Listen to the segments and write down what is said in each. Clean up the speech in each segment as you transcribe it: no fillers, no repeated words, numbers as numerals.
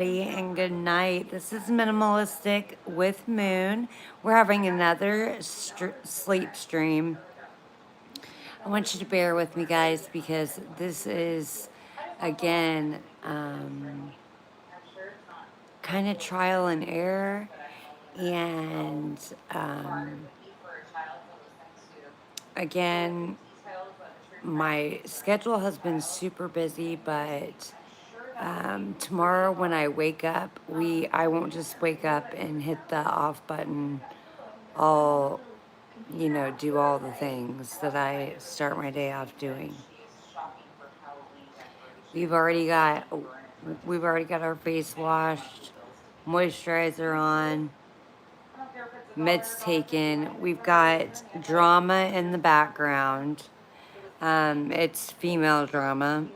And good night. This is Minimalistic with Moon. We're having another sleep stream. I want you to bear with me, guys, because this is, again, kind of trial and error. And again, my schedule has been super busy, but tomorrow when I wake up, I won't just wake up and hit the off button. I'll, do all the things that I start my day off doing. We've already got we've already got our face washed, moisturizer on, meds taken. We've got drama in the background. It's female drama.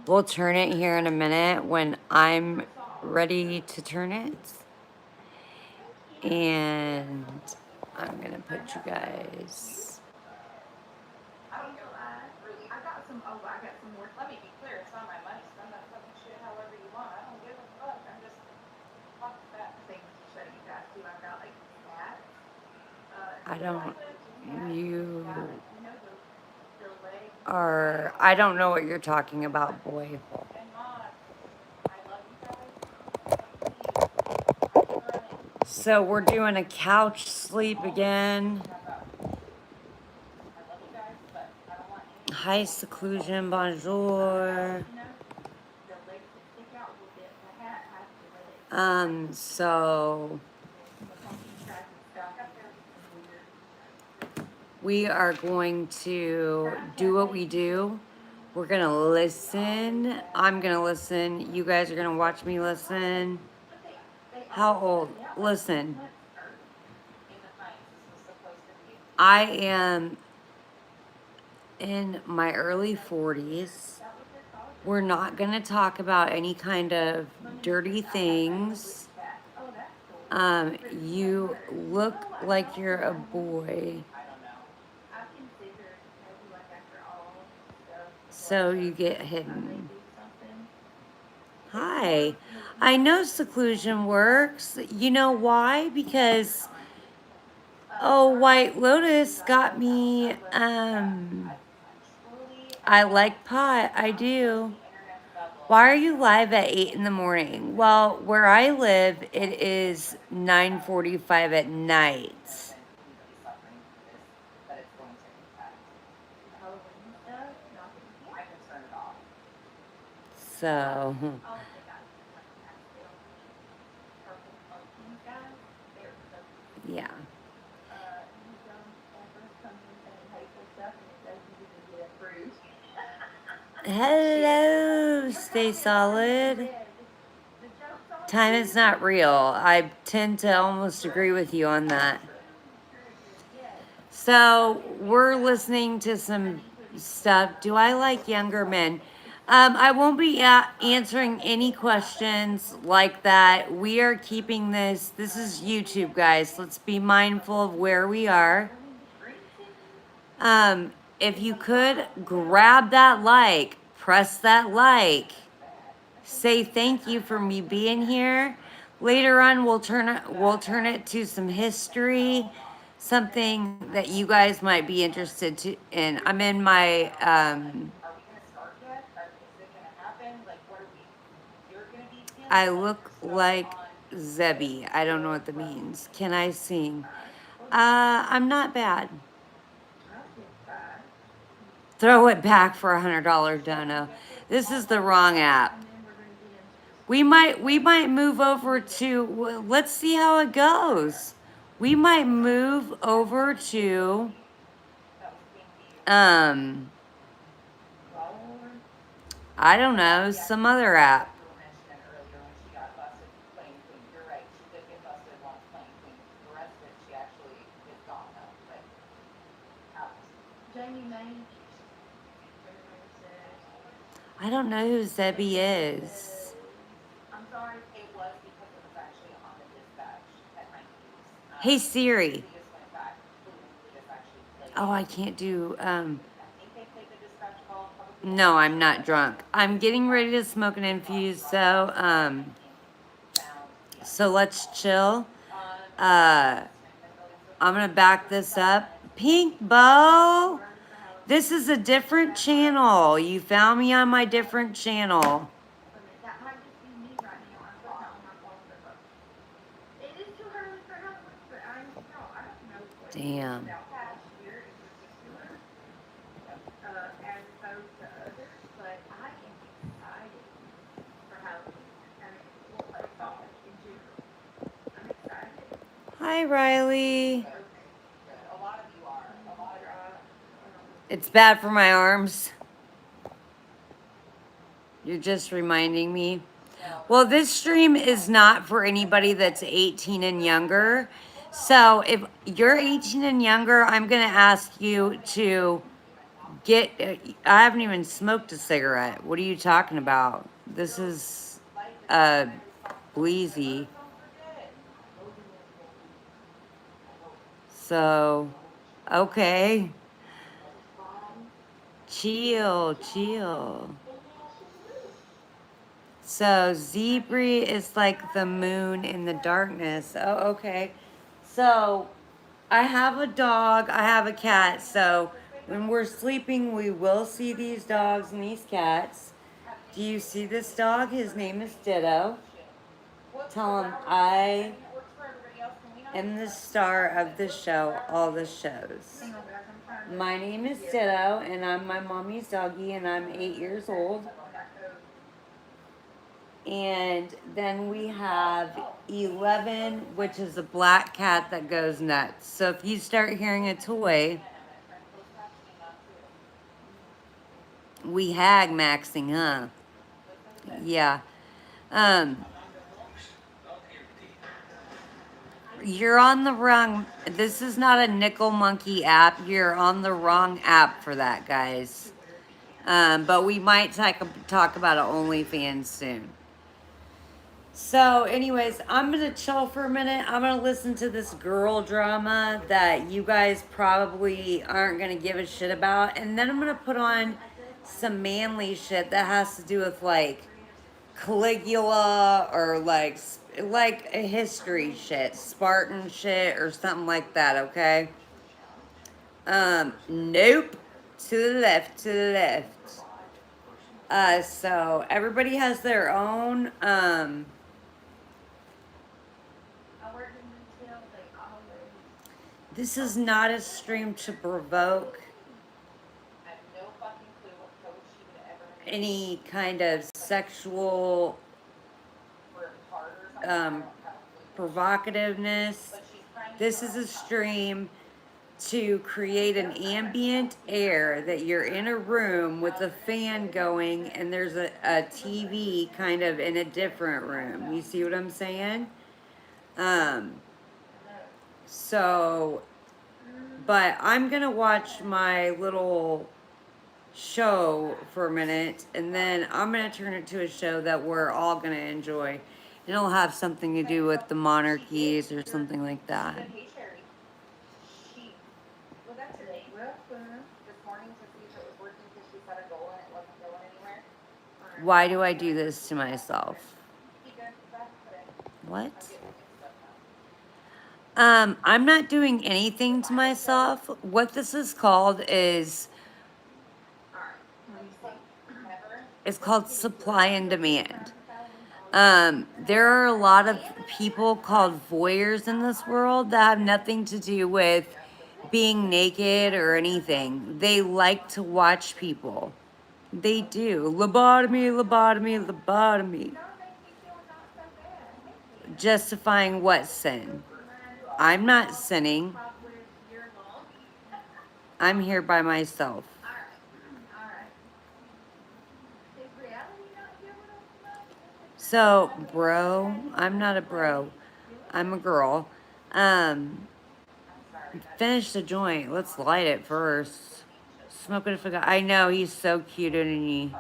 We'll turn it here in a minute when I'm ready to turn it. And I'm gonna put you guys. I don't know what you're talking about, boy. So we're doing a couch sleep again. Hi, seclusion, bonjour. So we are going to do what we do. We're gonna listen. I'm gonna listen. You guys are gonna watch me listen. How old? Listen. I am in my early 40s. We're not gonna talk about any kind of dirty things. You look like you're a boy. So you get hidden. Hi. I know seclusion works. You know why? Because, White Lotus got me, I like pot. I do. Why are you live at 8 in the morning? Well, where I live, it is 9:45 at night. So, yeah. Hello, stay solid. Time is not real. I tend to almost agree with you on that. So we're listening to some stuff. Do I like younger men? I won't be answering any questions like that. We are keeping this. This is YouTube, guys. Let's be mindful of where we are. If you could grab that like, press that like, say thank you for me being here. Later on, we'll turn it to some history, something that you guys might be interested in. I'm in my I look like Zebby. I don't know what that means. Can I sing? I'm not bad. Throw it back for $100 dono. This is the wrong app. We might move over to, let's see how it goes. We might move over to I don't know, some other app. I don't know who Zebby is. Hey Siri. Oh, I can't do No, I'm not drunk. I'm getting ready to smoke an infused, so let's chill. Uh, I'm gonna back this up. Pink Bow, this is a different channel. You found me on my different channel. Damn. Hi, Riley. It's bad for my arms. You're just reminding me. Well, this stream is not for anybody that's 18 and younger. So if you're 18 and younger, I'm going to ask you to get. I haven't even smoked a cigarette. What are you talking about? This is Bleezy. So, okay. Chill, chill. So zebra is like the moon in the darkness. Oh, okay. So I have a dog, I have a cat. So when we're sleeping, we will see these dogs and these cats. Do you see this dog? His name is Ditto. Tell him I am the star of the show, all the shows. My name is Ditto, and I'm my mommy's doggy, and I'm 8 years old. And then we have 11, which is a black cat that goes nuts. So if you start hearing a toy, we hag maxing, huh? Yeah. Um, you're on the wrong, this is not a Nickel Monkey app. You're on the wrong app for that, guys. But we might talk about OnlyFans soon. So, anyways, I'm gonna chill for a minute. I'm gonna listen to this girl drama that you guys probably aren't gonna give a shit about, and then I'm gonna put on some manly shit that has to do with like Caligula or like a history shit, Spartan shit or something like that. Okay. Nope. To the left. To the left. So everybody has their own This is not a stream to provoke any kind of sexual provocativeness. This is a stream to create an ambient air that you're in a room with a fan going and there's a TV kind of in a different room. You see what I'm saying? So, but I'm gonna watch my little show for a minute and then I'm gonna turn it to a show that we're all gonna enjoy. It'll have something to do with the monarchies or something like that. Why do I do this to myself? What? I'm not doing anything to myself. What this is called is, it's called supply and demand. There are a lot of people called voyeurs in this world that have nothing to do with being naked or anything. They like to watch people. They do. Lobotomy, lobotomy, lobotomy. Justifying what sin? I'm not sinning. I'm here by myself. So, bro, I'm not a bro. I'm a girl. Finish the joint. Let's light it first. Smoking a cigar. I know, he's so cute, isn't he?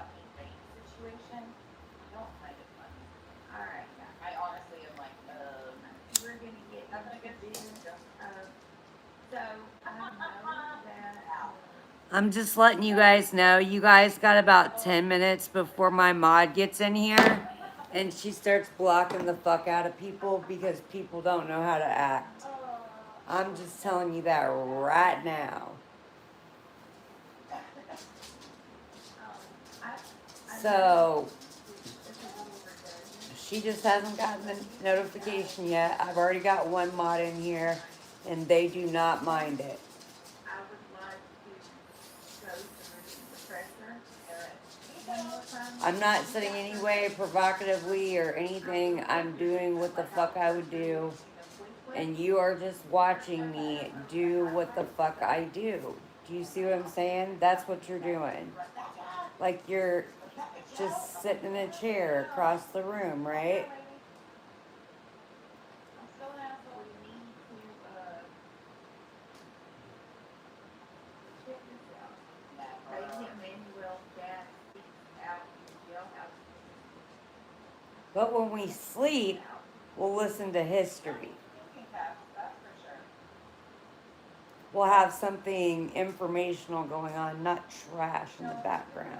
I'm just letting you guys know. You guys got about 10 minutes before my mod gets in here and she starts blocking the fuck out of people because people don't know how to act. I'm just telling you that right now. So, she just hasn't gotten the notification yet. I've already got one mod in here and they do not mind it. I'm not sitting any way provocatively or anything. I'm doing what the fuck I would do. And you are just watching me do what the fuck I do. Do you see what I'm saying? That's what you're doing. Like you're just sitting in a chair across the room, right? But when we sleep, we'll listen to history. We'll have something informational going on, not trash in the background.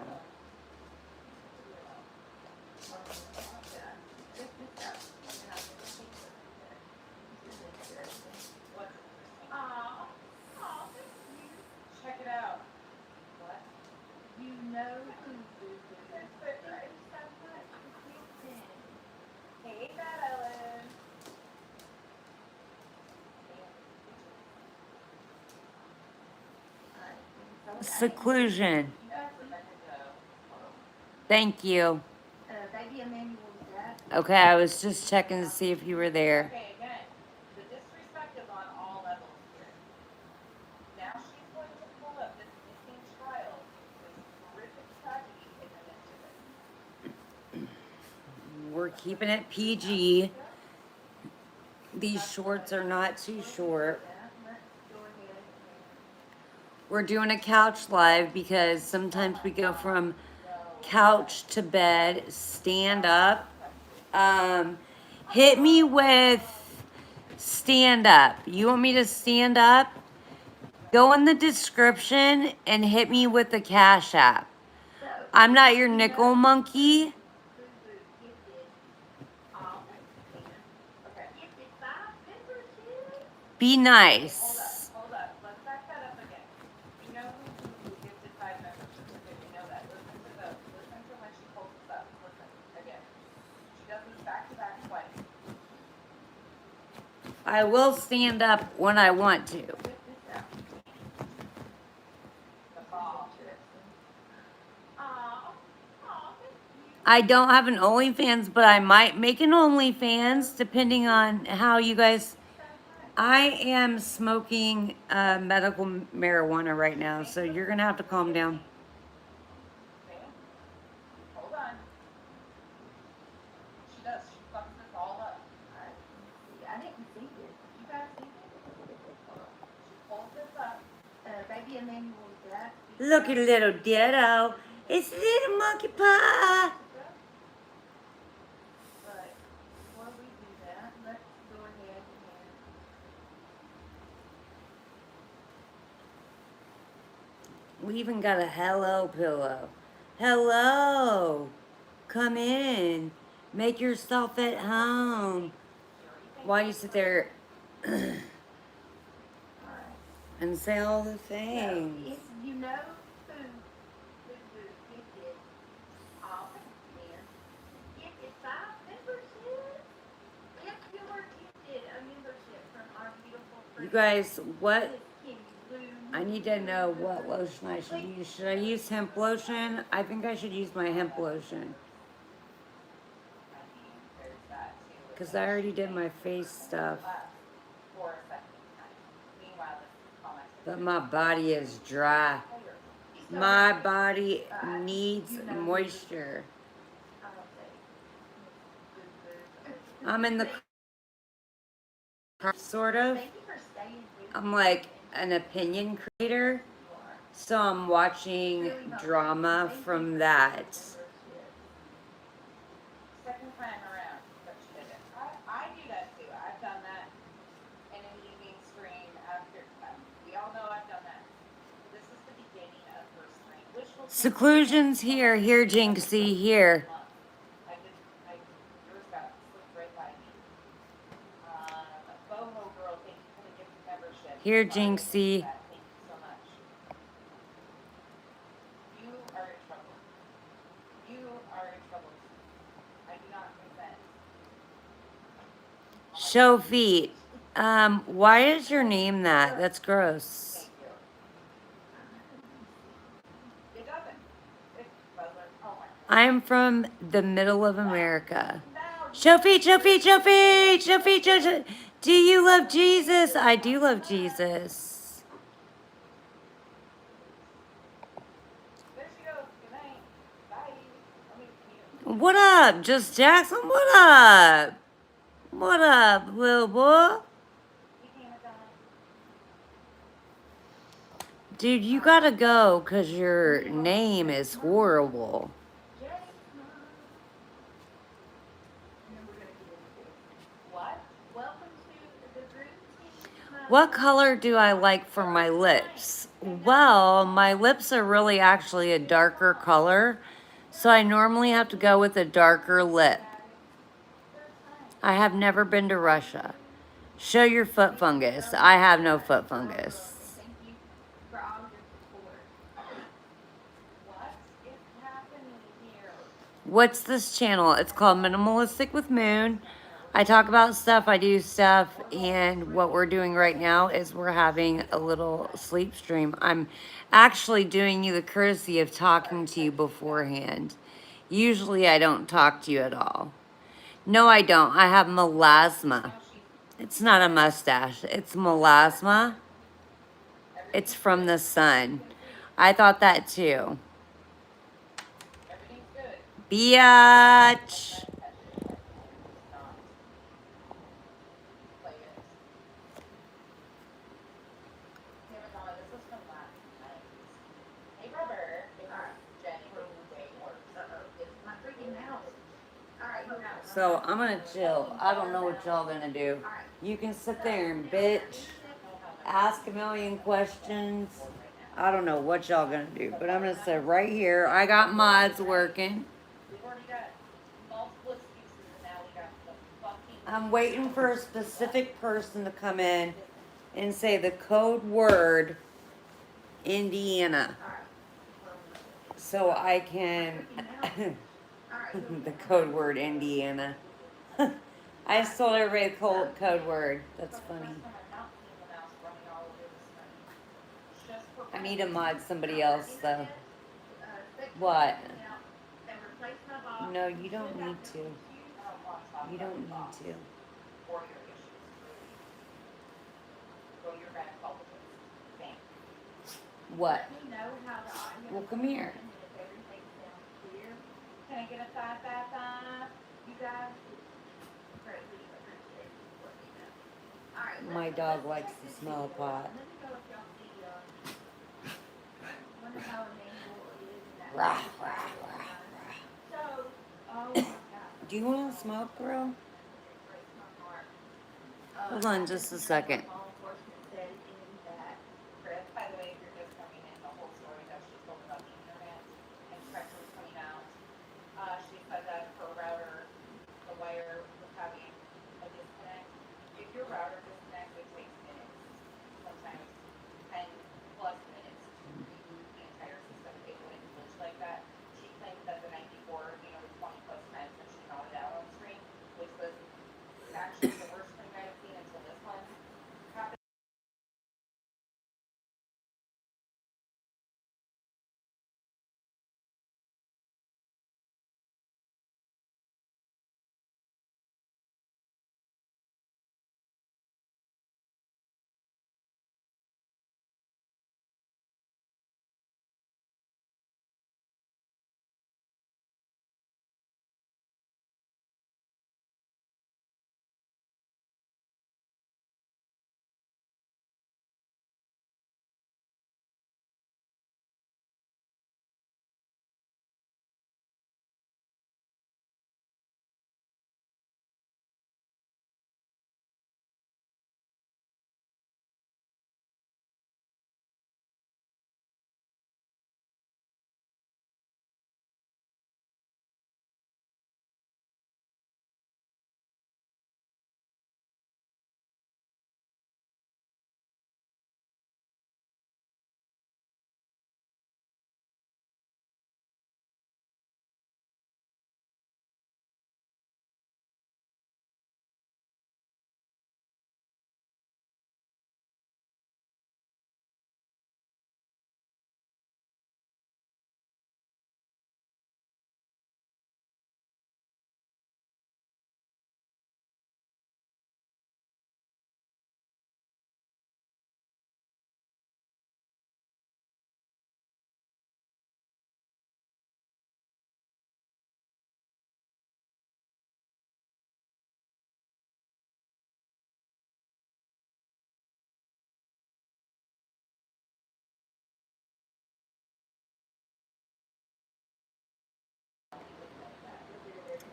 Seclusion. Thank you. Okay, I was just checking to see if you were there. We're keeping it PG. These shorts are not too short. We're doing a couch live because sometimes we go from couch to bed, stand up. Hit me with stand up. You want me to stand up? Go in the description and hit me with the Cash App. I'm not your nickel monkey. Be nice. I will stand up when I want to. I don't have an OnlyFans, but I might make an OnlyFans depending on how you guys... I am smoking medical marijuana right now, so you're going to have to calm down. Look at little ditto. It's little monkey pie. We even got a hello pillow. Hello. Come in. Make yourself at home. While you sit there and say all the things. You guys, what? I need to know what lotion I should use. Should I use hemp lotion? I think I should use my hemp lotion. Because I already did my face stuff. But my body is dry. My body needs moisture. I'm in the sort of. I'm like an opinion creator. So I'm watching drama from that. Seclusion's here. Here, Jinxie. Here. Here, Jinxie. Show feet. Why is your name that? That's gross. I'm from the middle of America. Show feet, show feet, show feet, show feet, show feet. Do you love Jesus? I do love Jesus. What up, Just Jackson? What up? What up, little boy? Dude, you gotta go because your name is horrible. What color do I like for my lips? Well, my lips are really actually a darker color, so I normally have to go with a darker lip. I have never been to Russia. Show your foot fungus. I have no foot fungus. What's this channel? It's called Minimalistic with Moon. I talk about stuff, I do stuff, and what we're doing right now is we're having a little sleep stream. I'm actually doing you the courtesy of talking to you beforehand. Usually I don't talk to you at all. No, I don't. I have melasma. It's not a mustache. It's melasma. It's from the sun. I thought that too. Biatch. So I'm gonna chill. I don't know what y'all gonna do. You can sit there and bitch, ask a million questions. I don't know what y'all gonna do, but I'm gonna sit right here. I got mods working. I'm waiting for a specific person to come in and say the code word Indiana. So I can, the code word Indiana. I just told everybody the code word. That's funny. I need to mod somebody else though. What? No, you don't need to. You don't need to. What? Well, come here. Can I get a 555? You guys? My dog likes the smell of pot. Rah, rah, rah, rah. Do you want to smoke, girl? Hold on just a second.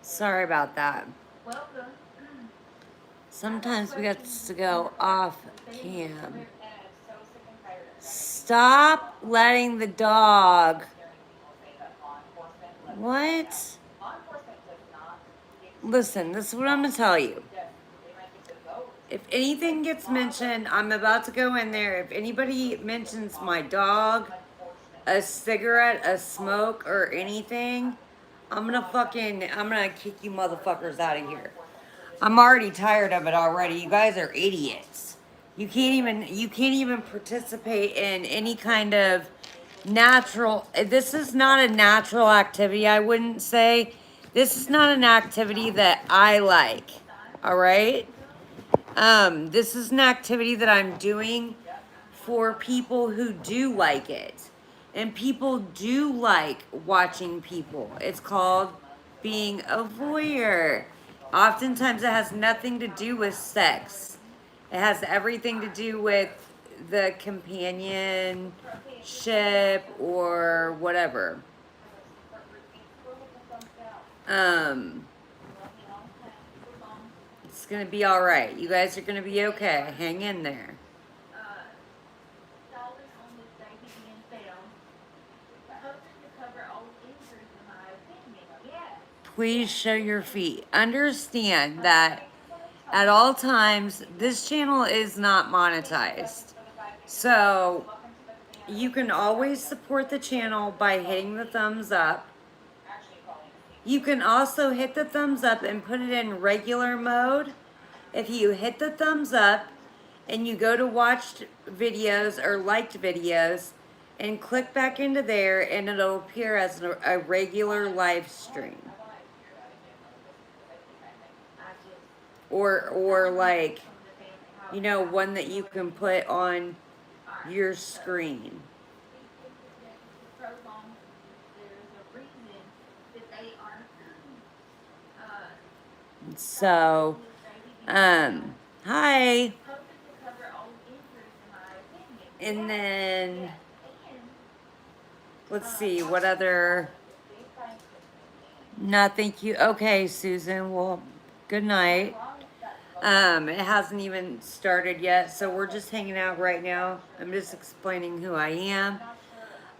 Sorry about that. Sometimes we got to go off cam. Stop letting the dog. What? Listen, this is what I'm going to tell you. If anything gets mentioned, I'm about to go in there. If anybody mentions my dog, a cigarette, a smoke, or anything, I'm gonna kick you motherfuckers out of here. I'm already tired of it already. You guys are idiots. You can't even participate in any kind of natural. This is not a natural activity, I wouldn't say. This is not an activity that I like. All right? This is an activity that I'm doing for people who do like it. And people do like watching people. It's called being a voyeur. Oftentimes it has nothing to do with sex. It has everything to do with the companionship or whatever. Um, it's gonna be all right. You guys are gonna be okay. Hang in there. Please show your feet. Understand that at all times, this channel is not monetized. So you can always support the channel by hitting the thumbs up. You can also hit the thumbs up and put it in regular mode. If you hit the thumbs up and you go to watched videos or liked videos and click back into there, and it'll appear as a regular live stream. Or like, one that you can put on your screen. So, hi. And then, let's see, what other, no, thank you. Okay, Susan, well, good night. It hasn't even started yet, so we're just hanging out right now. I'm just explaining who I am.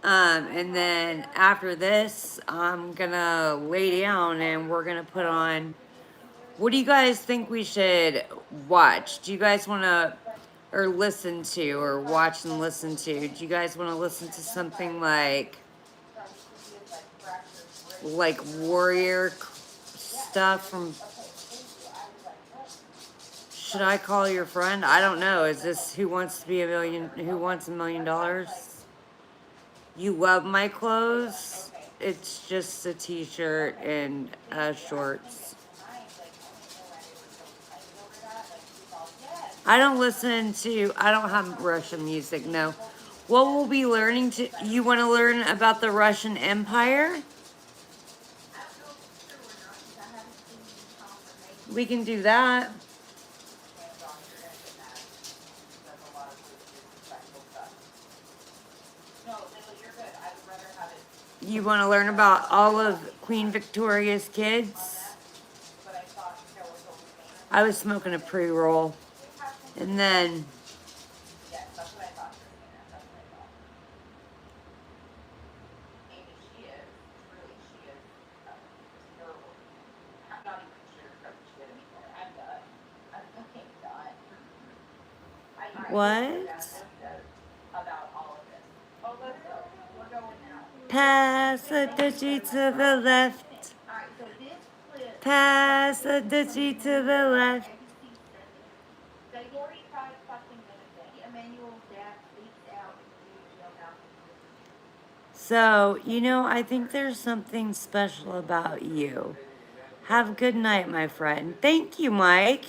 And then after this, I'm gonna lay down and we're gonna put on, what do you guys think we should watch? Do you guys wanna, or listen to, or watch and listen to? Do you guys wanna listen to something like warrior stuff from, should I call your friend? I don't know. Is this who wants $1 million? You love my clothes? It's just a t-shirt and shorts. I don't have Russian music, no. What we'll be learning you want to learn about the Russian Empire? We can do that. You want to learn about all of Queen Victoria's kids? I was smoking a pre-roll. And then what? Pass the ditchy to the left. Pass the ditchy to the left. So, I think there's something special about you. Have a good night, my friend. Thank you, Mike.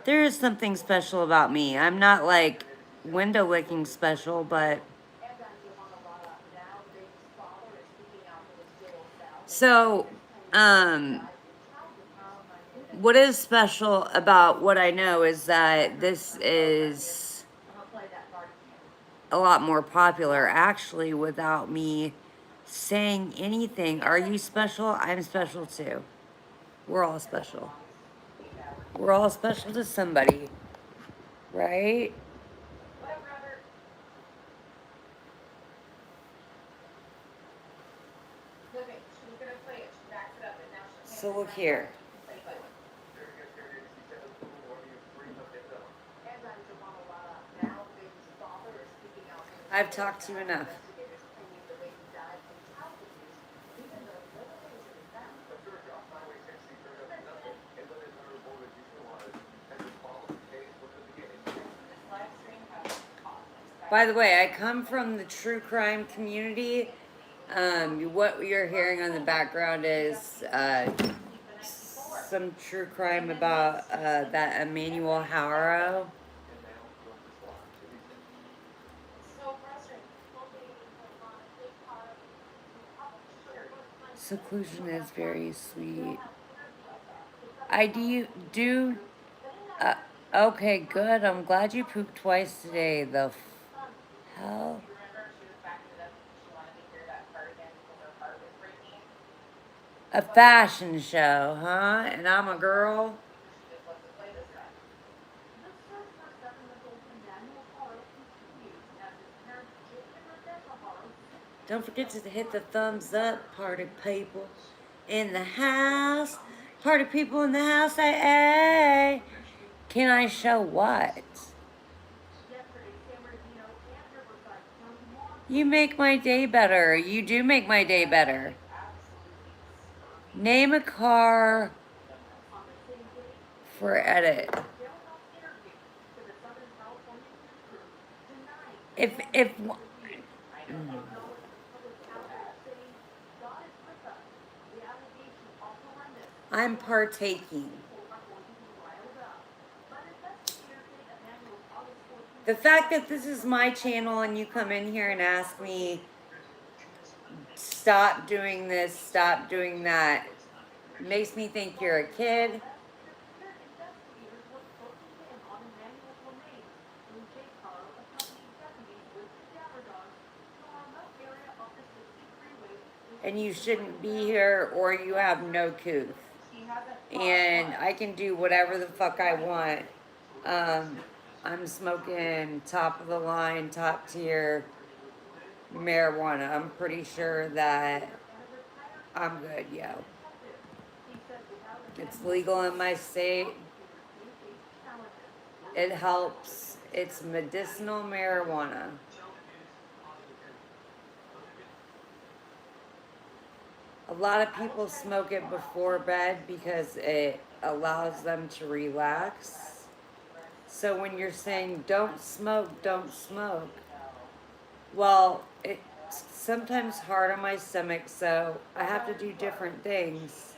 There is something special about me. I'm not like window licking special, but so, what is special about what I know is that this is a lot more popular, actually, without me saying anything. Are you special? I'm special too. We're all special. We're all special to somebody, right? So look here. I've talked to you enough. By the way, I come from the true crime community. What you're hearing on the background is some true crime about that Emmanuel Harrow. Seclusion is very sweet. I do. Uh, okay, good. I'm glad you pooped twice today. The hell? A fashion show, huh? And I'm a girl. Don't forget to hit the thumbs up, party people in the house. Party people in the house, hey. Can I show what? You make my day better. You do make my day better. Name a car for edit. If I'm partaking. The fact that this is my channel and you come in here and ask me, stop doing this, stop doing that, makes me think you're a kid. And you shouldn't be here or you have no couth. And I can do whatever the fuck I want. I'm smoking top of the line, top tier marijuana. I'm pretty sure that I'm good, yo. It's legal in my state. It helps. It's medicinal marijuana. A lot of people smoke it before bed because it allows them to relax. So when you're saying don't smoke, well, it's sometimes hard on my stomach, so I have to do different things.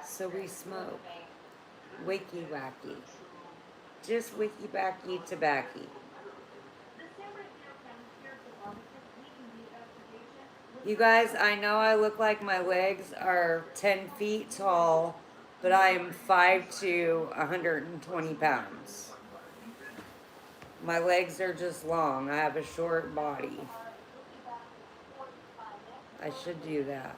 So we smoke. Wakey wacky. Just wicky backy tobacco. You guys, I know I look like my legs are 10 feet tall, but I am 5'2", 120 pounds. My legs are just long. I have a short body. I should do that.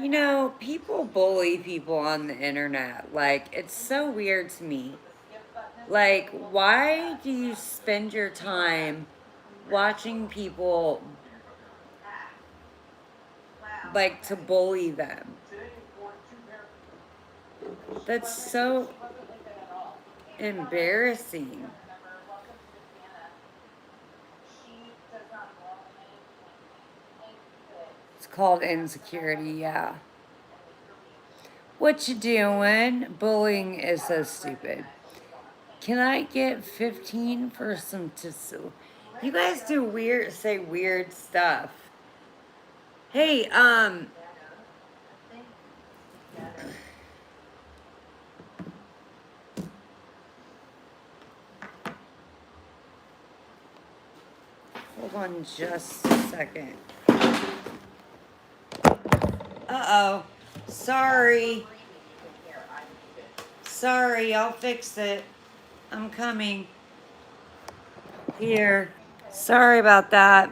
You know, people bully people on the internet. Like, it's so weird to me. Like, why do you spend your time watching people, like, to bully them? That's so embarrassing. It's called insecurity, yeah. What you doing? Bullying is so stupid. Can I get 15 for some tissue? You guys do say weird stuff. Hey, Hold on just a second. Uh-oh. Sorry. Sorry, I'll fix it. I'm coming. Here. Sorry about that.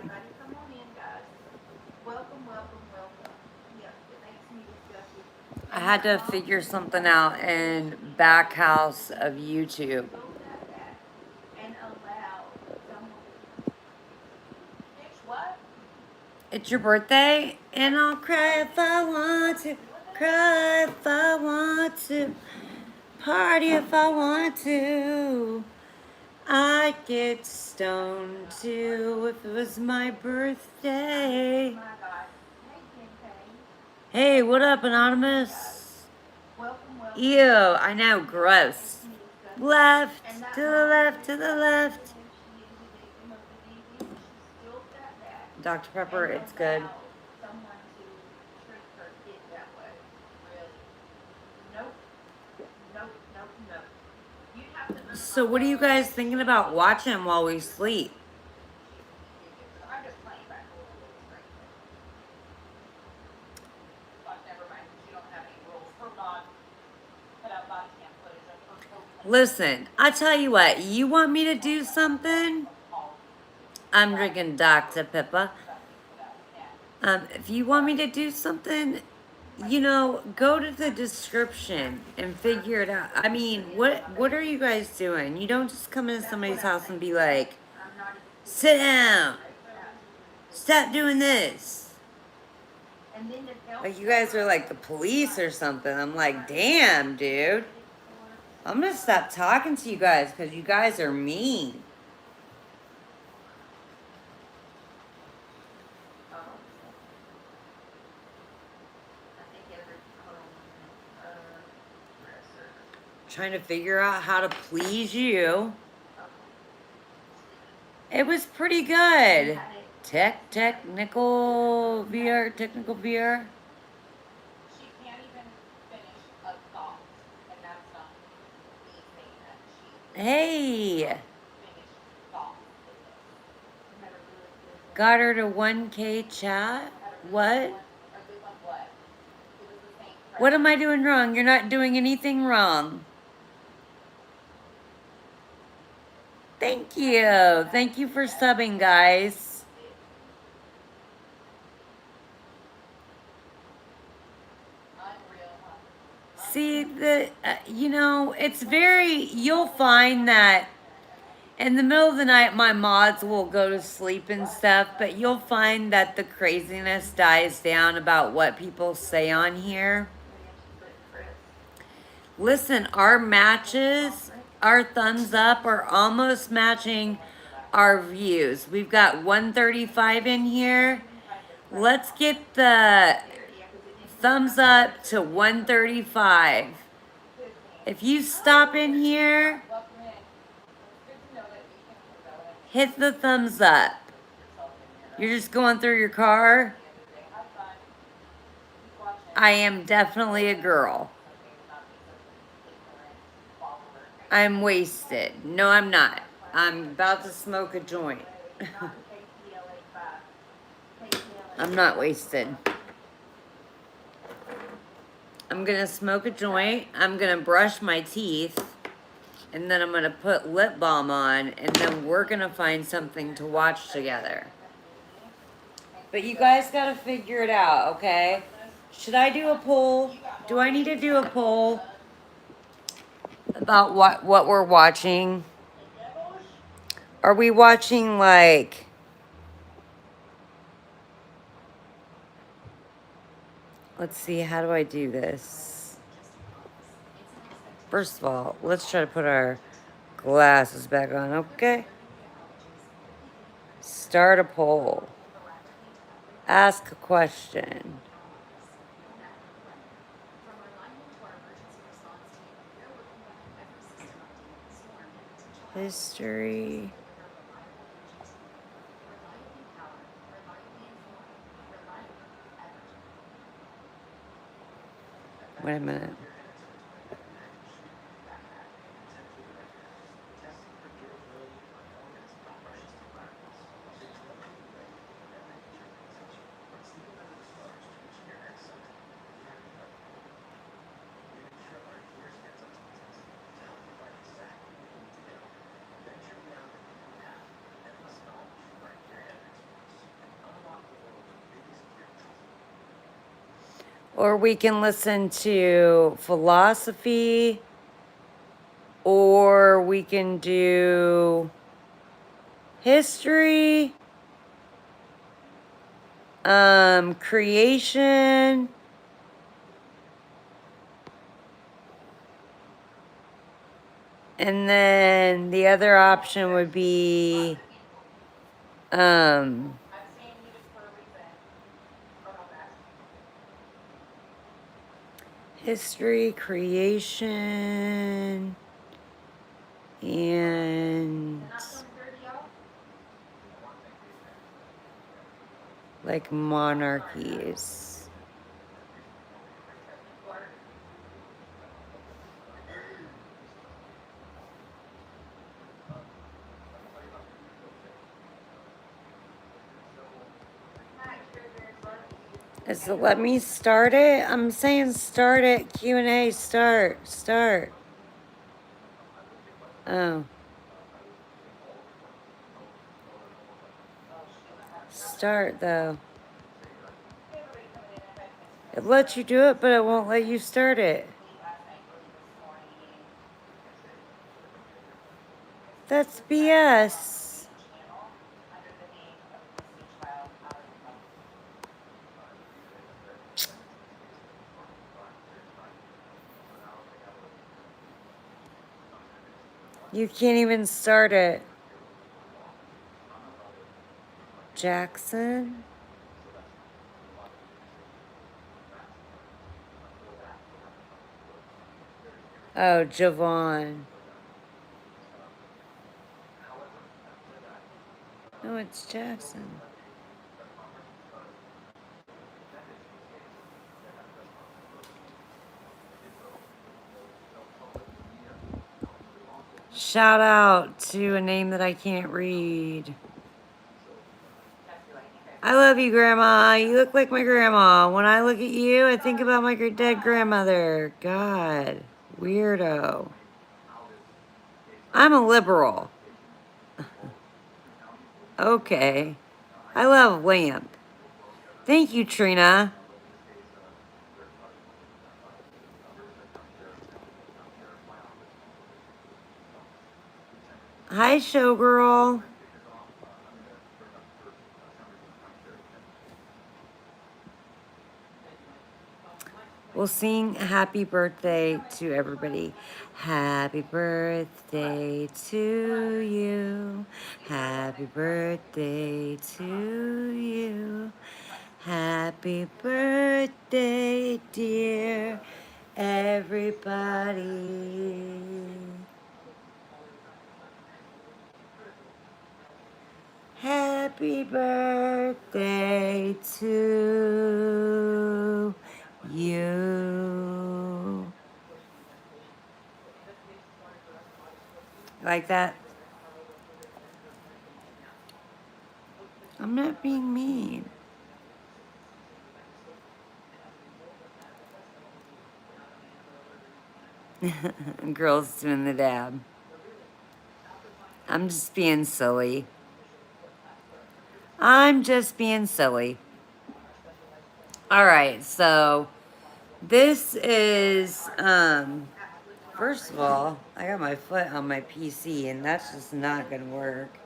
I had to figure something out in back house of YouTube. It's your birthday, and I'll cry if I want to, cry if I want to, party if I want to. I'd get stoned too if it was my birthday. Hey, what up, Anonymous? Ew, I know, gross. Left, to the left, to the left. Dr. Pepper, it's good. So what are you guys thinking about watching while we sleep? Listen, I tell you what, you want me to do something? I'm drinking Dr. Pepper. If you want me to do something, you know, go to the description and figure it out. I mean, what are you guys doing? You don't just come into somebody's house and be like, sit down, stop doing this. Like you guys are like the police or something. I'm like, damn, dude. I'm gonna stop talking to you guys because you guys are mean. Trying to figure out how to please you. It was pretty good. Technical VR. Hey. Got her to 1K chat? What? What am I doing wrong? You're not doing anything wrong. Thank you. Thank you for subbing, guys. See, you know, it's you'll find that in the middle of the night, my mods will go to sleep and stuff, but you'll find that the craziness dies down about what people say on here. Listen, our matches, our thumbs up are almost matching our views. We've got 135 in here. Let's get the thumbs up to 135. If you stop in here, hit the thumbs up. You're just going through your car. I am definitely a girl. I'm wasted. No, I'm not. I'm about to smoke a joint. I'm not wasted. I'm gonna smoke a joint. I'm gonna brush my teeth. And then I'm gonna put lip balm on. And then we're gonna find something to watch together. But you guys gotta figure it out, okay? Should I do a poll? Do I need to do a poll about what we're watching? Are we watching like... Let's see, how do I do this? First of all, let's try to put our glasses back on, okay? Start a poll. Ask a question. History. Wait a minute. Or we can listen to philosophy, or we can do history, creation, and then the other option would be um history, creation, and like monarchies. Is it let me start it? I'm saying start it. Q&A, start. Oh. Start though. It lets you do it, but it won't let you start it. That's BS. You can't even start it. Jackson? Oh, Javon. No, it's Jackson. Shout out to a name that I can't read. I love you, Grandma. You look like my grandma. When I look at you, I think about my dead grandmother. God, weirdo. I'm a liberal. Okay. I love lamp. Thank you, Trina. Hi, showgirl. We'll sing happy birthday to everybody. Happy birthday to you. Happy birthday to you. Happy birthday, dear everybody. Happy birthday to you. Like that? I'm not being mean. Girls doing the dab. I'm just being silly. I'm just being silly. All right, so this is first of all, I got my foot on my PC and that's just not gonna work.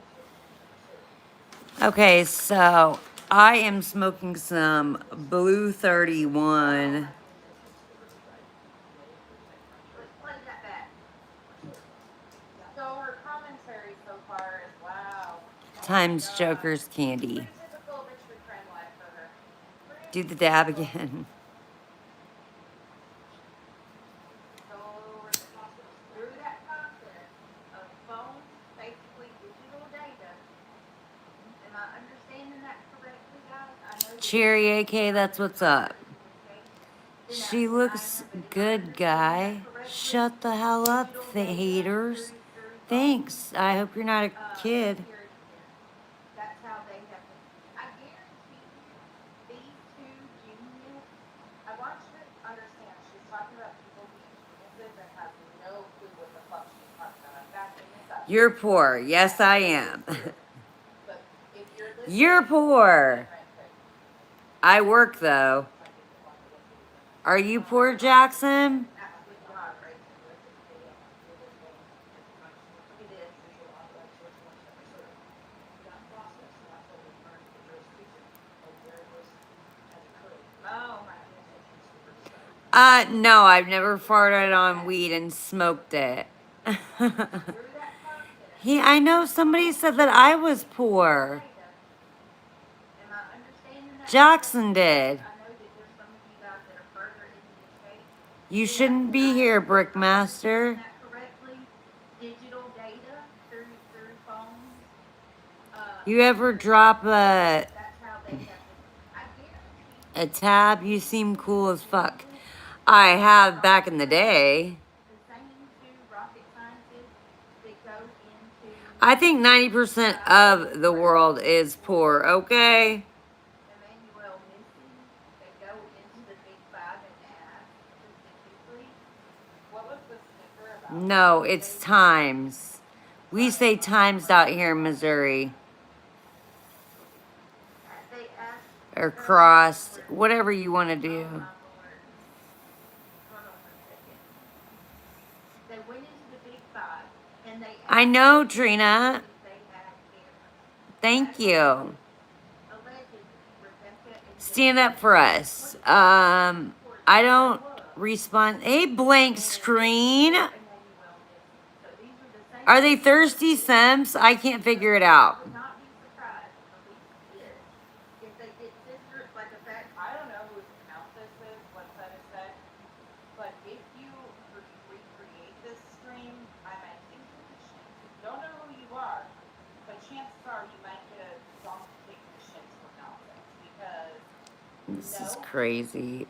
Okay, so I am smoking some Blue 31. Times Joker's candy. Do the dab again. Cherry AK, that's what's up. She looks good, guy. Shut the hell up, haters. Thanks. I hope you're not a kid. You're poor. Yes, I am. You're poor. I work, though. Are you poor, Jackson? No, I've never farted on weed and smoked it. I know somebody said that I was poor. Jackson did. You shouldn't be here, Brickmaster. You ever drop a tab? You seem cool as fuck. I have back in the day. I think 90% of the world is poor, okay? No, it's times. We say times out here in Missouri. Or crossed, whatever you want to do. I know, Trina. Thank you. Stand up for us. I don't respond. Hey, blank screen. Are they thirsty Sims? I can't figure it out. This is crazy.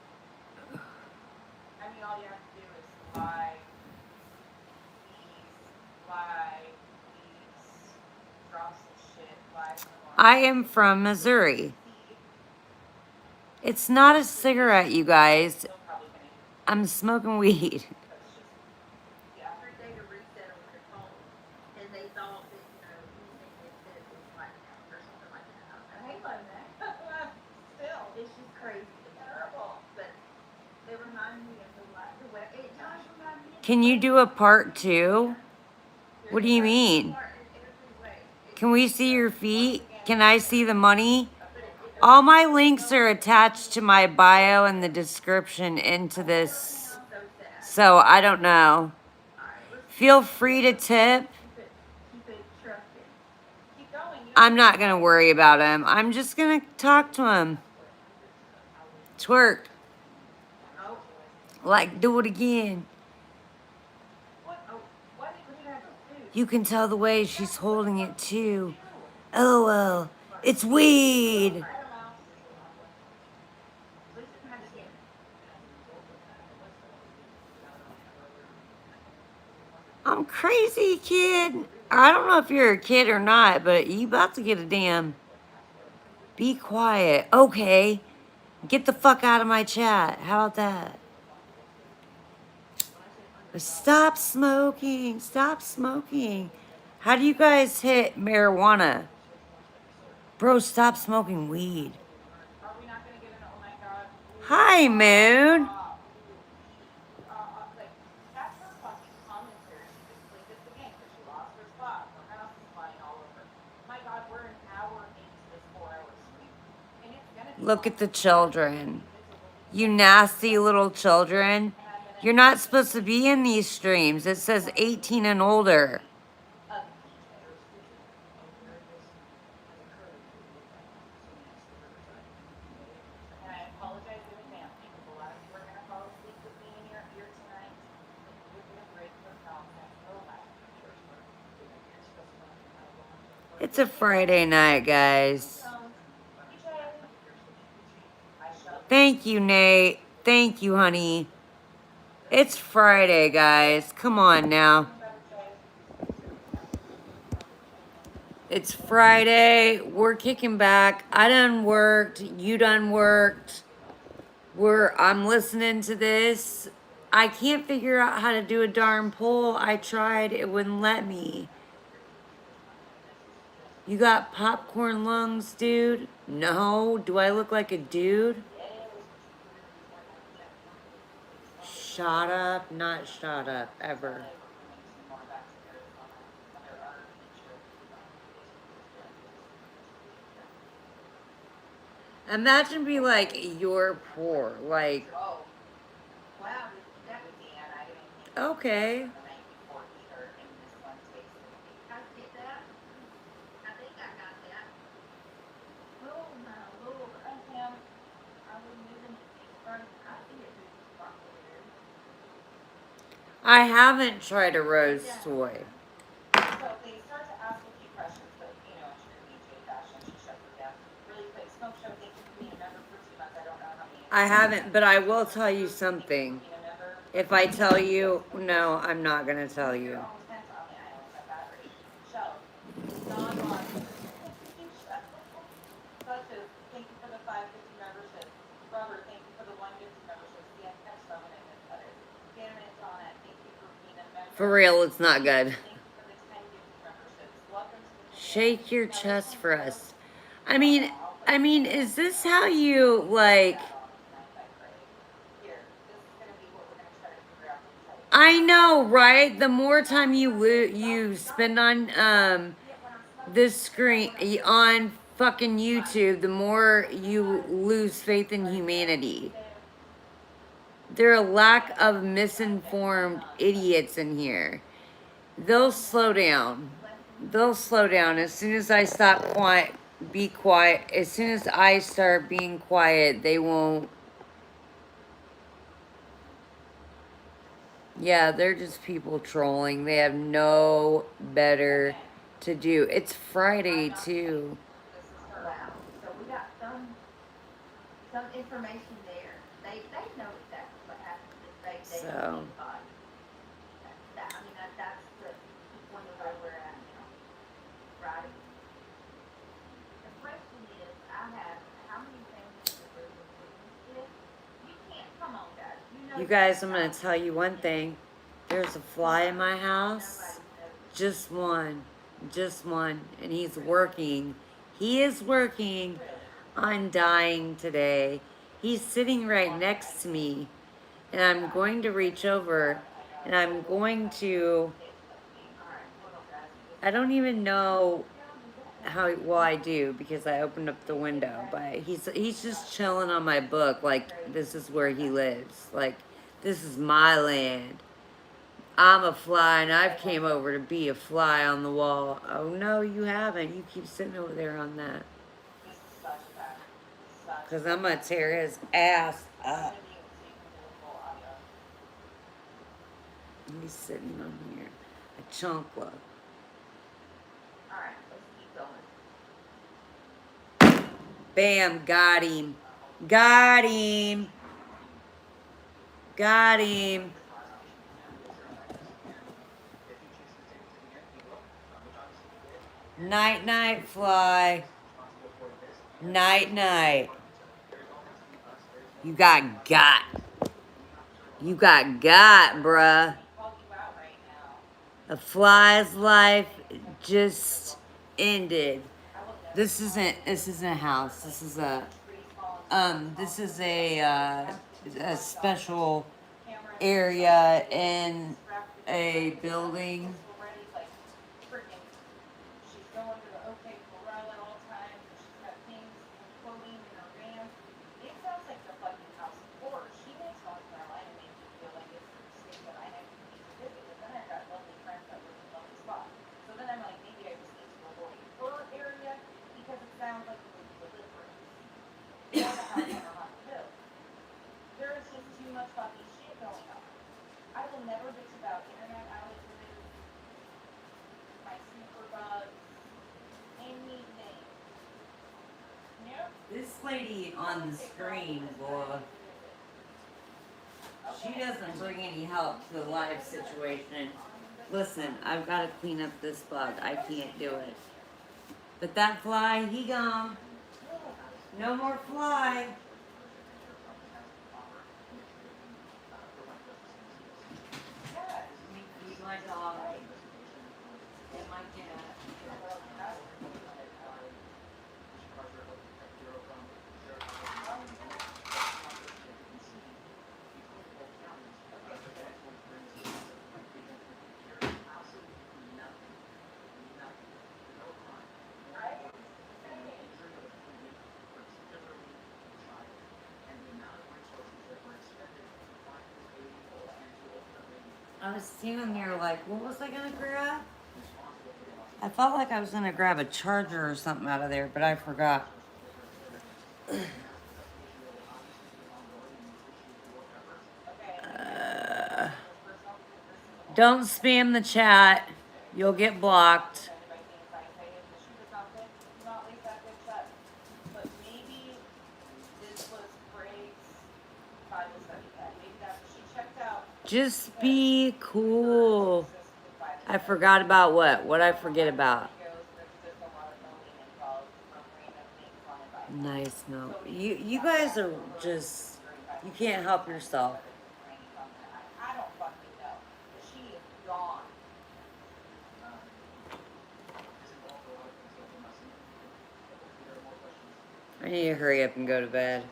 I am from Missouri. It's not a cigarette, you guys. I'm smoking weed. Can you do a part 2? What do you mean? Can we see your feet? Can I see the money? All my links are attached to my bio and the description into this. So I don't know. Feel free to tip. I'm not going to worry about him. I'm just going to talk to him. Twerk. Like, do it again. You can tell the way she's holding it too. LOL. It's weed. I'm crazy, kid. I don't know if you're a kid or not, but you about to get a damn. Be quiet. Okay. Get the fuck out of my chat. How about that? Stop smoking. Stop smoking. How do you guys hit marijuana? Bro, stop smoking weed. Hi, Moon. Look at the children. You nasty little children. You're not supposed to be in these streams. It says 18 and older. It's a Friday night, guys. Thank you, Nate. Thank you, honey. It's Friday, guys. Come on now. It's Friday. We're kicking back. I done worked. You done worked. I'm listening to this. I can't figure out how to do a darn poll. I tried. It wouldn't let me. You got popcorn lungs, dude? No. Do I look like a dude? shot up, not shot up, ever. Imagine be like, you're poor. Like, okay. I haven't tried a rose toy. I haven't, but I will tell you something. If I tell you, no, I'm not going to tell you. For real, it's not good. Shake your chest for us. I mean, is this how you, like... I know, right? The more time you spend on this screen on fucking YouTube, the more you lose faith in humanity. There are a lack of misinformed idiots in here. They'll slow down. They'll slow down as soon as I stop quiet. Be quiet. As soon as I start being quiet, they won't. Yeah, they're just people trolling. They have no better to do. It's Friday, too. So. You guys, I'm going to tell you one thing. There's a fly in my house. Just one. Just one. And he's working. He is working on dying today. He's sitting right next to me. And I'm going to reach over. And I'm going to... I don't even know how... Well, I do, because I opened up the window. But he's just chilling on my book. Like, this is where he lives. Like... This is my land. I'm a fly, and I've came over to be a fly on the wall. Oh, no, you haven't. You keep sitting over there on that. Because I'm going to tear his ass up. He's sitting on here. A chunkla. Bam, got him. Got him. Got him. Night, night, fly. Night, night. You got. You got, bruh. A fly's life just ended. This isn't a house. This is a special area in a building. This lady on the screen, boy, she doesn't bring any help to the live situation. Listen, I've got to clean up this bug. I can't do it. But that fly, he gone. No more fly. Let me feed my dog and my cat. I was standing there like, what was I gonna grab? I felt like I was gonna grab a charger or something out of there, but I forgot. Uh, don't spam the chat. You'll get blocked. Just be cool. I forgot about what? What I forget about? Nice note. You guys are just, you can't help yourself. I need to hurry up and go to bed.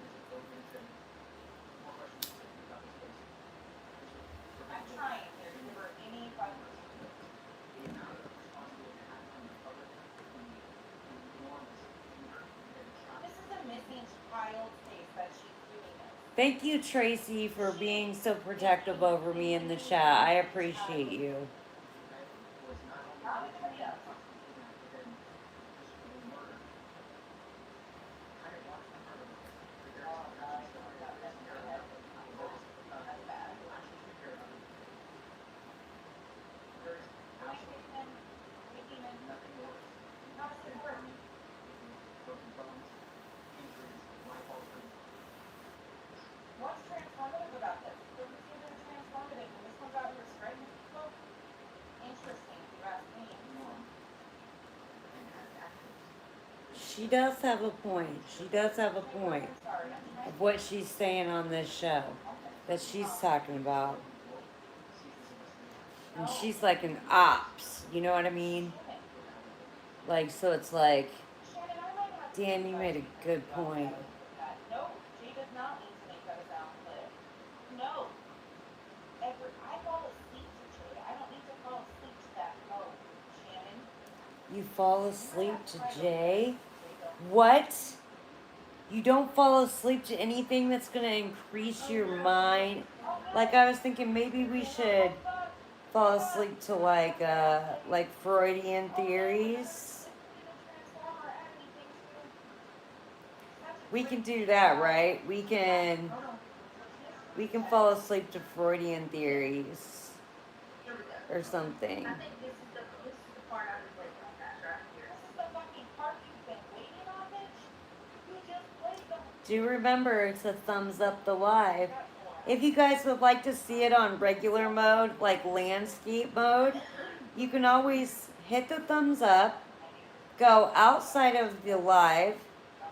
Thank you, Tracy, for being so protective over me in the chat. I appreciate you. She does have a point. She does have a point of what she's saying on this show that she's talking about. And she's like an ops, you know what I mean? Like, so it's like, Dan, you made a good point. You fall asleep to Jay? What? You don't fall asleep to anything that's gonna increase your mind? Like, I was thinking maybe we should fall asleep to like Freudian theories. We can do that, right? We can fall asleep to Freudian theories or something. Do remember, it's a thumbs up the live. If you guys would like to see it on regular mode, like landscape mode, you can always hit the thumbs up, go outside of the live,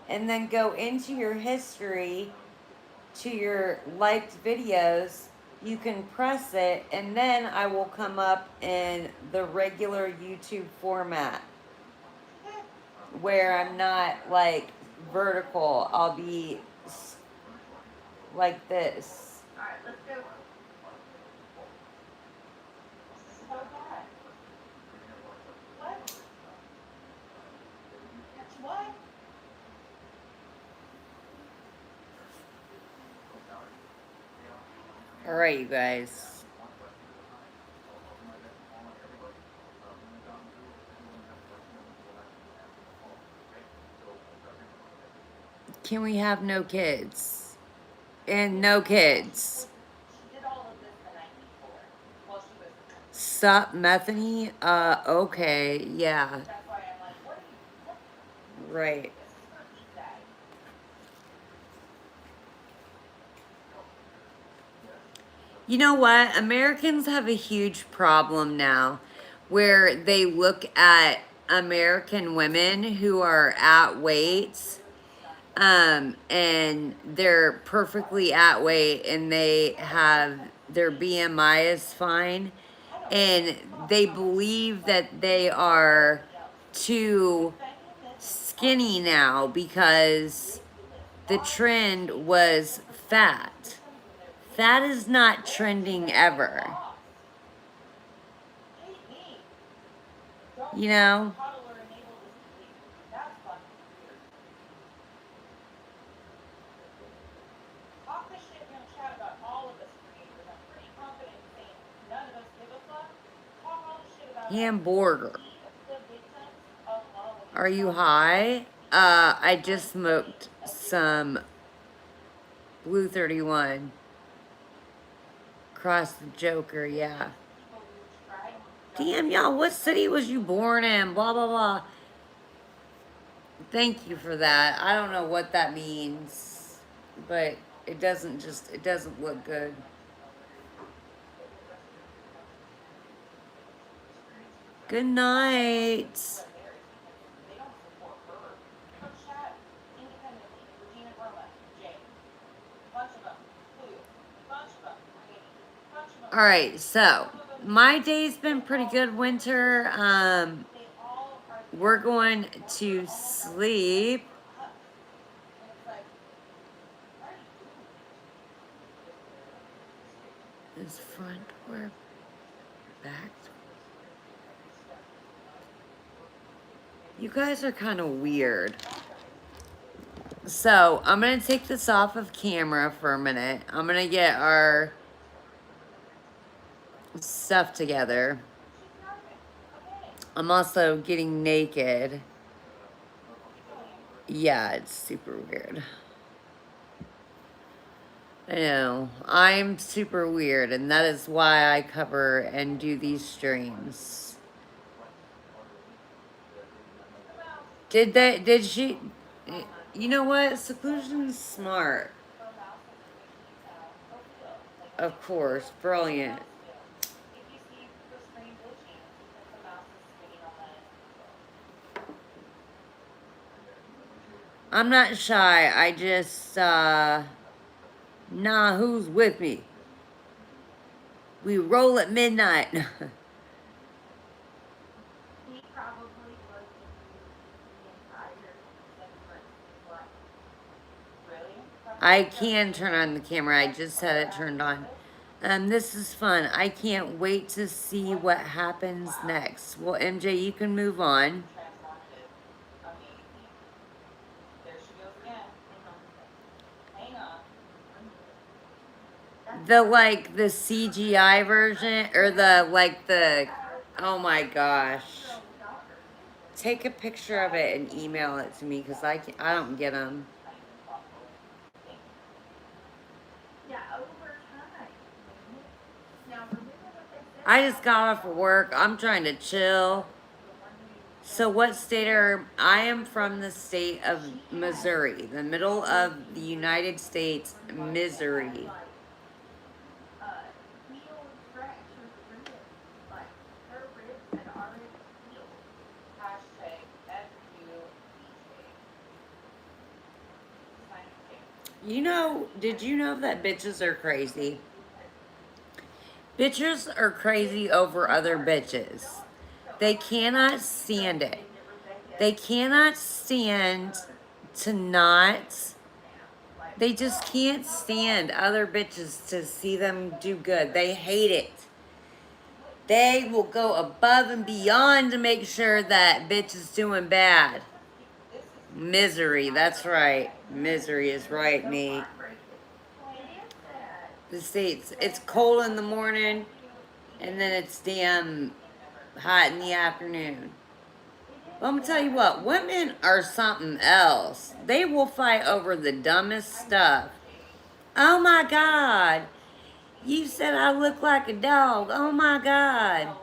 and then go into your history to your liked videos. You can press it, and then I will come up in the regular YouTube format where I'm not like vertical. I'll be like this. All right, you guys. Can we have no kids? And no kids. Stop methany? Okay, yeah. Right. You know what? Americans have a huge problem now where they look at American women who are at weight, and they're perfectly at weight and they have their BMI is fine, and they believe that they are too skinny now because the trend was fat. Fat is not trending ever. You know? Hamburger. Are you high? I just smoked some Blue 31. Cross the Joker, yeah. Damn, y'all, what city was you born in? Blah, blah, blah. Thank you for that. I don't know what that means, but it doesn't look good. Good night. All right, so my day's been pretty good, Winter. We're going to sleep. Is front or back? You guys are kind of weird. So I'm going to take this off of camera for a minute. I'm going to get our stuff together. I'm also getting naked. Yeah, it's super weird. I know. I'm super weird, and that is why I cover and do these streams. Did she, you know what? Seclusion's smart. Of course, brilliant. I'm not shy. I just, nah, who's with me? We roll at midnight. I can turn on the camera. I just had it turned on. This is fun. I can't wait to see what happens next. Well, MJ, you can move on. The CGI version, or oh my gosh. Take a picture of it and email it to me, because I don't get them. I just got off of work. I'm trying to chill. So what state I am from the state of Missouri, the middle of the United States, Missouri. You know, did you know that bitches are crazy? Bitches are crazy over other bitches. They cannot stand it. They cannot stand to not. They just can't stand other bitches to see them do good. They hate it. They will go above and beyond to make sure that bitch is doing bad. Misery, that's right. Misery is right, Nate. The States, it's cold in the morning, and then it's damn hot in the afternoon. Well, I'm gonna tell you what, women are something else. They will fight over the dumbest stuff. Oh my God, you said I look like a dog. Oh my God.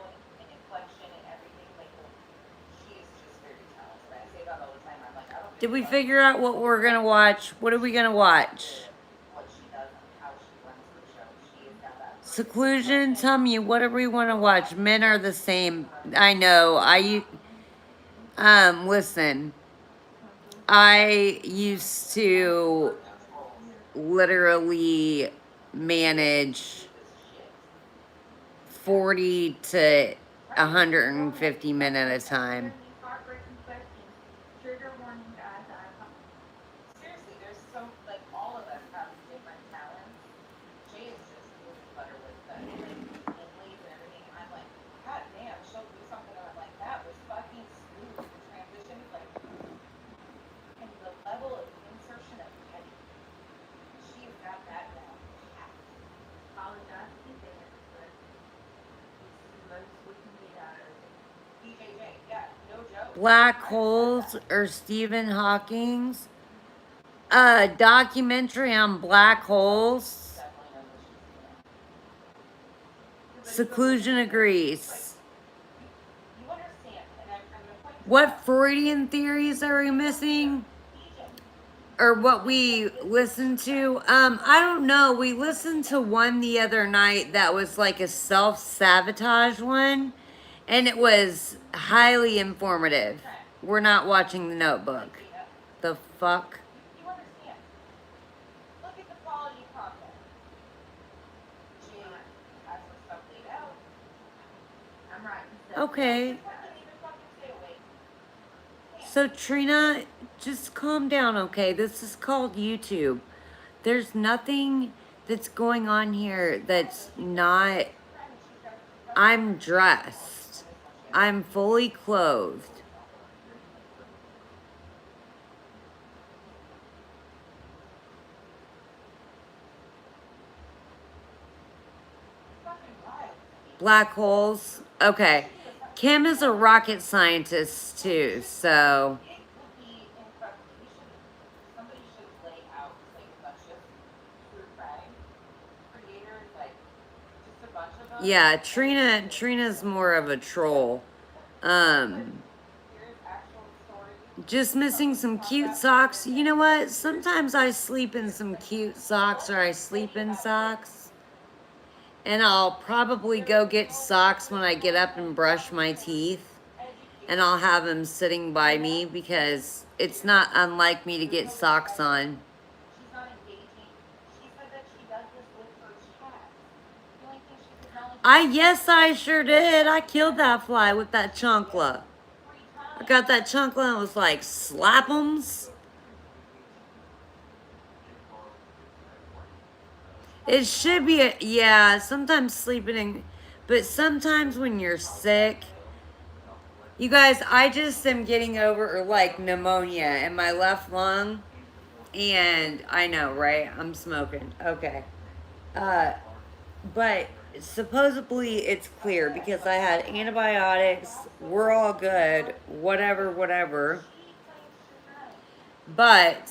Did we figure out what we're gonna watch? What are we gonna watch? Seclusion, tell me, what do we want to watch? Men are the same. I know. Listen. I used to literally manage 40 to 150 men at a time. Black holes or Stephen Hawking's. A documentary on black holes. Seclusion agrees. What Freudian theories are we missing? Or what we listened to? I don't know. We listened to one the other night that was like a self-sabotage one, and it was highly informative. We're not watching The Notebook. The fuck? Okay. So Trina, just calm down, okay? This is called YouTube. There's nothing that's going on here that's not. I'm dressed. I'm fully clothed. Black holes. Okay. Kim is a rocket scientist too, so. Yeah, Trina's more of a troll. Um, just missing some cute socks. You know what? Sometimes I sleep in some cute socks or I sleep in socks. And I'll probably go get socks when I get up and brush my teeth. And I'll have them sitting by me because it's not unlike me to get socks on. Yes, I sure did. I killed that fly with that chunkla. I got that chunkla and was like, slap'ems. It should be, yeah, sometimes sleeping in, but sometimes when you're sick, you guys, I just am getting over like pneumonia in my left lung. And I know, right? I'm smoking. Okay. Uh, but supposedly it's clear because I had antibiotics. We're all good. Whatever, whatever. But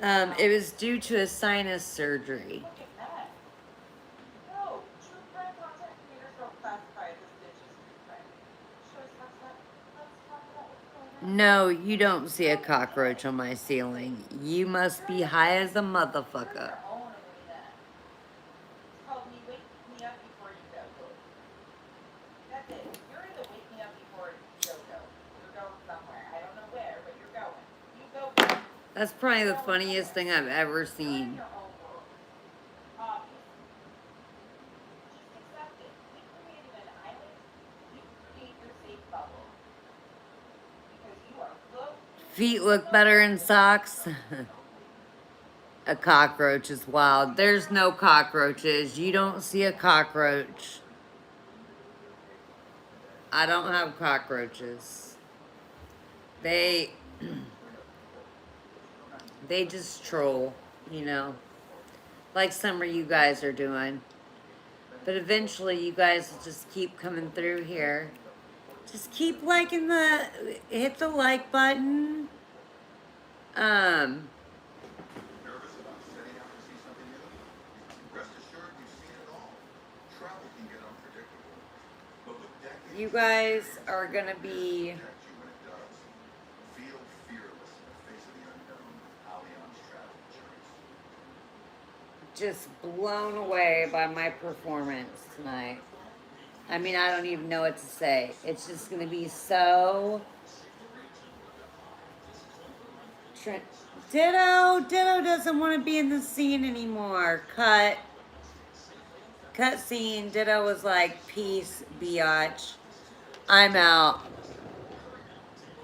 it was due to a sinus surgery. No, you don't see a cockroach on my ceiling. You must be high as a motherfucker. That's probably the funniest thing I've ever seen. Feet look better in socks. A cockroach is wild. There's no cockroaches. You don't see a cockroach. I don't have cockroaches. They they just troll, you know, like some of you guys are doing. But eventually you guys will just keep coming through here. Just keep liking hit the like button. Um, you guys are gonna be just blown away by my performance tonight. I mean, I don't even know what to say. It's just gonna be so. Ditto doesn't want to be in the scene anymore. Cut scene. Ditto was like, peace, biatch. I'm out.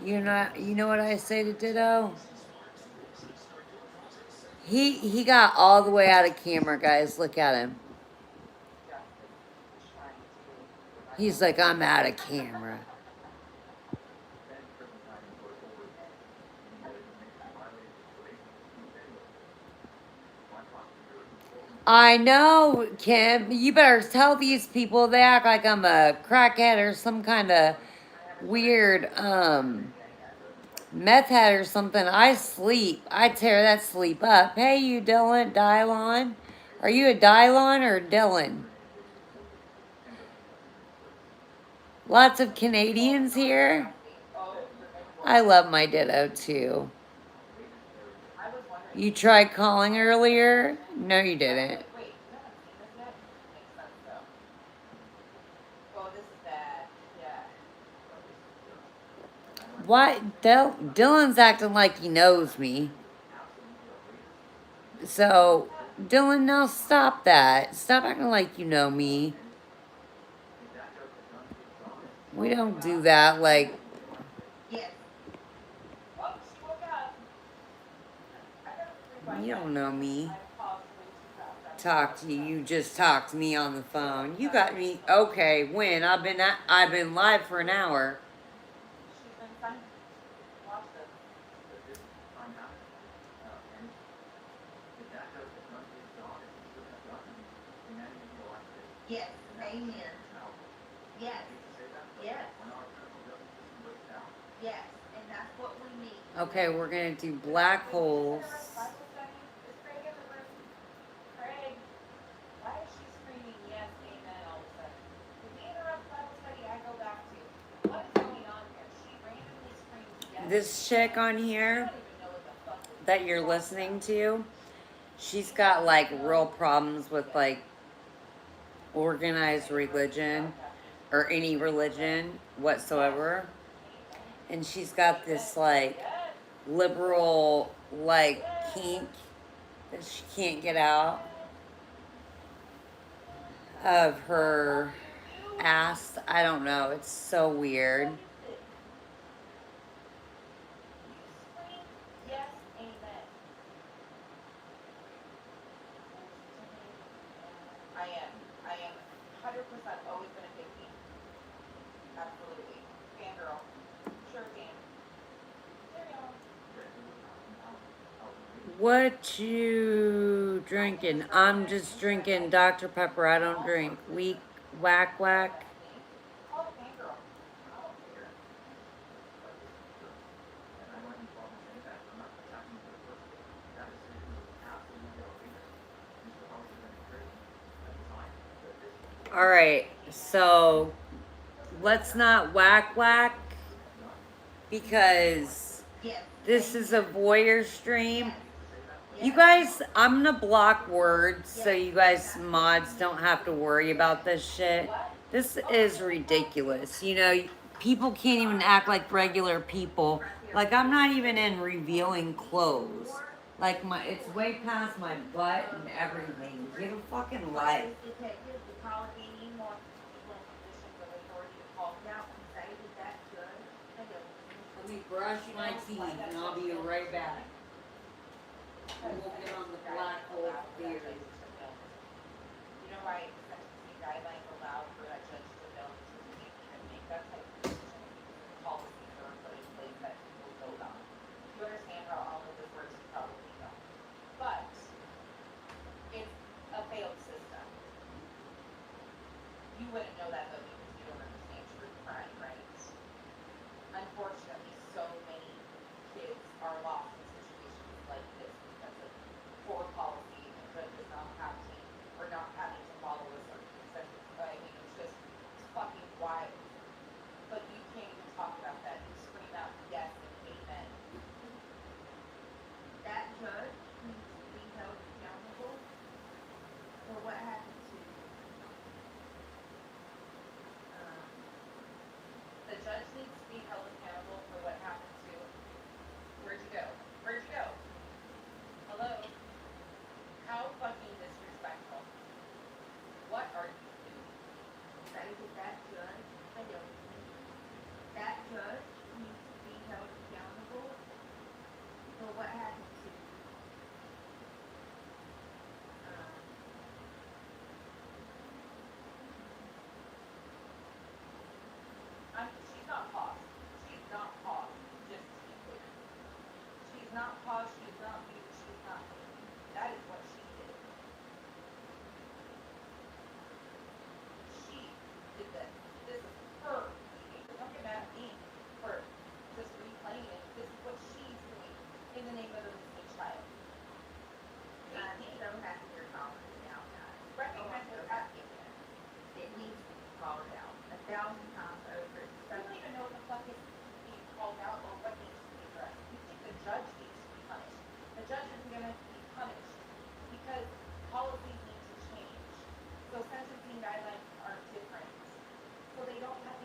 You know what I say to Ditto? He got all the way out of camera, guys. Look at him. He's like, I'm out of camera. I know, Kim. You better tell these people they act like I'm a crackhead or some kind of weird meth head or something. I sleep. I tear that sleep up. Hey, you Dylon. Are you a Dylon or a Dylan? Lots of Canadians here. I love my ditto too. You tried calling earlier? No, you didn't. What? Dylan's acting like he knows me. So, Dylan, now stop that. Stop acting like you know me. We don't do that. Like, you don't know me. Talk to you. You just talked to me on the phone. You got me. Okay, when? I've been live for an hour. Yes, amen. Yes, yes. Yes, and that's what we need. Okay, we're gonna do black holes. Craig, why is she screaming yes, amen all of a sudden? If we interrupt Bible study, I go back to what is going on here? She randomly screams yes. This chick on here that you're listening to, she's got like real problems with like organized religion or any religion whatsoever. And she's got this like liberal like kink that she can't get out of her ass. I don't know. It's so weird. Yes, amen. I am 100% always been a big fan. Absolutely. Fangirl. Sure fan. Carry on. What you drinking? I'm just drinking Dr. Pepper. I don't drink weak whack whack. Call it fangirl. All right, so let's not whack whack because Yes. this is a voyeur stream. You guys, I'm gonna block words so you guys mods don't have to worry about this shit. This is ridiculous. You know, people can't even act like regular people. Like I'm not even in revealing clothes. Like it's way past my butt and everything. Get a fucking life. Let me brush my teeth and I'll be right back. And we'll get on the black hole theory. You know why sentencing guidelines allow for that judge to know to make that type of decision? Policies are put in place that people vote on. You understand how all of this works? You probably don't. But it's a failed system. You wouldn't know that though because you don't understand true crime, right? Unfortunately, so many kids are lost in situations like this because of poor policy and judges not having or not having to follow a certain consensus. I mean, it's fucking wild. But you can't even talk about that. You scream out yes and amen. That judge needs to be held accountable for what happened to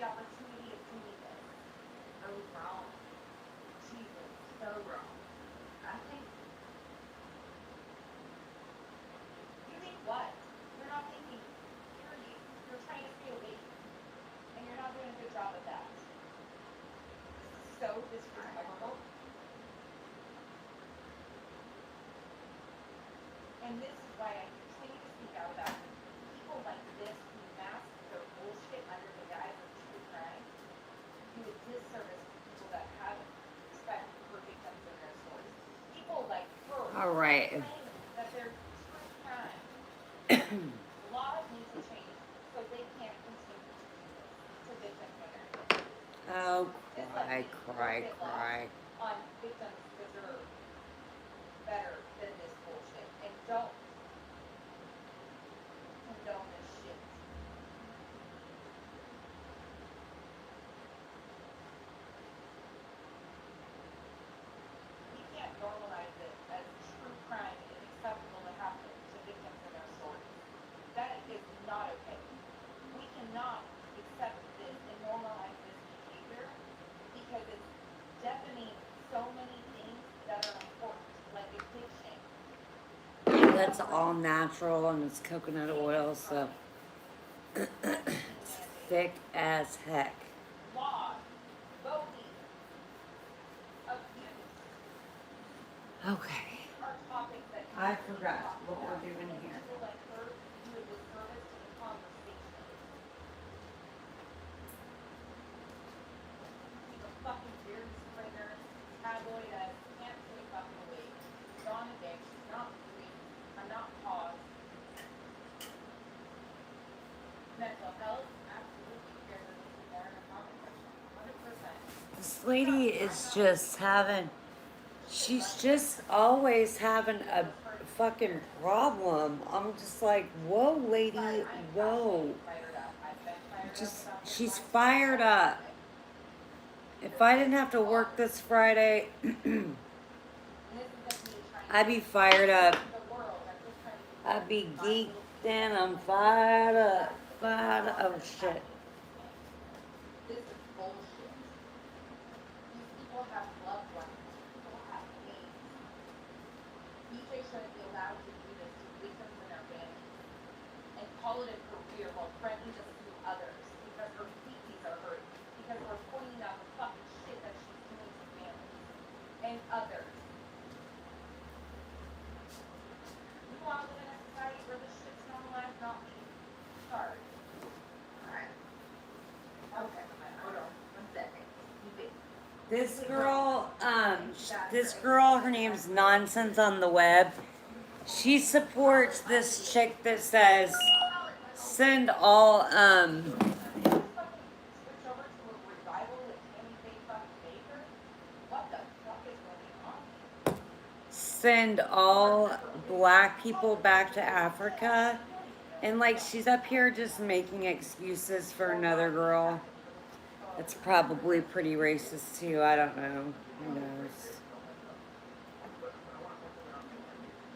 the opportunity of doing this. So wrong. Jesus, so wrong. I think. You think what? You're not thinking. Period. You're trying to stay awake, and you're not doing a good job of that. This is so disrespectful. And this is why I continue to speak out about people like this who mask their bullshit under the guise of true crime, do a disservice to people that have respect for victims and their stories. People like her All right. claim that they're true crime. Laws need to change so they can't continue to do this to victims when they're innocent. Oh, Just cry, like cry, get cry. lost on victims deserve better than this bullshit. And don't condone this shit. We can't normalize it as true crime and acceptable to happen to victims and their stories. That is not okay. We cannot accept this and normalize this behavior because it's deafening so many things that are important, like addiction. That's all natural and it's coconut oil, so it's thick as heck. Laws, voting, abuse Okay. are topics that I need to be forgot talked what about. we're doing And here. people like her do a disservice to the conversation. She's a fucking beard springer, tabloid as can't stay fucking awake. She's on a day, she's not moving, I'm not paused. Mental health, absolutely, you guys are looking more in the comment section, 100%. This lady is just having, she's just always having a fucking problem. I'm just like, whoa, lady, whoa. Just, she's fired up. If I didn't have to work this Friday, I'd be fired up. I'd be geeked and I'm fired up. Fired up. Oh, shit. This is bullshit. These people have loved ones. People have names. BJ shouldn't be allowed to do this to victims and their families and call it a career while threatening to sue others because her feces are hurt, because we're pointing out the fucking shit that she's doing to families and others. You want to live in a society where this shit's normalized? Not me. Sorry. Alright. Okay, hold on. 1 second. You wait. This girl, her name's Nonsense on the Web. She supports this chick that says, send all, Switch over to a revival with Tammy Faye fucking Baker? What the fuck is going on? send all black people back to Africa. And like, she's up here just making excuses for another girl. It's probably pretty racist too. I don't know. Who knows?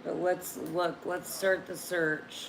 But let's look. Let's start the search.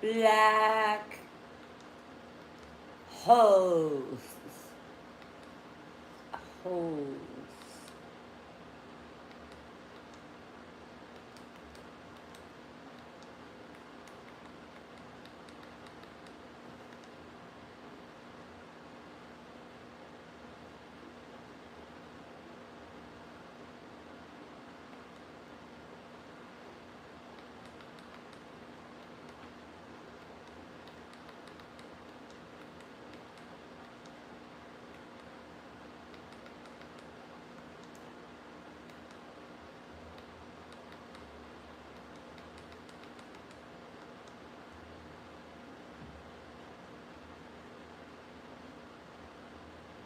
Black hoes. Hoes.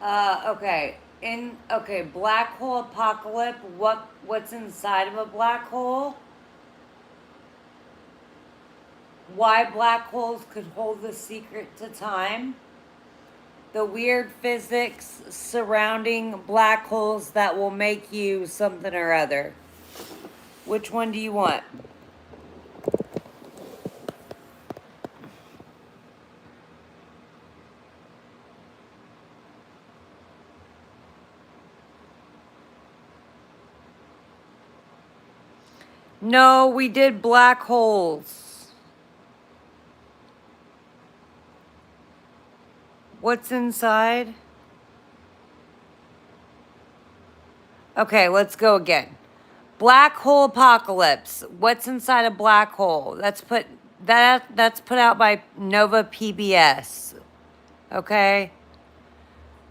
Okay. Black hole apocalypse. What's inside of a black hole? Why black holes could hold the secret to time? The weird physics surrounding black holes that will make you something or other. Which one do you want? No, we did black holes. What's inside? Okay, let's go again. Black hole apocalypse. What's inside a black hole? That's put out by Nova PBS. Okay.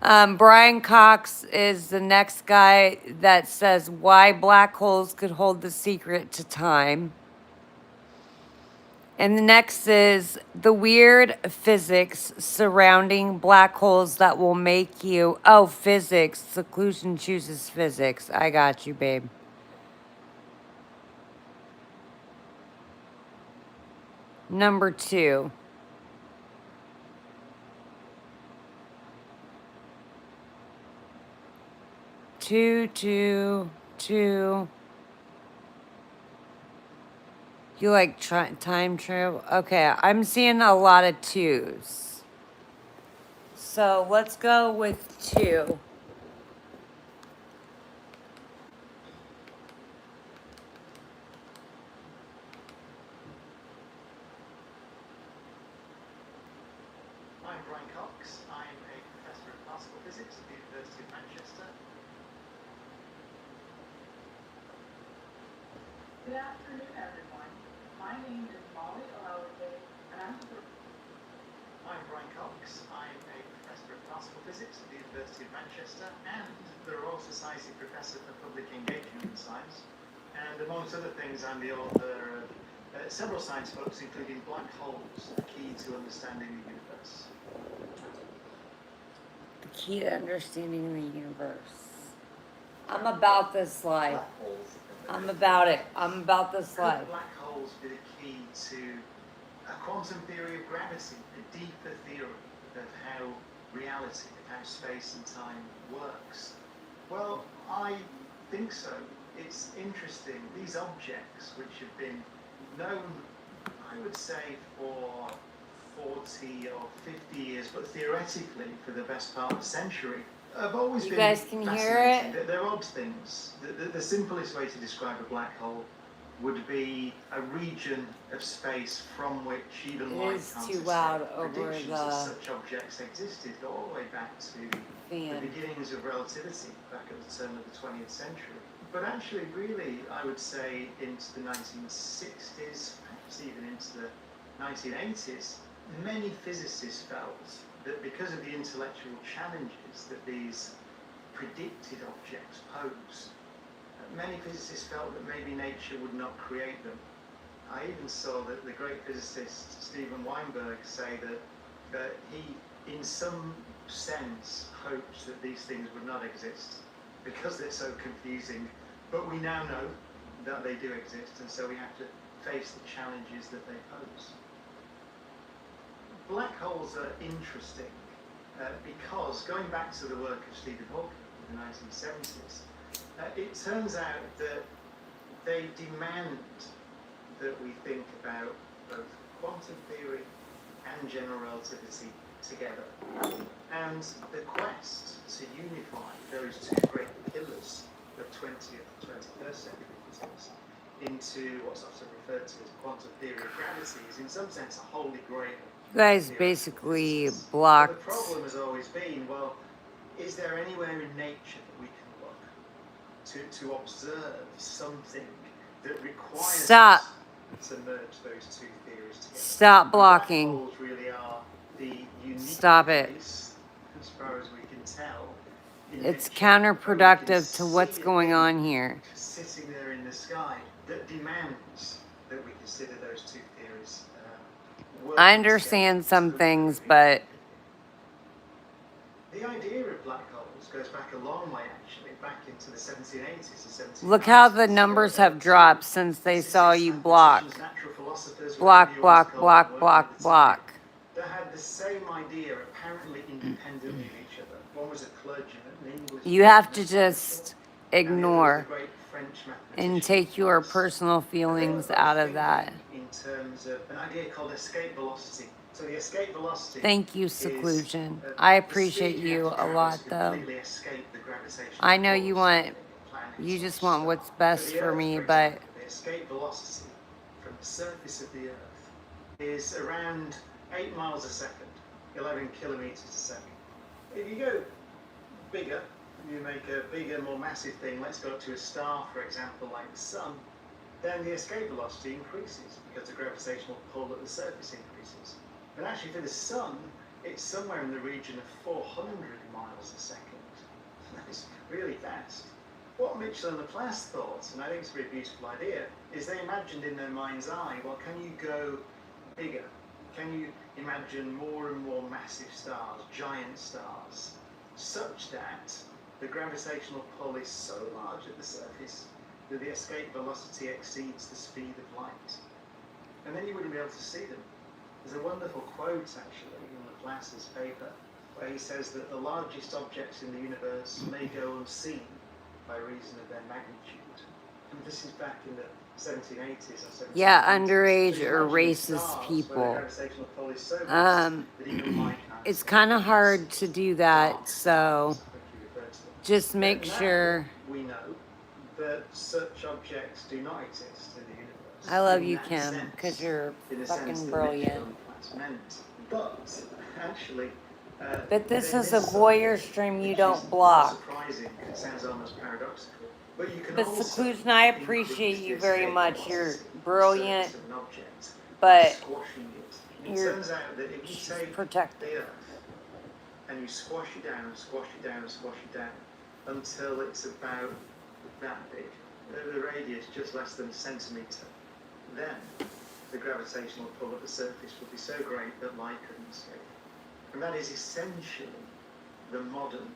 Brian Cox is the next guy that says why black holes could hold the secret to time. And the next is the weird physics surrounding black holes that will make you. Oh, physics. Seclusion chooses physics. I got you, babe. Number 2. Two. You like time travel? Okay, I'm seeing a lot of 2s. So let's go with 2. I'm Brian Cox. I'm a professor of particle physics at the University of Manchester. Good afternoon, everyone. My name is Molly Olawode, and I'm Brian Cox. I'm a professor of particle physics at the University of Manchester and the Royal Society Professor for Public Engagement in Science. And amongst other things, I'm the author of several science books, including Black Holes, the Key to Understanding the Universe. The key to understanding the universe. I'm about this life. Black holes. I'm about it. I'm about this Could life. black holes be the key to a quantum theory of gravity, a deeper theory of how reality, of how space and time works? Well, I think so. It's interesting. These objects, which have been known, I would say, for 40 or 50 years, but theoretically for the best part of a century, have always You been guys can hear fascinating. it? They're odd things. The simplest way to describe a black hole would be a region of space from which even It light is can't too escape. loud over Predictions the that such objects existed go all the way back to the fan. beginnings of relativity, back at the turn of the 20th century. But actually, really, I would say into the 1960s, perhaps even into the 1980s, many physicists felt that because of the intellectual challenges that these predicted objects pose, many physicists felt that maybe nature would not create them. I even saw that the great physicist Steven Weinberg say that he, in some sense, hoped that these things would not exist because they're so confusing. But we now know that they do exist, and so we have to face the challenges that they pose. Black holes are interesting because, going back to the work of Stephen Hawking in the 1970s, it turns out that they demand that we think about both quantum theory and general relativity together. And the quest to unify those two great pillars of 20th and 21st century physics into what's often referred to as quantum theory of gravity is in some sense a holy grail. You guys basically But the blocked. problem has always been, well, is there anywhere in nature that we can look to observe something that requires Stop. us to merge those two theories together? Stop blocking. Black holes really are the unique Stop it. place, as far as we can tell. in It's nature, where we can counterproductive to what's see a going thing on here. sitting there in the sky that demands that we consider those two theories. I understand some things, but The idea of black goes back a long way, actually, back into the 1780s and 1790s. Look how the numbers have dropped since they saw you block. Block, block, block, block, block. They had the same idea, apparently independently of each other. One was a clergyman, an English. You have to just and the other was ignore a great French and mathematician. take your personal feelings out of that. In terms of an idea called escape velocity. So the escape velocity. Thank you, is, seclusion. uh, I the appreciate speed you have to a travel lot, to though. completely escape the gravitational I know you force want, of the planet you or just want star. what's best the for Earth, me, for but example, the escape velocity from the surface of the Earth is around 8 miles a second, 11 kilometers a second. If you go bigger, you make a bigger, more massive thing, let's go up to a star, for example, like the sun, then the escape velocity increases because the gravitational pull at the surface increases. But actually for the sun, it's somewhere in the region of 400 miles a second. That's really fast. What Mitchell and Laplace thought, and I think it's a very beautiful idea, is they imagined in their mind's eye, well, can you go bigger? Can you imagine more and more massive stars, giant stars, such that the gravitational pull is so large at the surface that the escape velocity exceeds the speed of light? And then you wouldn't be able to see them. There's a wonderful quote, actually, in Laplace's paper, where he says that the largest objects in the universe may go unseen by reason of their magnitude. And this is back in the 1780s or 1790s. yeah, underage So or imagine racist stars where the people. gravitational pull is so vast that even light can't It's escape. kind of hard to do that, Dark so stars, I think you referred to them. just make But now sure. we know that such objects do not exist in the universe. I love in you, that Kim, sense, because you're in the sense fucking that brilliant. Mitchell and Laplace meant. But actually, But this they is a miss voyeur something stream you which don't is block. not surprising. It sounds almost paradoxical. But you can But also seclusion, I appreciate increase you the very escape much. You're velocity of the brilliant, surface of an object by but squashing it. It you're turns out that if you just take protective. the Earth and you squash it down and squash it down and squash it down until it's about that big, the radius just less than a centimetre, then the gravitational pull at the surface will be so great that light couldn't escape. And that is essentially the modern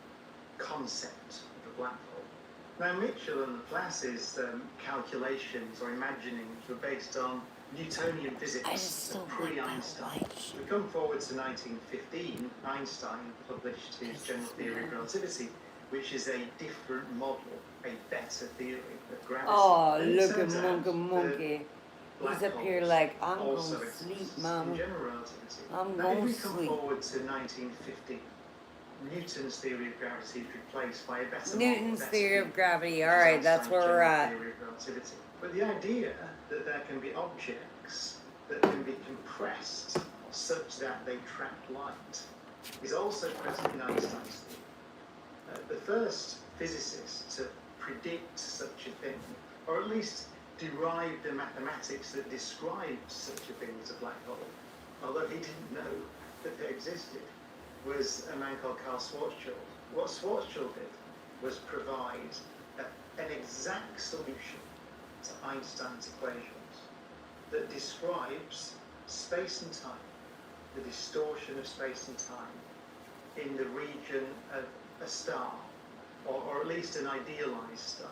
concept of a black hole. Now, Mitchell and Laplace's calculations or imaginings were based on Newtonian I physics just of don't like that pre-Einstein. light shit. We come forward to 1915, Einstein published his general theory of relativity, which is a different model, a better theory of gravity. Oh, And it look at turns out monkey. black He's up here holes like, I'm also gonna exist sleep, in mama. general relativity. I'm Now, if gonna we come sleep. forward to 1950, Newton's theory of gravity is replaced by a better Newton's model, theory of gravity. All which is right, that's Einstein's where we're general at. theory of relativity. But the idea that there can be objects that can be compressed such that they trap light is also present in Einstein's theory. The first physicist to predict such a thing, or at least derive the mathematics that described such a thing as a black hole, although he didn't know that they existed, was a man called Carl Schwarzschild. What Schwarzschild did was provide an exact solution to Einstein's equations that describes space and time, the distortion of space and time in the region of a star, or at least an idealized star,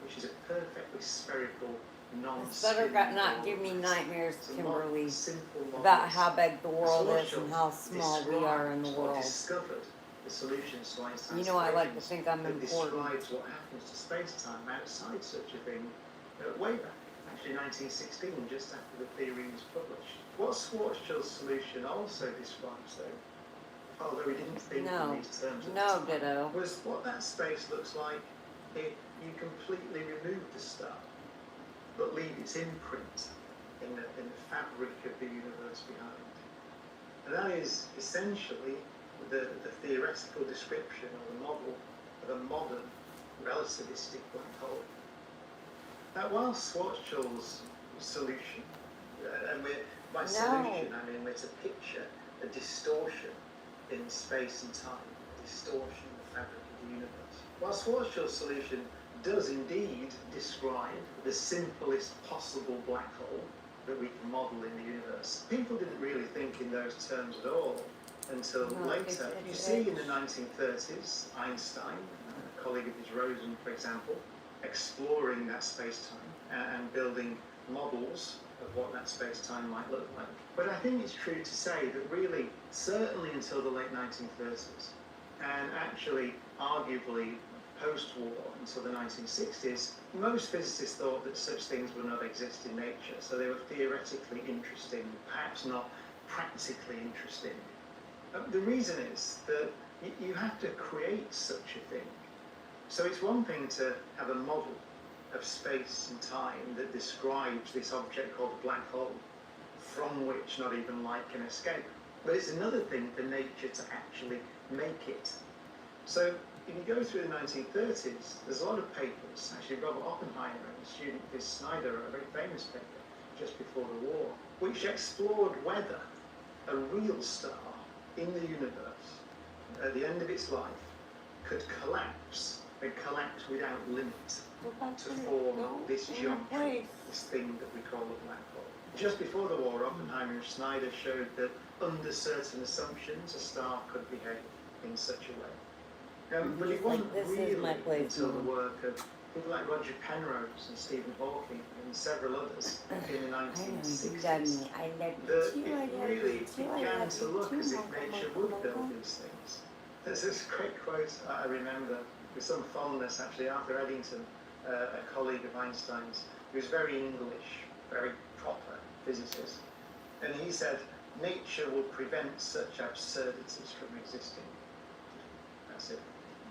which is a perfectly spherical, It's better non-spinning not give me ball. nightmares, It's a Kimberly, simple model. about how big the world is Schwarzschild and how small we are in the described or world. discovered the solutions to Einstein's You know I like to equations think I'm that important. describes what happens to space-time outside such a thing way back, actually 1916, just after the theory was published. What Schwarzschild's solution also describes, though, although he didn't think No. in these terms at No, the time, ditto. was what that space looks like if you completely remove the star, but leave its imprint in the fabric of the universe behind. And that is essentially the theoretical description or the model of a modern relativistic black hole. Now, while Schwarzschild's solution, and by solution I mean we're to picture a distortion in space and time, a distortion in the fabric of the universe. While Schwarzschild's solution does indeed describe the simplest possible black hole that we can model in the universe, people didn't really think in those terms at all until No, later. You it's see in the 1930s, Einstein, a colleague of his Rosen, for example, exploring that space-time and building models of what that space-time might look like. But I think it's true to say that really, certainly until the late 1930s, and actually arguably post-war until the 1960s, most physicists thought that such things would not exist in nature, so they were theoretically interesting, perhaps not practically interesting. The reason is that you have to create such a thing. So it's one thing to have a model of space and time that describes this object called a black hole, from which not even light can escape. But it's another thing for nature to actually make it. So if you go through the 1930s, there's a lot of papers. Actually, Robert Oppenheimer and a student, Liz Snyder, wrote a very famous paper just before the war, which explored whether a real star in the universe, at the end of its life, could collapse and collapse without limit to form this geometry, this thing that we call a black hole. Just before the war, Oppenheimer and Snyder showed that under certain assumptions, a star could behave in such a way. But it wasn't really until the work of people like Roger Penrose and Stephen Hawking and several others in the 1960s that it really began to look as if nature would build these things. There's this great quote I remember with some fondness, actually, Arthur Eddington, a colleague of Einstein's, who was very English, very proper physicist, and he said, "Nature will prevent such absurdities from existing." That's it.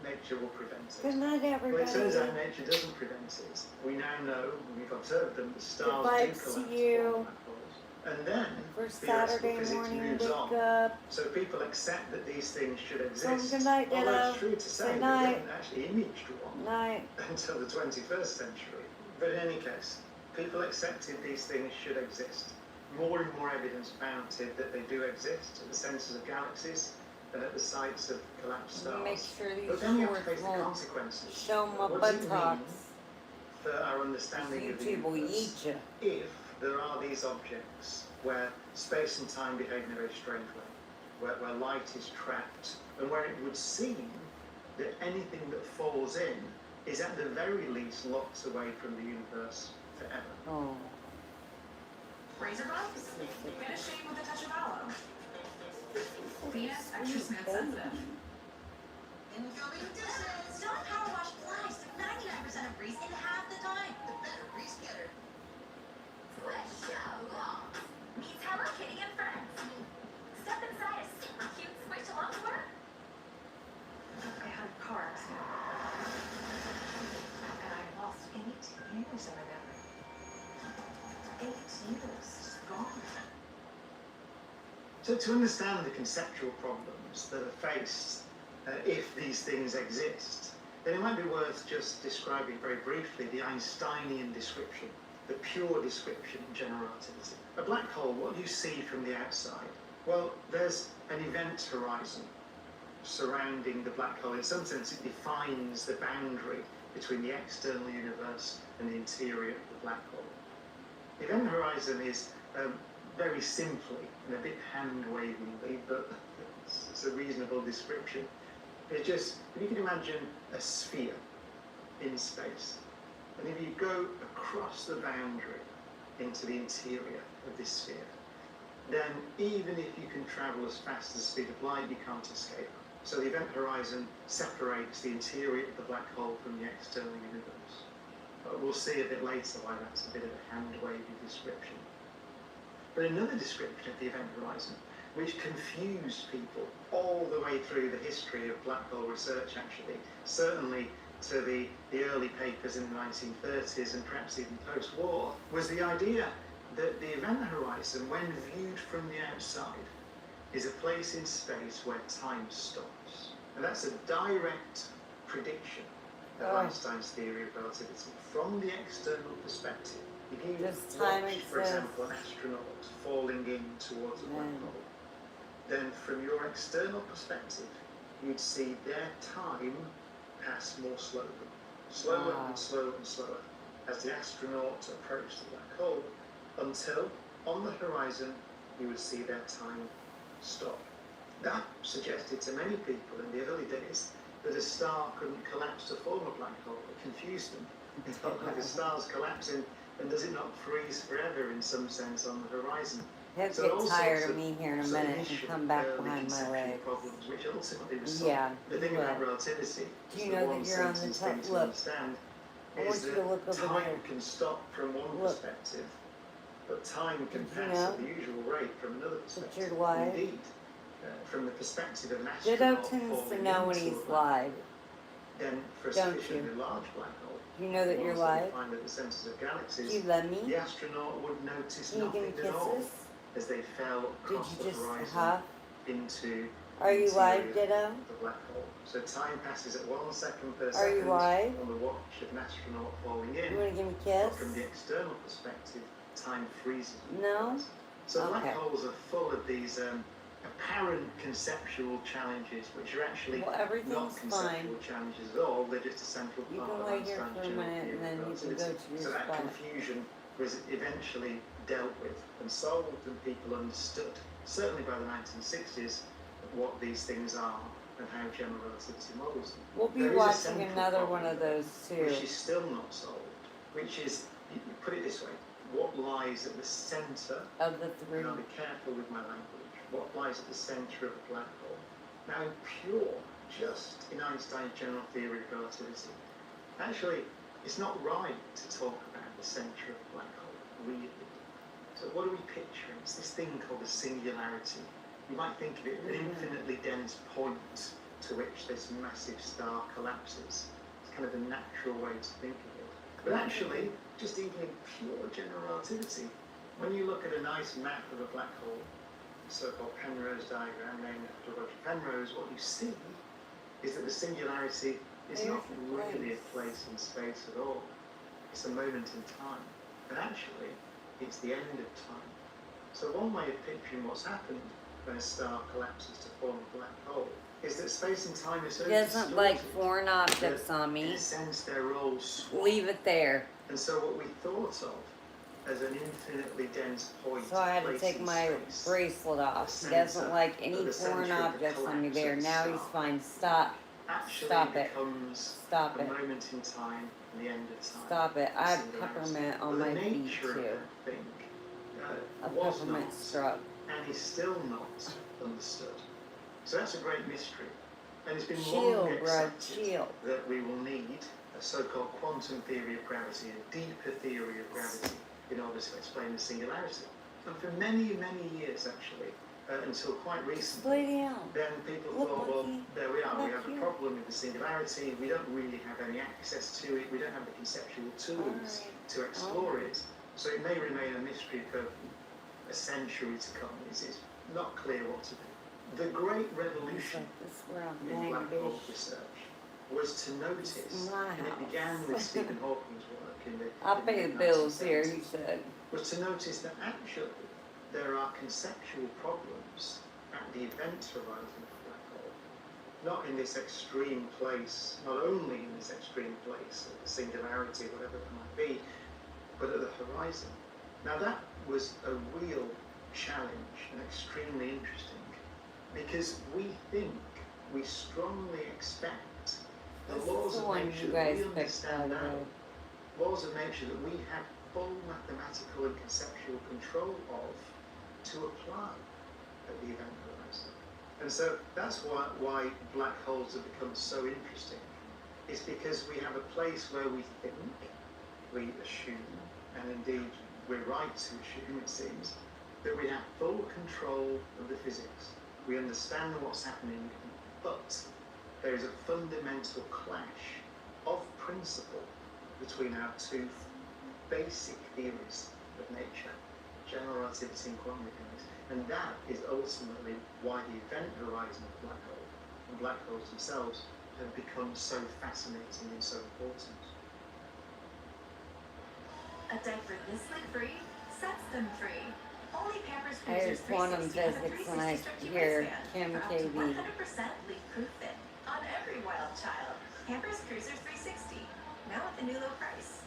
Nature will prevent it. Good night, Well, everybody. it turns out nature doesn't prevent it. We now know, and we've observed them, that stars do Goodbye collapse to you. from black holes. And then, For theoretical Saturday physics morning, moves wake on. up. So people accept that these things should exist. Good night, Although Ditto. it's true to say Say they night. didn't actually imaged one Night. until the 21st century. But in any case, people accepted these things should exist. More and more evidence mounted that they do exist at the centres of galaxies and at the sites of collapsed stars. Make sure these But then you have to shorts face the won't consequences. show my What does it mean buttocks. for our understanding of the YouTube will universe eat you. if there are these objects where space and time behave in a very strange way, where light is trapped, and where it would seem that anything that falls in is at the very least locked away from the universe forever. Oh. Razor bumps? Get a shave with a touch of aloe. Penis, extra smooth sensitive. Incoming dishes! Stone Power Wash applies to 99% of grease in half the time. The better grease getter. Fresh shower. Meets Hello Kitty and Friends. Step inside a super cute squish along to work. I had a car accident. And I lost 8 years of my memory. 8 years just gone. So to understand the conceptual problems that are faced if these things exist, then it might be worth just describing very briefly the Einsteinian description, the pure description of general relativity. A black hole, what do you see from the outside? Well, there's an event horizon surrounding the black hole. In some sense, it defines the boundary between the external universe and the interior of the black hole. The event horizon is very simply, and a bit hand-wavingly, but it's a reasonable description. It's just, if you can imagine a sphere in space, and if you go across the boundary into the interior of this sphere, then even if you can travel as fast as the speed of light, you can't escape. So the event horizon separates the interior of the black hole from the external universe. We'll see a bit later why that's a bit of a hand-wavy description. But another description of the event horizon, which confused people all the way through the history of black hole research, actually, certainly to the early papers in the 1930s and perhaps even post-war, was the idea that the event horizon, when viewed from the outside, is a place in space where time stops. And that's a direct prediction of Einstein's theory of relativity from the external perspective. If you Does time watch, for exist? example, an astronaut falling in towards a black hole, then from your external perspective, you'd see their time pass more slowly. Slower and slower and slower as the astronaut approached the black hole, until on the horizon you would see their time stop. That suggested to many people in the early days that a star couldn't collapse to form a black hole. It confused them. They felt like a star's collapsing, and does it not freeze forever in some sense on the horizon? He'll So get all tired sorts of me here in a sort of minute and initial come back early behind my conceptual legs. problems, which ultimately were solved. Yeah, The he thing about will. relativity, Do is you the know one that you're on the sentence top? thing to Look, understand, I want is you that to look over time there. can stop from one Look. perspective, but time can Did you pass know at the usual rate from another that perspective. you're live? Indeed, from the perspective of an Ditto astronaut tends to falling know when into he's a black live. hole, then for a Don't sufficiently you? large black hole, Do you know that the you're ones that we live? find at the centers of Do galaxies, you love me? the astronaut would notice Can you give me nothing at all kisses? as they fell Did across you the just horizon huff? into Are the you live, interior Ditto? of the black hole. So time passes at 1 second per Are you second live? on the watch of an astronaut falling You in, want to give me a but kiss? from the external perspective, time freezes. No? So black Okay. holes are full of these apparent conceptual challenges, which are actually Well, not everything's conceptual fine. challenges at all. They're just a central You part can of wait here Einstein's for a general minute theory and then of you can go relativity. to your So that spot. confusion was eventually dealt with and solved, and people understood, certainly by the 1960s, what these things are and how general relativity models them. We'll be There is a watching central another problem one of there, those too. which is still not solved, which is, you put it this way, what lies at the centre, Of the three. and I'll be careful with my language, what lies at the centre of a black hole. Now, in pure, just in Einstein's general theory of relativity, actually, it's not right to talk about the centre of a black hole, really. So what are we picturing? It's this thing called a singularity. You might think of it as an infinitely dense point to which this massive star collapses. It's kind of a natural way to think of it. But actually, just even in pure general relativity, when you look at a nice map of a black hole, the so-called Penrose diagram named after Roger Penrose, what you see is that the singularity is not really a place in space at all. It's a moment in time. And actually, it's the end of time. So one way of picturing what's happened when a star collapses to form a black hole is that space and time is so He doesn't like distorted foreign objects that, on in me. a sense, they're all swapped. Leave it there. And so what we thought of as an infinitely dense point, So I had to place take in my space, bracelet off. He the doesn't centre- like at any the foreign centre of the objects on me collapse of there. the Now he's star, fine. Stop. actually Stop it. becomes Stop a it. moment in time and the end of time. Stop it. I have Singularity. peppermint on But my the feet nature of too. that thing A was peppermint not struck. and is still not understood. So that's a great mystery. And it's been Chill, long bruh. accepted Chill. that we will need a so-called quantum theory of gravity, a deeper theory of gravity, in order to explain the singularity. And for many, many years, actually, until quite recently, Lay down. then people Look, thought, well, Lucky. there we are, we Look have a here. problem with the singularity, we don't really have any access to it, we don't have the conceptual tools Alright. to explore it, so it may remain a mystery for a century to come. It's not clear what to do. The great He's revolution like, this is where I'm in going, black hole bitch. research was to notice, my and it began house. with Stephen Hawking's work in the I'll in pay the mid- bills here, 1970s, he said. was to notice that actually there are conceptual problems at the event horizon of a black hole. Not in this extreme place, not only in this extreme place, of the singularity, whatever it might be, but at the horizon. Now that was a real challenge and extremely interesting, because we strongly expect the This laws is the of one nature you that guys we picked, by understand the now, way. laws of nature that we have full mathematical and conceptual control of to apply at the event horizon. And so that's why black holes have become so interesting. It's because we have a place where we think, we assume, and indeed we're right to assume, it seems, that we have full control of the physics. We understand what's happening, but there is a fundamental clash of principle between our two basic theories of nature, general relativity and quantum mechanics, and that is ultimately why the event horizon of black hole and black holes themselves have become so fascinating and so important. A diaper this leak-free sets them free. Only Pampers I hear Cruisers quantum 360 have a physics and 360 I stretchy hear waistband Kim for up to KV. 100% leak-proof fit on every wild child. Pampers Cruisers 360, now at the new low price.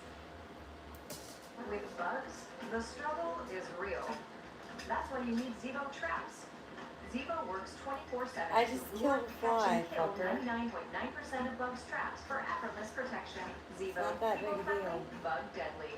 With bugs, the struggle is real. That's why you need Zevo traps. Zevo works 24/7 I to just lure, killed a catch, fly, and kill fucker. 99.9% of bugs trapped for effortless protection. Zevo, not that big a people-friendly, deal. bug deadly.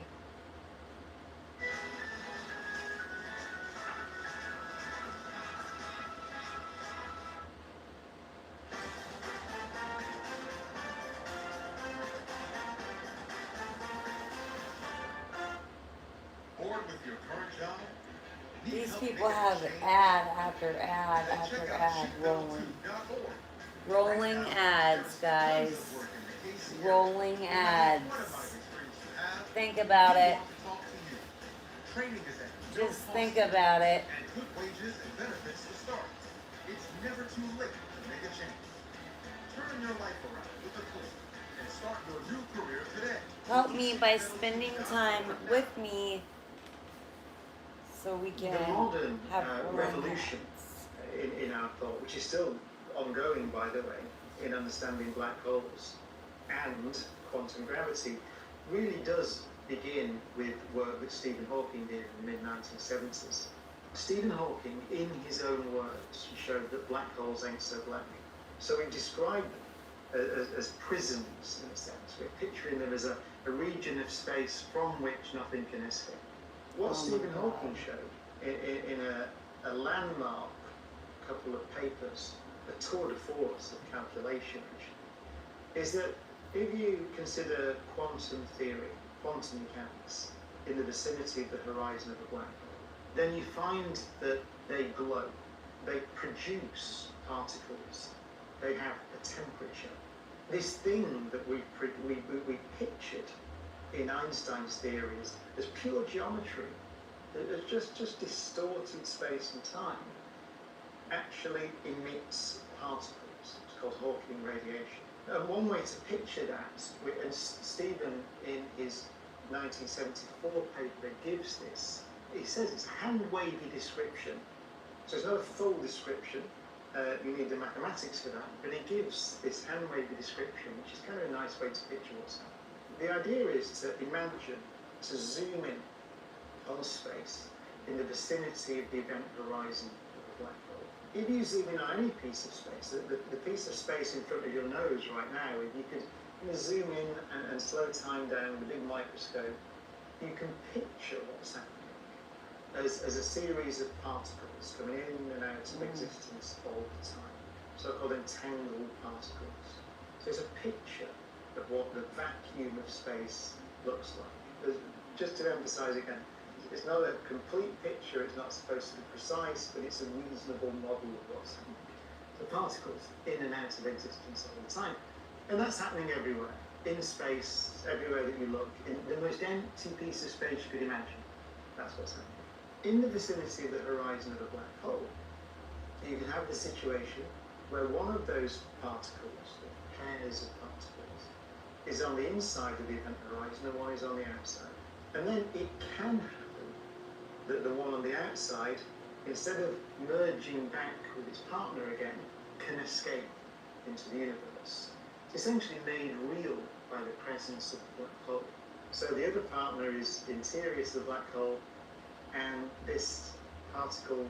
Bored with your current job? Need These help people making a have change? ad after ad Then after check out ad rolling. sheepdog2.org. Rolling Right now, ads, there's tons guys. of work in the KC area. Rolling No matter what ads. amount of experience you have, Think about we it. want to talk to you. Training is at no Just cost think to you, about it. and good wages and benefits to start. It's never too late to make a change. Turn your life around with a click and start your new career today. Help me by spending time with me so we The can modern have revolution romance. in our thought, which is still ongoing, by the way, in understanding black holes and quantum gravity, really does begin with work that Stephen Hawking did in the mid-1970s. Stephen Hawking, in his own words, showed that black holes ain't so black. So he described them as prisms, in a sense. We're picturing them as a region of space from which nothing can escape. What Stephen Hawking showed in a landmark couple of papers, a tour de force of calculation, is that if you consider quantum theory, quantum mechanics, in the vicinity of the horizon of a black hole, then you find that they glow, they produce particles, they have a temperature. This thing that we pictured in Einstein's theories as pure geometry, as just distorted space and time, actually emits particles. It's called Hawking radiation. And one way to picture that, and Stephen in his 1974 paper gives this, he says it's a hand-wavy description. So it's not a full description, you need the mathematics for that, but he gives this hand-wavy description, which is kind of a nice way to picture what's happening. The idea is to imagine, to zoom in on space in the vicinity of the event horizon of a black hole. If you zoom in on any piece of space, the piece of space in front of your nose right now, if you could zoom in and slow time down with a big microscope, you can picture what's happening as a series of particles coming in and out of existence all the time, so-called entangled particles. So it's a picture of what the vacuum of space looks like. Just to emphasize again, it's not a complete picture, it's not supposed to be precise, but it's a reasonable model of what's happening. The particles in and out of existence all the time. And that's happening everywhere. In space, everywhere that you look, in the most empty piece of space you could imagine. That's what's happening. In the vicinity of the horizon of a black hole, you can have the situation where one of those particles, or pairs of particles, is on the inside of the event horizon and one is on the outside. And then it can happen that the one on the outside, instead of merging back with its partner again, can escape into the universe. It's essentially made real by the presence of the black hole. So the other partner is interior to the black hole, and this particle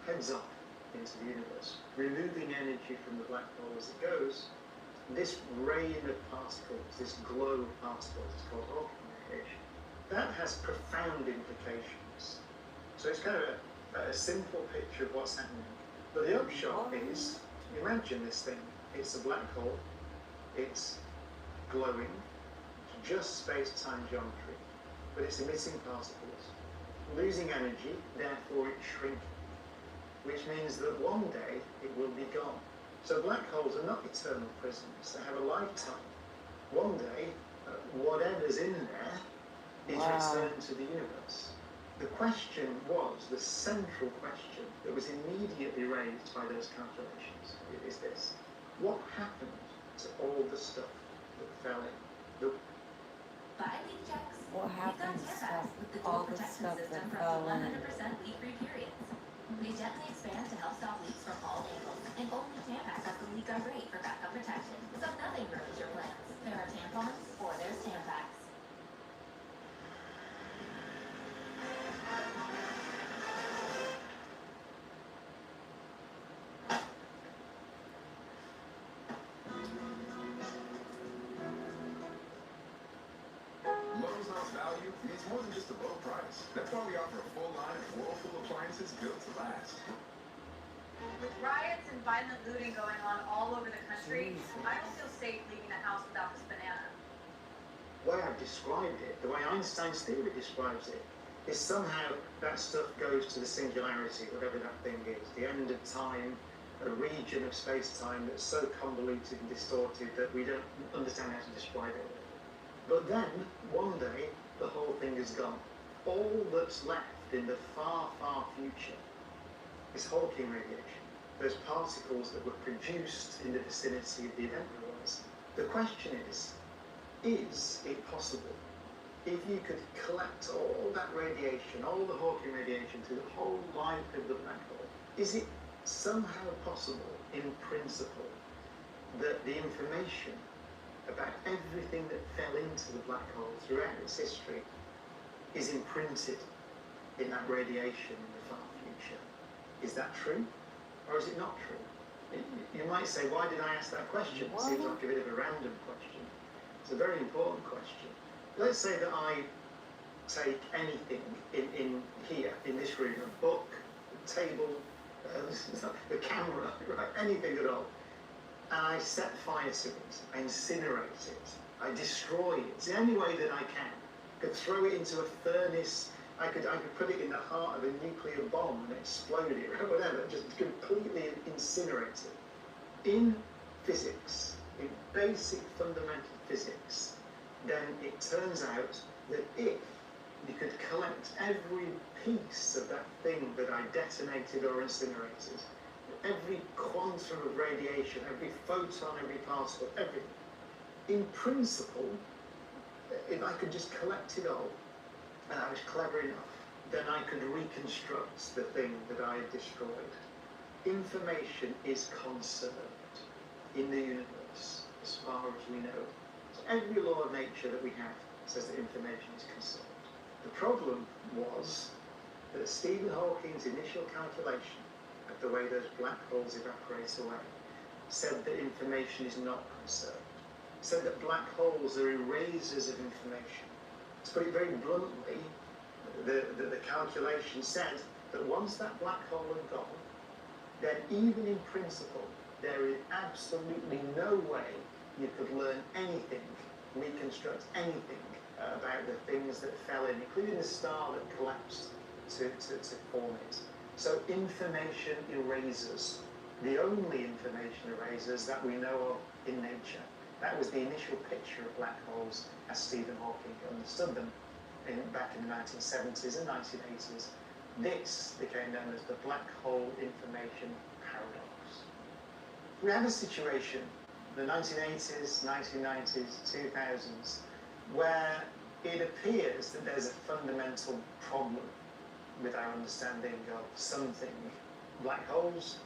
heads off into the universe, removing energy from the black hole as it goes. This rain of particles, this glow of particles, is called Hawking radiation. That has profound implications. So it's kind of a simple picture of what's happening. But the upshot is, imagine this thing. It's a black hole. It's glowing. It's just space-time geometry. But it's emitting particles. Losing energy, therefore it's shrinking. Which means that one day it will be gone. So black holes are not eternal prisms. They have a lifetime. One day, whatever's in there is returned to the universe. The question was, the central question that was immediately raised by those calculations is this. What happened to all the stuff that fell in? Buy leak checks. What happens We've got to Tampax with the all dual the protection stuff that system for fell up to in? 100% leak-free periods. They gently expand to help stop leaks from all angles, and only Tampax has the leak guard rate for backup protection, so nothing ruins your plans. There are tampons, or there's Tampax. Amazon's value means more than just a low price. That's why we offer a full line of Whirlpool appliances built to last. With riots and violent looting going on all over the country, I don't feel safe leaving the house without this banana. The way I've described it, the way Einstein's theory describes it, is somehow that stuff goes to the singularity, whatever that thing is, the end of time, a region of space-time that's so convoluted and distorted that we don't understand how to describe it. But then, one day, the whole thing is gone. All that's left in the far, far future is Hawking radiation. Those particles that were produced in the vicinity of the event horizon. The question is it possible, if you could collect all that radiation, all the Hawking radiation through the whole life of the black hole, is it somehow possible, in principle, that the information about everything that fell into the black hole throughout its history is imprinted in that radiation in the far future? Is that true, or is it not true? You might say, why did I ask that question? It seems like a bit of a random question. It's a very important question. Let's say that I take anything in here, in this room, a book, a table, the camera, right, anything at all, and I set fire to it, I incinerate it, I destroy it. It's the only way that I can. I could throw it into a furnace, I could put it in the heart of a nuclear bomb and explode it, or whatever, just completely incinerate it. In physics, in basic fundamental physics, then it turns out that if you could collect every piece of that thing that I detonated or incinerated, every quantum of radiation, every photon, every particle, everything, in principle, if I could just collect it all, and I was clever enough, then I could reconstruct the thing that I had destroyed. Information is conserved in the universe, as far as we know. So every law of nature that we have says that information is conserved. The problem was that Stephen Hawking's initial calculation of the way those black holes evaporate away said that information is not conserved. Said that black holes are erasers of information. To put it very bluntly, the calculation said that once that black hole had gone, then even in principle, there is absolutely no way you could learn anything, reconstruct anything about the things that fell in, including the star that collapsed to form it. So information erasers, the only information erasers that we know of in nature. That was the initial picture of black holes as Stephen Hawking understood them back in the 1970s and 1980s. This became known as the black hole information paradox. We have a situation in the 1980s, 1990s, 2000s, where it appears that there's a fundamental problem with our understanding of something. Black holes,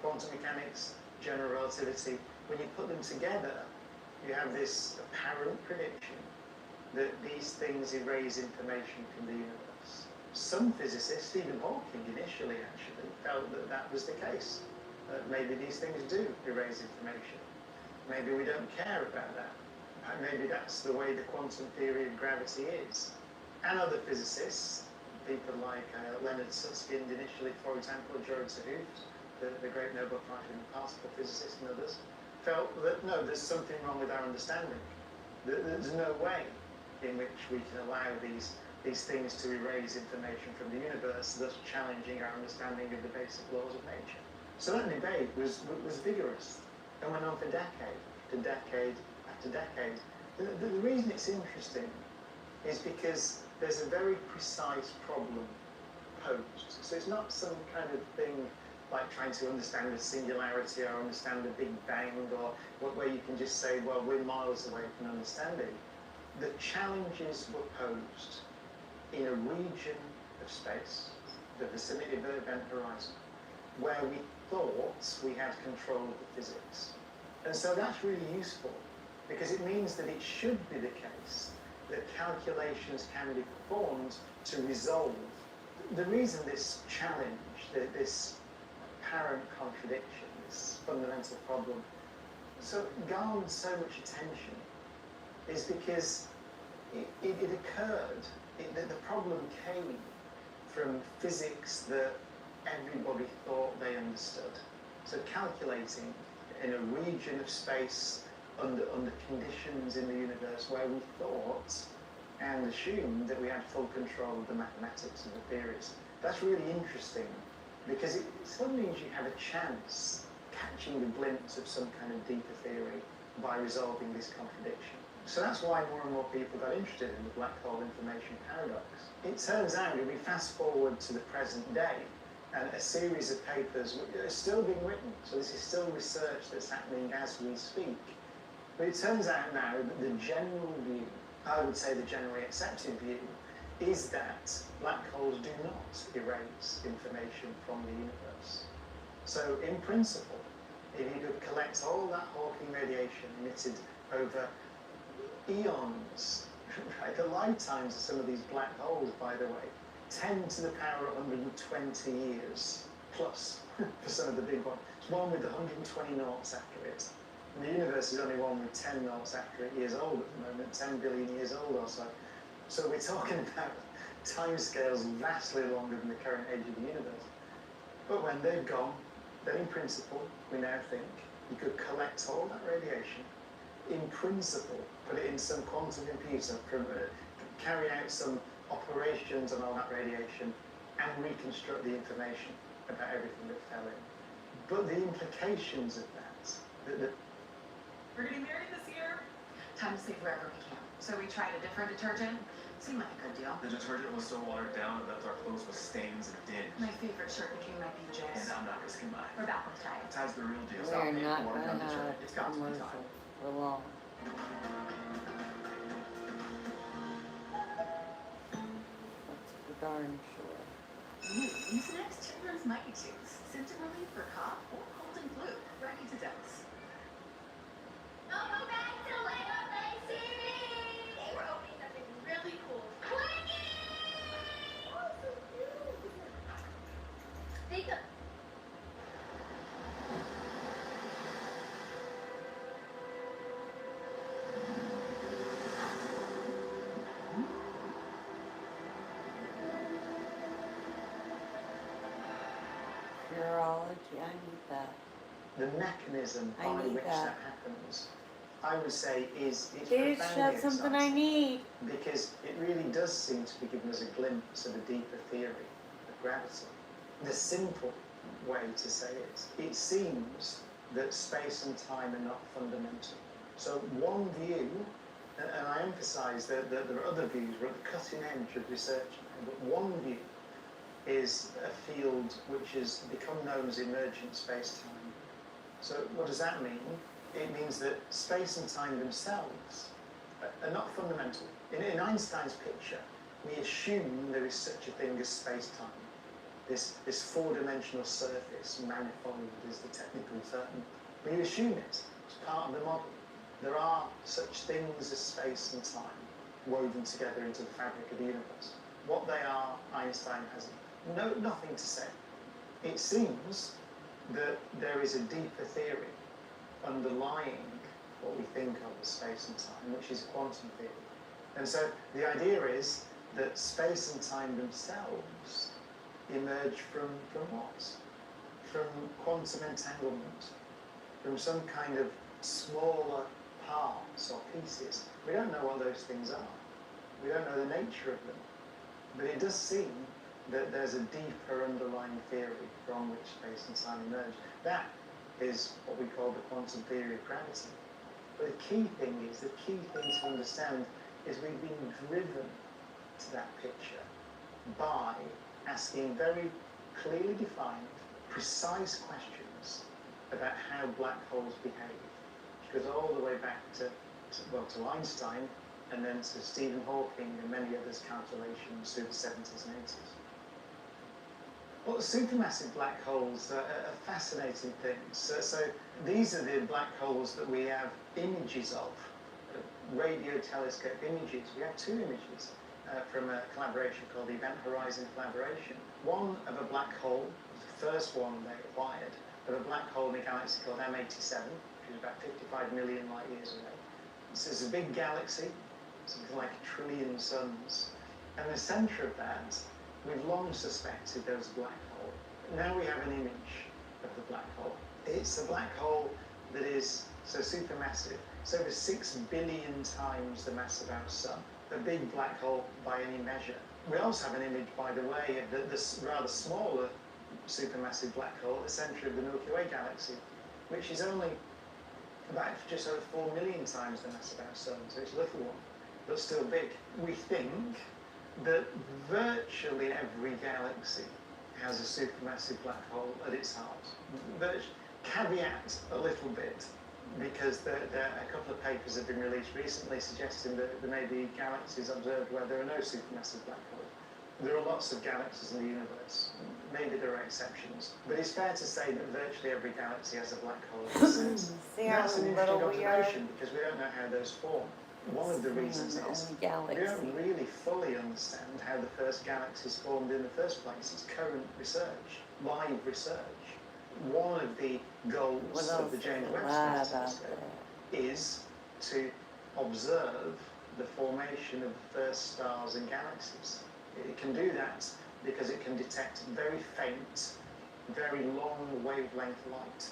quantum mechanics, general relativity, when you put them together, you have this apparent prediction that these things erase information from the universe. Some physicists, Stephen Hawking initially actually, felt that that was the case. Maybe these things do erase information. Maybe we don't care about that. Maybe that's the way the quantum theory of gravity is. And other physicists, people like Leonard Susskind initially, for example, George Hooft, the great Nobel Prize winning particle physicist, and others, felt that no, there's something wrong with our understanding. There's no way in which we can allow these things to erase information from the universe, thus challenging our understanding of the basic laws of nature. So that debate was vigorous and went on for decade to decade after decade. The reason it's interesting is because there's a very precise problem posed. So it's not some kind of thing like trying to understand the singularity or understand the Big Bang, or where you can just say, well, we're miles away from understanding. The challenges were posed in a region of space, the vicinity of the event horizon, where we thought we had control of the physics. And so that's really useful, because it means that it should be the case that calculations can be performed to resolve. The reason this challenge, this apparent contradiction, this fundamental problem, so garnered so much attention is because it occurred, the problem came from physics that everybody thought they understood. So calculating in a region of space under conditions in the universe where we thought and assumed that we had full control of the mathematics and the theories. That's really interesting because it suddenly means you have a chance catching a glimpse of some kind of deeper theory by resolving this contradiction. So that's why more and more people got interested in the black hole information paradox. It turns out, if we fast forward to the present day, and a series of papers are still being written, so this is still research that's happening as we speak. But it turns out now that the general view, I would say the generally accepted view, is that black holes do not erase information from the universe. So in principle, if you could collect all that Hawking radiation emitted over eons, right, the lifetimes of some of these black holes, by the way, 10 to the power of 120 years plus for some of the big ones. It's one with 120 noughts after it. And the universe is only one with 10 noughts after it years old at the moment, 10 billion years old or so. So we're talking about timescales vastly longer than the current age of the universe. But when they've gone, then in principle, we now think you could collect all that radiation, in principle, put it in some quantum computer, carry out some operations on all that radiation, and reconstruct the information about everything that fell in. But the implications of that, We're getting married this year. Time to save wherever we can. So we tried a different detergent. Seemed like a good deal. The detergent was so watered down that our clothes with stains and dinge. My favorite shirt became my PJs. And I'm not risking mine. We're back with time. Tad's the real deal. We Stop are paying not for watered going down to have detergent. It's got to be commercial time. for long. That's for darn sure. Mucinex Children's Mighty Tooth. Symptom relief for cough or cold and flu. Ready to dose. Oh, go back to Lego Play City! They were opening something really cool. Quickie! Oh, so cute! Think of... Urology, I need that. the mechanism I by need which that. that happens, I would say it's Dude, profoundly that's something I exciting. need. Because it really does seem to be giving us a glimpse of a deeper theory of gravity. The simple way to say it seems that space and time are not fundamental. So one view, and I emphasise that there are other views, we're at the cutting edge of research now, but one view is a field which has become known as emergent space-time. So what does that mean? It means that space and time themselves are not fundamental. In Einstein's picture, we assume there is such a thing as space-time. This four-dimensional surface, manifold is the technical term. We assume it. It's part of the model. There are such things as space and time woven together into the fabric of the universe. What they are, Einstein has nothing to say. It seems that there is a deeper theory underlying what we think of as space and time, which is quantum theory. And so the idea is that space and time themselves emerge from what? From quantum entanglement, from some kind of smaller parts or pieces. We don't know what those things are. We don't know the nature of them. But it does seem that there's a deeper underlying theory from which space and time emerge. That is what we call the quantum theory of gravity. But the key thing to understand is we've been driven to that picture by asking very clearly defined, precise questions about how black holes behave. Which goes all the way back to Einstein, and then to Stephen Hawking and many others' calculations through the 70s and 80s. Well, supermassive black holes are fascinating things. So these are the black holes that we have images of, radio telescope images. We have two images from a collaboration called the Event Horizon Collaboration. One of a black hole, the first one they acquired, of a black hole in a galaxy called M87, which is about 55 million light years away. This is a big galaxy, something like 1 trillion suns. And the centre of that, we've long suspected there was a black hole. Now we have an image of the black hole. It's a black hole that is so supermassive. It's over 6 billion times the mass of our sun. A big black hole by any measure. We also have an image, by the way, of this rather smaller supermassive black hole at the centre of the Milky Way galaxy, which is only about just over 4 million times the mass of our sun, so it's a little one, but still big. We think that virtually every galaxy has a supermassive black hole at its heart. But caveat a little bit, because a couple of papers have been released recently suggesting that there may be galaxies observed where there are no supermassive black holes. There are lots of galaxies in the universe. Maybe there are exceptions. But it's fair to say that virtually every galaxy has a black hole at its center. See how That's an little interesting we are? observation because we don't know how those form. One of the reasons is we don't really fully understand how the first galaxies formed in the first place. It's current research, live research. One of the goals of the James Webb Space Telescope is to observe the formation of the first stars and galaxies. It can do that because it can detect very faint, very long wavelength light,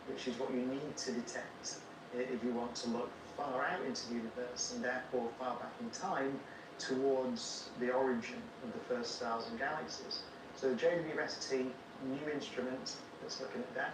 which is what you need to detect if you want to look far out into the universe and therefore far back in time towards the origin of the first stars and galaxies. So the JWST new instrument that's looking at that.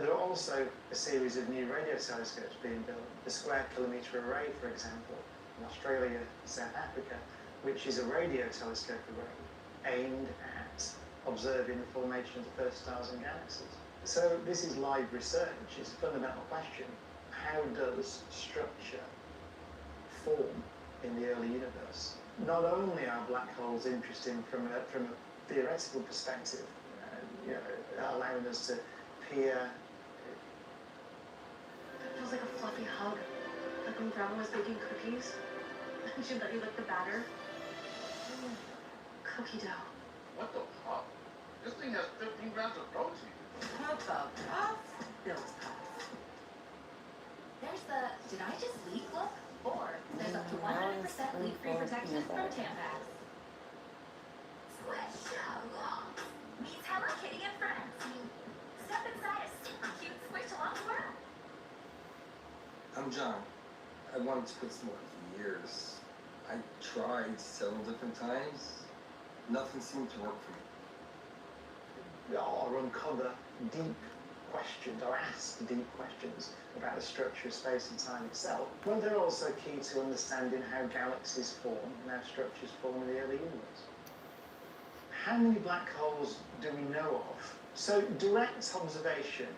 There are also a series of new radio telescopes being built. The Square Kilometre Array, for example, in Australia, South Africa, which is a radio telescope array aimed at observing the formation of the first stars and galaxies. So this is live research. It's a fundamental question. How does structure form in the early universe? Not only are black holes interesting from a theoretical perspective, allowing us to peer. That feels like a fluffy hug. Like when Grandma was baking cookies. And she'd let you lick the batter. Cookie dough. What the fuck? This thing has 15 grams of protein. What the puff? Bill's puff. There's the did I just leak look? Or there's up to 100% leak-free protection from Tampax. Squish-along meets Hello Kitty and Friends. Step inside a super cute squish-along world. I'm John. I wanted to quit smoking for years. I tried several different times. Nothing seemed to work for me. Or uncover deep questions, or ask deep questions about the structure of space and time itself. But they're also key to understanding how galaxies form and how structures form in the early universe. How many black holes do we know of? So direct observation,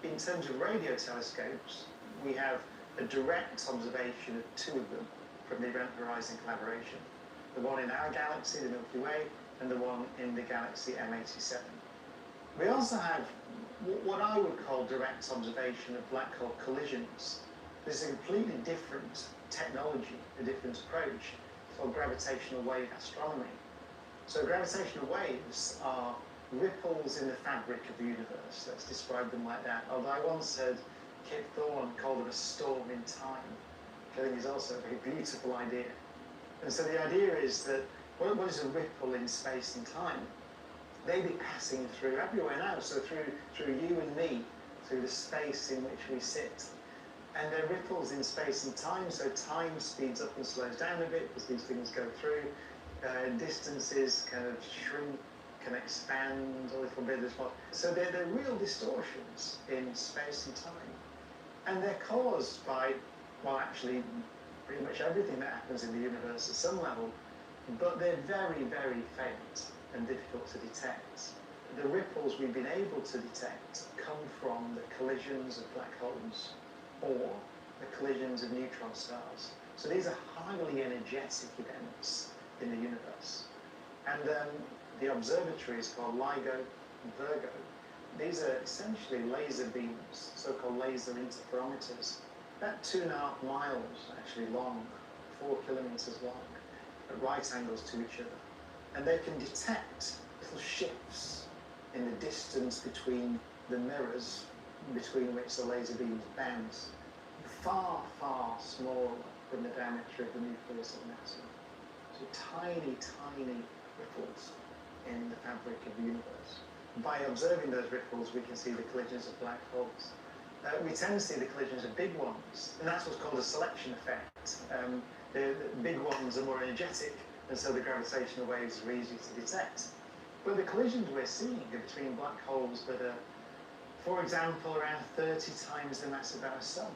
in terms of radio telescopes, we have a direct observation of 2 of them from the Event Horizon Collaboration. The one in our galaxy, the Milky Way, and the one in the galaxy M87. We also have what I would call direct observation of black hole collisions. This is a completely different technology, a different approach. It's called gravitational wave astronomy. So gravitational waves are ripples in the fabric of the universe. Let's describe them like that. Although I once heard Kip Thorne call them a storm in time, which I think is also a very beautiful idea. And so the idea is that what is a ripple in space and time? They be passing through everywhere now, so through you and me, through the space in which we sit. And they're ripples in space and time, so time speeds up and slows down a bit as these things go through. Distances kind of shrink, can expand a little bit as well. So they're real distortions in space and time. And they're caused by, well, actually, pretty much everything that happens in the universe at some level, but they're very, very faint and difficult to detect. The ripples we've been able to detect come from the collisions of black holes or the collisions of neutron stars. So these are highly energetic events in the universe. And the observatory is called LIGO and Virgo. These are essentially laser beams, so-called laser interferometers, about 2.5 miles actually long, 4 kilometers long, at right angles to each other. And they can detect little shifts in the distance between the mirrors between which the laser beams bounce, far, far smaller than the diameter of the nucleus of an atom. So tiny, tiny ripples in the fabric of the universe. By observing those ripples, we can see the collisions of black holes. We tend to see the collisions of big ones, and that's what's called a selection effect. The big ones are more energetic, and so the gravitational waves are easier to detect. But the collisions we're seeing are between black holes that are, for example, around 30 times the mass of our sun.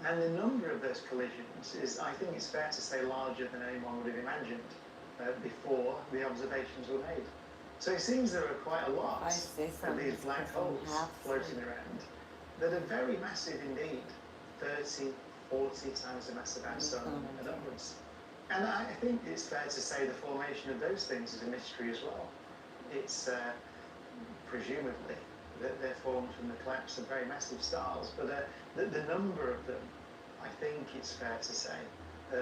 And the number of those collisions is, I think it's fair to say, larger than anyone would have imagined before the observations were made. So it seems there are quite a lot I say of something, these it's black 'cause I'm holes half floating asleep. around that are very massive indeed, 30, 40 times the mass of our sun and upwards. And I think it's fair to say the formation of those things is a mystery as well. It's presumably that they're formed from the collapse of very massive stars, but the number of them, I think it's fair to say,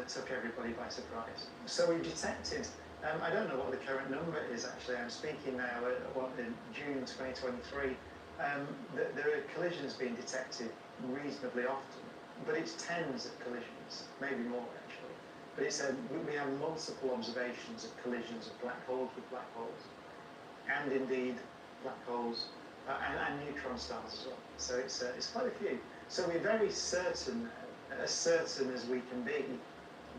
took everybody by surprise. So we've detected, I don't know what the current number is actually, I'm speaking now in June 2023, there are collisions being detected reasonably often, but it's tens of collisions, maybe more actually. But we have multiple observations of collisions of black holes with black holes, and indeed black holes and neutron stars as well. So it's quite a few. So we're very certain now, as certain as we can be,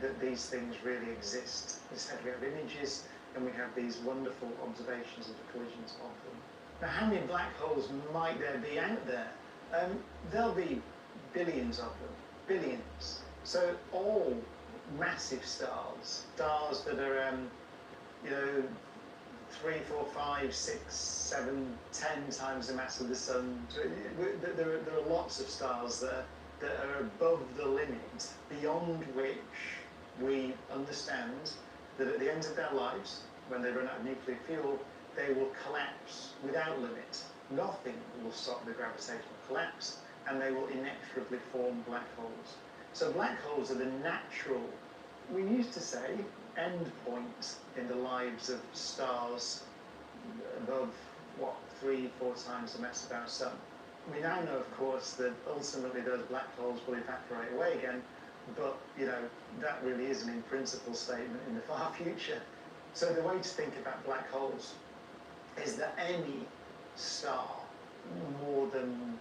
that these things really exist. Instead, we have images and we have these wonderful observations of the collisions of them. Now, how many black holes might there be out there? There'll be billions of them, billions. So all massive stars that are, 3, 4, 5, 6, 7, 10 times the mass of the sun. There are lots of stars that are above the limit, beyond which we understand that at the end of their lives, when they run out of nuclear fuel, they will collapse without limit. Nothing will stop the gravitational collapse, and they will inexorably form black holes. So black holes are the natural, we used to say, end point in the lives of stars above, 3, 4 times the mass of our sun. We now know, of course, that ultimately those black holes will evaporate away again, but, that really is an in-principle statement in the far future. So the way to think about black holes is that any star more than,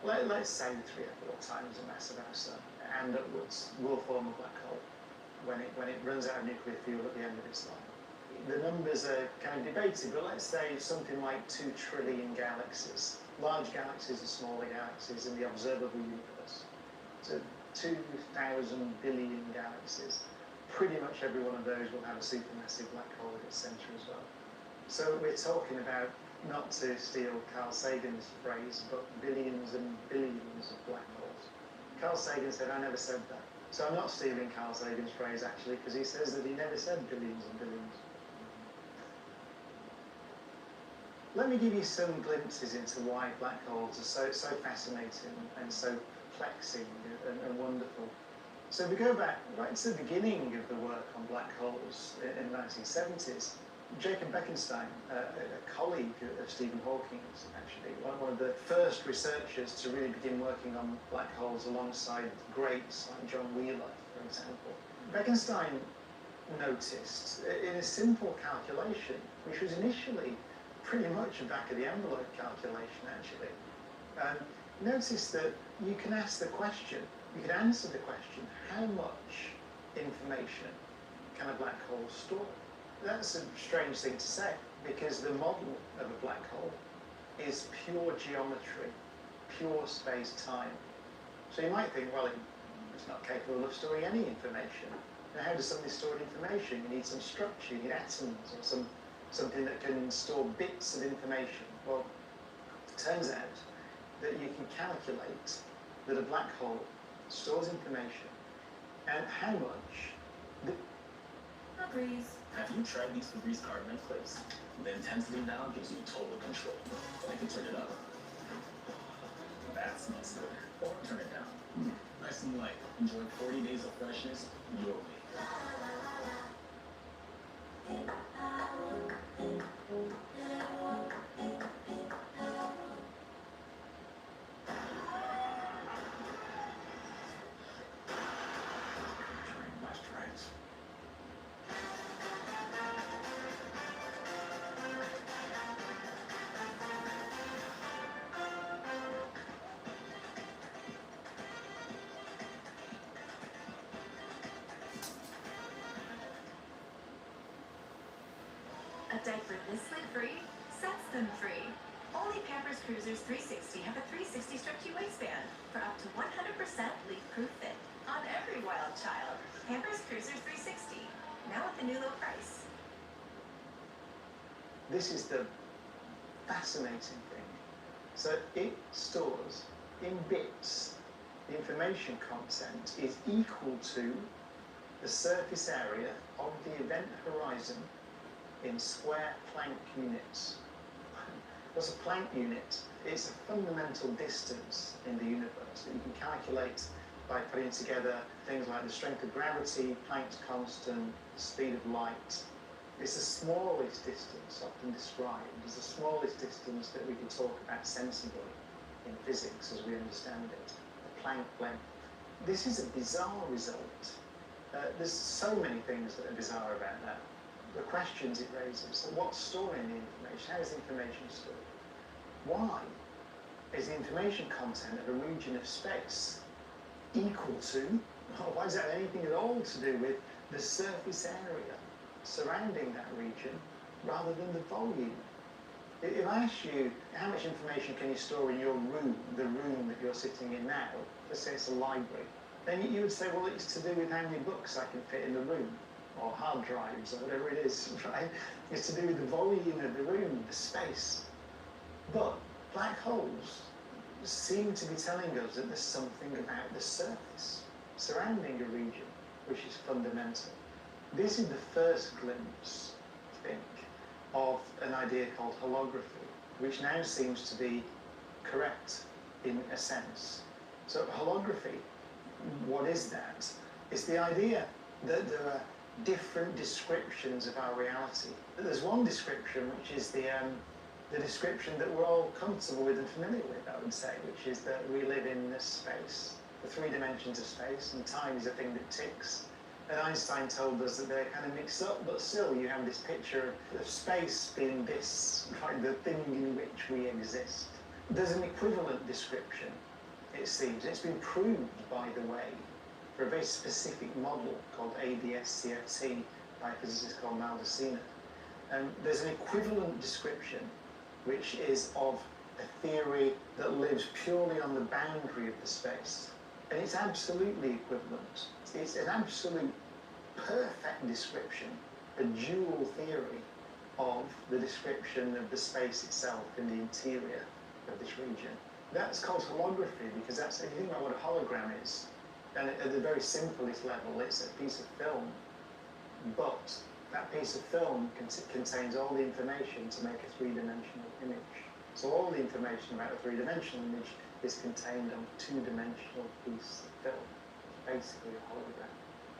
let's say, 3 or 4 times the mass of our sun and upwards will form a black hole when it runs out of nuclear fuel at the end of its life. The numbers are kind of debated, but let's say something like 2 trillion galaxies. Large galaxies and smaller galaxies in the observable universe. So 2,000 billion galaxies. Pretty much every one of those will have a supermassive black hole at its centre as well. So we're talking about, not to steal Carl Sagan's phrase, but billions and billions of black holes. Carl Sagan said, I never said that. So I'm not stealing Carl Sagan's phrase actually, because he says that he never said billions and billions. Let me give you some glimpses into why black holes are so fascinating and so perplexing and wonderful. So if we go back right to the beginning of the work on black holes in the 1970s, Jacob Bekenstein, a colleague of Stephen Hawking's, actually, one of the first researchers to really begin working on black holes alongside greats like John Wheeler, for example. Bekenstein noticed in a simple calculation, which was initially pretty much a back-of-the-envelope calculation, actually, noticed that you can ask the question, you can answer the question, how much information can a black hole store? That's a strange thing to say, because the model of a black hole is pure geometry, pure space-time. So you might think, well, it's not capable of storing any information. Now, how does something store information? You need some structure, you need atoms, or something that can store bits of information. Well, it turns out that you can calculate that a black hole stores information and how much. Breeze. Have you tried these Febreze cardamom clips? The intensity now gives you total control. I can turn it up. That smells good. Or turn it down. Nice and light. Enjoy 40 days of freshness your way. diaper this lid-free sets them free. Only Pampers Cruisers 360 have a 360 stretchy waistband for up to 100% leak-proof fit on every wild child. Pampers Cruisers 360, now at the new low price. This is the fascinating thing. So it stores in bits. The information content is equal to the surface area of the event horizon in square Planck units. What's a Planck unit? It's a fundamental distance in the universe that you can calculate by putting together things like the strength of gravity, Planck's constant, the speed of light. It's the smallest distance often described as the smallest distance that we can talk about sensibly in physics as we understand it, the Planck length. This is a bizarre result. There's so many things that are bizarre about that. The questions it raises. So what's storing the information? How is the information stored? Why is the information content of a region of space equal to, or why does that have anything at all to do with the surface area surrounding that region rather than the volume? If I ask you how much information can you store in your room, the room that you're sitting in now, let's say it's a library, then you would say, well, it's to do with how many books I can fit in the room, or hard drives, or whatever it is, right? It's to do with the volume of the room, the space. But black holes seem to be telling us that there's something about the surface surrounding a region which is fundamental. This is the first glimpse, I think, of an idea called holography, which now seems to be correct in a sense. So holography, what is that? It's the idea that there are different descriptions of our reality. There's one description which is the description that we're all comfortable with and familiar with, I would say, which is that we live in this space, the 3 dimensions of space, and time is a thing that ticks. And Einstein told us that they're kind of mixed up, but still you have this picture of space being this, right, the thing in which we exist. There's an equivalent description, it seems. It's been proved, by the way, for a very specific model called ADS-CFT by a physicist called Maldacena. And there's an equivalent description which is of a theory that lives purely on the boundary of the space. And it's absolutely equivalent. It's an absolute perfect description, a dual theory of the description of the space itself in the interior of this region. That's called holography because that's, if you think about what a hologram is, and at the very simplest level, it's a piece of film, but that piece of film contains all the information to make a 3-dimensional image. So all the information about a 3-dimensional image is contained on a 2-dimensional piece of film, basically a hologram.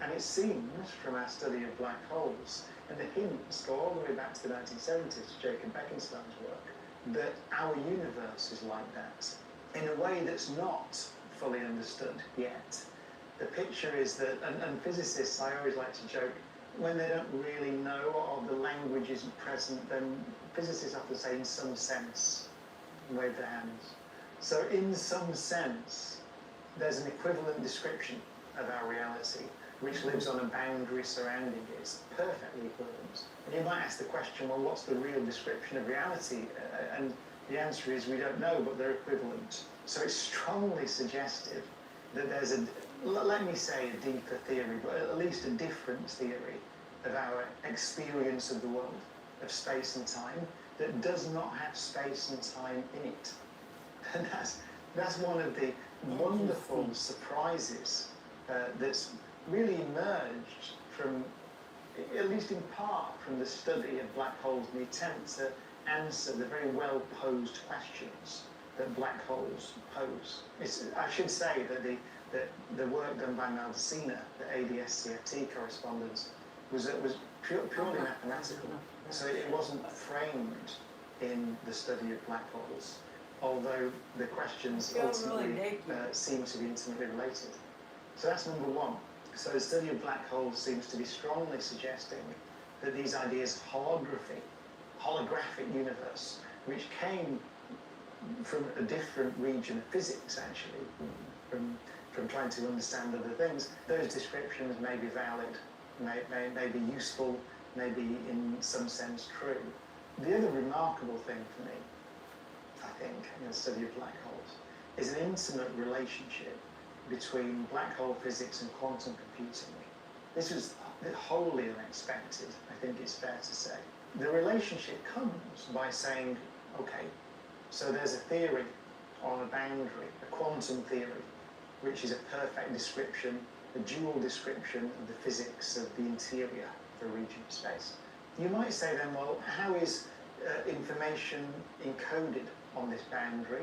And it seems, from our study of black holes, and the hints go all the way back to the 1970s, to Jacob Bekenstein's work, that our universe is like that, in a way that's not fully understood yet. The picture is that, and physicists, I always like to joke, when they don't really know or the language isn't present, then physicists often say, in some sense, and wave their hands. So in some sense, there's an equivalent description of our reality, which lives on a boundary surrounding it. It's perfectly equivalent. And you might ask the question, well, what's the real description of reality? And the answer is we don't know, but they're equivalent. So it's strongly suggestive that there's a, let me say a deeper theory, but at least a different theory of our experience of the world, of space and time, that does not have space and time in it. And that's one of the wonderful surprises that's really emerged from, at least in part, from the study of black holes and the attempt to answer the very well-posed questions that black holes pose. I should say that the work done by Maldacena, the ADS-CFT correspondence, was purely mathematical. So it wasn't framed in the study of black holes, although the questions ultimately seem to be intimately related. So that's number one. So the study of black holes seems to be strongly suggesting that these ideas of holography, holographic universe, which came from a different region of physics, actually, from trying to understand other things, those descriptions may be valid, may be useful, maybe in some sense true. The other remarkable thing for me, I think, in the study of black holes, is an intimate relationship between black hole physics and quantum computing. This was wholly unexpected, I think it's fair to say. The relationship comes by saying, okay, so there's a theory on a boundary, a quantum theory, which is a perfect description, a dual description of the physics of the interior of a region of space. You might say then, well, how is information encoded on this boundary?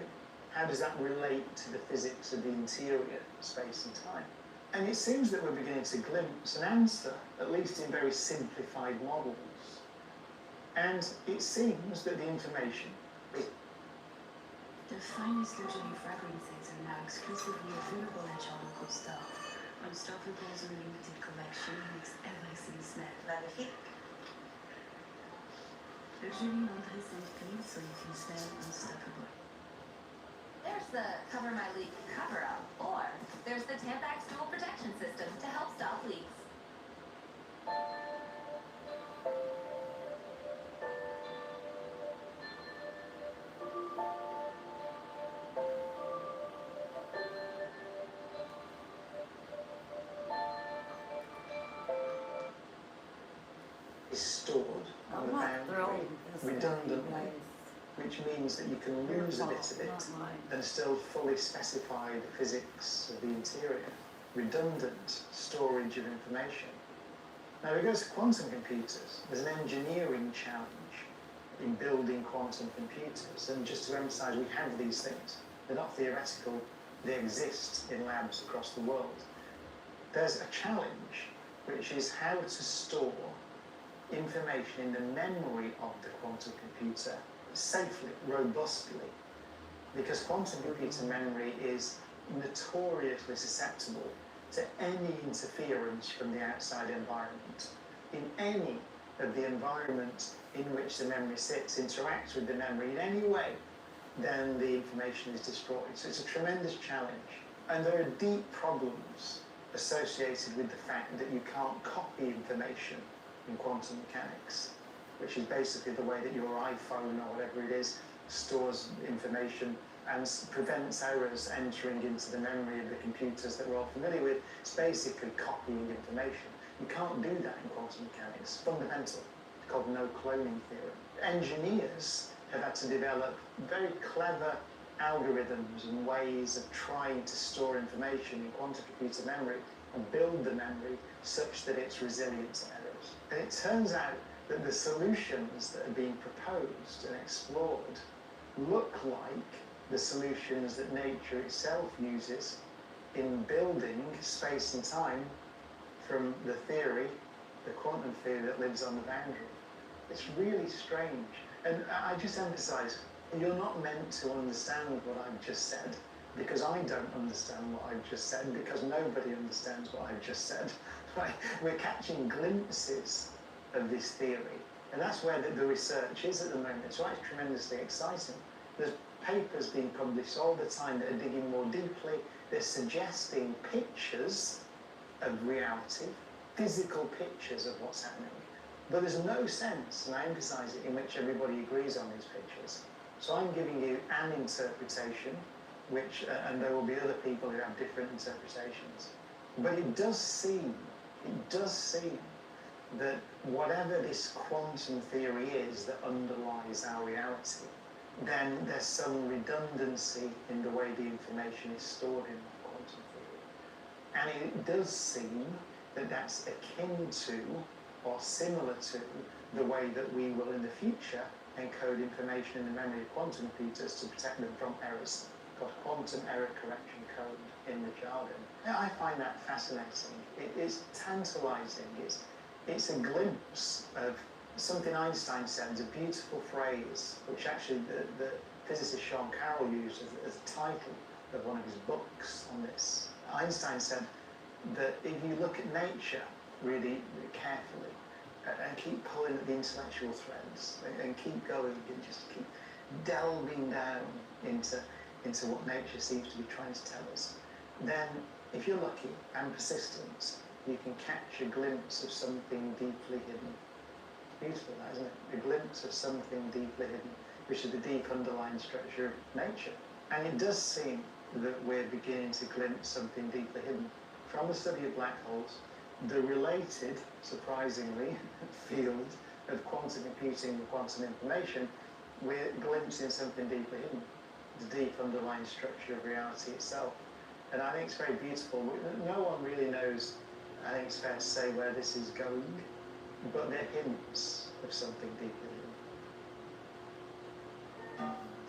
How does that relate to the physics of the interior space and time? And it seems that we're beginning to glimpse an answer, at least in very simplified models. And it seems that the information is... The finest luxury fragrances are now exclusively available at your local store. Unstoppables Unlimited collection makes everything smell magnifique. Luxury monetized clean so you can smell unstoppable. There's the cover my leak cover up, or there's the Tampax dual protection system to help stop leaks. is stored on the I'm not boundary thrilled with this, redundantly, guys. which means that you can Your lose a bit fault, of it not mine. and still fully specify the physics of the interior. Redundant storage of information. Now, we go to quantum computers. There's an engineering challenge in building quantum computers, and just to emphasize, we have these things. They're not theoretical, they exist in labs across the world. There's a challenge, which is how to store information in the memory of the quantum computer safely, robustly, because quantum computer memory is notoriously susceptible to any interference from the outside environment. In any of the environment in which the memory sits interacts with the memory in any way, then the information is destroyed. So it's a tremendous challenge. And there are deep problems associated with the fact that you can't copy information in quantum mechanics, which is basically the way that your iPhone or whatever it is stores information and prevents errors entering into the memory of the computers that we're all familiar with. It's basically copying information. You can't do that in quantum mechanics. Fundamental. It's called no cloning theorem. Engineers have had to develop very clever algorithms and ways of trying to store information in quantum computer memory and build the memory such that it's resilient to errors. And it turns out that the solutions that are being proposed and explored look like the solutions that nature itself uses in building space and time from the theory, the quantum theory that lives on the boundary. It's really strange. And I just emphasize, you're not meant to understand what I've just said, because I don't understand what I've just said, because nobody understands what I've just said. Right? We're catching glimpses of this theory. And that's where the research is at the moment. So it's tremendously exciting. There's papers being published all the time that are digging more deeply. They're suggesting pictures of reality, physical pictures of what's happening. But there's no sense, and I emphasize it, in which everybody agrees on these pictures. So I'm giving you an interpretation, which, and there will be other people who have different interpretations. But it does seem that whatever this quantum theory is that underlies our reality, then there's some redundancy in the way the information is stored in that quantum theory. And it does seem that that's akin to, or similar to, the way that we will in the future encode information in the memory of quantum computers to protect them from errors, called quantum error correction code in the jargon. Now, I find that fascinating. It is tantalizing. It's a glimpse of something Einstein said. It's a beautiful phrase, which actually the physicist Sean Carroll used as a title of one of his books on this. Einstein said that if you look at nature really carefully and keep pulling at the intellectual threads and keep going and just keep delving down into what nature seems to be trying to tell us, then if you're lucky and persistent, you can catch a glimpse of something deeply hidden. beautiful, that, isn't it? A glimpse of something deeply hidden, which is the deep underlying structure of nature. And it does seem that we're beginning to glimpse something deeply hidden. From the study of black holes, the related, surprisingly, field of quantum computing and quantum information, we're glimpsing something deeply hidden, the deep underlying structure of reality itself. And I think it's very beautiful. No one really knows, I think it's fair to say, where this is going, but they're hints of something deeply hidden.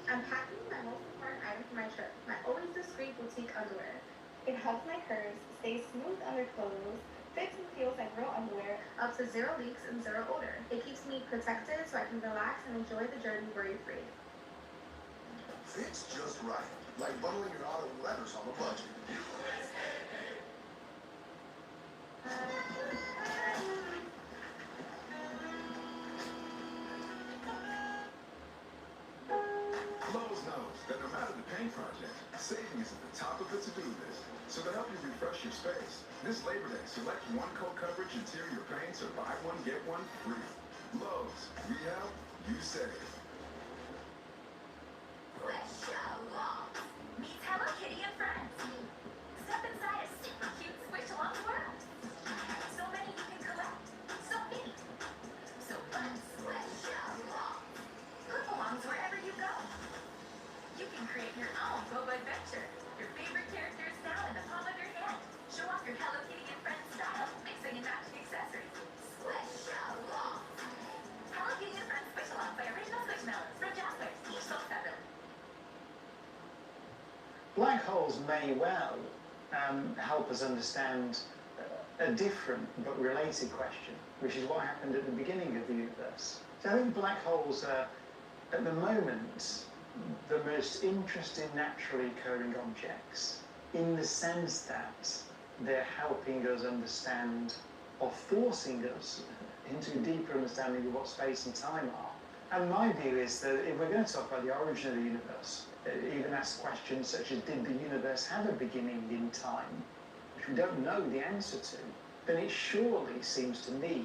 I'm packing my most important item for my trip, my always discreet boutique underwear. It hugs my curves, stays smooth under clothes, fits and feels like real underwear, up to 0 leaks and 0 odor. It keeps me protected so I can relax and enjoy the journey worry-free. Fits just right, like bundling your auto letters on a budget. Lowe's knows that no matter the paint project, saving is at the top of the to-do list. So to help you refresh your space, this Labor Day, select one coat coverage interior paints or buy one, get one free. Lowe's, we help, you save. Let's show off. Meet Hello Kitty and friends. Step inside a super cute squish-along world. So many you can collect. So neat. So fun. Let's show off. Clip alongs wherever you go. You can create your own boba adventure. Your favorite characters now in the palm of your hand. Show off your Hello Kitty and friends style, mixing and matching accessories. Squish show off. Hello Kitty and friends squish-along by original Squishmallows from Jaspers. Each sold separately. Black holes may well help us understand a different but related question, which is what happened at the beginning of the universe. So I think black holes are, at the moment, the most interesting naturally occurring objects, in the sense that they're helping us understand, or forcing us into a deeper understanding of what space and time are. And my view is that if we're going to talk about the origin of the universe, even ask questions such as, did the universe have a beginning in time, which we don't know the answer to, then it surely seems to me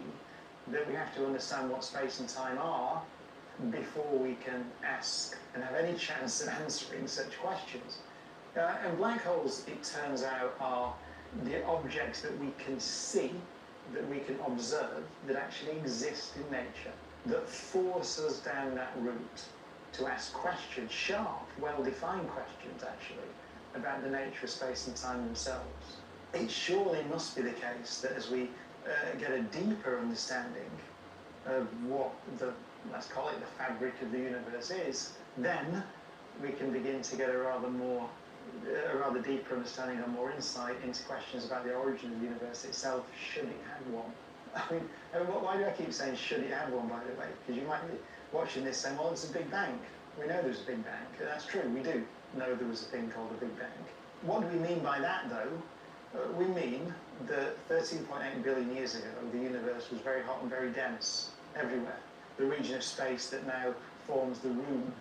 that we have to understand what space and time are before we can ask and have any chance of answering such questions. And black holes, it turns out, are the objects that we can see, that we can observe, that actually exist in nature, that force us down that route to ask questions, sharp, well-defined questions, actually, about the nature of space and time themselves. It surely must be the case that as we get a deeper understanding of what the, let's call it, the fabric of the universe is, then we can begin to get a rather deeper understanding or more insight into questions about the origin of the universe itself, should it have one. I mean, why do I keep saying should it have one, by the way? Because you might be watching this saying, well, it's a Big Bang. We know there's a Big Bang. That's true, we do know there was a thing called a Big Bang. What do we mean by that, though? We mean that 13.8 billion years ago, the universe was very hot and very dense everywhere. The region of space that now forms the room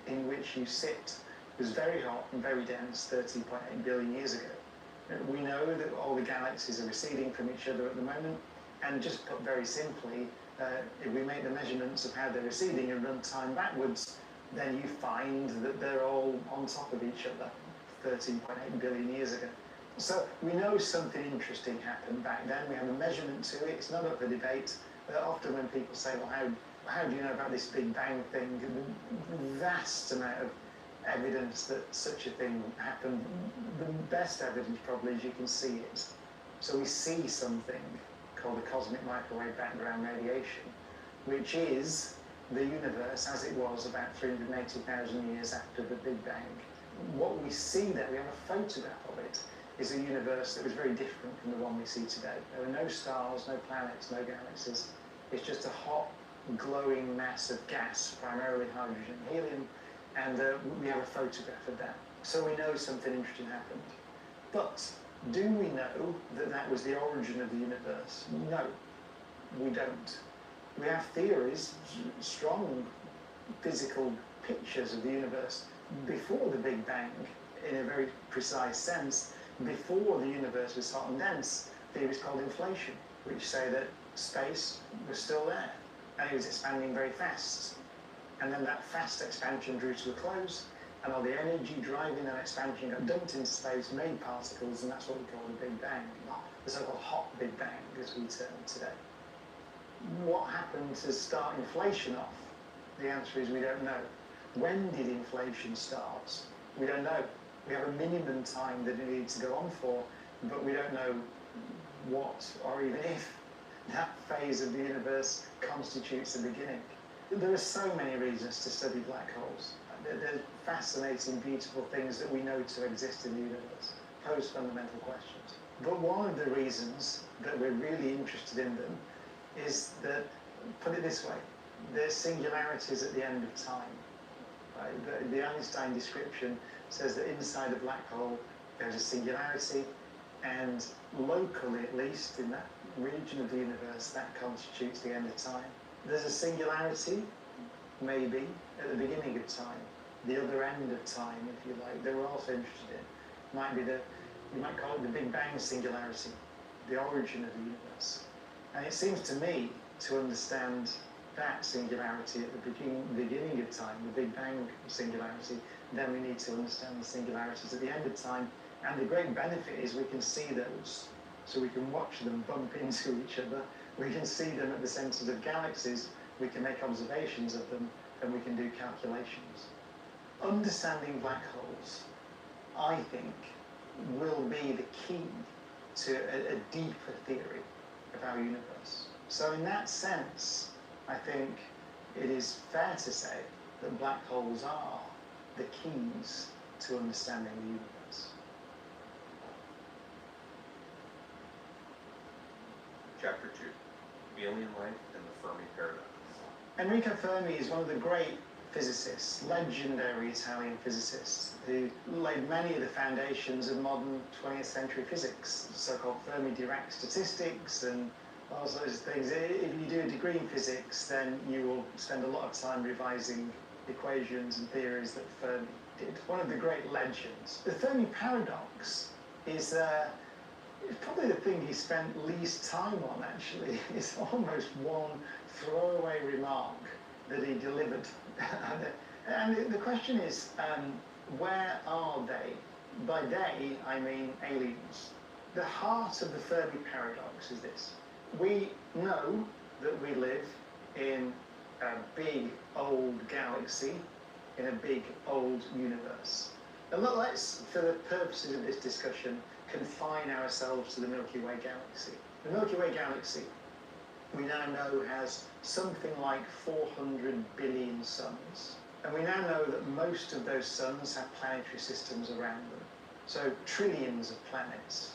in which you sit was very hot and very dense 13.8 billion years ago. We know that all the galaxies are receding from each other at the moment, and just put very simply, if we make the measurements of how they're receding and run time backwards, then you find that they're all on top of each other 13.8 billion years ago. So we know something interesting happened back then. We have a measurement to it. It's not up for debate. Often when people say, well, how do you know about this Big Bang thing? The vast amount of evidence that such a thing happened. The best evidence probably is you can see it. So we see something called the cosmic microwave background radiation, which is the universe as it was about 380,000 years after the Big Bang. What we see there, we have a photograph of it, is a universe that was very different from the one we see today. There are no stars, no planets, no galaxies. It's just a hot, glowing mass of gas, primarily hydrogen and helium, and we have a photograph of that. So we know something interesting happened. But do we know that that was the origin of the universe? No, we don't. We have theories, strong physical pictures of the universe before the Big Bang, in a very precise sense, before the universe was hot and dense. Theories called inflation, which say that space was still there. and it was expanding very fast. And then that fast expansion drew to a close, and all the energy driving that expansion got dumped into space, made particles, and that's what we call the Big Bang, the so-called hot Big Bang, as we term it today. What happened to start inflation off? The answer is we don't know. When did inflation start? We don't know. We have a minimum time that it needs to go on for, but we don't know what or even if that phase of the universe constitutes the beginning. There are so many reasons to study black holes. They're fascinating, beautiful things that we know to exist in the universe, pose fundamental questions. But one of the reasons that we're really interested in them is that, put it this way, there's singularities at the end of time. Right? The Einstein description says that inside a black hole there's a singularity, and locally, at least in that region of the universe, that constitutes the end of time. There's a singularity, maybe, at the beginning of time, the other end of time, if you like, that we're also interested in. Might be you might call it the Big Bang singularity, the origin of the universe. And it seems to me to understand that singularity at the beginning of time, the Big Bang singularity, then we need to understand the singularities at the end of time. And the great benefit is we can see those, so we can watch them bump into each other. We can see them at the centers of galaxies, we can make observations of them, and we can do calculations. Understanding black holes, I think, will be the key to a deeper theory of our universe. So in that sense, I think it is fair to say that black holes are the keys to understanding the universe. Chapter 2, Alien Life and the Fermi Paradox. Enrico Fermi is one of the great physicists, legendary Italian physicists, who laid many of the foundations of modern 20th century physics, so-called Fermi-Dirac statistics and all sorts of things. If you do a degree in physics, then you will spend a lot of time revising equations and theories that Fermi did. One of the great legends. The Fermi paradox is probably the thing he spent least time on, actually. It's almost one throwaway remark that he delivered. And the question is, where are they? By they, I mean aliens. The heart of the Fermi paradox is this. We know that we live in a big old galaxy, in a big old universe. And let's, for the purposes of this discussion, confine ourselves to the Milky Way galaxy. The Milky Way galaxy, we now know, has something like 400 billion suns. And we now know that most of those suns have planetary systems around them. So trillions of planets.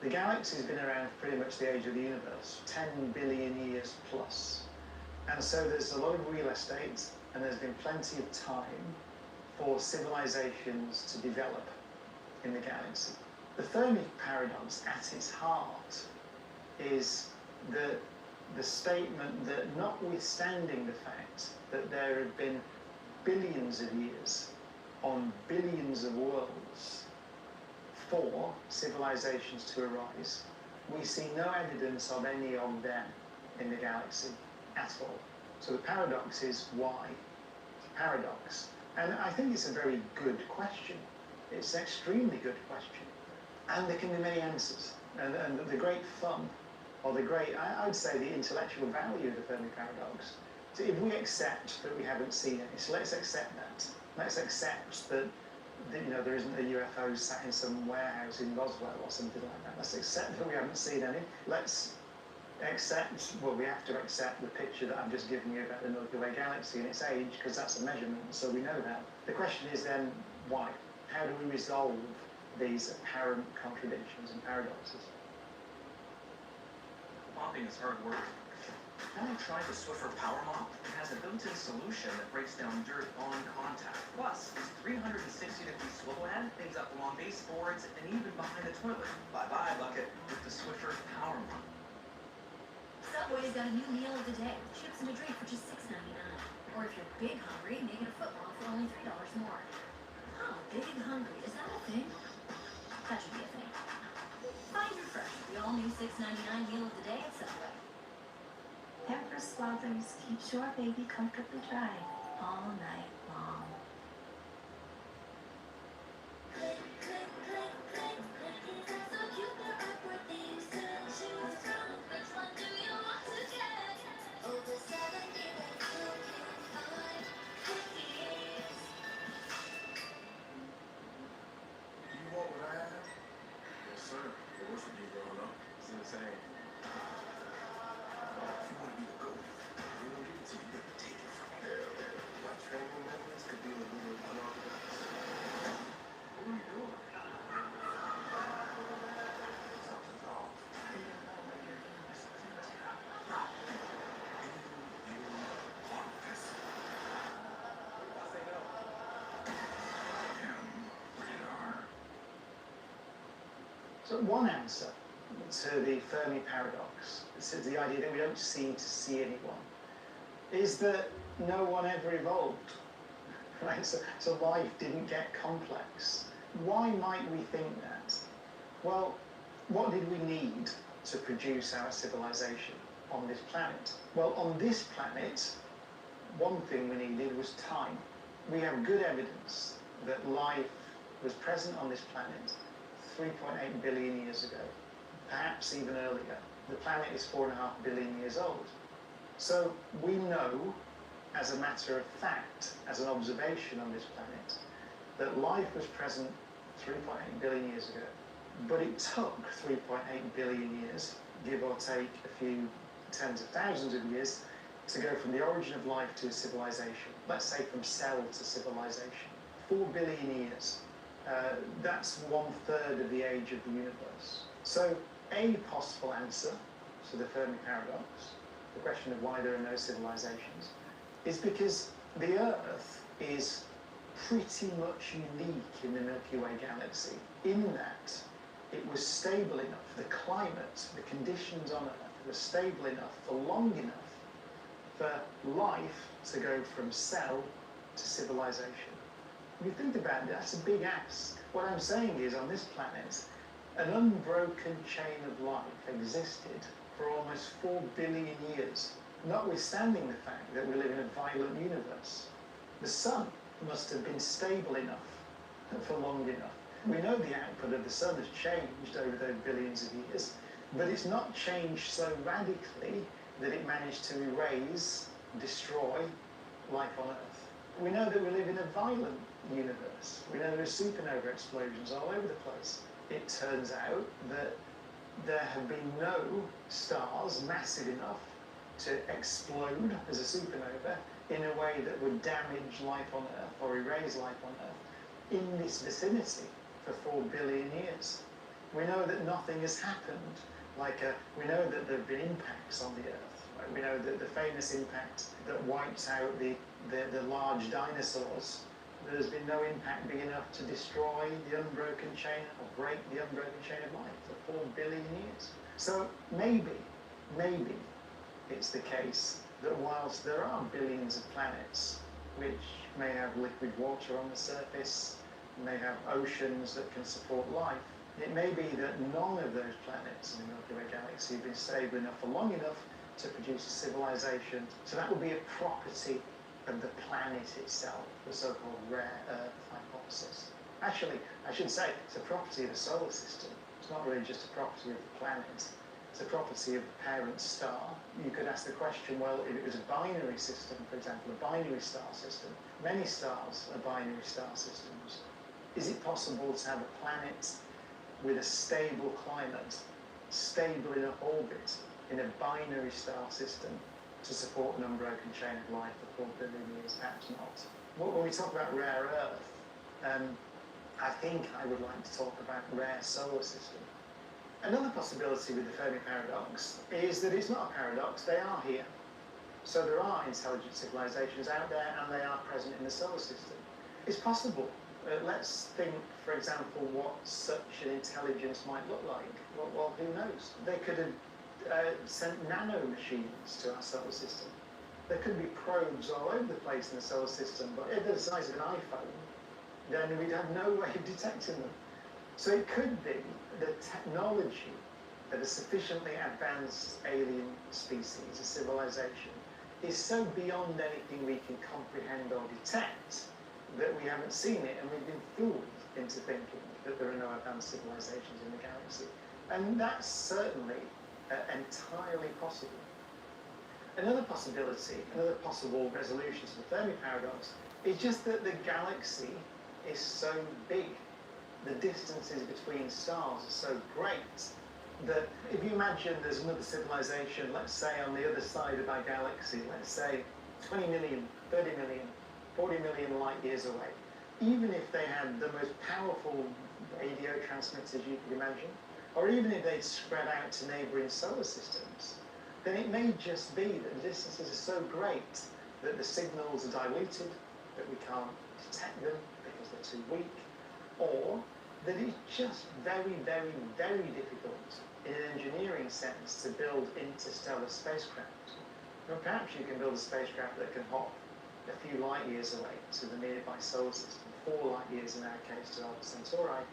The galaxy has been around for pretty much the age of the universe, 10 billion years plus. And so there's a lot of real estate, and there's been plenty of time for civilizations to develop in the galaxy. The Fermi paradox, at its heart, is the statement that, notwithstanding the fact that there have been billions of years on billions of worlds for civilizations to arise, we see no evidence of any of them in the galaxy at all. So the paradox is why? Paradox. And I think it's a very good question. It's an extremely good question. And there can be many answers. And the great fun, or the great, I would say, the intellectual value of the Fermi paradox. So if we accept that we haven't seen any, so let's accept that. Let's accept that, there isn't a UFO sat in some warehouse in Roswell or something like that. Let's accept that we haven't seen any. Let's accept, well, we have to accept the picture that I've just given you about the Milky Way galaxy and its age, because that's a measurement, so we know that. The question is then, why? How do we resolve these apparent contradictions and paradoxes? Mopping is hard work. Have you tried the Swiffer Power Mop? It has a built-in solution that breaks down dirt on contact. Plus, its 360-degree swivel head ends up along baseboards and even behind the toilet. Bye-bye, bucket, with the Swiffer Power Mop. Subway's got a new meal of the day with chips and a drink for just $6.99. Or if you're big hungry, make it a foot long for only $3 more. Huh, big hungry, is that a thing? That should be a thing. Find your fresh, the all-new $6.99 meal of the day at Subway. paper swathers keeps your baby comfortably dry all night long. You want what I have? Yes, sir. I wish with you growing up. It's insane. If you want to be the GOAT, they don't give it to you. You gotta take it from them. My training methods could be a little unorthodox. What are you doing? Something's off. You want this? I say no. Rated R. So one answer to the Fermi paradox, so the idea that we don't seem to see anyone, is that no one ever evolved. Right? So life didn't get complex. Why might we think that? Well, what did we need to produce our civilization on this planet? Well, on this planet, one thing we needed was time. We have good evidence that life was present on this planet 3.8 billion years ago, perhaps even earlier. The planet is 4.5 billion years old. So we know, as a matter of fact, as an observation on this planet, that life was present 3.8 billion years ago. But it took 3.8 billion years, give or take a few tens of thousands of years, to go from the origin of life to civilization. Let's say from cell to civilization. 4 billion years. That's 1/3 of the age of the universe. So a possible answer to the Fermi paradox, the question of why there are no civilizations, is because the Earth is pretty much unique in the Milky Way galaxy in that it was stable enough, the climate, the conditions on Earth were stable enough for long enough for life to go from cell to civilization. If you think about it, that's a big ask. What I'm saying is, on this planet, an unbroken chain of life existed for almost 4 billion years, notwithstanding the fact that we live in a violent universe. The sun must have been stable enough for long enough. We know the output of the sun has changed over those billions of years, but it's not changed so radically that it managed to erase, destroy life on Earth. We know that we live in a violent universe. We know there are supernova explosions all over the place. It turns out that there have been no stars massive enough to explode as a supernova in a way that would damage life on Earth or erase life on Earth in this vicinity for 4 billion years. We know that nothing has happened. We know that there have been impacts on the Earth. Right? We know that the famous impact that wipes out the large dinosaurs, there's been no impact big enough to destroy the unbroken chain or break the unbroken chain of life for 4 billion years. So maybe it's the case that whilst there are billions of planets which may have liquid water on the surface, may have oceans that can support life, it may be that none of those planets in the Milky Way galaxy have been stable enough for long enough to produce a civilization. So that would be a property of the planet itself, the so-called rare Earth hypothesis. Actually, I should say, it's a property of the solar system. It's not really just a property of the planet. It's a property of the parent star. You could ask the question, well, if it was a binary system, for example, a binary star system, many stars are binary star systems. Is it possible to have a planet with a stable climate, stable enough orbit, in a binary star system to support an unbroken chain of life for 4 billion years? Perhaps not. When we talk about rare Earth, I think I would like to talk about rare solar system. Another possibility with the Fermi paradox is that it's not a paradox, they are here. So there are intelligent civilizations out there and they are present in the solar system. It's possible. Let's think, for example, what such an intelligence might look like. Well, who knows? They could have sent nano machines to our solar system. There could be probes all over the place in the solar system, but if they're the size of an iPhone, then we'd have no way of detecting them. So it could be that technology that a sufficiently advanced alien species, a civilization, is so beyond anything we can comprehend or detect that we haven't seen it, and we've been fooled into thinking that there are no advanced civilizations in the galaxy. And that's certainly entirely possible. Another possibility, another possible resolution to the Fermi paradox, is just that the galaxy is so big, the distances between stars are so great, that if you imagine there's another civilization, let's say on the other side of our galaxy, let's say 20 million, 30 million, 40 million light years away, even if they had the most powerful radio transmitters you could imagine, or even if they'd spread out to neighbouring solar systems, then it may just be that the distances are so great that the signals are diluted, that we can't detect them because they're too weak, or that it's just very, very, very difficult in an engineering sense to build interstellar spacecraft. Now, perhaps you can build a spacecraft that can hop a few light years away to the nearby solar system, 4 light years in our case to Alpha Centauri,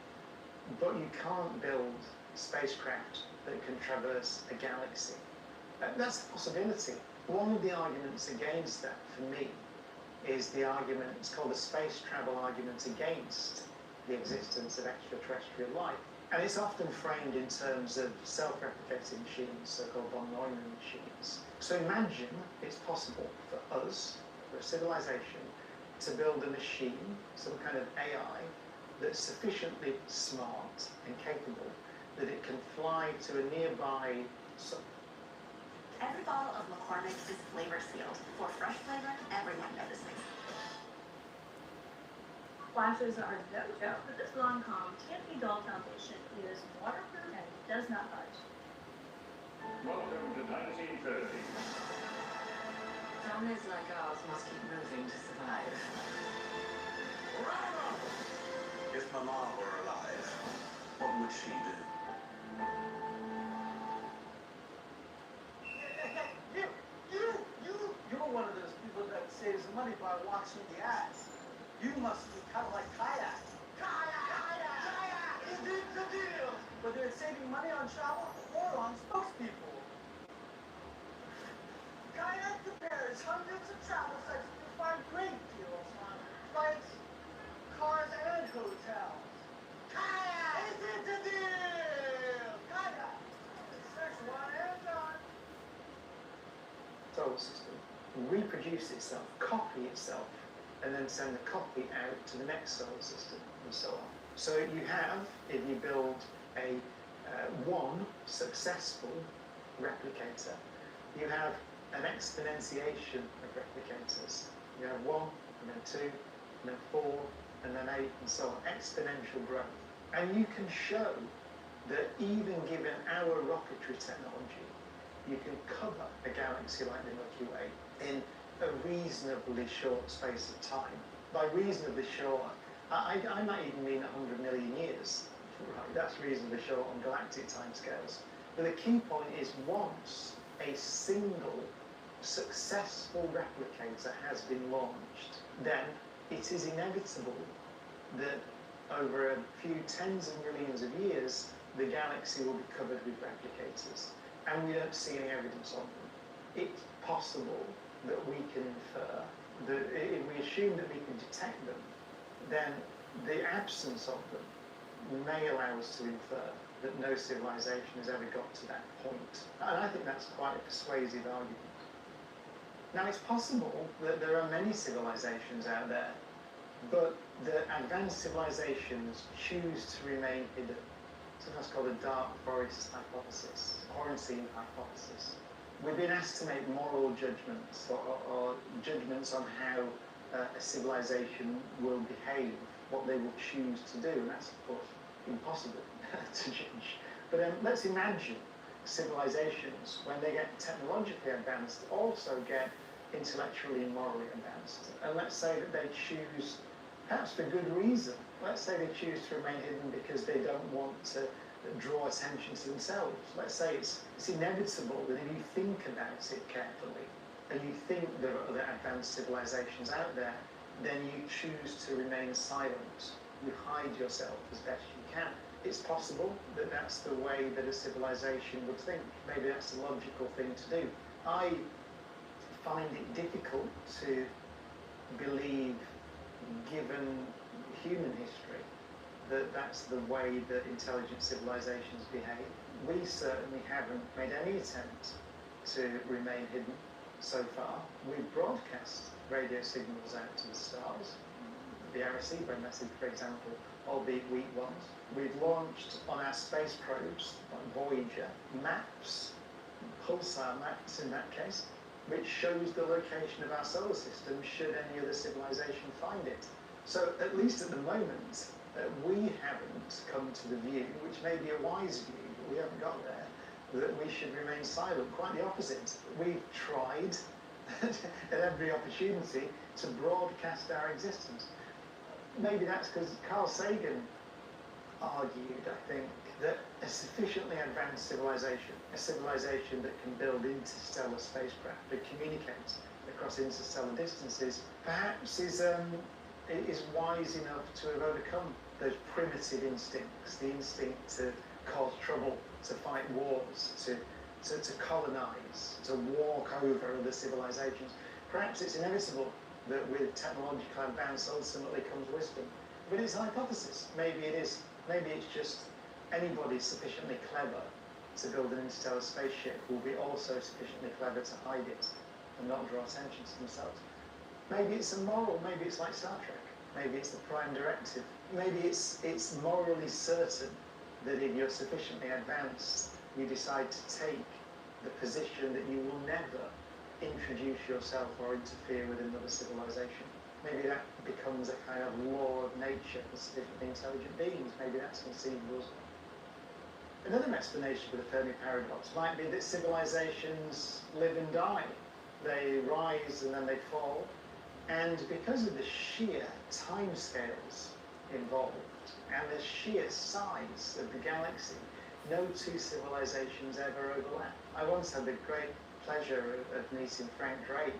but you can't build spacecraft that can traverse a galaxy. That's a possibility. One of the arguments against that, for me, is the argument, it's called the space travel argument against the existence of extraterrestrial life. And it's often framed in terms of self-replicating machines, so-called von Neumann machines. So imagine it's possible for us, for a civilization, to build a machine, some kind of AI, that's sufficiently smart and capable that it can fly to a nearby sun. Every bottle of McCormick's is flavor sealed. For fresh flavor, everyone notices. Flashes are no joke, but this Lancome TNT doll foundation is waterproof and does not budge. Welcome to 1930. Families like ours must keep moving to survive. If Mama were alive, what would she do? You're one of those people that saves money by watching the ads. You must be kind of like kayak. Kayak! Is it the deal? Whether it's saving money on travel or on spokespeople. Kayak compares hundreds of travel sites to find great deals on flights, cars, and hotels. Kayak! Is it the deal? Kayak! Search one and done. Solar system reproduce itself, copy itself, and then send the copy out to the next solar system, and so on. So you have, if you build a one successful replicator, you have an exponentiation of replicators. You have 1, and then 2, and then 4, and then 8, and so on, exponential growth. And you can show that even given our rocketry technology, you can cover a galaxy like the Milky Way in a reasonably short space of time. By reasonably short, I might even mean 100 million years. Right, that's reasonably short on galactic timescales. But the key point is once a single successful replicator has been launched, then it is inevitable that over a few tens of millions of years, the galaxy will be covered with replicators. And we don't see any evidence of them. It's possible that we can infer that if we assume that we can detect them, then the absence of them may allow us to infer that no civilization has ever got to that point. And I think that's quite a persuasive argument. Now, it's possible that there are many civilizations out there, but the advanced civilizations choose to remain hidden. Sometimes called the dark forest hypothesis, quarantine hypothesis. We've been asked to make moral judgments or judgments on how a civilization will behave, what they will choose to do, and that's of course impossible to judge. But let's imagine civilizations, when they get technologically advanced, also get intellectually and morally advanced. And let's say that they choose, perhaps for good reason, let's say they choose to remain hidden because they don't want to draw attention to themselves. Let's say it's inevitable that if you think about it carefully, and you think there are other advanced civilizations out there, then you choose to remain silent. You hide yourself as best you can. It's possible that that's the way that a civilization would think. Maybe that's the logical thing to do. I find it difficult to believe, given human history, that that's the way that intelligent civilizations behave. We certainly haven't made any attempt to remain hidden so far. We've broadcast radio signals out to the stars. The Arecibo message, for example, albeit weak ones. We've launched on our space probes, like Voyager, maps, pulsar maps in that case, which shows the location of our solar system should any other civilization find it. So at least at the moment, we haven't come to the view, which may be a wise view, but we haven't got there, that we should remain silent. Quite the opposite. We've tried at every opportunity to broadcast our existence. Maybe that's because Carl Sagan argued, I think, that a sufficiently advanced civilization, a civilization that can build interstellar spacecraft, that communicates across interstellar distances, perhaps is wise enough to have overcome those primitive instincts, the instinct to cause trouble, to fight wars, to colonize, to walk over other civilizations. Perhaps it's inevitable that with technological advance ultimately comes wisdom. But it's a hypothesis. Maybe it is. Maybe it's just anybody sufficiently clever to build an interstellar spaceship will be also sufficiently clever to hide it and not draw attention to themselves. Maybe it's immoral. Maybe it's like Star Trek. Maybe it's the prime directive. Maybe it's morally certain that if you're sufficiently advanced, you decide to take the position that you will never introduce yourself or interfere with another civilization. Maybe that becomes a kind of law of nature for sufficiently intelligent beings. Maybe that's conceivable as well. Another explanation for the Fermi paradox might be that civilizations live and die. They rise and then they fall. And because of the sheer timescales involved and the sheer size of the galaxy, no two civilizations ever overlap. I once had the great pleasure of meeting Frank Drake,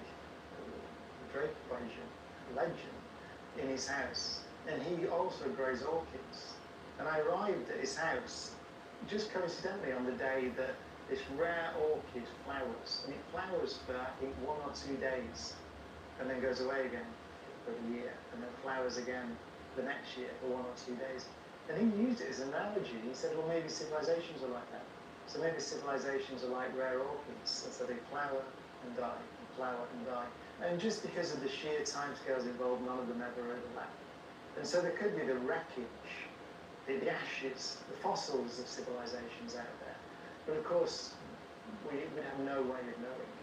the Drake equation legend, in his house. And he also grows orchids. And I arrived at his house just coincidentally on the day that this rare orchid flowers. And it flowers for, I think, 1 or 2 days and then goes away again for a year and then flowers again the next year for 1 or 2 days. And he used it as an analogy. He said, well, maybe civilizations are like that. So maybe civilizations are like rare orchids. And so they flower and die, flower and die. And just because of the sheer timescales involved, none of them ever overlap. And so there could be the wreckage, the ashes, the fossils of civilizations out there. But of course, we have no way of knowing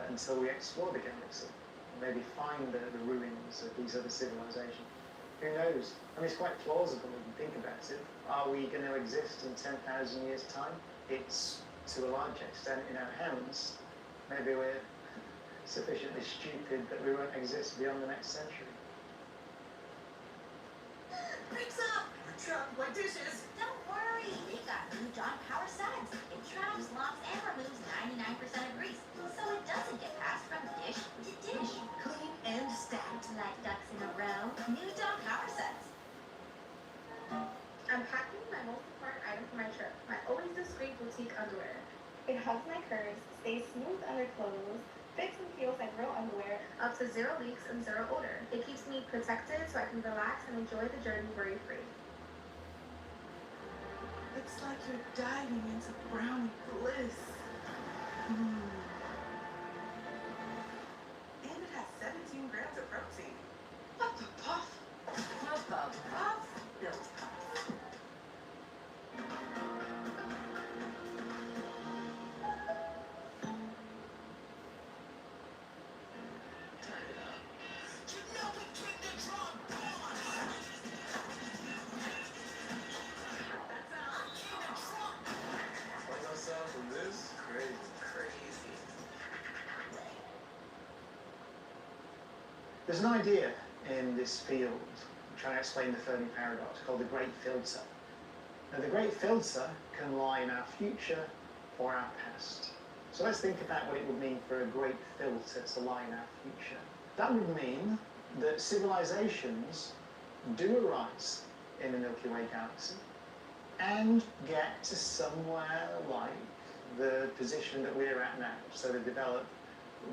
until we explore the galaxy and maybe find the ruins of these other civilizations. Who knows? I mean, it's quite plausible if you think about it. Are we going to exist in 10,000 years' time? It's, to a large extent, in our hands. Maybe we're sufficiently stupid that we won't exist beyond the next century. Breaks up! We're trapped like dishes! Don't worry! They got new John Power suds. It traps, locks, and removes 99% of grease, so it doesn't get passed from dish to dish. Clean and stacked like ducks in a row. New John Power suds. I'm packing my most important item for my trip, my always discreet boutique underwear. It hugs my curves, stays smooth under clothes, fits and feels like real underwear, up to 0 leaks and 0 odor. It keeps me protected so I can relax and enjoy the journey worry-free. It's like you're diving into brownie bliss. And it has 17 grams of protein. What the puff? Puff, puff, puff. Built puff. Turn it up. Like myself from this? Crazy. There's an idea in this field trying to explain the Fermi paradox called the great filter. Now, the great filter can lie in our future or our past. So let's think about what it would mean for a great filter to lie in our future. That would mean that civilizations do arise in the Milky Way galaxy. and get to somewhere like the position that we're at now. So they develop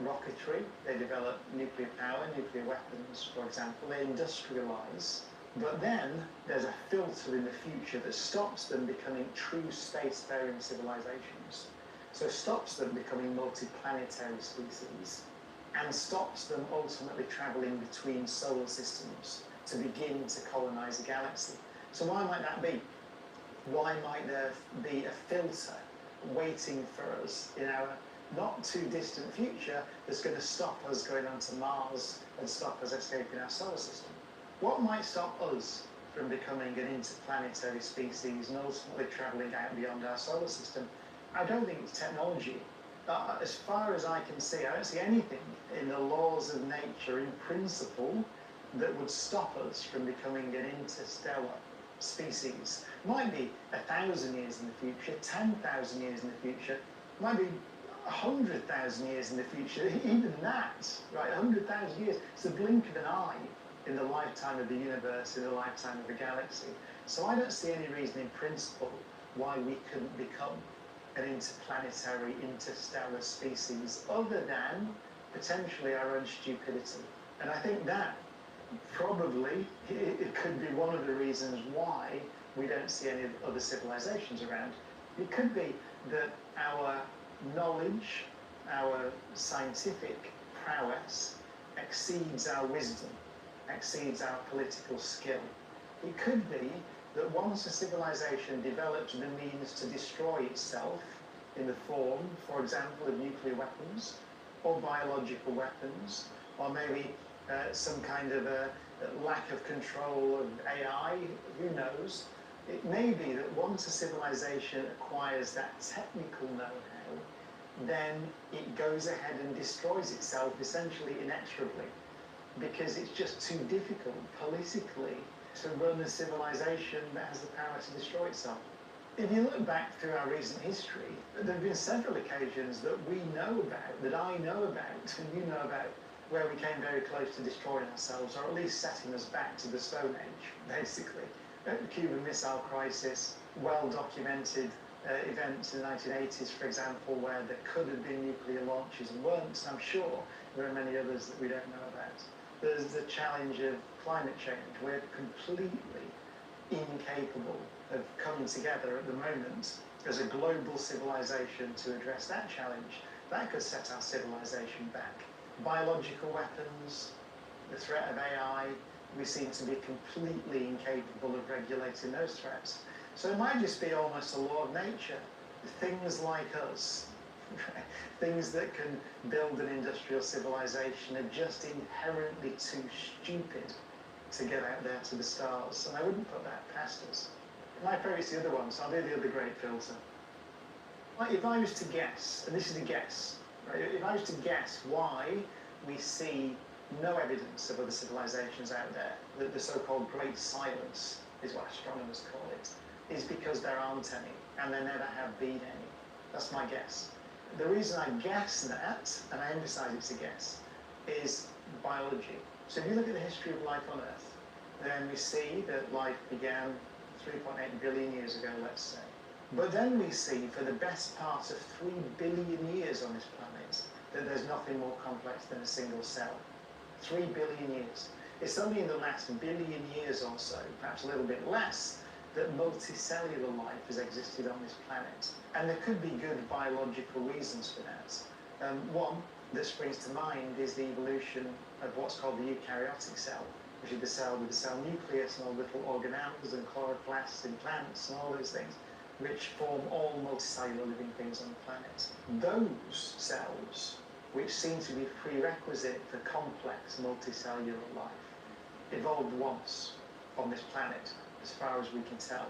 rocketry, they develop nuclear power, nuclear weapons, for example, they industrialize. But then there's a filter in the future that stops them becoming true spacefaring civilizations. So stops them becoming multiplanetary species and stops them ultimately traveling between solar systems to begin to colonize a galaxy. So why might that be? Why might there be a filter waiting for us in our not too distant future that's going to stop us going onto Mars and stop us escaping our solar system? What might stop us from becoming an interplanetary species and ultimately travelling out beyond our solar system? I don't think it's technology. As far as I can see, I don't see anything in the laws of nature in principle that would stop us from becoming an interstellar species. Might be 1,000 years in the future, 10,000 years in the future, might be 100,000 years in the future, even that, right, 100,000 years, it's a blink of an eye in the lifetime of the universe, in the lifetime of the galaxy. So I don't see any reason in principle why we couldn't become an interplanetary, interstellar species other than potentially our own stupidity. And I think that probably it could be one of the reasons why we don't see any other civilizations around. It could be that our knowledge, our scientific prowess exceeds our wisdom, exceeds our political skill. It could be that once a civilization develops the means to destroy itself in the form, for example, of nuclear weapons or biological weapons, or maybe some kind of a lack of control of AI, who knows? It may be that once a civilization acquires that technical know-how, then it goes ahead and destroys itself essentially inexorably, because it's just too difficult politically to run a civilization that has the power to destroy itself. If you look back through our recent history, there have been several occasions that we know about, that I know about, and you know about, where we came very close to destroying ourselves, or at least setting us back to the Stone Age, basically. The Cuban Missile Crisis, well-documented events in the 1980s, for example, where there could have been nuclear launches and weren't. I'm sure there are many others that we don't know about. There's the challenge of climate change. We're completely incapable of coming together at the moment as a global civilization to address that challenge. That could set our civilization back. Biological weapons, the threat of AI, we seem to be completely incapable of regulating those threats. So it might just be almost a law of nature. Things like us, things that can build an industrial civilization, are just inherently too stupid to get out there to the stars. And I wouldn't put that past us. My favourite's the other one, so I'll do the other great filter. Like if I was to guess, and this is a guess, right? If I was to guess why we see no evidence of other civilizations out there, the so-called Great Silence is what astronomers call it, is because there aren't any, and there never have been any. That's my guess. The reason I guess that, and I emphasize it's a guess, is biology. So if you look at the history of life on Earth, then we see that life began 3.8 billion years ago, let's say. But then we see, for the best part of 3 billion years on this planet, that there's nothing more complex than a single cell. 3 billion years. It's only in the last billion years or so, perhaps a little bit less, that multicellular life has existed on this planet. And there could be good biological reasons for that. One that springs to mind is the evolution of what's called the eukaryotic cell, which is the cell with the cell nucleus and all little organelles and chloroplasts in plants and all those things, which form all multicellular living things on the planet. Those cells, which seem to be prerequisite for complex multicellular life, evolved once on this planet, as far as we can tell,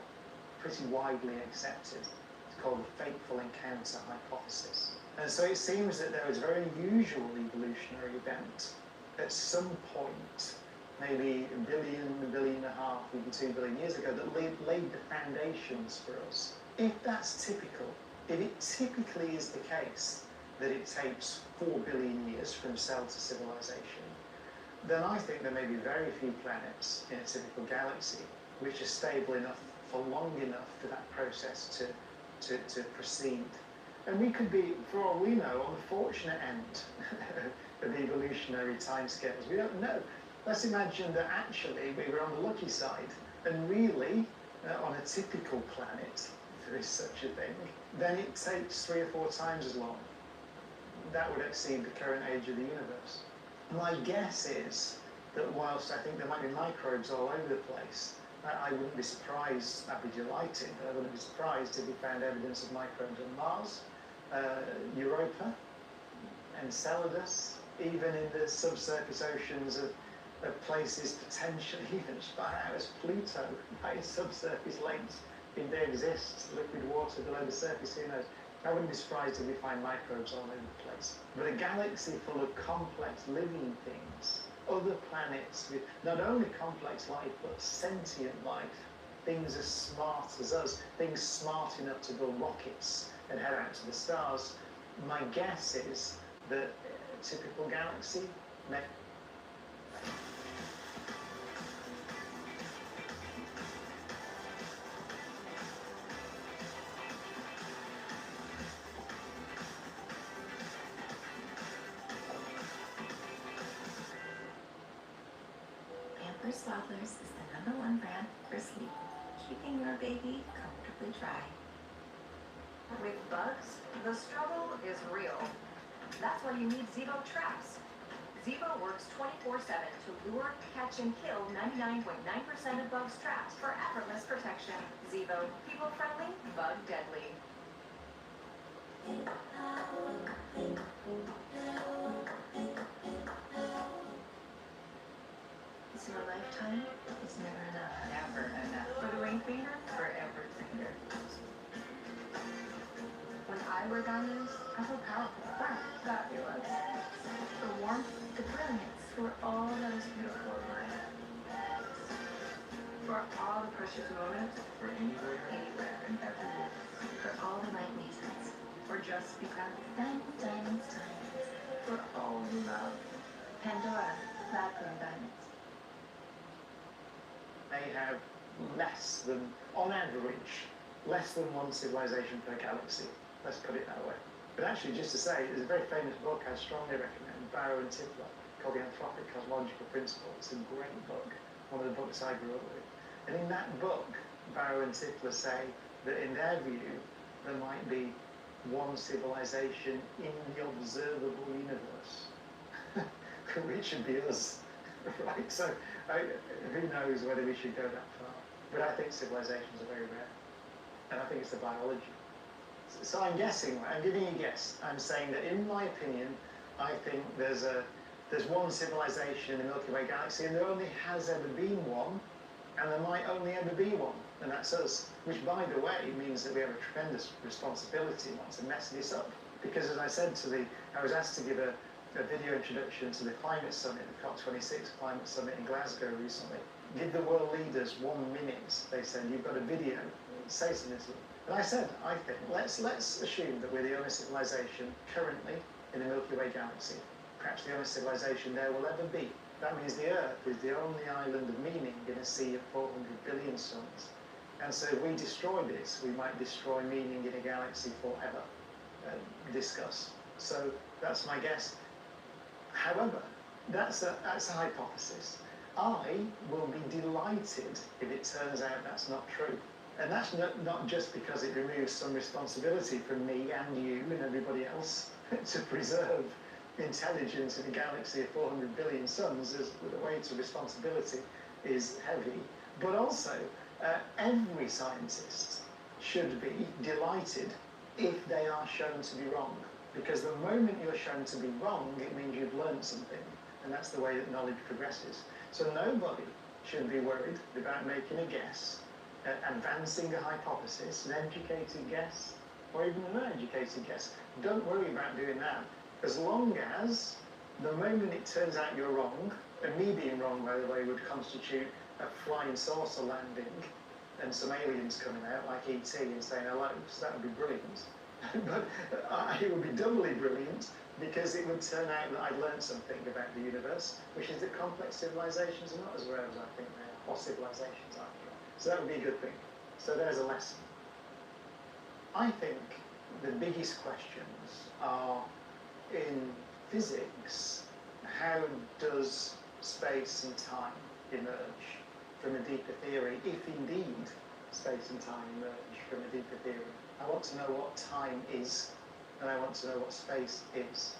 pretty widely accepted. It's called the fateful encounter hypothesis. And so it seems that there was a very unusual evolutionary event at some point, maybe a billion and a half, even 2 billion years ago, that laid the foundations for us. If that's typical, if it typically is the case that it takes 4 billion years from cell to civilization, then I think there may be very few planets in a typical galaxy which are stable enough for long enough for that process to proceed. And we could be, for all we know, on the fortunate end of evolutionary timescales. We don't know. Let's imagine that actually we were on the lucky side, and really, on a typical planet, if there is such a thing, then it takes 3 or 4 times as long. That would exceed the current age of the universe. My guess is that whilst I think there might be microbes all over the place, I wouldn't be surprised, I'd be delighted, but I wouldn't be surprised if we found evidence of microbes on Mars, Europa, Enceladus, even in the subsurface oceans of places potentially even as far out as Pluto, by subsurface lakes, if there exists liquid water below the surface, who knows? I wouldn't be surprised if we find microbes all over the place. But a galaxy full of complex living things, other planets with not only complex life, but sentient life, things as smart as us, things smart enough to build rockets and head out to the stars. My guess is that a typical galaxy may... Pampers Swaddlers is the #1 brand for sleep, keeping your baby comfortably dry. With bugs, the struggle is real. That's why you need Zevo traps. Zevo works 24/7 to lure, catch, and kill 99.9% of bugs traps for effortless protection. Zevo, people friendly, bug deadly. It's your lifetime, it's never enough. Never enough. For the ring finger, forever finger. When I wear diamonds, I feel powerful, fabulous. The warmth, the brilliance, for all that is beautiful in life. For all the precious moments, For anywhere, and everywhere. for all the right reasons, or just because. diamonds, diamonds, diamonds. For all who love. Pandora, lab-grown diamonds. They have less than, on average, less than one civilization per galaxy. Let's put it that way. But actually, just to say, there's a very famous book I strongly recommend, Barrow and Tippler, called The Anthropic Cosmological Principle. It's a great book, one of the books I grew up with. And in that book, Barrow and Tippler say that in their view, there might be one civilization in the observable universe, which would be us, right? So who knows whether we should go that far. But I think civilizations are very rare. And I think it's the biology. So I'm guessing, I'm giving you a guess. I'm saying that in my opinion, I think there's one civilization in the Milky Way galaxy, and there only has ever been one, and there might only ever be one, and that's us. Which, by the way, means that we have a tremendous responsibility not to mess this up. Because as I said I was asked to give a video introduction to the climate summit, the COP26 climate summit in Glasgow recently. Give the world leaders 1 minute. They said, you've got a video, say something to them. And I said, I think, let's assume that we're the only civilization currently in the Milky Way galaxy. Perhaps the only civilization there will ever be. That means the Earth is the only island of meaning in a sea of 400 billion suns. And so if we destroy this, we might destroy meaning in a galaxy forever. Discuss. So that's my guess. However, that's a hypothesis. I will be delighted if it turns out that's not true. And that's not just because it removes some responsibility from me and you and everybody else to preserve intelligence in a galaxy of 400 billion suns. The weight of responsibility is heavy. But also, every scientist should be delighted if they are shown to be wrong. Because the moment you're shown to be wrong, it means you've learned something. And that's the way that knowledge progresses. So nobody should be worried about making a guess, advancing a hypothesis, an educated guess, or even an uneducated guess. Don't worry about doing that. As long as the moment it turns out you're wrong, and me being wrong, by the way, would constitute a flying saucer landing and some aliens coming out like E.T. and saying hello, so that would be brilliant. But it would be doubly brilliant because it would turn out that I'd learned something about the universe, which is that complex civilizations are not as rare as I think they are, or civilizations are. So that would be a good thing. So there's a lesson. I think the biggest questions are in physics, how does space and time emerge from a deeper theory, if indeed space and time emerge from a deeper theory? I want to know what time is, and I want to know what space is.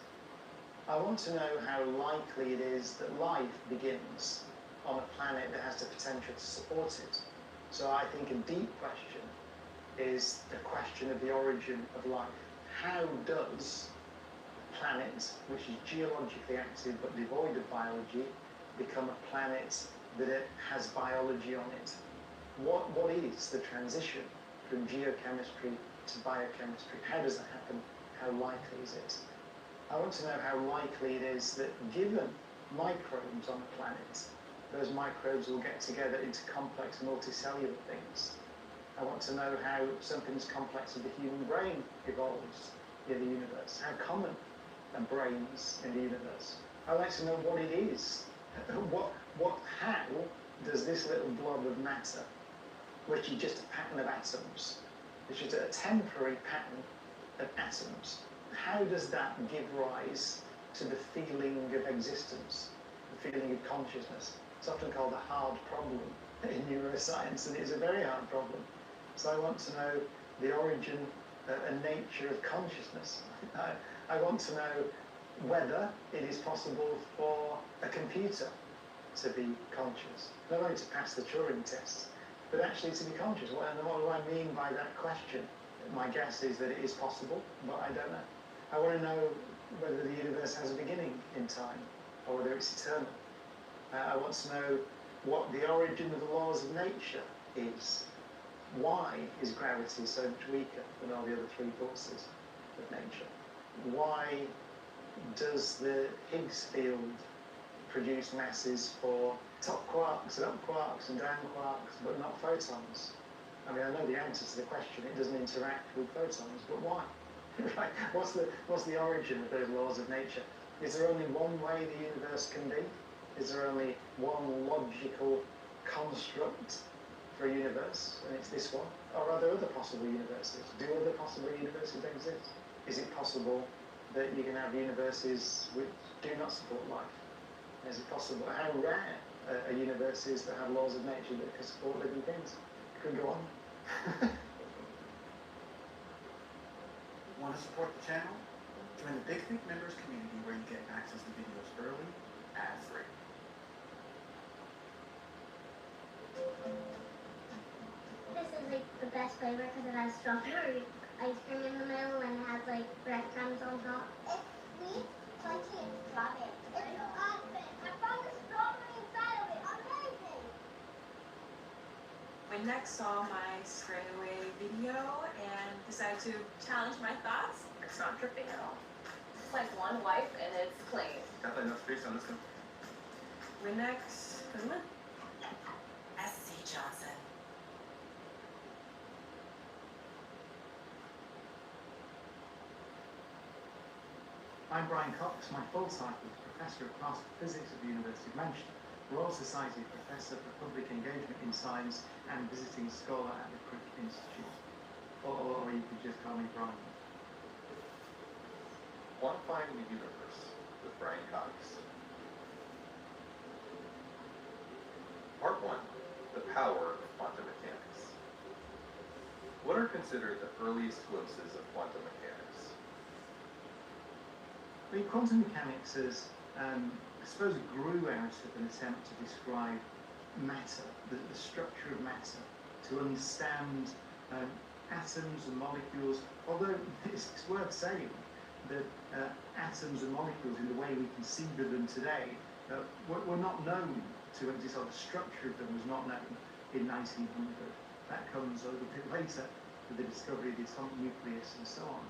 I want to know how likely it is that life begins on a planet that has the potential to support it. So I think a deep question is the question of the origin of life. How does a planet, which is geologically active but devoid of biology, become a planet that it has biology on it? What is the transition from geochemistry to biochemistry? How does that happen? How likely is it? I want to know how likely it is that given microbes on a planet, those microbes will get together into complex multicellular things. I want to know how something as complex as the human brain evolves in the universe. How common are brains in the universe? I'd like to know what it is. How does this little blob of matter, which is just a pattern of atoms, which is a temporary pattern of atoms, how does that give rise to the feeling of existence, the feeling of consciousness? It's often called a hard problem in neuroscience, and it is a very hard problem. So I want to know the origin and nature of consciousness. I want to know whether it is possible for a computer to be conscious. Not only to pass the Turing test, but actually to be conscious. What do I mean by that question? My guess is that it is possible, but I don't know. I want to know whether the universe has a beginning in time, or whether it's eternal. I want to know what the origin of the laws of nature is. Why is gravity so much weaker than all the other three forces of nature? Why does the Higgs field produce masses for top quarks and up quarks and down quarks, but not photons? I mean, I know the answer to the question. It doesn't interact with photons, but why? Right? What's the origin of those laws of nature? Is there only one way the universe can be? Is there only one logical construct for a universe, and it's this one? Or are there other possible universes? Do other possible universes exist? Is it possible that you can have universes which do not support life? Is it possible? How rare are universes that have laws of nature that can support living things? Could go on. Want to support the channel? Join the Big Think Members community where you get access to videos early, ad-free. This is like the best flavor because it has strawberry ice cream in the middle and it has like breadcrumbs on top. It's sweet, crunchy, and strawberry. It's awesome. I found the strawberry inside of it. Amazing. When next saw my straight away video and decided to challenge my thoughts, it's not dripping at all. It's like one wipe and it's clean. Got enough space on this one? Windex, Goodman. S.C. Johnson. I'm Brian Cox. My full title is Professor of Classical Physics at the University of Manchester, Royal Society Professor for Public Engagement in Science and Visiting Scholar at the Crick Institute. Or you could just call me Brian. Quantifying the universe with Brian Cox. Part 1. The power of quantum mechanics. What are considered the earliest glimpses of quantum mechanics? I mean, quantum mechanics is, I suppose, grew out of an attempt to describe matter, the structure of matter, to understand atoms and molecules, although it's worth saying that atoms and molecules in the way we conceive of them today were not known to exist, or the structure of them was not known in 1900. That comes a little bit later with the discovery of the atomic nucleus and so on.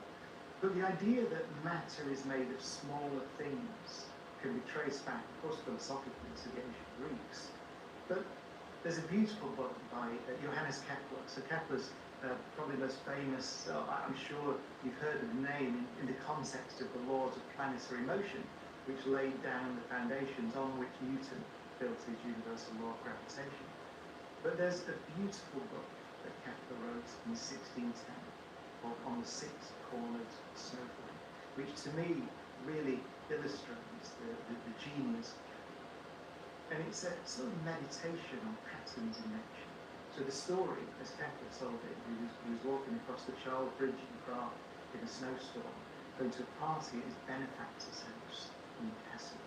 But the idea that matter is made of smaller things can be traced back, of course, philosophically to the ancient Greeks. But there's a beautiful book by Johannes Kepler. So Kepler's probably most famous, I'm sure you've heard of the name in the context of the laws of planetary motion, which laid down the foundations on which Newton built his universal law of gravitation. But there's a beautiful book that Kepler wrote in 1610 on the six-cornered snowflake, which to me really illustrates the genius of Kepler. And it's a sort of meditation on patterns in nature. So the story, as Kepler told it, he was walking across the Charles Bridge in Prague in a snowstorm, going to a party at his benefactor's house in the castle.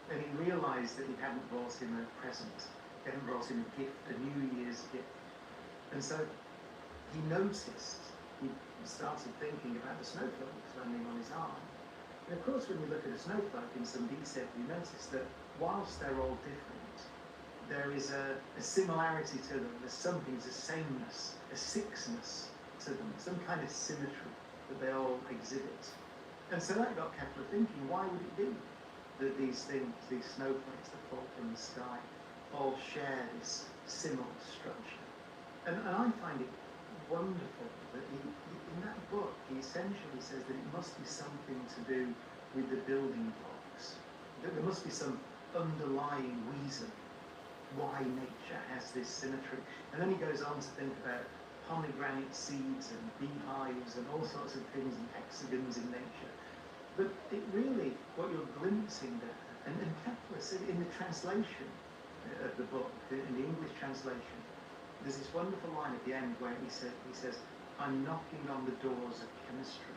And he realised that he hadn't brought him a present, he hadn't brought him a gift, a New Year's gift. And so he noticed, he started thinking about the snowflakes landing on his arm. And of course, when you look at a snowflake in some detail, you notice that whilst they're all different, there is a similarity to them. There's something, there's a sameness, a sixness to them, some kind of symmetry that they all exhibit. And so that got Kepler thinking, why would it be that these things, these snowflakes that fall from the sky, all share this similar structure? And I find it wonderful that in that book, he essentially says that it must be something to do with the building blocks, that there must be some underlying reason why nature has this symmetry. And then he goes on to think about pomegranate seeds and beehives and all sorts of things and hexagons in nature. But it really, what you're glimpsing there, and Kepler said in the translation of the book, in the English translation, there's this wonderful line at the end where he says, I'm knocking on the doors of chemistry.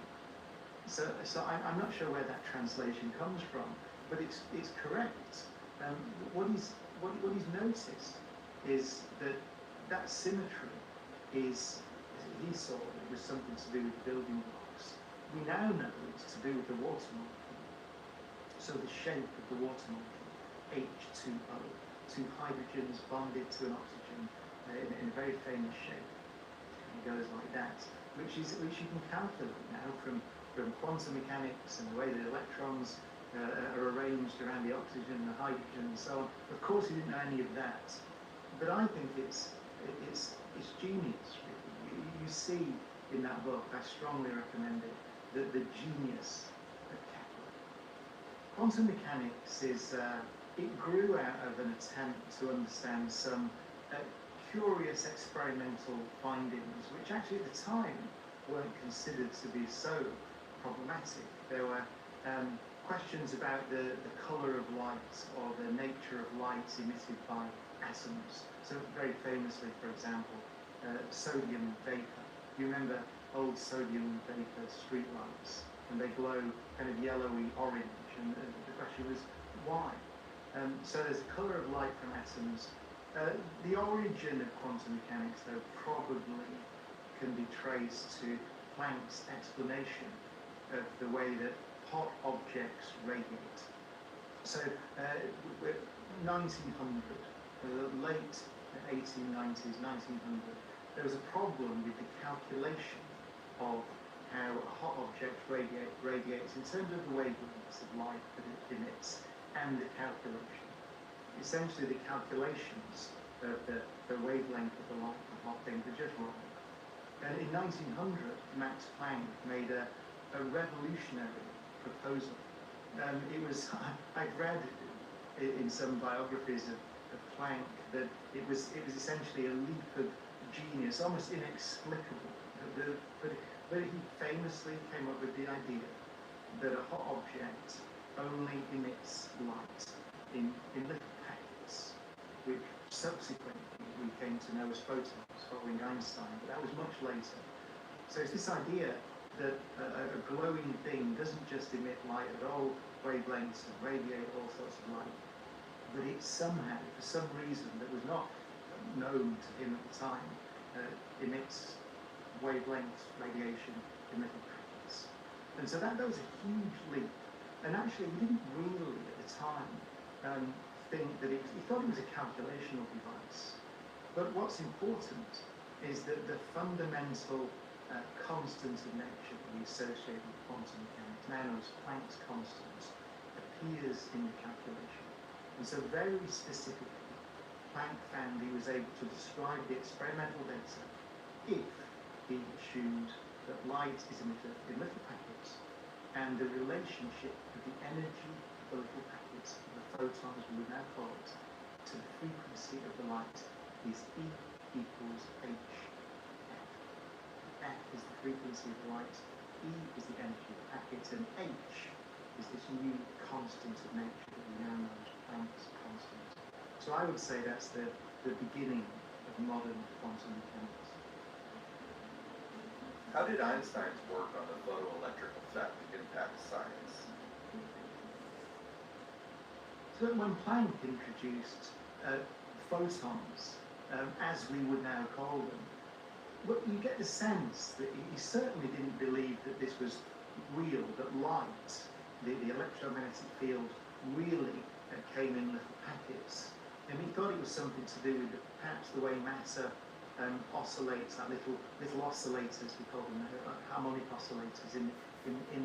So I'm not sure where that translation comes from, but it's correct. What he's noticed is that symmetry is, he saw it was something to do with building blocks. We now know it's to do with the water molecule. So the shape of the water molecule, H2O, two hydrogens bonded to an oxygen in a very famous shape. And it goes like that, which you can calculate now from quantum mechanics and the way the electrons are arranged around the oxygen and the hydrogen and so on. Of course, he didn't know any of that, but I think it's genius. You see in that book, I strongly recommend it, the genius of Kepler. Quantum mechanics it grew out of an attempt to understand some curious experimental findings, which actually at the time weren't considered to be so problematic. There were questions about the colour of light or the nature of light emitted by atoms. So very famously, for example, sodium vapour. You remember old sodium vapour streetlights, and they glow kind of yellowy orange, and the question was why? So there's a colour of light from atoms. The origin of quantum mechanics, though, probably can be traced to Planck's explanation of the way that hot objects radiate. So, 1900, late 1890s, 1900, there was a problem with the calculation of how a hot object radiates in terms of the wavelengths of light that it emits and the calculation. Essentially, the calculations of the wavelength of the light from hot things are just wrong. And in 1900, Max Planck made a revolutionary proposal. It was, I've read in some biographies of Planck that it was essentially a leap of genius, almost inexplicable. But he famously came up with the idea that a hot object only emits light in little packets, which subsequently we came to know as photons following Einstein, but that was much later. So it's this idea that a glowing thing doesn't just emit light at all wavelengths and radiate all sorts of light, but it somehow, for some reason that was not known to him at the time, emits wavelengths, radiation in little packets. And so that was a huge leap. And actually, we didn't really at the time think that he thought it was a calculational device. But what's important is that the fundamental constant of nature that we associate with quantum mechanics, now known as Planck's constant, appears in the calculation. And so very specifically, Planck found he was able to describe the experimental data if he assumed that light is emitted in little packets, and the relationship of the energy of the little packets, the photons we would now call it, to the frequency of the light is E equals H frequency of light, E is the energy of the packet, and H is this new constant of nature that we now know as Planck's constant. So I would say that's the beginning of modern quantum mechanics. How did Einstein's work on the photoelectric effect impact science? So when Planck introduced photons, as we would now call them, well, you get the sense that he certainly didn't believe that this was real, that light, the electromagnetic field, really came in little packets. And he thought it was something to do with perhaps the way matter oscillates, that little oscillators, we call them harmonic oscillators in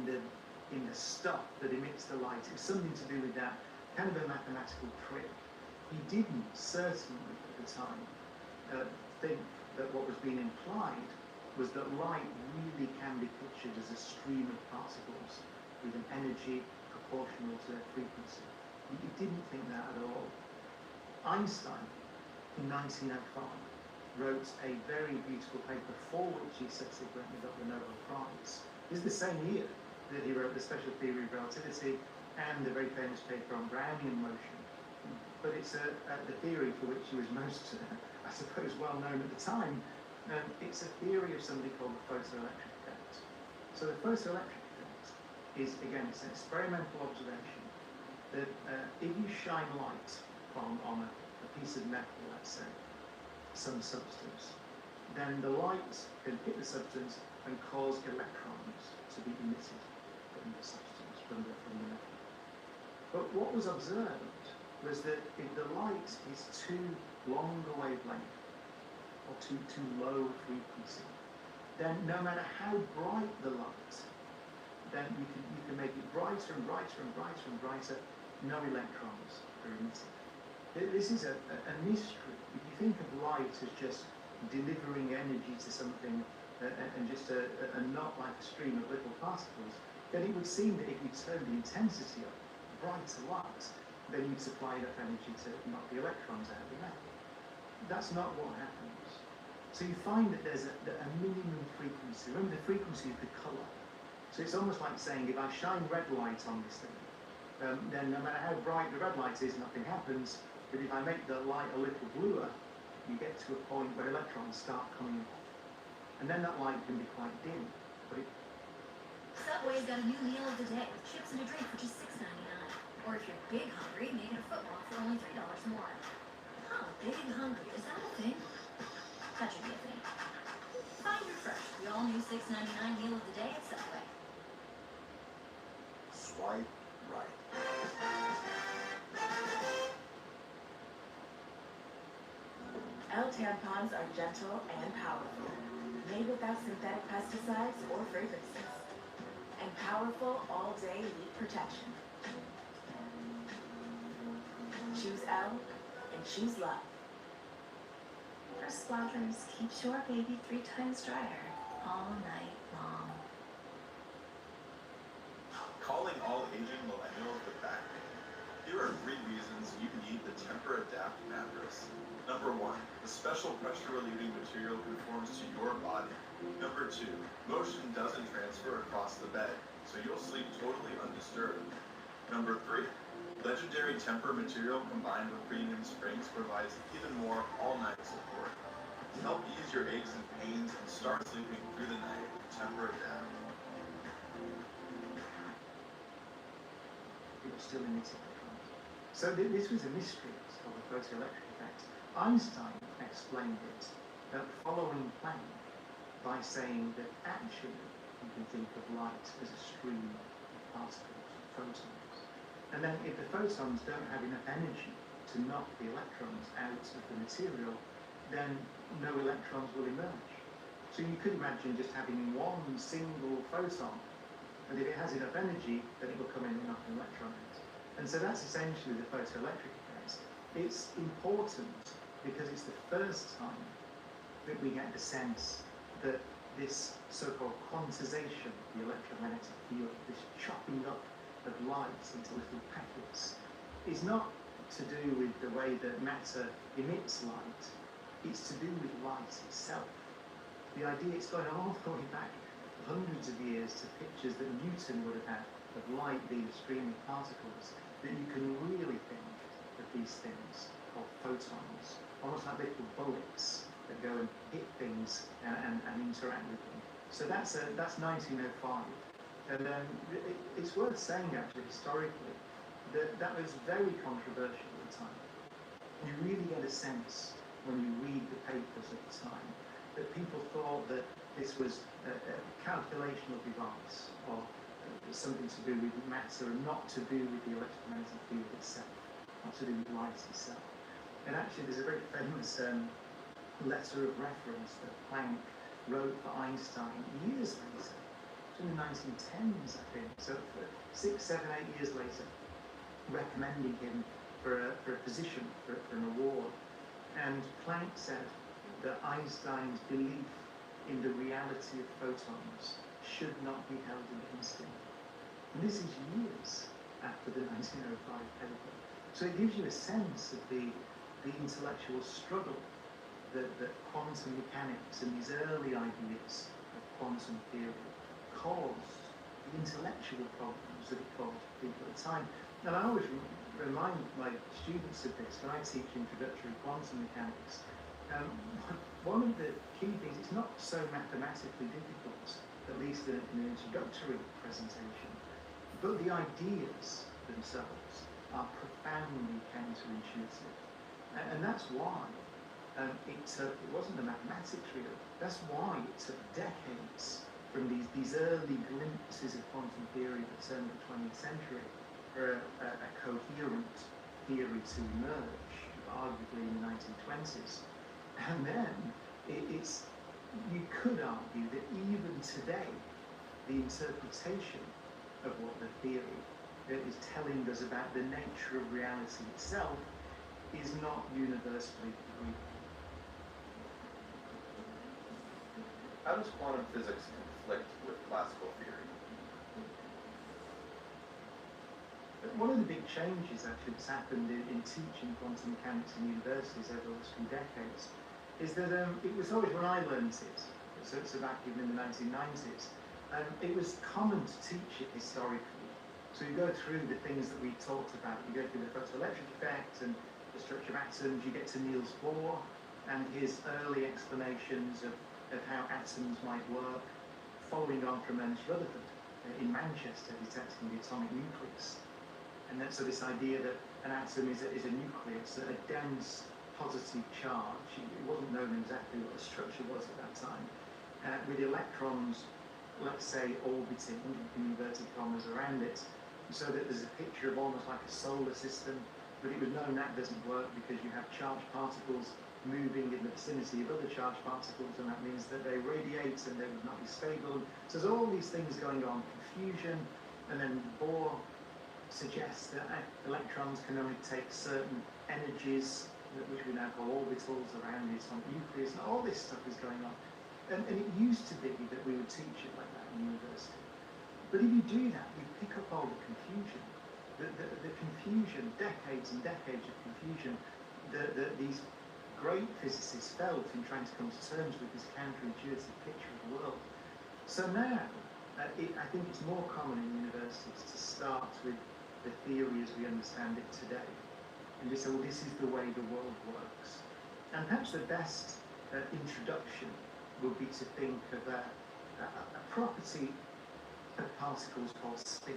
the stuff that emits the light. It was something to do with that, kind of a mathematical trick. He didn't certainly at the time think that what was being implied was that light really can be pictured as a stream of particles with an energy proportional to their frequency. He didn't think that at all. Einstein, in 1905, wrote a very beautiful paper for which he subsequently got the Nobel Prize. This is the same year that he wrote the special theory of relativity and a very famous paper on Brownian motion. But it's the theory for which he was most, I suppose, well known at the time. It's a theory of something called the photoelectric effect. So the photoelectric effect is, again, it's an experimental observation that if you shine light on a piece of metal, let's say, some substance, then the light can hit the substance and cause electrons to be emitted from the substance, from the metal. But what was observed was that if the light is too long a wavelength or too low a frequency, then no matter how bright the light, then you can make it brighter and brighter and brighter and brighter, no electrons are emitted. This is a mystery. If you think of light as just delivering energy to something and just a not like a stream of little particles, then it would seem that if you turn the intensity up, brighter light, then you'd supply enough energy to knock the electrons out of the metal. That's not what happens. So you find that there's a minimum frequency. Remember, the frequency is the colour. So it's almost like saying, if I shine red light on this thing, then no matter how bright the red light is, nothing happens. But if I make the light a little bluer, you get to a point where electrons start coming off. And then that light can be quite dim. But Subway's got a new meal of the day with chips and a drink for just $6.99. Or if you're big hungry, make it a footlong for only $3 more. Huh, big hungry, is that a thing? That should be a thing. Find your fresh, the all-new $6.99 meal of the day at Subway. Swipe right. L tampons are gentle and powerful, made without synthetic pesticides or fragrances, and powerful all-day leak protection. Choose L and choose love. First Splatters keeps your baby 3 times drier all night long. Calling all aging millennials with back pain. Here are 3 reasons you need the Temper-Adapt mattress. Number 1, the special pressure-relieving material conforms to your body. Number 2, motion doesn't transfer across the bed, so you'll sleep totally undisturbed. Number 3, legendary Temper material combined with premium springs provides even more all-night support. To help ease your aches and pains and start sleeping through the night, Temper-Adapt. it was still emitting electrons. So this was a mystery of the photoelectric effect. Einstein explained it following Planck by saying that actually you can think of light as a stream of particles, photons. And then if the photons don't have enough energy to knock the electrons out of the material, then no electrons will emerge. So you could imagine just having one single photon, and if it has enough energy, then it will come in and knock an electron out. And so that's essentially the photoelectric effect. It's important because it's the first time that we get the sense that this so-called quantization of the electromagnetic field, this chopping up of light into little packets, is not to do with the way that matter emits light. It's to do with light itself. The idea, it's going all the way back hundreds of years to pictures that Newton would have had of light being a stream of particles, that you can really think of these things called photons, almost like little bullets that go and hit things and interact with them. So that's 1905. And it's worth saying, actually, historically, that that was very controversial at the time. You really get a sense when you read the papers at the time that people thought that this was a calculational device, or something to do with matter and not to do with the electromagnetic field itself, not to do with light itself. And actually there's a very famous letter of reference that Planck wrote for Einstein years later, in the 1910s, I think, so 6, 7, 8 years later, recommending him for a position, for an award. And Planck said that Einstein's belief in the reality of photons should not be held against him. And this is years after the 1905 paper. So it gives you a sense of the intellectual struggle that quantum mechanics and these early ideas of quantum theory caused, the intellectual problems that it caused people at the time. And I always remind my students of this when I teach introductory quantum mechanics. One of the key things, it's not so mathematically difficult, at least in an introductory presentation, but the ideas themselves are profoundly counterintuitive. And that's why it wasn't the mathematics really, that's why it took decades from these early glimpses of quantum theory at the turn of the 20th century for a coherent theory to emerge, arguably in the 1920s. And then you could argue that even today, the interpretation of what the theory is telling us about the nature of reality itself is not universally agreed. How does quantum physics conflict with classical theory? One of the big changes actually that's happened in teaching quantum mechanics in universities over the last few decades is that it was always, when I learned it, so back even in the 1990s, it was common to teach it historically. So you go through the things that we talked about, you go through the photoelectric effect and the structure of atoms, you get to Niels Bohr and his early explanations of how atoms might work, following on from Ernst Rutherford in Manchester detecting the atomic nucleus. And then, so this idea that an atom is a nucleus, a dense positive charge. It wasn't known exactly what the structure was at that time, with electrons, let's say, orbiting, in inverted commas, around it, so that there's a picture of almost like a solar system, but it was known that doesn't work because you have charged particles moving in the vicinity of other charged particles, and that means that they radiate and they would not be stable. So there's all these things going on, confusion, and then Bohr suggests that electrons can only take certain energies, which we now call orbitals, around the atomic nucleus, and all this stuff is going on. And it used to be that we would teach it like that in university. But if you do that, you pick up all the confusion. The confusion, decades and decades of confusion, that these great physicists felt in trying to come to terms with this counterintuitive picture of the world. So now, I think it's more common in universities to start with the theory as we understand it today. And they say, well, this is the way the world works. And perhaps the best introduction would be to think of a property of particles called spin.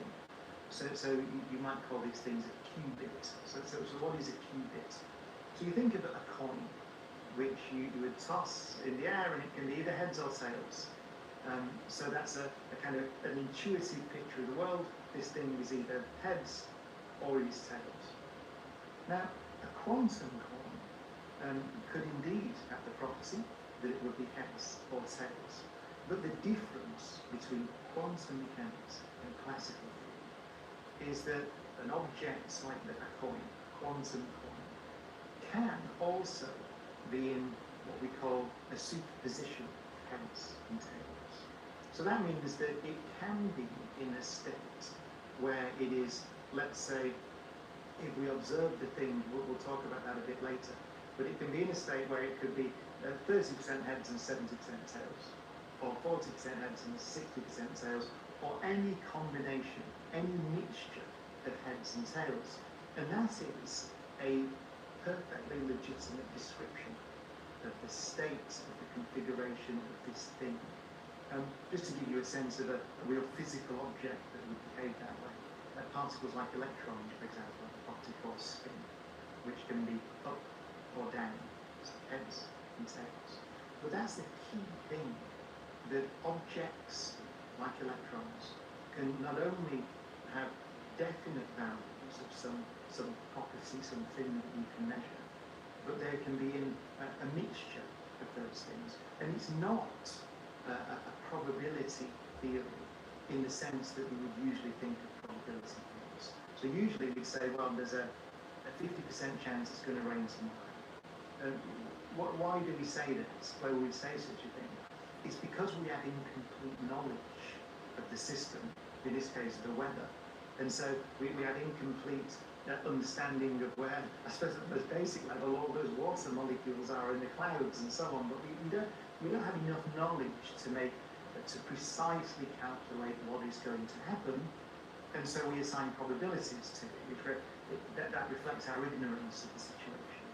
So you might call these things a qubit. So what is a qubit? So you think of a coin, which you would toss in the air, and it can be either heads or tails. So that's a kind of an intuitive picture of the world. This thing is either heads or it is tails. Now, a quantum coin could indeed have the property that it would be heads or tails. But the difference between quantum mechanics and classical theory is that an object like a coin, quantum coin, can also be in what we call a superposition of heads and tails. So that means that it can be in a state where it is, let's say, if we observe the thing, we'll talk about that a bit later, but it can be in a state where it could be 30% heads and 70% tails. or 40% heads and 60% tails, or any combination, any mixture of heads and tails. And that is a perfectly legitimate description of the state of the configuration of this thing. Just to give you a sense of a real physical object that would behave that way. Particles like electrons, for example, have a property called spin, which can be up or down, so heads and tails. But that's the key thing, that objects like electrons can not only have definite values of some property, something that you can measure, but they can be in a mixture of those things. And it's not a probability theory in the sense that we would usually think of probability theories. So usually we'd say, well, there's a 50% chance it's going to rain tomorrow. Why do we say that? Why would we say such a thing? It's because we have incomplete knowledge of the system, in this case the weather. And so we have incomplete understanding of where, I suppose at the most basic level, all those water molecules are in the clouds and so on, but we don't have enough knowledge to precisely calculate what is going to happen, and so we assign probabilities to it, that reflects our ignorance of the situation.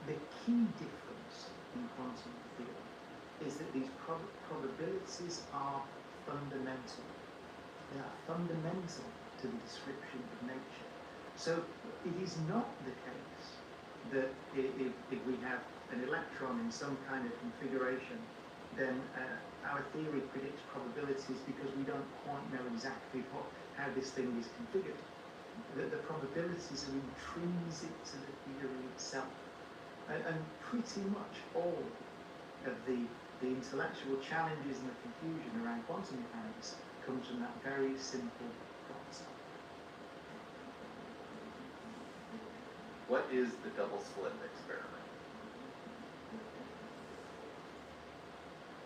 The key difference in quantum theory is that these probabilities are fundamental. They are fundamental to the description of nature. So it is not the case that if we have an electron in some kind of configuration, then our theory predicts probabilities because we don't quite know exactly how this thing is configured. The probabilities are intrinsic to the theory itself. And pretty much all of the intellectual challenges and the confusion around quantum mechanics comes from that very simple concept. What is the double slit experiment?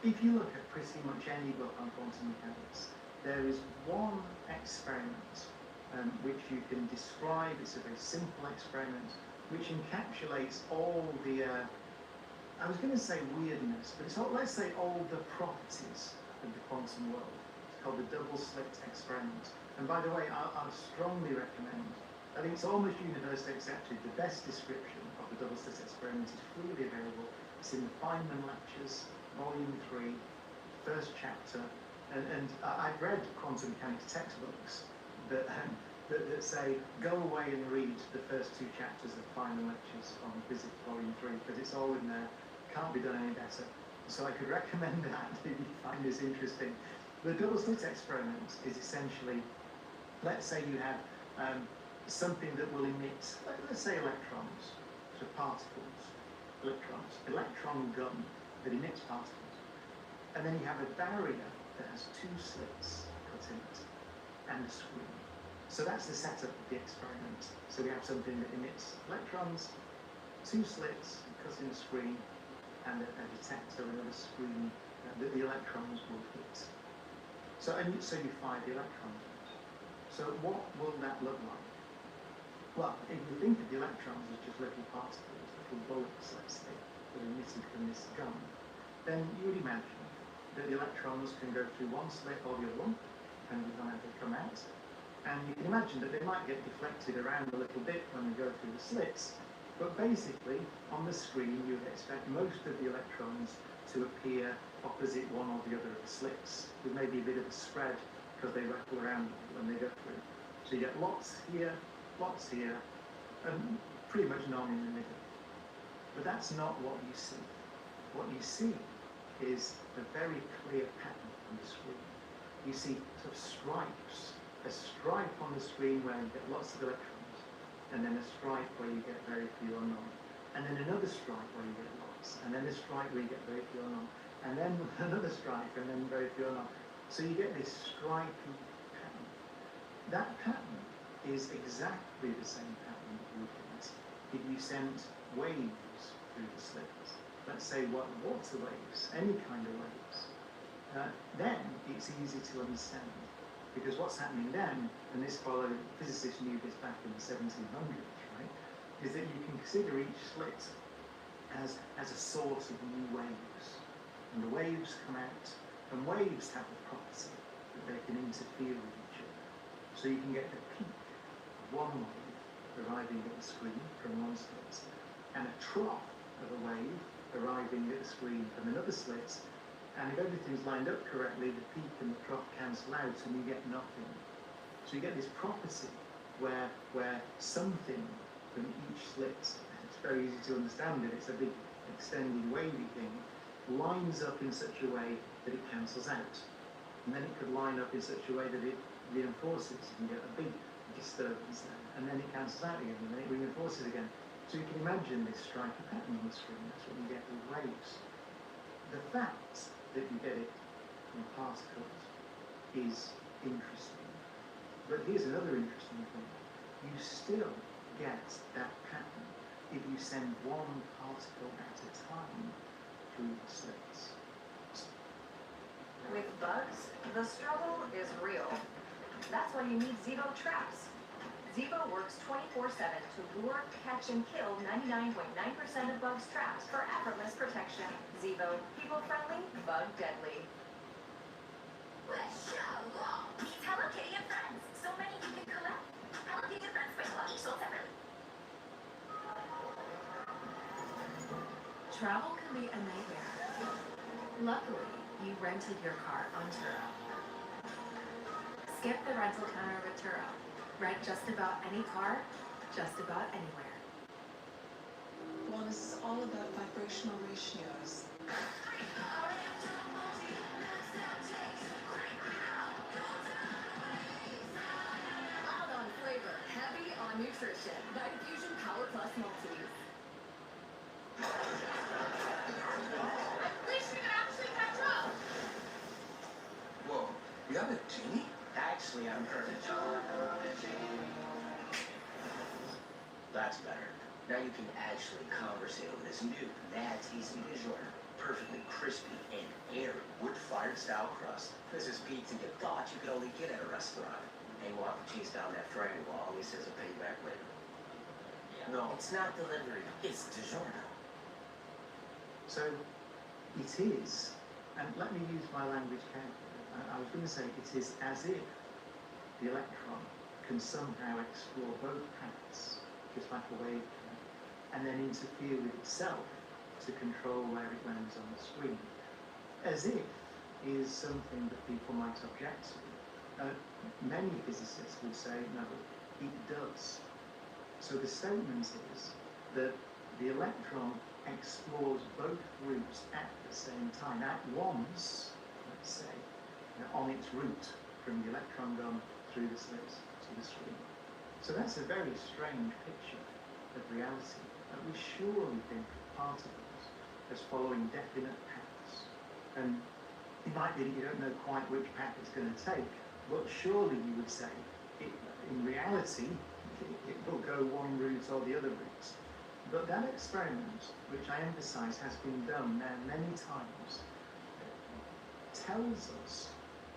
If you look at pretty much any book on quantum mechanics, there is one experiment which you can describe. It's a very simple experiment which encapsulates all the, I was going to say weirdness, but it's all, let's say all the properties of the quantum world. It's called the double slit experiment. And by the way, I'd strongly recommend, I think it's almost universally accepted, the best description of the double slit experiment is freely available. It's in the Feynman Lectures, Volume 3, first chapter, and I've read quantum mechanics textbooks that say, go away and read the first two chapters of Feynman Lectures on Physics Volume 3, because it's all in there, can't be done any better. So I could recommend that if you find this interesting. The double slit experiment is essentially, let's say you have something that will emit, let's say electrons, so particles, electrons, electron gun that emits particles. And then you have a barrier that has two slits cut in it and a screen. So that's the setup of the experiment. So we have something that emits electrons, two slits cut in a screen, and a detector, another screen that the electrons will hit. So you fire the electrons. So what will that look like? Well, if you think of the electrons as just little particles, little bullets, let's say, that are emitted from this gun, then you would imagine that the electrons can go through one slit or the other one, depending on how they come out. And you can imagine that they might get deflected around a little bit when they go through the slits, but basically, on the screen, you would expect most of the electrons to appear opposite one or the other of the slits, with maybe a bit of a spread because they rattle around when they go through. So you get lots here, and pretty much none in the middle. But that's not what you see. What you see is a very clear pattern on the screen. You see sort of stripes, a stripe on the screen where you get lots of electrons, and then a stripe where you get very few or none, and then another stripe where you get lots, and then a stripe where you get very few or none, and then another stripe, and then very few or none. So you get this stripy pattern. That pattern is exactly the same pattern that you would get if you sent waves through the slits. Let's say water waves, any kind of waves. Then it's easy to understand. Because what's happening then, and this followed, physicists knew this back in the 1700s, right, is that you can consider each slit as a source of new waves. And the waves come out And waves have the property that they can interfere with each other. So you can get the peak of one wave arriving at the screen from one slit, and a trough of a wave arriving at the screen from another slit. And if everything's lined up correctly, the peak and the trough cancel out and you get nothing. So you get this property where something from each slit, it's very easy to understand it, it's a big extended wavy thing, lines up in such a way that it cancels out. And then it could line up in such a way that it reinforces. You can get a big disturbance there. And then it cancels out again, and then it reinforces again. So you can imagine this striker pattern on the screen. That's what you get with waves. The fact that you get it from particles is interesting. But here's another interesting thing. You still get that pattern if you send one particle at a time through the slits. With bugs, the struggle is real. That's why you need Zevo traps. Zevo works 24/7 to lure, catch, and kill 99.9% of bugs' traps for effortless protection. Zevo, people-friendly, bug-deadly. Meets Hello Kitty and Friends. So many you can collect. Hello Kitty and Friends Space Lodge sold separately. Travel can be a nightmare. Luckily, you rented your car on Turo. Skip the rental counter with Turo. Rent just about any car, just about anywhere. Well, this is all about vibrational ratios. Loud on flavor, heavy on nutrition. Vitafusion Power Plus Multis. I'm pretty sure you can actually catch up. Whoa, you have a genie? Actually, I'm her. That's better. Now you can actually conversate over this new mad tasty DiGiorno. Perfectly crispy and airy wood-fired style crust. This is pizza you thought you could only get at a restaurant. And you want to chase down that triangle while always says a payback later. No, it's not delivery. It's DiGiorno. So it is, and let me use my language carefully. I was going to say it is as if the electron can somehow explore both paths, just like a wave can, and then interfere with itself to control where it lands on the screen. As if is something that people might object to. Many physicists would say, no, it does. So the statement is that the electron explores both routes at the same time, at once, let's say, on its route from the electron gun through the slits to the screen. So that's a very strange picture of reality. We surely think of particles as following definite paths. And it might be that you don't know quite which path it's going to take, but surely you would say, in reality, it will go one route or the other route. But that experiment, which I emphasize has been done now many times, tells us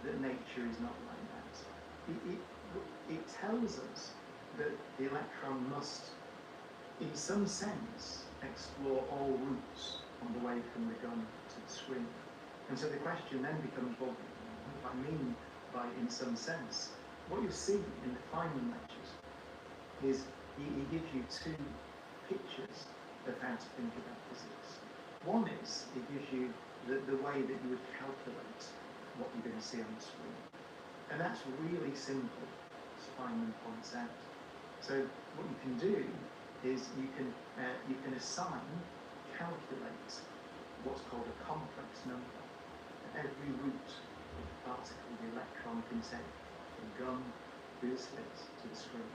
that nature is not like that. It tells us that the electron must, in some sense, explore all routes on the way from the gun to the screen. And so the question then becomes, well, what do I mean by in some sense? What you see in the Feynman lectures is he gives you two pictures of how to think about physics. One is, it gives you the way that you would calculate what you're going to see on the screen. And that's really simple, as Feynman points out. So what you can do is you can assign, calculate what's called a complex number for every route of the particle the electron can take from gun through the slits to the screen.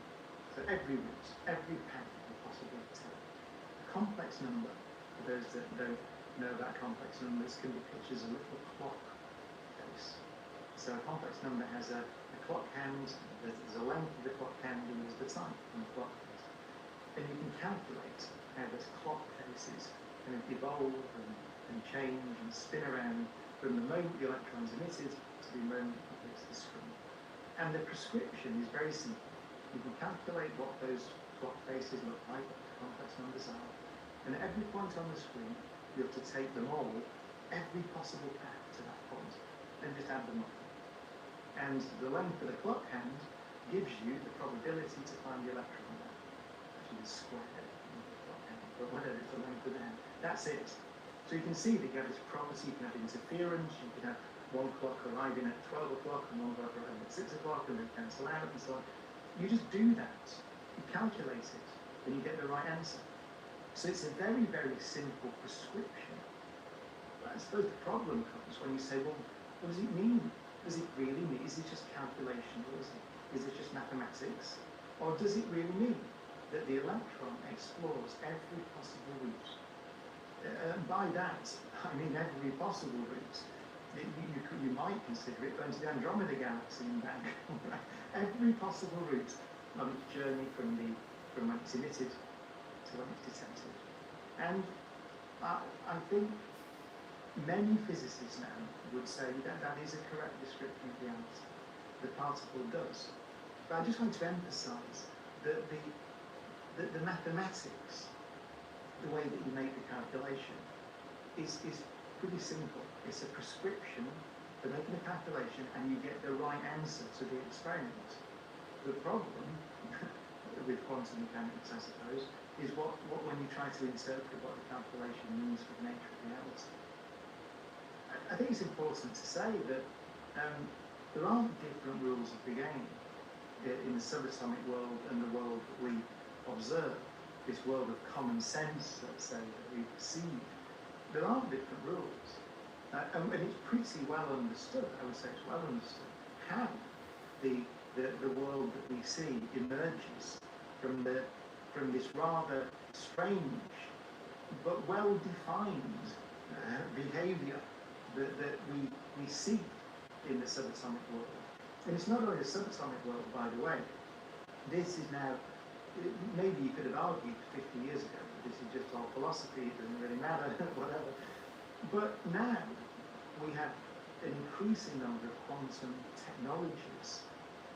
So every route, every path you can possibly take. A complex number, for those that don't know about complex numbers, can be pictured as a little clock face. So a complex number has a clock hand, there's a length of the clock hand, and there's the time on the clock face. And you can calculate how those clock faces kind of evolve and change and spin around from the moment the electron is emitted to the moment it hits the screen. And the prescription is very simple. You can calculate what those clock faces look like, what the complex numbers are, and at every point on the screen, you have to take them all, every possible path to that point, and just add them up. And the length of the clock hand gives you the probability to find the electron there. Actually, the square of the clock hand, but whatever, it's the length of the hand. That's it. So you can see that you have this property, you can have interference, you can have one clock arriving at 12 o'clock and one clock arriving at 6 o'clock and they cancel out and so on. You just do that, you calculate it, and you get the right answer. So it's a very, very simple prescription. But I suppose the problem comes when you say, well, what does it mean? Does it really mean? Is it just calculation? Or is it just mathematics? Or does it really mean that the electron explores every possible route? And by that, I mean every possible route. You might consider it going to the Andromeda Galaxy and back. Every possible route on its journey from when it's emitted to when it's detected. And I think many physicists now would say that that is a correct description of reality. The particle does. But I just want to emphasize that the mathematics, the way that you make the calculation, is pretty simple. It's a prescription for making a calculation and you get the right answer to the experiment. The problem with quantum mechanics, I suppose, is what when you try to interpret what the calculation means for the nature of reality. I think it's important to say that there aren't different rules of the game in the subatomic world and the world that we observe, this world of common sense, let's say, that we perceive. There aren't different rules. And it's pretty well understood, I would say it's well understood, how the world that we see emerges from this rather strange but well-defined behaviour that we see in the subatomic world. And it's not only the subatomic world, by the way. This is now, maybe you could have argued 50 years ago that this is just all philosophy, it doesn't really matter, whatever. But now we have an increasing number of quantum technologies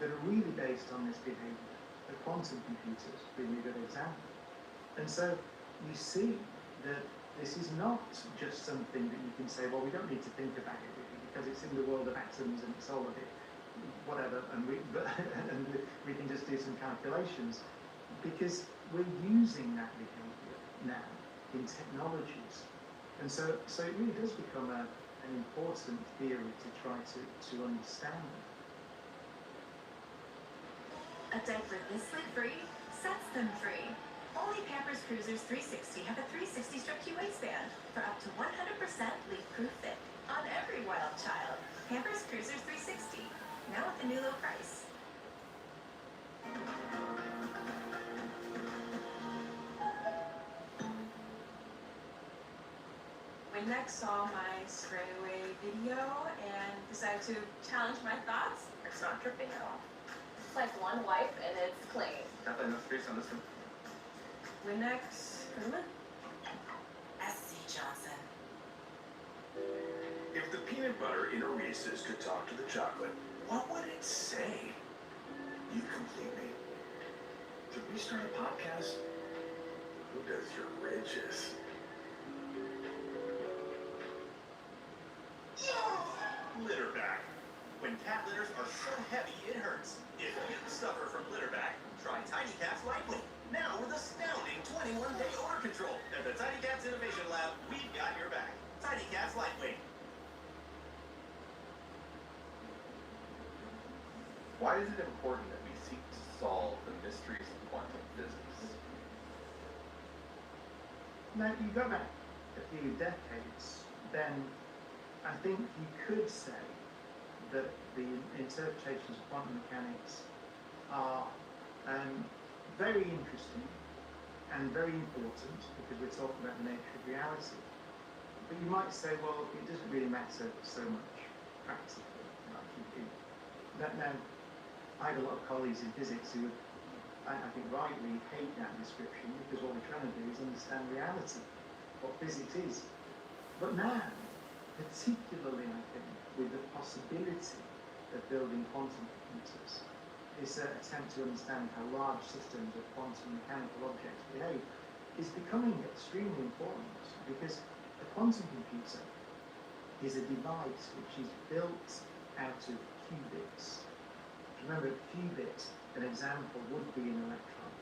that are really based on this behaviour. The quantum computers being a good example. And so you see that this is not just something that you can say, well, we don't need to think about it because it's in the world of atoms and it's all of it, whatever, and we can just do some calculations, because we're using that behaviour now in technologies. And so it really does become an important theory to try to understand. A diaper this leak-free sets them free. Only Pampers Cruisers 360 have a 360 strip Q waistband for up to 100% leak-proof fit on every wild child. Pampers Cruisers 360, now with a new low price. When next saw my spray away video and decided to challenge my thoughts, it's not dripping at all. It's like one wipe and it's clean. Definitely enough space on this one. Windex, Herman? S.C. Johnson. If the peanut butter in a Reese's could talk to the chocolate, what would it say? You complete me. Should we start a podcast? Who does your ridges? Litterback. When cat litters are so heavy it hurts. If you suffer from litterback, try Tiny Cats Lightweight. Now with astounding 21-day odor control. At the Tiny Cats Innovation Lab, we've got your back. Tiny Cats Lightweight. Why is it important that we seek to solve the mysteries of quantum physics? Now, you go back a few decades, then I think you could say that the interpretations of quantum mechanics are very interesting and very important because we're talking about the nature of reality. But you might say, well, it doesn't really matter so much practically. Now, I have a lot of colleagues in physics who would, I think rightly, hate that description because what we're trying to do is understand reality, what physics is. But now, particularly I think, with the possibility of building quantum computers, this attempt to understand how large systems of quantum mechanical objects behave is becoming extremely important because a quantum computer is a device which is built out of qubits. Remember, a qubit, an example would be an electron,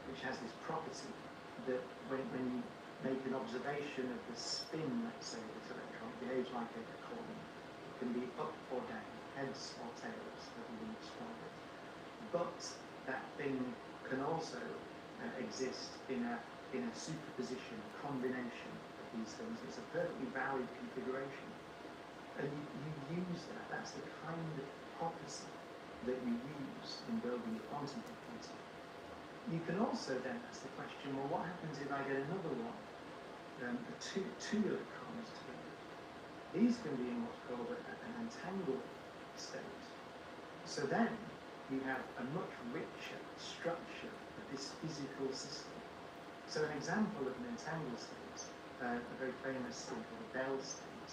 which has this property that when you make an observation of the spin, let's say, of this electron, it behaves like a coin. It can be up or down, heads or tails, however you describe it. But that thing can also exist in a superposition, a combination of these things. It's a perfectly valid configuration. And you use that. That's the kind of property that you use in building a quantum computer. You can also then ask the question, well, what happens if I get another one? Two electrons together. These can be in what's called an entangled state. So then you have a much richer structure of this physical system. So an example of an entangled state, a very famous thing called a Bell state,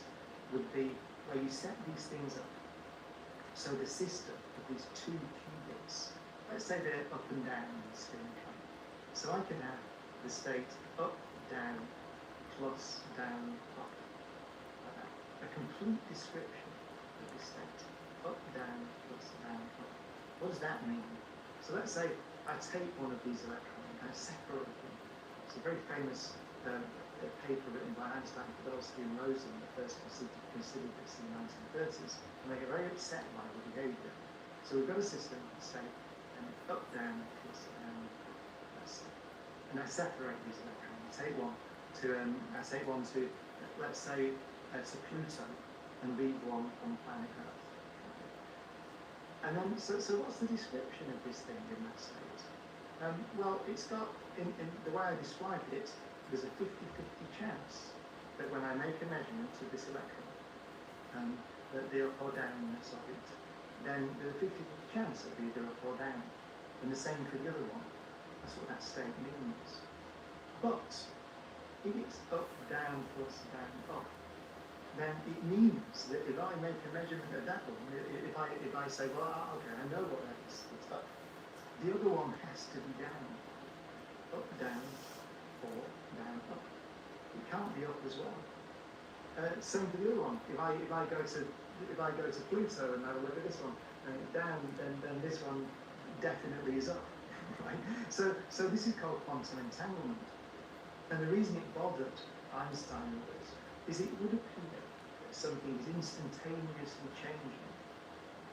would be where you set these things up. So the system of these two qubits, let's say they're up and down in the spin plane. So I can have the state up, down, plus, down, up, like that. A complete description of the state. Up, down, plus, down, up. What does that mean? So let's say I take one of these electrons and I separate them. It's a very famous paper written by Einstein, Podolsky and Rosen that first considered this in the 1930s, and they get very upset by the behaviour. So we've got a system, say, up, down, plus, down, plus, and I separate these electrons. I take one to, let's say, to Pluto, and leave one on planet Earth. And then, so what's the description of this thing in that state? Well, it's got, in the way I described it, there's a 50-50 chance that when I make a measurement of this electron, that the up or downness of it, then there's a 50-50 chance it'll be either up or down. And the same for the other one. That's what that state means. But if it's up, down, plus, down, up, then it means that if I make a measurement of that one, if I say, well, okay, I know what that is, it's up, the other one has to be down. Up, down, or down, up. It can't be up as well. Same for the other one. If I go to Pluto and I look at this one down, then this one definitely is up, right? So this is called quantum entanglement. And the reason it bothered Einstein with this is it would appear that something is instantaneously changing.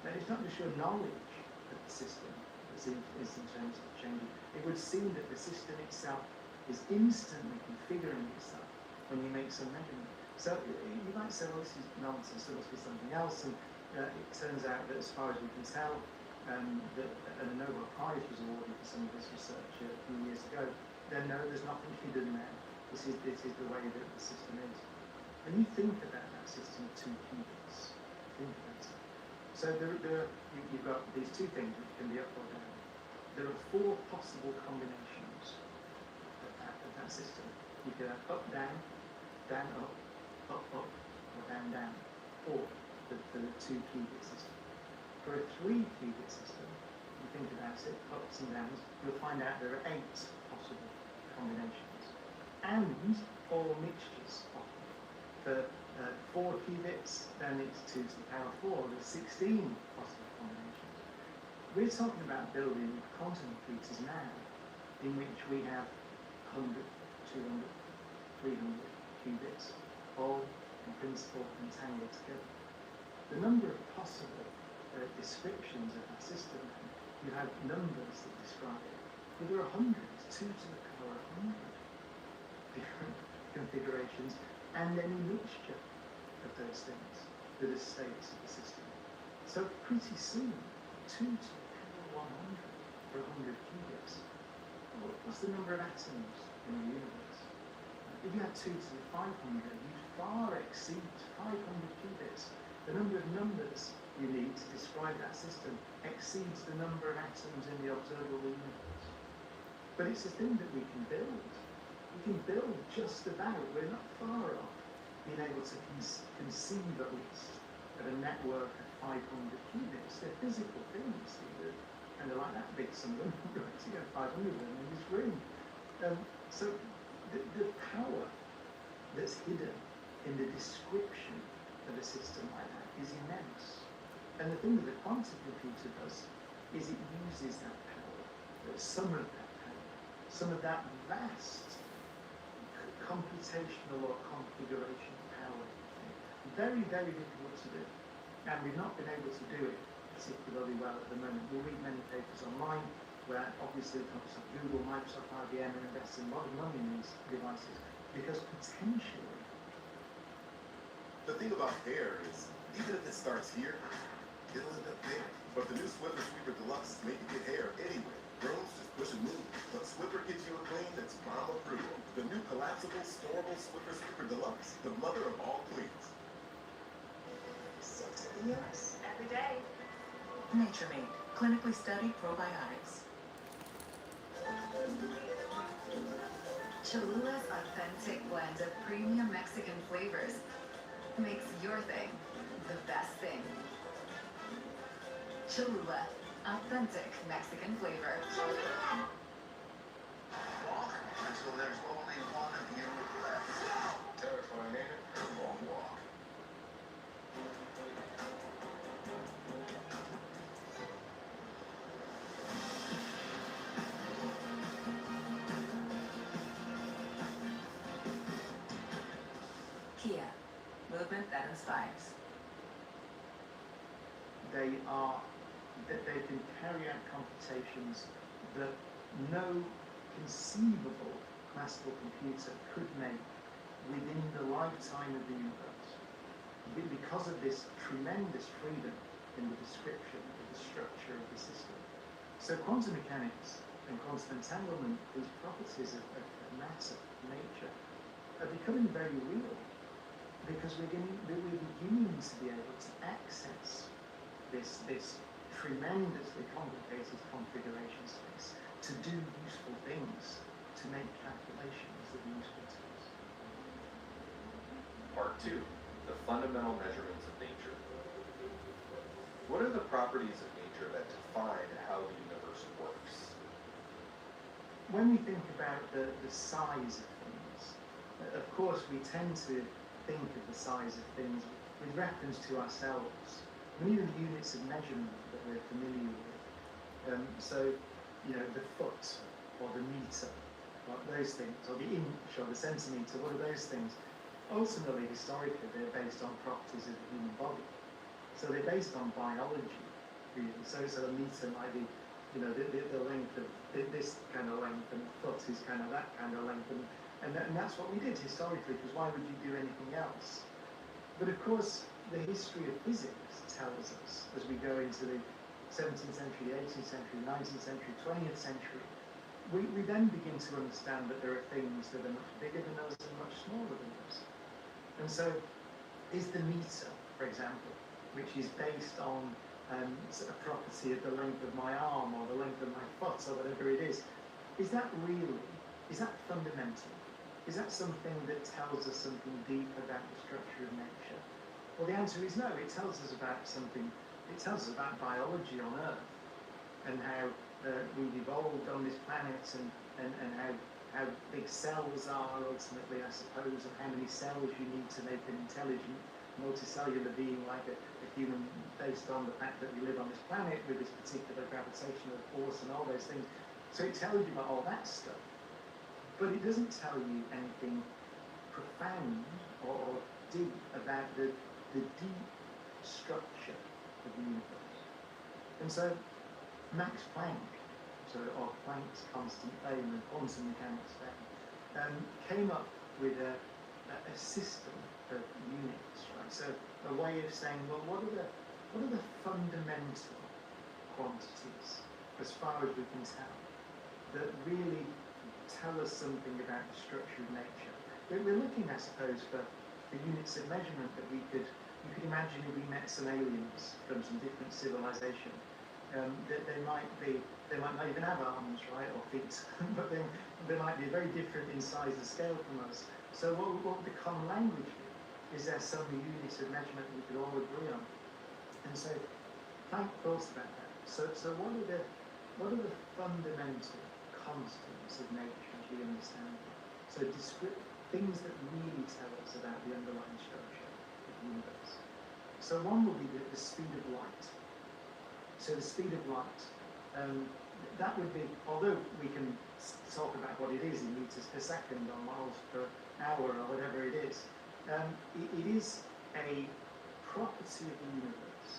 Now it's not just your knowledge of the system that's instantaneously changing. It would seem that the system itself is instantly configuring itself when you make some measurement. So you might say, well, this is nonsense, there must be something else, and it turns out that as far as we can tell, that a Nobel Prize was awarded for some of this research a few years ago. Then no, there's nothing hidden there. This is the way that the system is. When you think about that system of two qubits, think about it. So you've got these two things which can be up or down. There are four possible combinations of that system. You can have up, down, down, up, or down, down, or the two qubit system. For a three qubit system, you think about it, ups and downs, you'll find out there are 8 possible combinations, and all mixtures of them. For 4 qubits, then it's 2 to the power 4, there's 16 possible combinations. We're talking about building quantum computers now, in which we have 100, 200, 300 qubits, all in principle entangled together. The number of possible descriptions of that system, you have numbers that describe it. But there are hundreds, 2 to the power 100 different configurations, and any mixture of those things that are states of the system. So pretty soon, 2 to the power 100 for 100 qubits. What's the number of atoms in the universe? If you had 2 to the 500, you'd far exceed 500 qubits. The number of numbers you need to describe that system exceeds the number of atoms in the observable universe. But it's a thing that we can build. We can build just about, we're not far off being able to conceive at least of a network of 500 qubits. They're physical things, and they're like that big, some of them, right? You know, 500 of them in this room. So the power that's hidden in the description of a system like that is immense. And the thing that the quantum computer does is it uses that power, some of that power, some of that vast computational or configuration power. Very, very difficult to do. And we've not been able to do it particularly well at the moment. We'll read many papers online where obviously companies like Google, Microsoft, IBM are investing a lot of money in these devices because potentially. The thing about hair is, even if it starts here, it'll end up there. But the new Swiffer Sweeper Deluxe make you get hair anywhere. Brooms just push and move. But Swiffer gives you a clean that's mom approval. The new collapsible, storable Swiffer Sweeper Deluxe, the mother of all cleans. Six of the US. Every day. Nature Made, clinically studied probiotics. Cholula's authentic blend of premium Mexican flavors makes your thing the best thing. Cholula, authentic Mexican flavor. Walk until there's only one of you left. Terrifying, ain't it? A long walk. Kia, movement that inspires. They can carry out computations that no conceivable classical computer could make within the lifetime of the universe. Because of this tremendous freedom in the description of the structure of the system. So quantum mechanics and quantum entanglement, these properties of matter, nature, are becoming very real because we're beginning to be able to access this tremendously complicated configuration space to do useful things, to make calculations that are useful to us. Part 2, the fundamental measurements of nature. What are the properties of nature that define how the universe works? When we think about the size of things, of course we tend to think of the size of things with reference to ourselves. And even the units of measurement that we're familiar with. So, the foot or the meter, like those things, or the inch or the centimetre, what are those things? Ultimately, historically, they're based on properties of the human body. So they're based on biology, really. So a meter might be, the length of this kind of length, and the foot is kind of that kind of length, and that's what we did historically, because why would you do anything else? But of course, the history of physics tells us, as we go into the 17th century, 18th century, 19th century, 20th century, we then begin to understand that there are things that are much bigger than us and much smaller than us. And so, is the meter, for example, which is based on a property of the length of my arm or the length of my foot or whatever it is that fundamental? Is that something that tells us something deep about the structure of nature? Well, the answer is no. It tells us about biology on Earth and how we've evolved on this planet and how big cells are ultimately, I suppose, and how many cells you need to make an intelligent multicellular being like a human, based on the fact that we live on this planet with this particular gravitational force and all those things. So it tells you about all that stuff. But it doesn't tell you anything profound or deep about the deep structure of the universe. And so Max Planck, or Planck's constant fame and quantum mechanics fame, came up with a system of units, right? So a way of saying, well, what are the fundamental quantities, as far as we can tell, that really tell us something about the structure of nature? We're looking, I suppose, for the units of measurement that you could imagine if we met some aliens from some different civilization. That they might not even have arms, right, or feet, but they might be very different in size and scale from us. So what would the common language be? Is there some unit of measurement we could all agree on? And so Planck thought about that. So what are the fundamental constants of nature as we understand it? So things that really tell us about the underlying structure of universe. So one will be the speed of light. So the speed of light, that would be, although we can talk about what it is in meters per second or miles per hour or whatever it is, it is a property of the universe.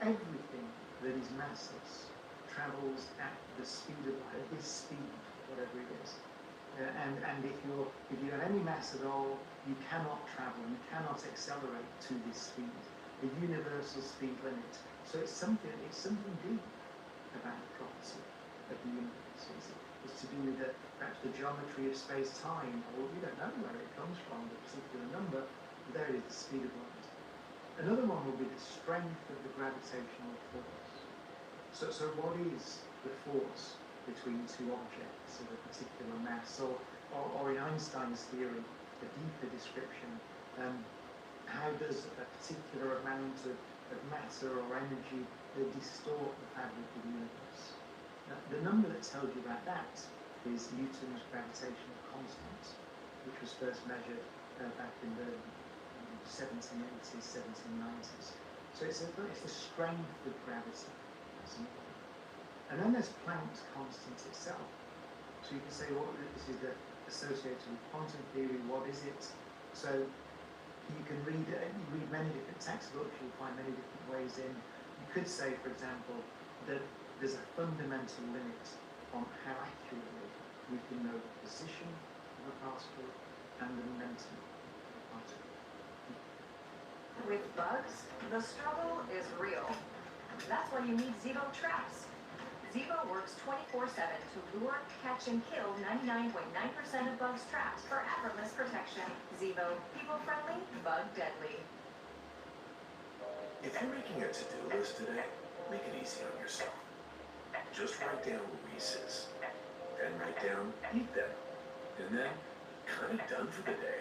Everything that is massless travels at the speed of light, at this speed, whatever it is. And if you have any mass at all, you cannot travel, you cannot accelerate to this speed, the universal speed limit. So it's something deep about the property of the universe. It's to do with perhaps the geometry of space-time, or we don't know where it comes from, the particular number. There it is, the speed of light. Another one will be the strength of the gravitational force. So what is the force between two objects of a particular mass, or in Einstein's theory, a deeper description, how does a particular amount of matter or energy distort the fabric of the universe? The number that tells you about that is Newton's gravitational constant, which was first measured back in the 1780s, 1790s. So it's the strength of gravity. And then there's Planck's constant itself. So you can say, well, this is associated with quantum theory, what is it? So you can read many different textbooks, you'll find many different ways in. You could say, for example, that there's a fundamental limit on how accurately we can know the position of a particle and the momentum of a particle. With bugs, the struggle is real. That's why you need Zevo traps. Zevo works 24/7 to lure, catch, and kill 99.9% of bugs trapped for effortless protection. Zevo, people-friendly, bug-deadly. If you're making a to-do list today, make it easy on yourself. Just write down Reese's, then write down eat them, and then kind of done for the day.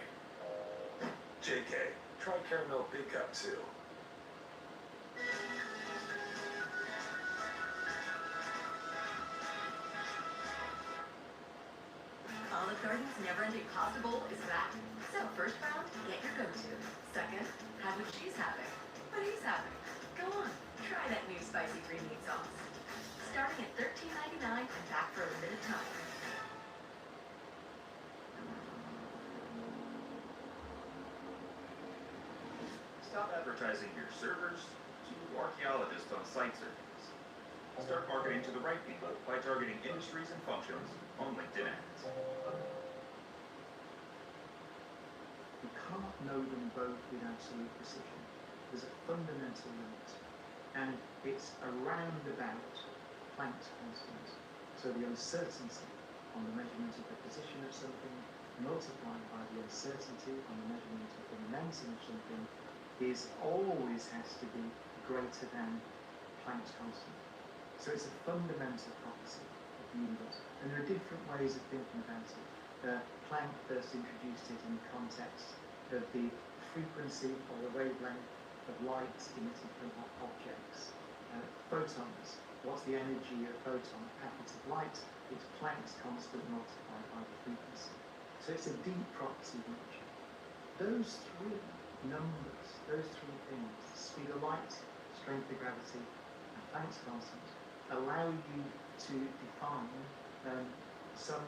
JK, try caramel big cup too. Olive Garden's never-ending pasta bowl is back. So first round, get your go-to. Second, have what she's having. What he's having. Go on, try that new spicy green meat sauce. Starting at $13.99 and back for a limited time. Stop advertising your servers to archaeologists on site surveys. Start marketing to the right people by targeting industries and functions on LinkedIn ads. You can't know them both with absolute precision. There's a fundamental limit, and it's around about Planck's constant. So the uncertainty on the measurement of the position of something multiplied by the uncertainty on the measurement of the momentum of something always has to be greater than Planck's constant. So it's a fundamental property of the universe. And there are different ways of thinking about it. Planck first introduced it in the context of the frequency or the wavelength of light emitted from objects. Photons, what's the energy of a photon? A packet of light, it's Planck's constant multiplied by the frequency. So it's a deep property of nature. Those three numbers, those three things, speed of light, strength of gravity, and Planck's constant, allow you to define some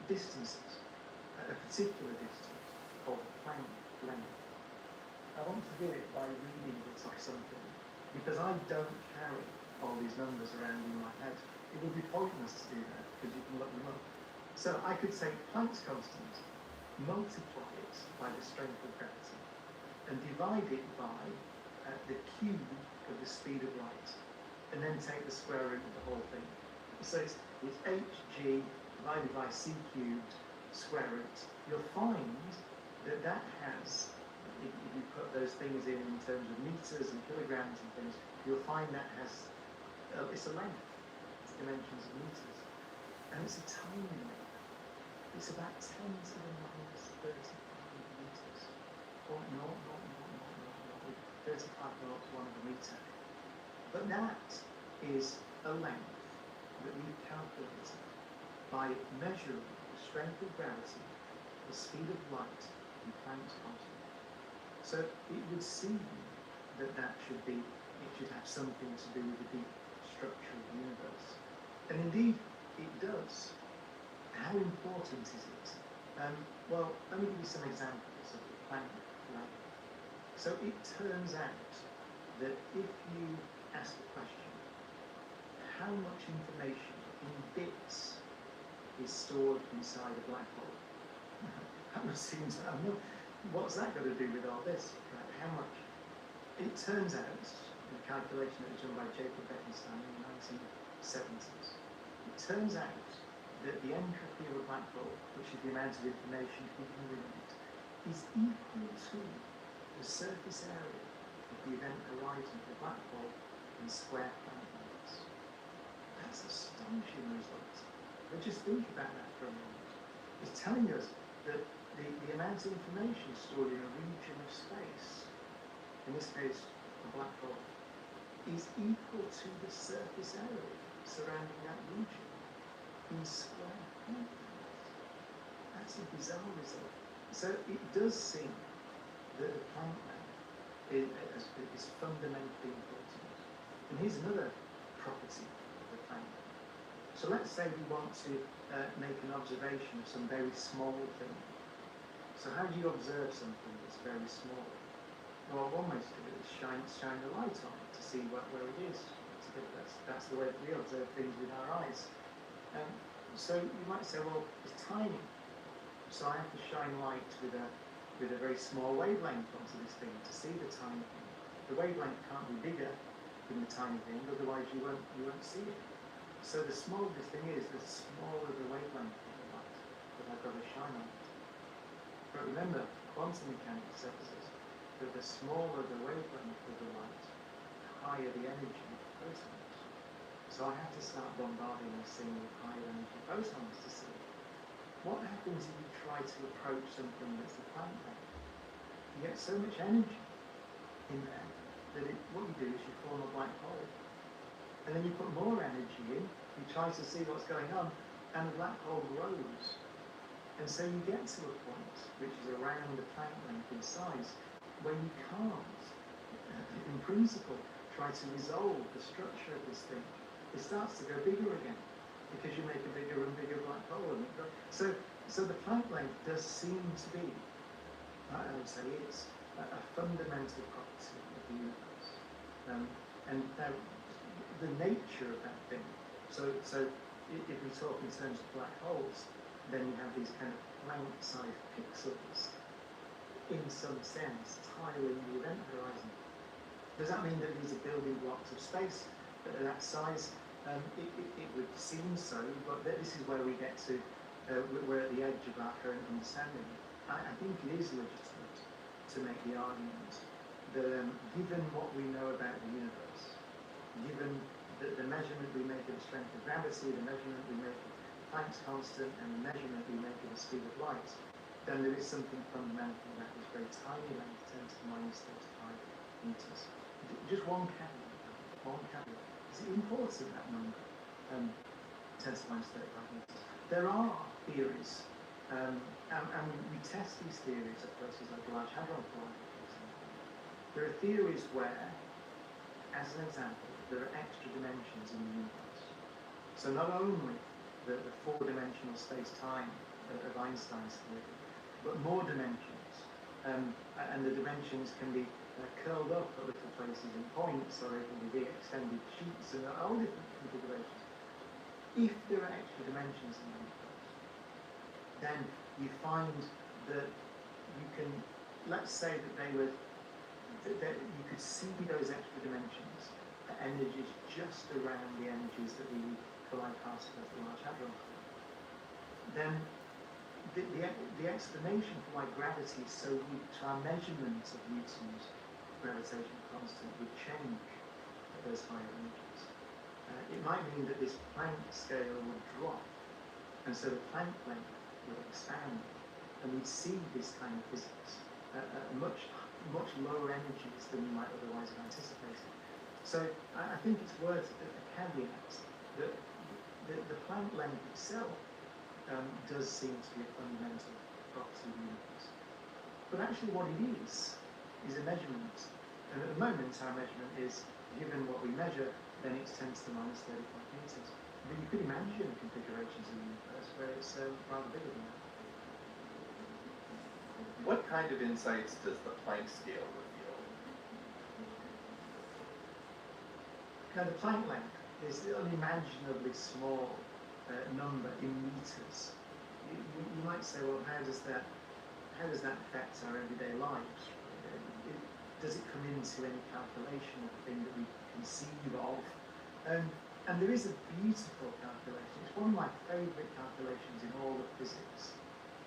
distances, a particular distance called Planck length. I want to do it by reading it off something, because I don't carry all these numbers around in my head. It would be pointless to do that, because you can look them up. So I could take Planck's constant, multiply it by the strength of gravity, and divide it by the cube of the speed of light, and then take the square root of the whole thing. So it's hg divided by c cubed square root. You'll find that has, if you put those things in terms of meters and kilograms and things, you'll find that has, it's a length, it's dimensions of meters. And it's a tiny length. It's about 10 to the minus 35 meters. 35 naught to 1 of a meter. But that is a length that we've calculated by measuring the strength of gravity, the speed of light, and Planck's constant. So it would seem that it should have something to do with the deep structure of the universe. And indeed, it does. How important is it? Well, let me give you some examples of the planet length. So it turns out that if you ask the question, how much information in bits is stored inside a black hole? That would seem to, what's that got to do with all this? Right? How much? It turns out, in a calculation that was done by Jacob Bekenstein in the 1970s, it turns out that the entropy of a black hole, which is the amount of information hidden within it, is equal to the surface area of the event horizon of the black hole in square planet lengths. That's astonishing result. But just think about that for a moment. It's telling us that the amount of information stored in a region of space, in this case a black hole, is equal to the surface area surrounding that region in square planet lengths. That's a bizarre result. So it does seem that the planet length is fundamentally important. And here's another property of the planet. So let's say we want to make an observation of some very small thing. So how do you observe something that's very small? Well, one way to do it is shine the light on it to see where it is. That's the way that we observe things with our eyes. So you might say, well, it's tiny, so I have to shine light with a very small wavelength onto this thing to see the tiny thing. The wavelength can't be bigger than the tiny thing, otherwise you won't see it. So the smaller the thing is, the smaller the wavelength of the light that I've got to shine on it. But remember, quantum mechanics tells us that the smaller the wavelength of the light, the higher the energy of the photons. So I have to start bombarding this thing with higher energy photons to see it. What happens if you try to approach something that's the planet length? You get so much energy in there that what you do is you form a black hole. And then you put more energy in, you try to see what's going on, and the black hole grows. And so you get to a point, which is around the planet length in size, where you can't, in principle, try to resolve the structure of this thing. It starts to go bigger again, because you make a bigger and bigger black hole. And it grows. So the planet length does seem to be, I would say it's, a fundamental property of the universe. And now, the nature of that thing, so if we talk in terms of black holes, then you have these kind of Planck-sized pixels, in some sense, tiling the event horizon. Does that mean that these are building blocks of space that are that size? It would seem so, but this is where we get to, we're at the edge of our current understanding. I think it is legitimate to make the argument that given what we know about the universe, given the measurement we make of the strength of gravity, the measurement we make of Planck's constant, and the measurement we make of the speed of light, then there is something fundamental about this very tiny length, 10 to the minus 35 meters. Just one caveat. Is it important, that number? 10 to the minus 35 meters. There are theories, and we test these theories at places like the Large Hadron Collider, for example. There are theories where, as an example, there are extra dimensions in the universe. So not only the four-dimensional space-time of Einstein's theory, but more dimensions. And the dimensions can be curled up at little places in points, or they can be extended sheets, and all different configurations. If there are extra dimensions in the universe, then you find that you can, let's say that that you could see those extra dimensions at energies just around the energies that we collide particles at the Large Hadron Collider. Then the explanation for why gravity is so weak to our measurement of Newton's gravitational constant would change at those higher energies. It might mean that this Planck scale would drop, and so the Planck length would expand, and we'd see this kind of physics at much lower energies than we might otherwise have anticipated. So I think it's worth a caveat that the Planck length itself does seem to be a fundamental property of the universe. But actually what it is is a measurement. And at the moment, our measurement is, given what we measure, then it's 10 to the minus 35 meters. But you could imagine configurations of the universe where it's rather bigger than that. What kind of insights does the Planck scale reveal? Now, the Planck length is an unimaginably small number in meters. You might say, well, how does that affect our everyday lives? Does it come into any calculation of the thing that we conceive of? And there is a beautiful calculation. It's one of my favourite calculations in all of physics.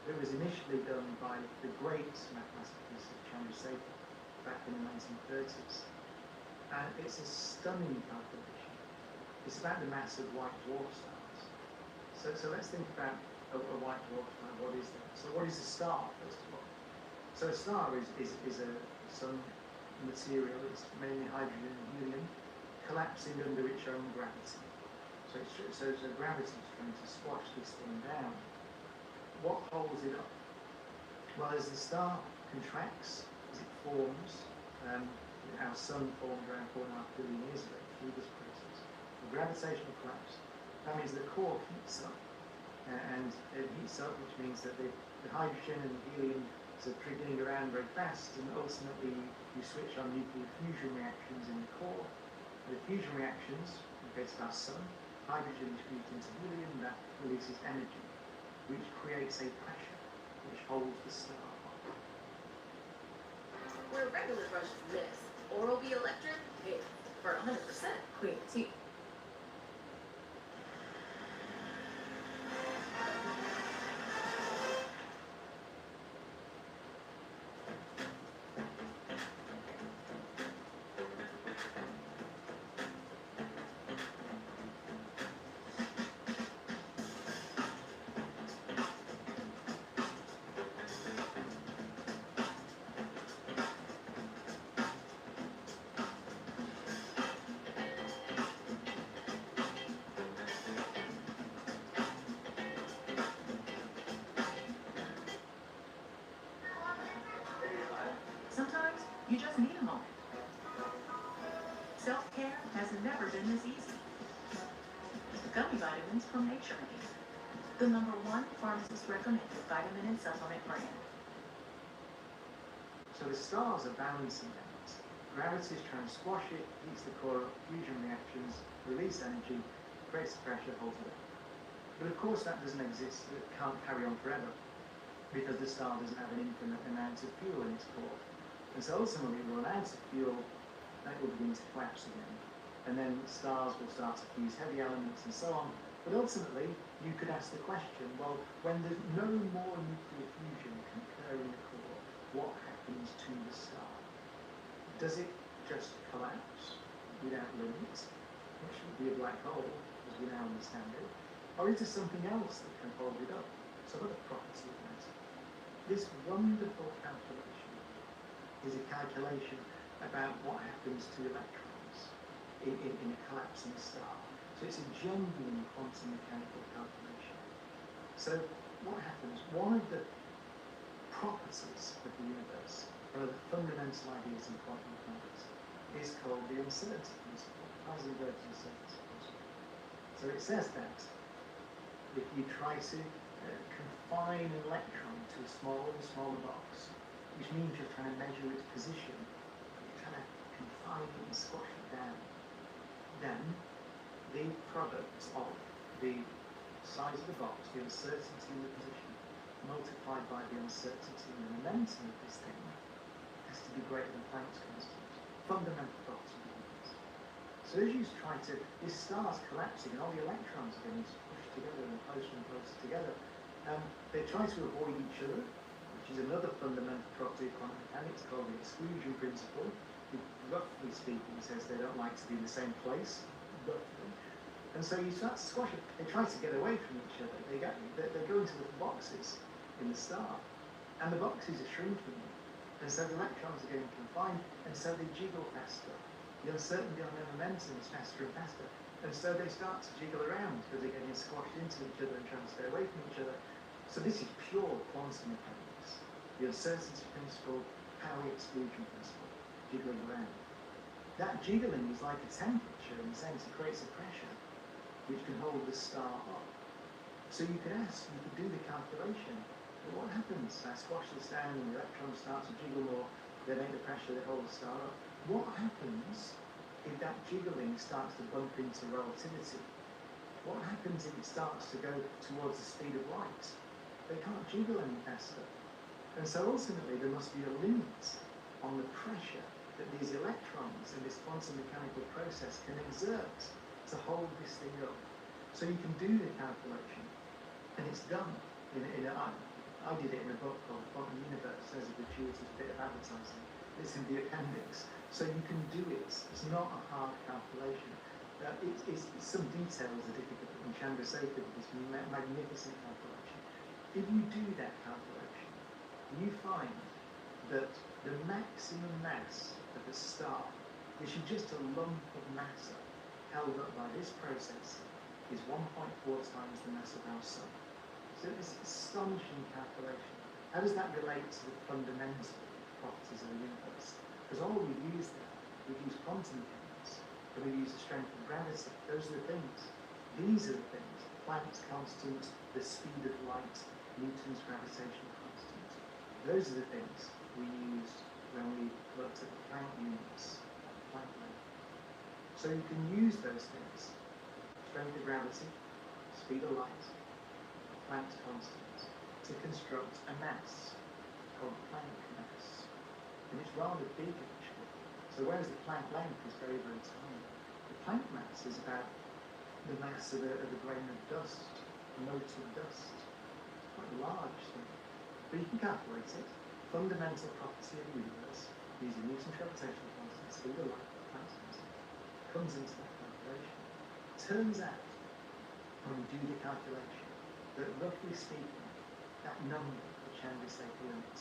It was initially done by the great mathematician Chandrasekhar back in the 1930s. And it's a stunning calculation. It's about the mass of white dwarf stars. So let's think about a white dwarf star. What is that? So what is a star, first of all? So a star is some material, it's mainly hydrogen and helium, collapsing under its own gravity. So gravity is trying to squash this thing down. What holds it up? Well, as the star contracts, as it forms, our sun formed around 4.5 billion years ago through this process. The gravitational collapse. That means the core heats up, and it heats up, which means that the hydrogen and the helium are trickling around very fast, and ultimately you switch on nuclear fusion reactions in the core. The fusion reactions, in the case of our sun, hydrogen is fused into helium, that releases energy, which creates a pressure which holds the star up. Where regular brushes miss, Oral-B Electric hits for 100% clean teeth. Sometimes you just need a moment. Self-care has never been this easy. Gummy vitamins from Nature Made, the #1 pharmacist recommended vitamin and supplement brand. So the stars are balancing out. Gravity is trying to squash it, heats the core up, fusion reactions, release energy, creates pressure, holds it up. But of course that doesn't exist, it can't carry on forever, because the star doesn't have an infinite amount of fuel in its core. And so ultimately, when it runs out of fuel, that will begin to collapse again. And then stars will start to fuse heavy elements and so on. But ultimately, you could ask the question, well, when there's no more nuclear fusion can occur in the core, what happens to the star? Does it just collapse without limit, which would be a black hole, as we now understand it? Or is there something else that can hold it up? Some other property of matter? This wonderful calculation is a calculation about what happens to electrons in a collapsing star. So it's a genuine quantum mechanical calculation. So what happens? One of the properties of the universe, one of the fundamental ideas in quantum mechanics, is called the uncertainty principle, Heisenberg's uncertainty principle. So it says that if you try to confine an electron to a smaller and smaller box, which means you're trying to measure its position, you're trying to confine it and squash it down, then the product of the size of the box, the uncertainty in the position, multiplied by the uncertainty in the momentum of this thing, has to be greater than Planck's constant. Fundamental property of the universe. So as you try to, this star's collapsing and all the electrons are getting pushed together and closer together, they try to avoid each other, which is another fundamental property of quantum mechanics called the exclusion principle. Roughly speaking, says they don't like to be in the same place, roughly. And so you start to squash it. They try to get away from each other. They go into little boxes in the star, and the boxes are shrinking, and so the electrons are getting confined, and so they jiggle faster. The uncertainty on their momentum is faster and faster, and so they start to jiggle around because they're getting squashed into each other and trying to stay away from each other. So this is pure quantum mechanics. The uncertainty principle, Pauli exclusion principle, jiggling around. That jiggling is like a temperature in the sense it creates a pressure which can hold the star up. So you could do the calculation. Well, what happens? I squash this down and the electrons start to jiggle more, they make the pressure that holds the star up. What happens if that jiggling starts to bump into relativity? What happens if it starts to go towards the speed of light? They can't jiggle any faster. And so ultimately there must be a limit on the pressure that these electrons in this quantum mechanical process can exert to hold this thing up. So you can do the calculation, and it's done. I did it in a book called The Quantum Universe. There's a gratuitous bit of advertising. It's in the appendix. So you can do it. It's not a hard calculation. It's some details are difficult. And Chandrasekhar did this magnificent calculation. If you do that calculation, you find that the maximum mass of a star, which is just a lump of matter held up by this process, is 1.4 times the mass of our Sun. So it's astonishing calculation. How does that relate to the fundamental properties of the universe? Because all we've used there, we've used quantum mechanics, and we've used the strength of gravity. Those are the things. These are the things. Planck's constant, the speed of light, Newton's gravitational constant. Those are the things we used when we looked at the Planck units, Planck length. So you can use those things. Strength of gravity, speed of light, Planck's constant, to construct a mass called Planck mass. And it's rather big actually. So whereas the Planck length is very, very tiny, the Planck mass is about the mass of a grain of dust, a mote of dust. It's quite a large thing. But you can calculate it. Fundamental property of the universe, using Newton's gravitational constant, speed of light, Planck's constant, comes into that calculation. Turns out, when we do the calculation, that roughly speaking, that number, the Chandrasekhar limit,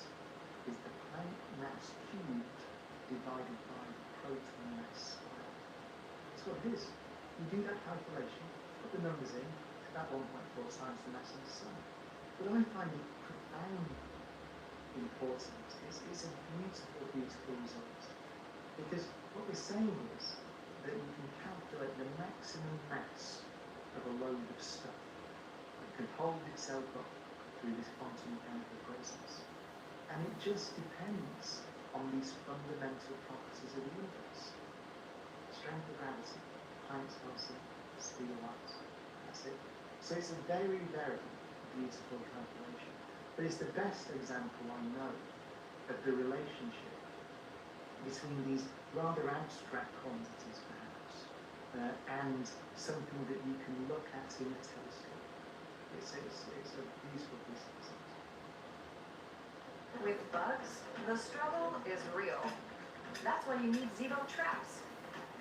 is the Planck mass cubed divided by the proton mass squared. That's what it is. You do that calculation, put the numbers in, it's about 1.4 times the mass of the Sun. But I find it profoundly important. It's a beautiful, beautiful result. Because what we're saying is that you can calculate the maximum mass of a load of stuff that can hold itself up through this quantum mechanical process. And it just depends on these fundamental properties of the universe. Strength of gravity, Planck's constant, speed of light. That's it. So it's a very, very beautiful calculation. But it's the best example I know of the relationship between these rather abstract quantities, perhaps, and something that you can look at in a telescope. It's a beautiful piece of science. With bugs, the struggle is real. That's why you need Zevo traps.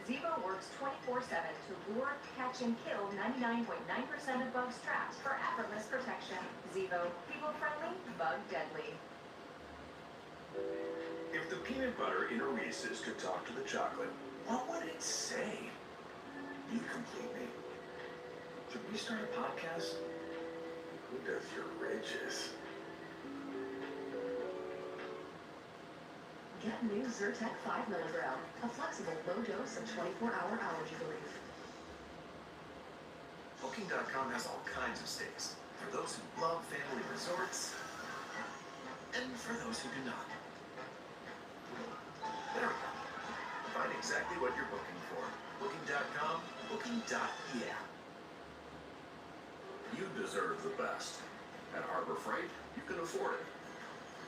Zevo works 24/7 to lure, catch, and kill 99.9% of bugs trapped for effortless protection. Zevo, people-friendly, bug-deadly. If the peanut butter in a Reese's could talk to the chocolate, what would it say? You complete me. Should we start a podcast? Who does your riches? Get new Zyrtec 5 mg, a flexible low dose of 24-hour allergy relief. Booking.com has all kinds of stays for those who love family resorts and for those who do not. There we go. Find exactly what you're booking for. Booking.com, booking.yeah. You deserve the best. At Harbor Freight, you can afford it.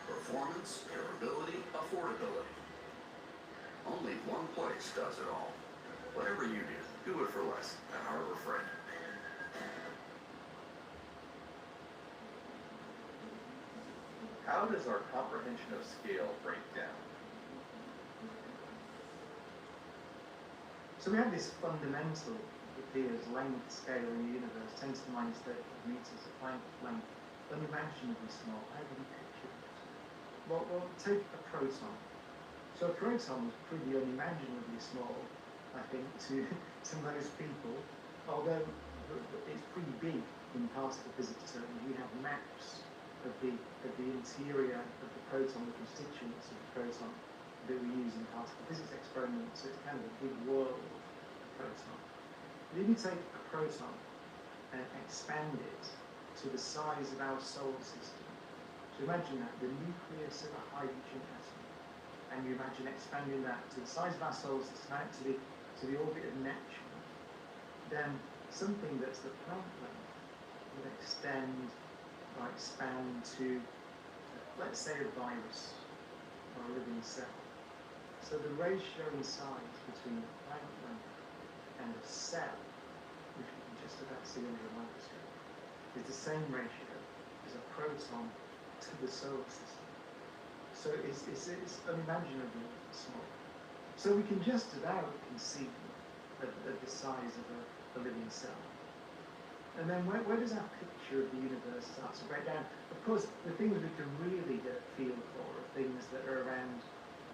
Performance, durability, affordability. Only one place does it all. Whatever you do it for less at Harbor Freight. How does our comprehension of scale break down? So we have this fundamental, it appears, length scale in the universe, 10 to the minus 30 meters of Planck length, unimaginably small. How do we picture it? Well, take a proton. So a proton is pretty unimaginably small, I think, to most people, although it's pretty big in particle physics terms. We have maps of the interior of the proton, the constituents of the proton that we use in particle physics experiments. So it's kind of a big world of proton. But if you take a proton and expand it to the size of our solar system, so imagine that, the nucleus of a hydrogen atom, and you imagine expanding that to the size of our solar system out to the orbit of Neptune, then something that's the Planck length would extend or expand to, let's say, a virus or a living cell. So the ratio in size between the Planck length and a cell, which you can just about see under a microscope, is the same ratio as a proton to the solar system. So it's unimaginably small. So we can just about conceive of the size of a living cell. And then where does our picture of the universe start to break down? Of course, the things we can really get a feel for are things that are around,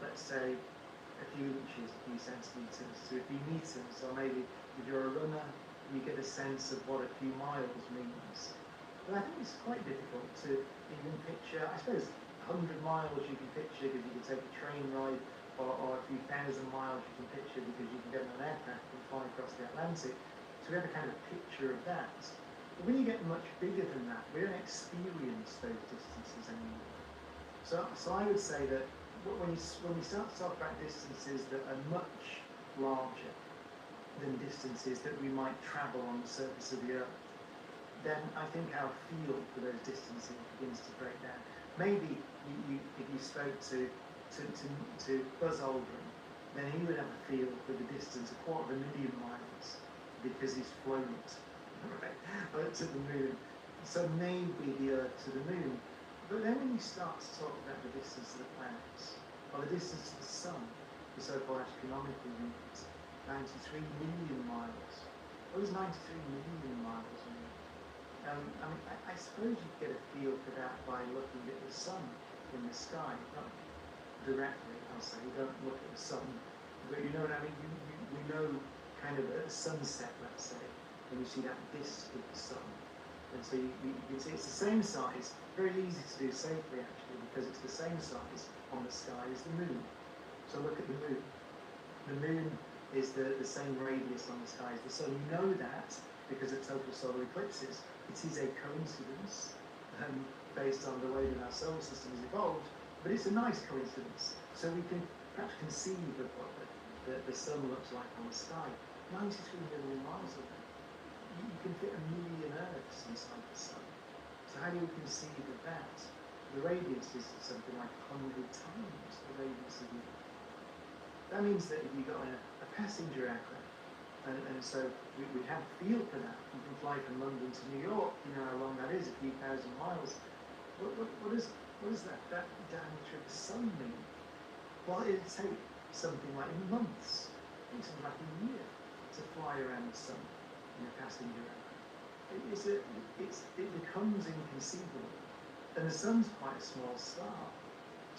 let's say, a few inches, a few centimetres to a few metres, or maybe if you're a runner, you get a sense of what a few miles means. But I think it's quite difficult to even picture, I suppose 100 miles you can picture because you can take a train ride, or a few thousand miles you can picture because you can get on an aircraft and fly across the Atlantic. So we have a kind of picture of that. But when you get much bigger than that, we don't experience those distances anymore. So I would say that when we start to talk about distances that are much larger than distances that we might travel on the surface of the Earth, then I think our feel for those distances begins to break down. Maybe if you spoke to Buzz Aldrin, then he would have a feel for the distance 250,000 miles because he's flown to the moon. So maybe the Earth to the moon. But then when you start to talk about the distance to the planets, or the distance to the sun, the so-called astronomical unit, 93 million miles. What does 93 million miles mean? I suppose you get a feel for that by looking at the sun in the sky. Not directly, I'll say, you don't look at the sun, but you know what I mean? You know kind of at sunset, let's say, when you see that disk of the sun. And so you can see it's the same size, very easy to do safely actually, because it's the same size on the sky as the moon. So look at the moon. The moon is the same radius on the sky as the sun. You know that because of total solar eclipses. It is a coincidence based on the way that our solar system has evolved, but it's a nice coincidence. So we can perhaps conceive of what the sun looks like on the sky. 93 million miles of it. You can fit 1 million Earths inside the sun. So how do we conceive of that? The radius is something like 100 times the radius of the Earth. That means that if you got a passenger aircraft, and so we have a feel for that. You can fly from London to New York, you know how long that is, a few thousand miles. What is that diameter of the sun mean? Well, it'd take something like months, maybe something like a year to fly around the sun in a passenger aircraft. It becomes inconceivable. And the sun's quite a small star.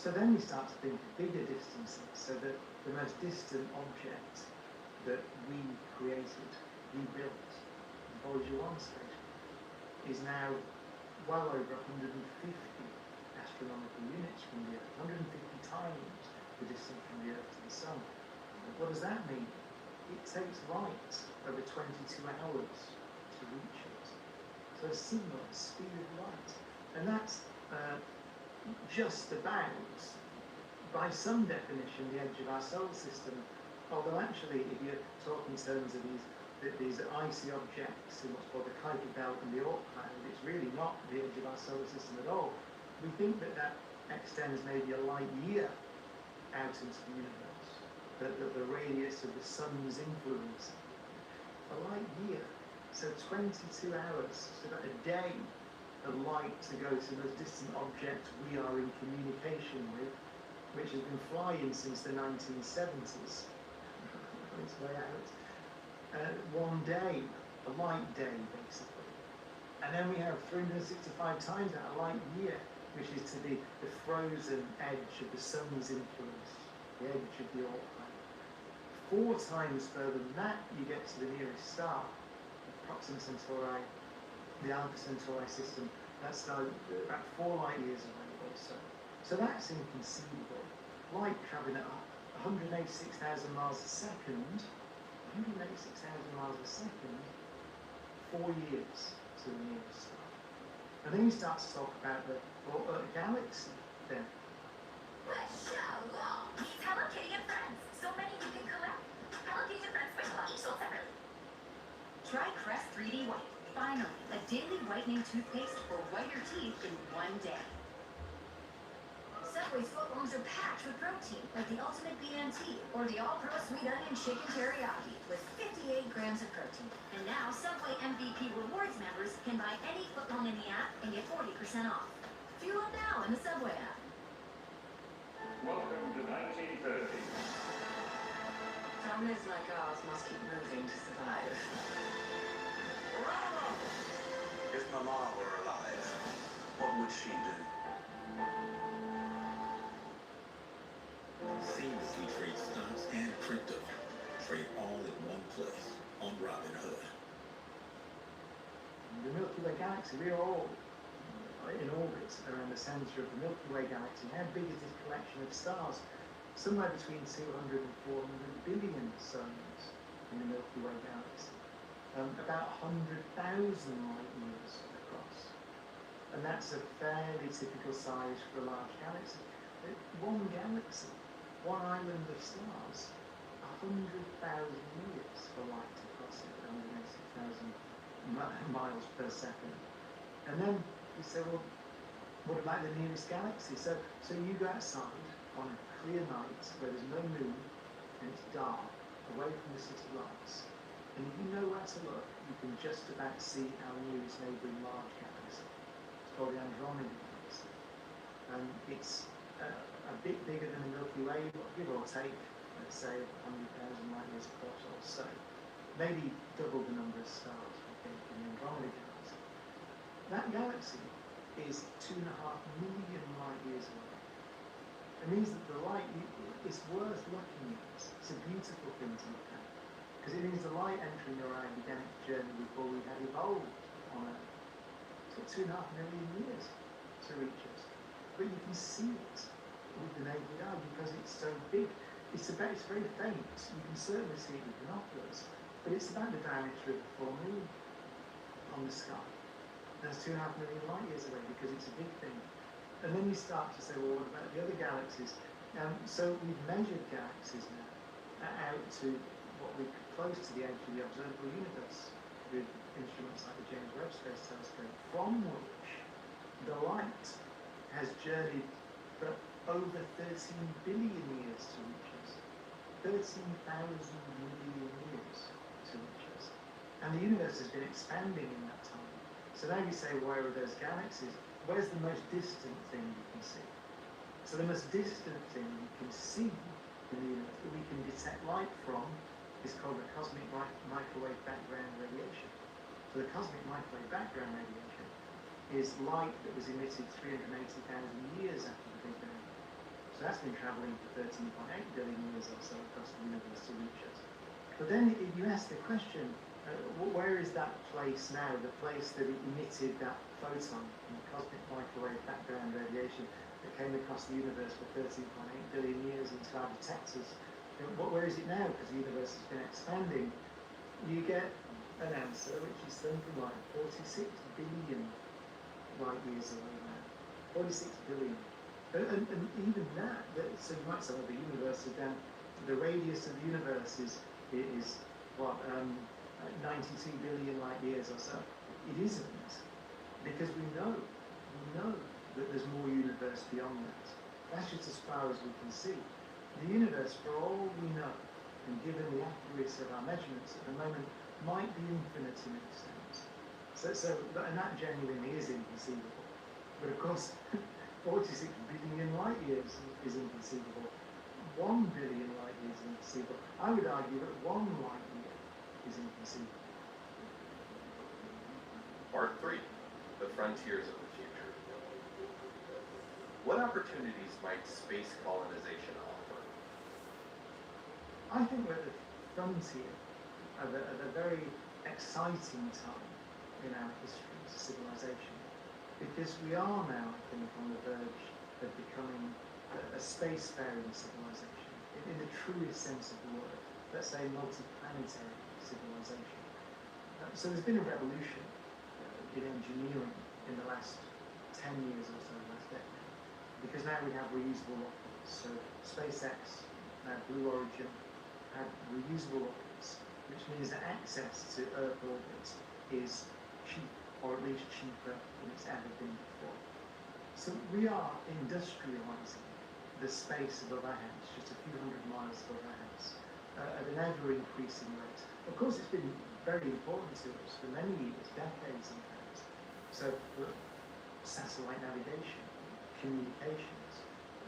So then we start to think of bigger distances, so that the most distant object that we created, we built, the Voyager 1 spacecraft, is now well over 150 astronomical units from the Earth, 150 times the distance from the Earth to the Sun. What does that mean? It takes light over 22 hours to reach it. So a similar speed of light. And that's just about, by some definition, the edge of our solar system. Although actually, if you talk in terms of these icy objects in what's called the Kuiper belt and the Oort cloud, it's really not the edge of our solar system at all. We think that extends maybe a light year out into the universe, the radius of the sun's influence. A light year, so 22 hours, so about a day of light to go to the most distant object we are in communication with, which has been flying since the 1970s. Its way out. One day, a light day basically. And then we have 365 times that, a light year, which is to the frozen edge of the sun's influence, the edge of the Oort cloud. 4 times further than that, you get to the nearest star, Proxima Centauri, the Alpha Centauri system, That's about 4 light years away or so. So that's inconceivable. Light travelling at 186,000 miles a second, 186,000 miles a second, 4 years to the nearest star. And then he starts to talk about the galaxy then. Meets Hello Kitty and Friends. So many you can collect. Hello Kitty and Friends Squish Ball, each sold separately. Try Crest 3D White. Finally, a daily whitening toothpaste for whiter teeth in one day. Subway's footlongs are packed with protein, like the Ultimate BNT or the All-Pro Sweet Onion Chicken Teriyaki with 58 grams of protein. And now, Subway MVP Rewards members can buy any footlong in the app and get 40% off. Fuel up now in the Subway app. Welcome to 1930. Families like ours must keep moving to survive. If my mom were alive, what would she do? Seamlessly trade stocks and crypto. Trade all in one place on Robinhood. The Milky Way galaxy, we are all in orbit around the centre of the Milky Way galaxy. How big is this collection of stars? Somewhere between 200 and 400 billion suns in the Milky Way galaxy. About 100,000 light years across. And that's a fairly typical size for a large galaxy. One galaxy, one island of stars, 100,000 years for light to cross it, 186,000 miles per second. And then you say, well, what about the nearest galaxy? So you go outside on a clear night where there's no moon and it's dark, away from the city lights. And if you know where to look, you can just about see our nearest neighbouring large galaxy. It's called the Andromeda galaxy. And it's a bit bigger than the Milky Way, give or take, let's say 100,000 light years across or so. Maybe double the number of stars, I think, in the Andromeda galaxy. That galaxy is 2.5 million light years away. It means that the light is worth looking at. It's a beautiful thing to look at. Because it means the light entering our academic journey before we had evolved on Earth. It took 2.5 million years to reach us. But you can see it with the naked eye because it's so big. It's very faint. You can certainly see it with binoculars. But it's about the diameter of the full moon on the sky. That's 2.5 million light years away because it's a big thing. And then you start to say, well, what about the other galaxies? So we've measured galaxies now out to what we close to the edge of the observable universe with instruments like the James Webb Space Telescope, from which the light has journeyed for over 13 billion years to reach us. 13,000 million years to reach us. And the universe has been expanding in that time. So now you say, where are those galaxies? Where's the most distant thing you can see? So the most distant thing you can see in the universe that we can detect light from is called the cosmic microwave background radiation. So the cosmic microwave background radiation is light that was emitted 380,000 years after the Big Bang. So that's been travelling for 13.8 billion years or so across the universe to reach us. But then if you ask the question, where is that place now, the place that it emitted that photon, the cosmic microwave background radiation that came across the universe for 13.8 billion years into our detectors? Where is it now? Because the universe has been expanding. You get an answer which is something like 46 billion light years away now. 46 billion. And even that, so you might say, well, the universe is then, the radius of the universe is what, 92 billion light years or so. It isn't, because we know that there's more universe beyond that. That's just as far as we can see. The universe, for all we know, and given the accuracy of our measurements at the moment, might be infinite in extent. And that genuinely is inconceivable. But of course, 46 billion light years is inconceivable. 1 billion light years is inconceivable. I would argue that 1 light year is inconceivable. Part 3, the frontiers of the future. What opportunities might space colonization offer? I think we're at the frontier of a very exciting time in our history as a civilization. because we are now, I think, on the verge of becoming a spacefaring civilization, in the truest sense of the word. Let's say multi-planetary civilization. So there's been a revolution in engineering in the last 10 years or so, last decade, because now we have reusable rockets. So SpaceX, Blue Origin, have reusable rockets, which means that access to Earth orbit is cheap, or at least cheaper than it's ever been before. So we are industrializing the space above our heads, just a few hundred miles above our heads, at an ever-increasing rate. Of course, it's been very important to us for many years, decades in fact. So satellite navigation, communications,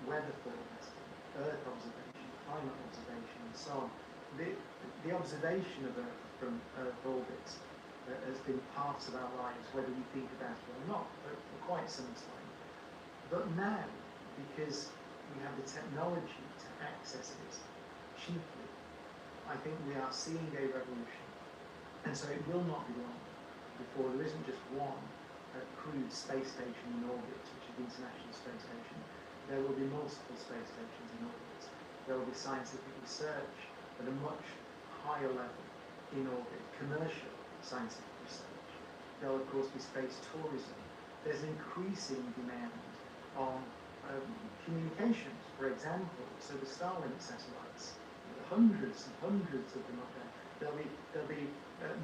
weather forecasting, Earth observation, climate observation, and so on. The observation of Earth from Earth orbit has been part of our lives, whether we think about it or not, for quite some time. But now, because we have the technology to access it cheaply, I think we are seeing a revolution. And so it will not be long before there isn't just one crewed space station in orbit, which is the International Space Station. There will be multiple space stations in orbit. There will be scientific research at a much higher level in orbit, commercial scientific research. There will, of course, be space tourism. There's increasing demand on communications, for example. So the Starlink satellites, hundreds and hundreds of them up there. There'll be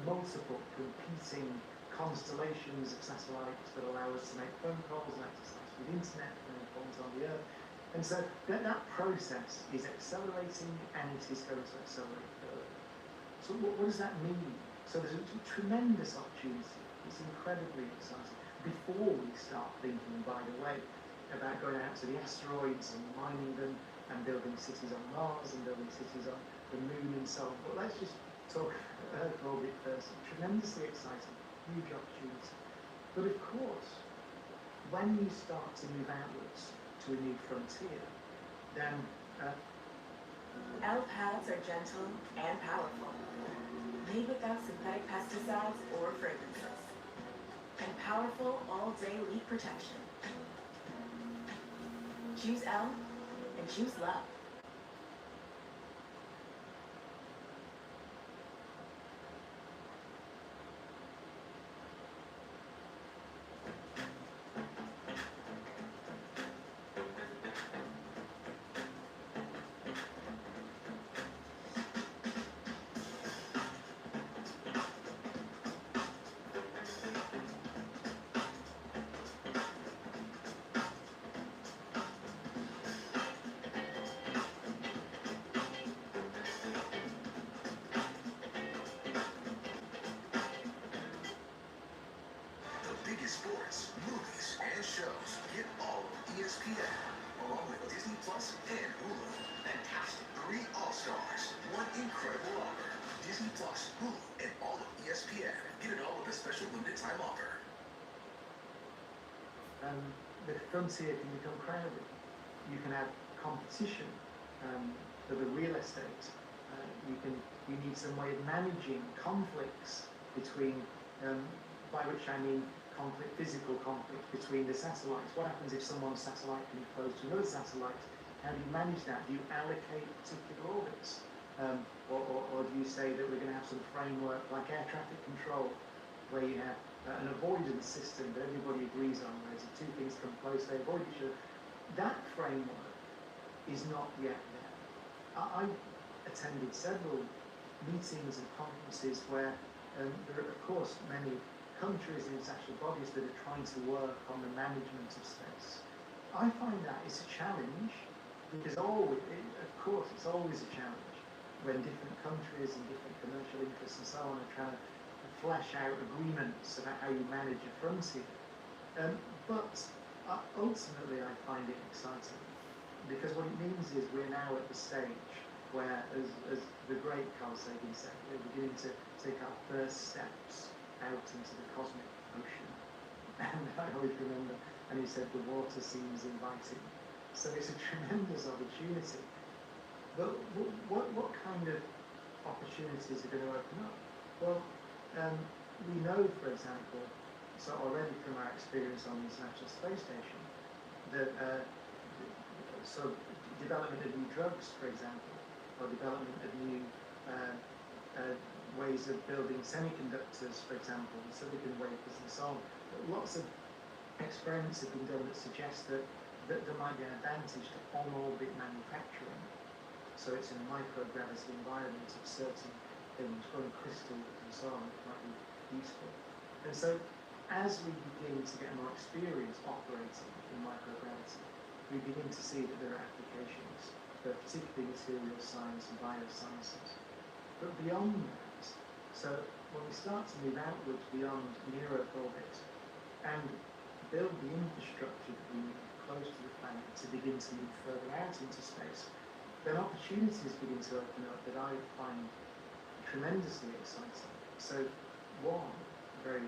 multiple competing constellations of satellites that allow us to make phone calls and access to the internet from any point on the Earth. And so that process is accelerating, and it is going to accelerate further. So what does that mean? So there's a tremendous opportunity. It's incredibly exciting. Before we start thinking, by the way, about going out to the asteroids and mining them and building cities on Mars and building cities on the moon and so on. But let's just talk Earth orbit first. Tremendously exciting, huge opportunity. But of course, when you start to move outwards to a new frontier, then L-pads are gentle and powerful, made without synthetic pesticides or fragrances, and powerful all-day leak protection. Choose L and choose love. Sports, movies, and shows. Get all of ESPN, along with Disney Plus and Hulu. Fantastic. 3 All-Stars. One incredible offer. Disney Plus, Hulu, and all of ESPN. Get it all with a special limited time offer. The frontier can become crowded. You can have competition for the real estate. You need some way of managing conflicts between, by which I mean physical conflict between the satellites. What happens if someone's satellite can be close to another satellite? How do you manage that? Do you allocate particular orbits? Or do you say that we're going to have some framework like air traffic control, where you have an avoidance system that everybody agrees on, whereas if two things come close, they avoid each other? That framework is not yet there. I've attended several meetings and conferences where there are, of course, many countries and international bodies that are trying to work on the management of space. I find that it's a challenge, because of course it's always a challenge when different countries and different commercial interests and so on are trying to flesh out agreements about how you manage a frontier. But ultimately I find it exciting, because what it means is we're now at the stage where, as the great Carl Sagan said, we're beginning to take our first steps out into the cosmic ocean. And I always remember, and he said, the water seems inviting. So it's a tremendous opportunity. But what kind of opportunities are going to open up? Well, we know, for example, So already from our experience on the International Space Station, the sort of development of new drugs, for example, or development of new ways of building semiconductors, for example, silicon wafers and so on. Lots of experiments have been done that suggest that there might be an advantage to on-orbit manufacturing. So it's in a microgravity environment of certain things, growing crystals and so on, might be useful. And so as we begin to get more experience operating in microgravity, we begin to see that there are applications for particularly material science and biosciences. But beyond that, so when we start to move outwards beyond near Earth orbit and build the infrastructure that we need close to the planet to begin to move further out into space, then opportunities begin to open up that I find tremendously exciting. So one very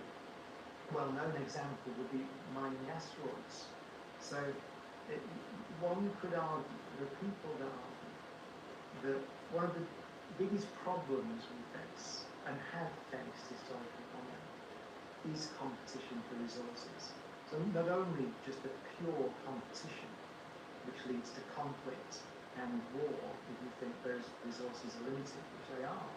well-known example would be mining asteroids. So one could argue, there are people that argue, that one of the biggest problems we face, and have faced historically on Earth, is competition for resources. So not only just a pure competition, which leads to conflict and war, if you think those resources are limited, which they are,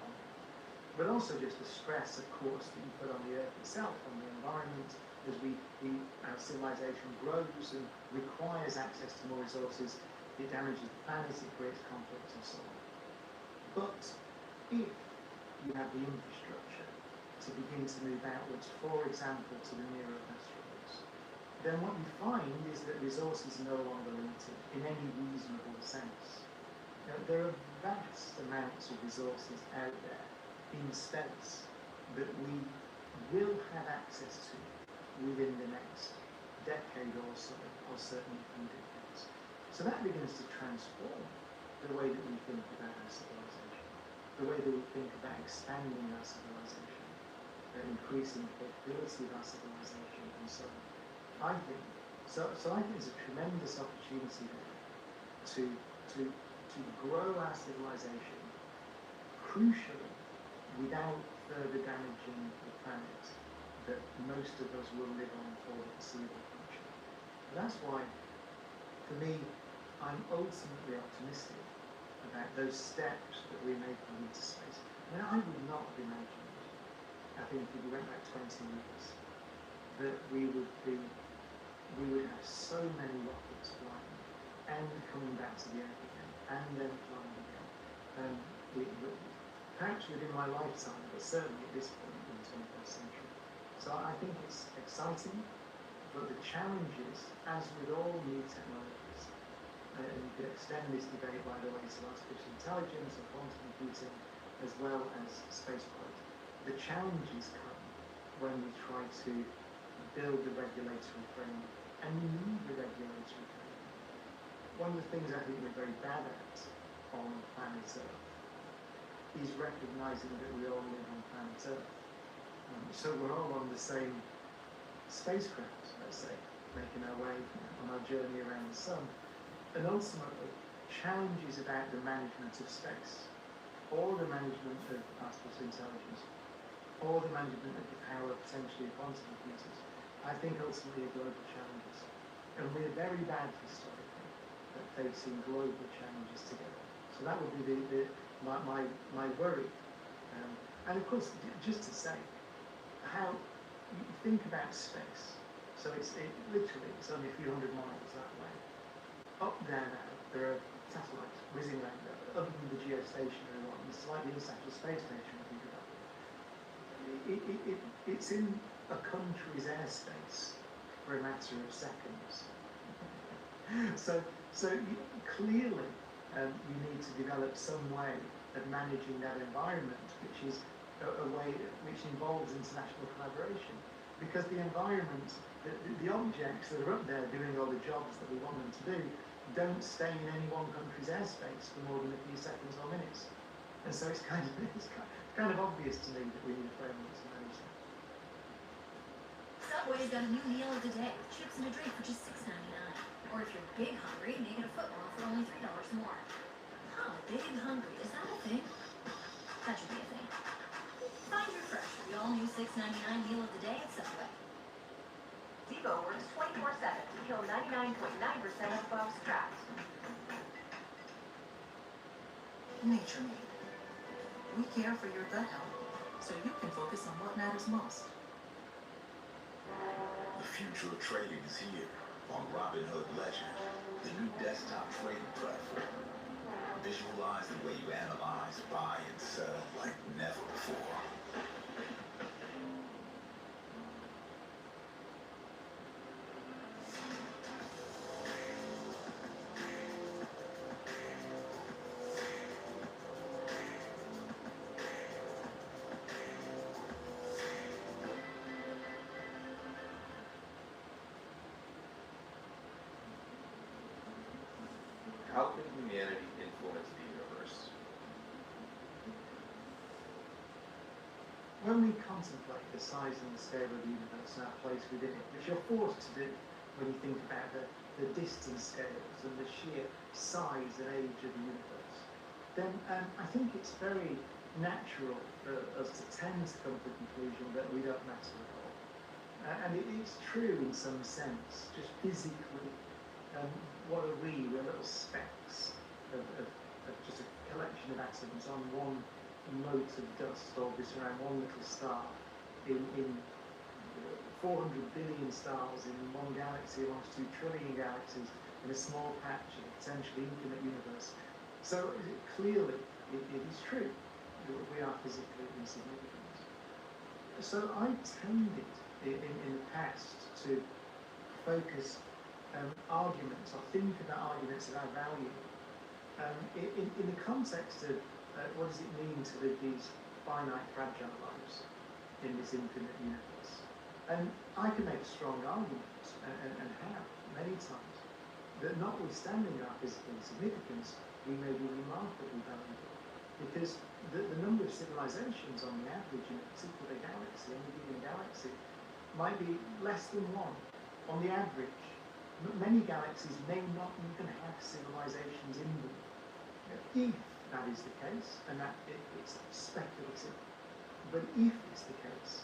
but also just the stress, of course, that you put on the Earth itself, on the environment, as our civilization grows and requires access to more resources, it damages the planet, it creates conflict and so on. But if you have the infrastructure to begin to move outwards, for example, to the near Earth asteroids, then what you find is that resources are no longer limited in any reasonable sense. There are vast amounts of resources out there in space that we will have access to within the next decade or so, or certainly a few decades. So that begins to transform the way that we think about our civilization, the way that we think about expanding our civilization, increasing the capability of our civilization, and so on. I think there's a tremendous opportunity there to grow our civilization, crucially, without further damaging the planet that most of us will live on for the foreseeable future. And that's why, for me, I'm ultimately optimistic about those steps that we're making into space. I mean, I would not have imagined, I think if we went back 20 years, that we would have so many rockets flying and coming back to the Earth again, and then flying again. Perhaps within my lifetime, but certainly at this point in the 21st century. So I think it's exciting, but the challenges, as with all new technologies, and you could extend this debate, by the way, to artificial intelligence or quantum computing, as well as spaceflight, the challenges come when we try to build the regulatory framework, and we need the regulatory framework. One of the things I think we're very bad at on planet Earth is recognising that we all live on planet Earth. So we're all on the same spacecraft, let's say, making our way on our journey around the sun. And ultimately, challenges about the management of space, or the management of artificial intelligence, or the management of the power potentially of quantum computers, I think ultimately are global challenges. And we're very bad historically at facing global challenges together. So that would be my worry. And of course, just to say, how you think about space. So literally, it's only a few hundred miles that way. Up there now, there are satellites whizzing around there, other than the geostationary ones, like the International Space Station, I think about it. It's in a country's airspace for a matter of seconds. So clearly, you need to develop some way of managing that environment, which is a way which involves international collaboration. Because the environment, the objects that are up there doing all the jobs that we want them to do, don't stay in any one country's airspace for more than a few seconds or minutes. And so it's kind of obvious to me that we need a framework to manage that. Subway's got a new meal of the day with chips and a drink for just $6.99. Or if you're big hungry, make it a foot long for only $3 more. Huh, big hungry, is that a thing? That should be a thing. Find your fresh for the all-new $6.99 meal of the day at Subway. Zevo works 24/7 to kill 99.9% of bugs trapped. Nature Made. We care for your gut health, so you can focus on what matters most. The future of trading is here on Robinhood Legend, the new desktop trading platform. Visualize the way you analyze, buy, and sell like never before. How can humanity influence the universe? When we contemplate the size and the scale of the universe and our place within it, which you're forced to do when you think about the distance scales and the sheer size and age of the universe, then I think it's very natural for us to tend to come to the conclusion that we don't matter at all. And it's true in some sense, just physically. What are we? We're little specks of just a collection of atoms on one mote of dust orbiting around one little star in 400 billion stars in one galaxy amongst 2 trillion galaxies in a small patch of potentially infinite universe. So clearly it is true that we are physically insignificant. So I tended in the past to focus arguments, or think about arguments of our value in the context of what does it mean to live these finite, fragile lives in this infinite universe. And I can make a strong argument, and have many times, that notwithstanding our physical insignificance, we may be remarkably valuable. Because the number of civilizations on the average in a particular galaxy, any given galaxy, might be less than one on the average. Many galaxies may not even have civilizations in them. If that is the case, and that it's speculative, but if it's the case,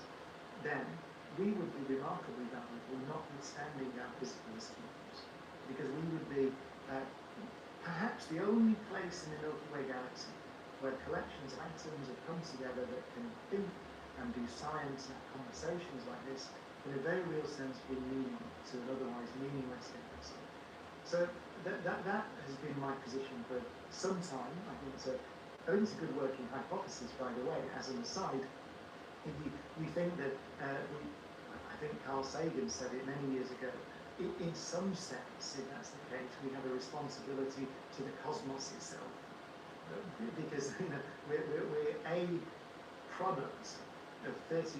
then we would be remarkably valuable, notwithstanding our physical insignificance, because we would be perhaps the only place in the Milky Way galaxy where collections of atoms have come together that can think and do science and have conversations like this in a very real sense bring meaning to an otherwise meaningless galaxy. So that has been my position for some time. I think it's a good working hypothesis, by the way, as an aside. If you think that, I think Carl Sagan said it many years ago, in some sense, if that's the case, we have a responsibility to the cosmos itself. Because we're a product of 13.8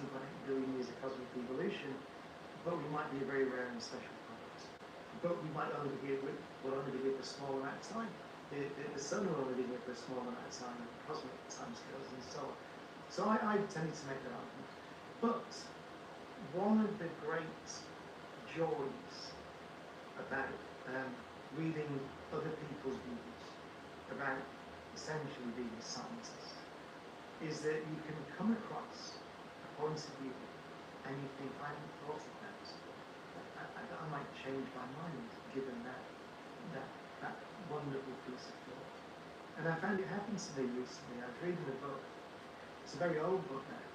billion years of cosmic evolution, but we might be a very rare and special product. But we might only be here for a small amount of time. The sun will only be here for a small amount of time, and cosmic timescales and so on. So I tended to make that argument. But one of the great joys about reading other people's views about essentially being a scientist is that you can come across a point of view and you think, I haven't thought of that. I might change my mind given that wonderful piece of thought. And I found it happened to me recently. I was reading a book, it's a very old book now,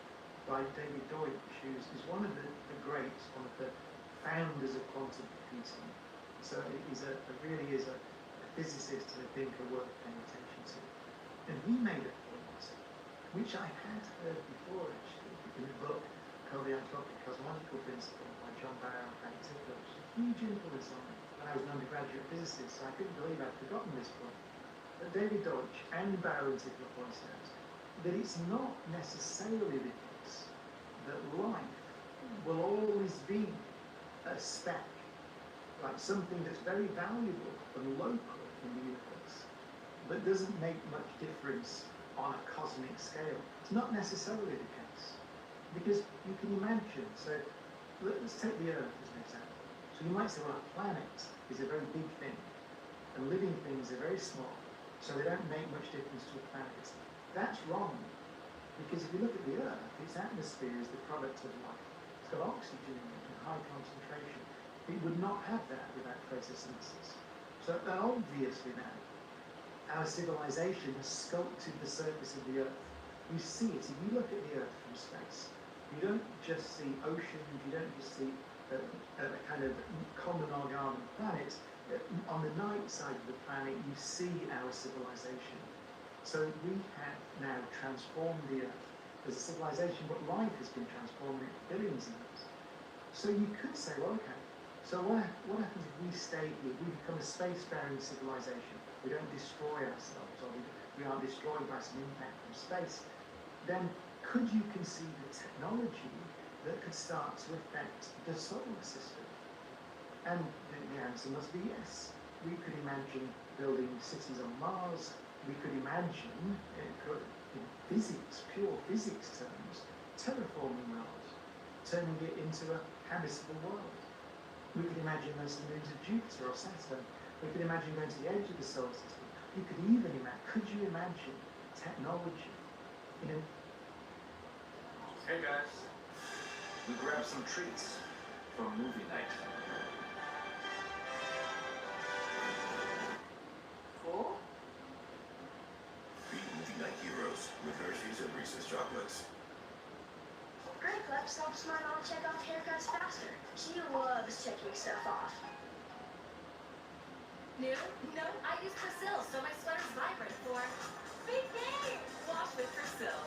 by David Deutsch, who is one of the greats, one of the founders of quantum computing. So he's really is a physicist and a thinker worth paying attention to. And he made a point, which I had heard before actually, in a book called The Anthropic Cosmological Principle by John Barrow and Etiquette, which was a huge influence on me when I was an undergraduate physicist, so I couldn't believe I'd forgotten this point. But David Deutsch and Barrow in particular points out that it's not necessarily the case that life will always be a speck, like something that's very valuable and local in the universe, but doesn't make much difference on a cosmic scale. It's not necessarily the case, because you can imagine, so let's take the Earth as an example. So you might say, well, a planet is a very big thing, and living things are very small, so they don't make much difference to a planet. That's wrong, because if you look at the Earth, its atmosphere is the product of life. It's got oxygen in it and high concentration. It would not have that without photosynthesis. So obviously now, our civilization has sculpted the surface of the Earth. You see it. If you look at the Earth from space, you don't just see oceans, you don't just see a kind of common organum planet. On the night side of the planet, you see our civilization. So we have now transformed the Earth as a civilization, but life has been transformed in billions of years. So you could say, well, okay, so what happens if we stay here? We become a spacefaring civilization. We don't destroy ourselves, or we aren't destroyed by some impact from space. Then could you conceive of technology that could start to affect the solar system? And the answer must be yes. We could imagine building cities on Mars. We could imagine, in physics, pure physics terms, terraforming Mars, turning it into a habitable world. We could imagine those the moons of Jupiter or Saturn. We could imagine going to the edge of the solar system. You could even imagine, could you imagine technology in a... Hey guys, we grabbed some treats for movie night. Cool? Be movie night heroes with Hershey's and Reese's chocolates. Great, Flex helps my mom check off haircuts faster. She loves checking stuff off. New? No, I use Persil, so my sweater's vibrant for big day. Wash with Persil.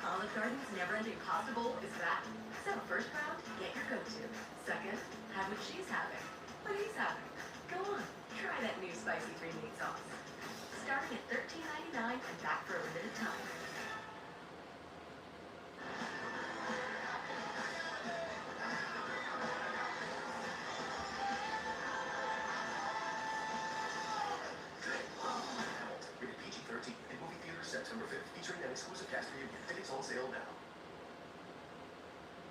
Olive Garden's never-ending pasta bowl is back. So first round, get your go-to. Second, have what she's having. What he's having. Go on, try that new spicy green meat sauce. Starting at $13.99 and back for a limited time. Rated PG-13 in movie theaters September 5th, featuring an exclusive cast reunion. Tickets on sale now.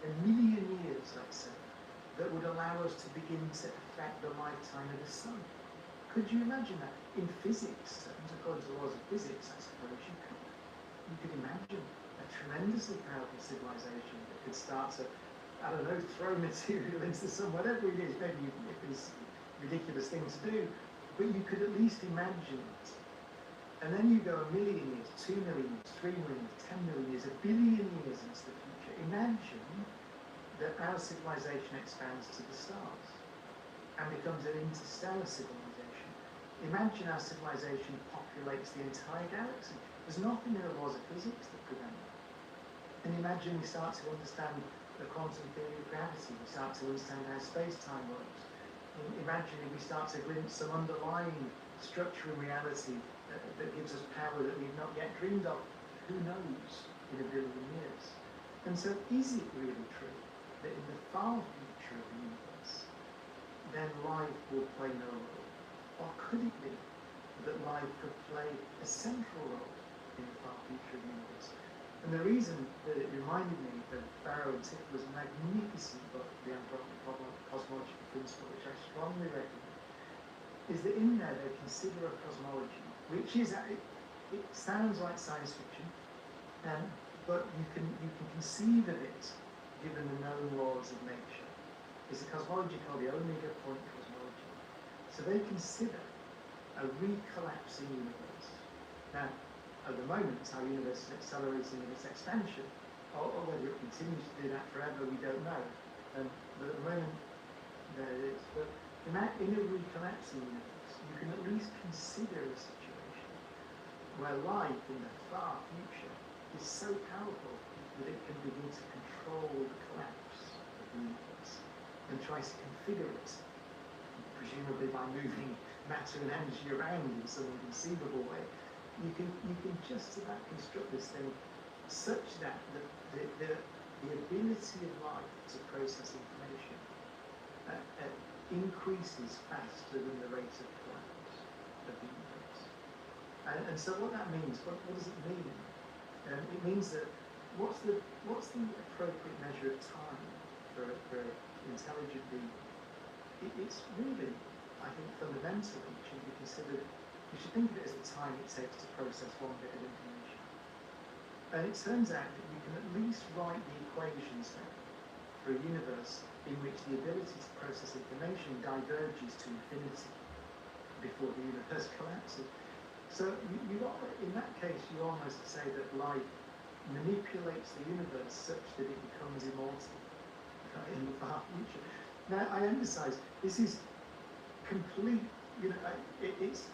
a million years, let's say, that would allow us to begin to affect the lifetime of the sun. Could you imagine that? In physics terms, according to the laws of physics, I suppose you could imagine a tremendously powerful civilization that could start to, I don't know, throw material into the sun, whatever it is. Maybe it is a ridiculous thing to do, but you could at least imagine it. And then you go 1 million years, 2 million years, 3 million years, 10 million years, 1 billion years into the future. Imagine that our civilization expands to the stars and becomes an interstellar civilization. Imagine our civilization populates the entire galaxy. There's nothing in the laws of physics that prevent that. And imagine we start to understand the quantum theory of gravity, we start to understand how space-time works. Imagine if we start to glimpse some underlying structure in reality that gives us power that we've not yet dreamed of. Who knows in 1 billion years? And so is it really true that in the far future of the universe, then life will play no role? Or could it be that life could play a central role in the far future of the universe? And the reason that it reminded me of Barrow and Tickler's magnificent book, The Anthropic Cosmological Principle, which I strongly recommend, is that in there they consider a cosmology, which is, it sounds like science fiction, but you can conceive of it given the known laws of nature. It's a cosmology called the omega point cosmology. So they consider a recollapsing universe. Now, at the moment, our universe is accelerating in its expansion, or whether it continues to do that forever, we don't know. But at the moment, there it is. But in a recollapsing universe, you can at least consider a situation where life in the far future is so powerful that it can begin to control the collapse of the universe and try to configure it, presumably by moving matter and energy around in some inconceivable way. You can just about construct this thing such that the ability of life to process information increases faster than the rate of collapse of the universe. And so what that means, what does it mean? It means that what's the appropriate measure of time for intelligent being? It's really, I think, fundamentally should be considered. You should think of it as the time it takes to process one bit of information. And it turns out that you can at least write the equations there for a universe in which the ability to process information diverges to infinity before the universe collapses. So in that case, you almost say that life manipulates the universe such that it becomes immortal in the far future. Now, I emphasize, this is complete, it's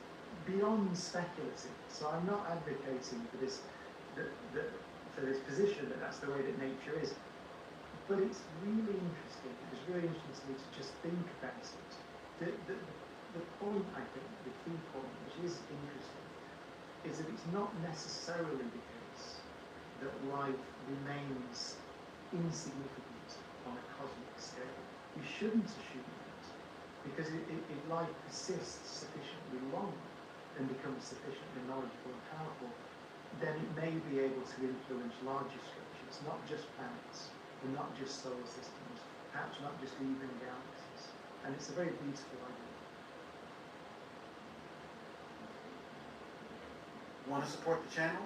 beyond speculative. So I'm not advocating for this, for this position that that's the way that nature is. But it's really interesting. It was really interesting to me to just think about it. The point, I think, the key point, which is interesting, is that it's not necessarily the case that life remains insignificant on a cosmic scale. You shouldn't assume that, because if life persists sufficiently long and becomes sufficiently knowledgeable and powerful, then it may be able to influence larger structures, not just planets, and not just solar systems, perhaps not just even galaxies. And it's a very beautiful idea. Want to support the channel?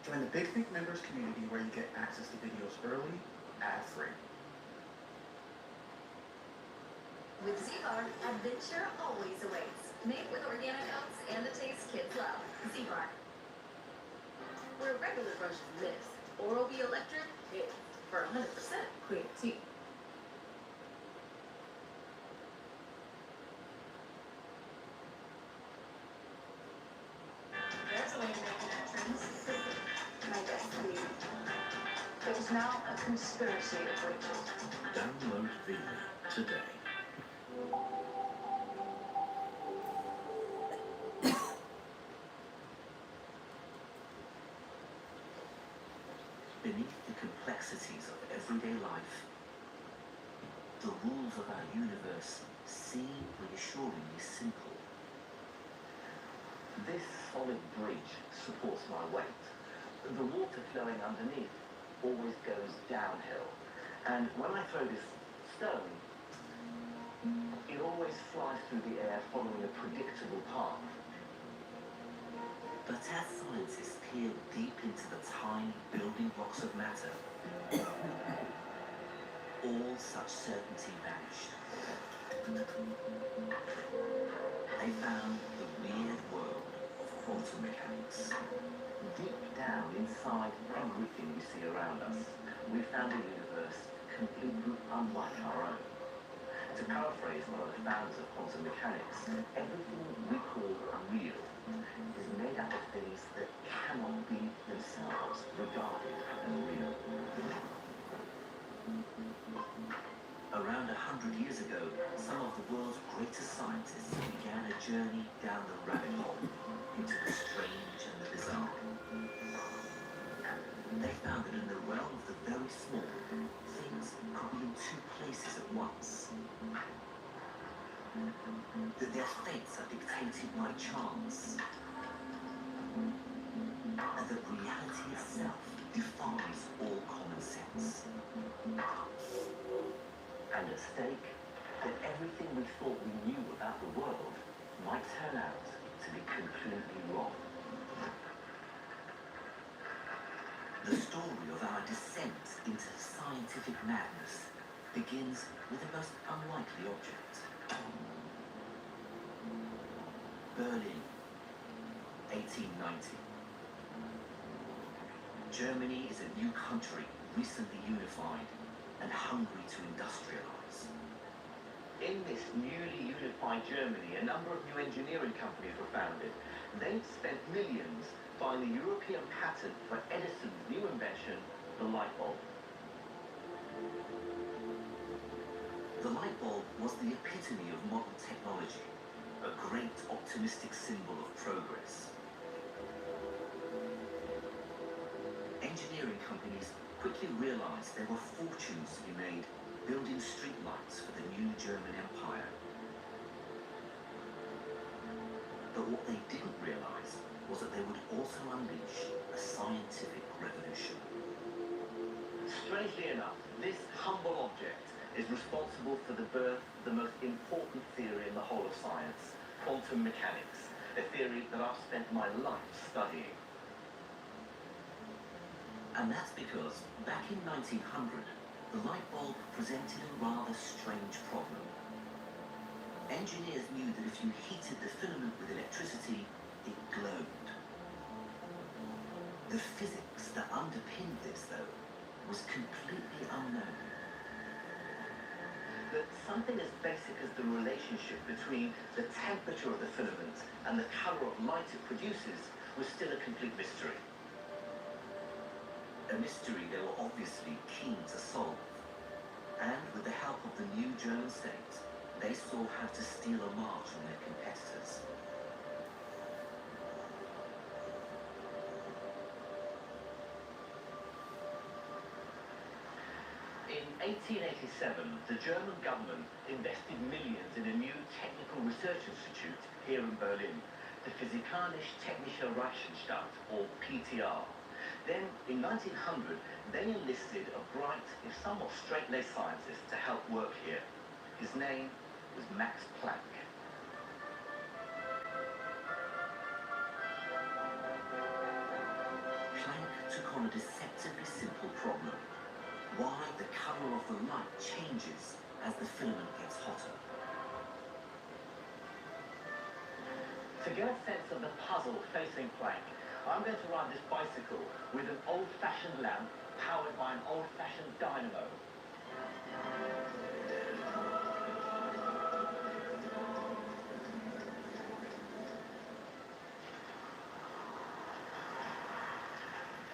Join the Big Think Members community where you get access to videos early, ad-free. With Z-Bar, adventure always awaits. Made with organic oats and the taste kids love. Z-Bar. Where regular brushes miss, Oral-B Electric hits for 100% clean teeth. There's a way to make an entrance. My destiny. It was now a conspiracy of witches. Download V today. Beneath the complexities of everyday life, the rules of our universe seem reassuringly simple. This solid bridge supports my weight. The water flowing underneath always goes downhill. And when I throw this stone, it always flies through the air following a predictable path. But as scientists peer deep into the tiny building blocks of matter, all such certainty vanished. They found the weird world of quantum mechanics. Deep down inside everything we see around us, we found a universe completely unlike our own. To paraphrase one of the founders of quantum mechanics, everything we call real is made up of things that cannot be themselves regarded as real. Around 100 years ago, some of the world's greatest scientists began a journey down the rabbit hole into the strange and the bizarre. They found that in the realm of the very small, things could be in two places at once. That their fates are dictated by chance. And that reality itself defies all common sense. And at stake, that everything we thought we knew about the world might turn out to be completely wrong. The story of our descent into scientific madness begins with the most unlikely object. Berlin, 1890. Germany is a new country, recently unified and hungry to industrialize. In this newly unified Germany, a number of new engineering companies were founded. They'd spent millions buying the European patent for Edison's new invention, the light bulb. The light bulb was the epitome of modern technology, a great optimistic symbol of progress. Engineering companies quickly realized there were fortunes to be made building streetlights for the new German Empire. But what they didn't realize was that they would also unleash a scientific revolution. Strangely enough, this humble object is responsible for the birth of the most important theory in the whole of science, quantum mechanics, a theory that I've spent my life studying. And that's because back in 1900, the light bulb presented a rather strange problem. Engineers knew that if you heated the filament with electricity, it glowed. The physics that underpinned this, though, was completely unknown. But something as basic as the relationship between the temperature of the filament and the colour of light it produces was still a complete mystery. A mystery they were obviously keen to solve. And with the help of the new German state, they saw how to steal a march on their competitors. In 1887, the German government invested millions in a new technical research institute here in Berlin, the Physikalische Technische Reichsanstalt, or PTR. Then, in 1900, they enlisted a bright, if somewhat straight-laced scientist to help work here. His name was Max Planck. Planck took on a deceptively simple problem. Why the colour of the light changes as the filament gets hotter. To get a sense of the puzzle facing Planck, I'm going to ride this bicycle with an old-fashioned lamp powered by an old-fashioned dynamo.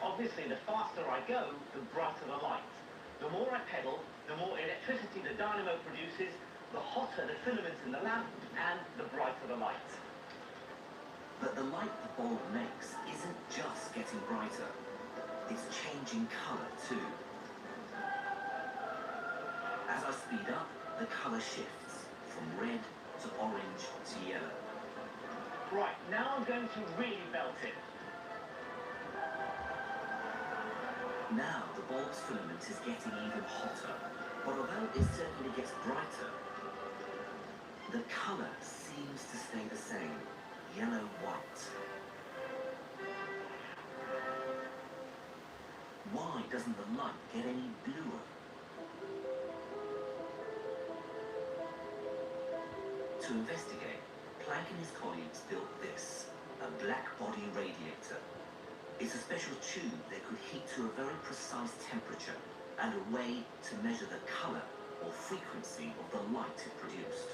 Obviously, the faster I go, the brighter the light. The more I pedal, the more electricity the dynamo produces, the hotter the filaments in the lamp, and the brighter the light. But the light the bulb makes isn't just getting brighter, it's changing colour too. As I speed up, the colour shifts from red to orange to yellow. Right, now I'm going to really belt it. Now the bulb's filament is getting even hotter, but although it certainly gets brighter, the colour seems to stay the same, yellow-white. Why doesn't the light get any bluer? To investigate, Planck and his colleagues built this, a black body radiator. It's a special tube that could heat to a very precise temperature and a way to measure the colour or frequency of the light it produced.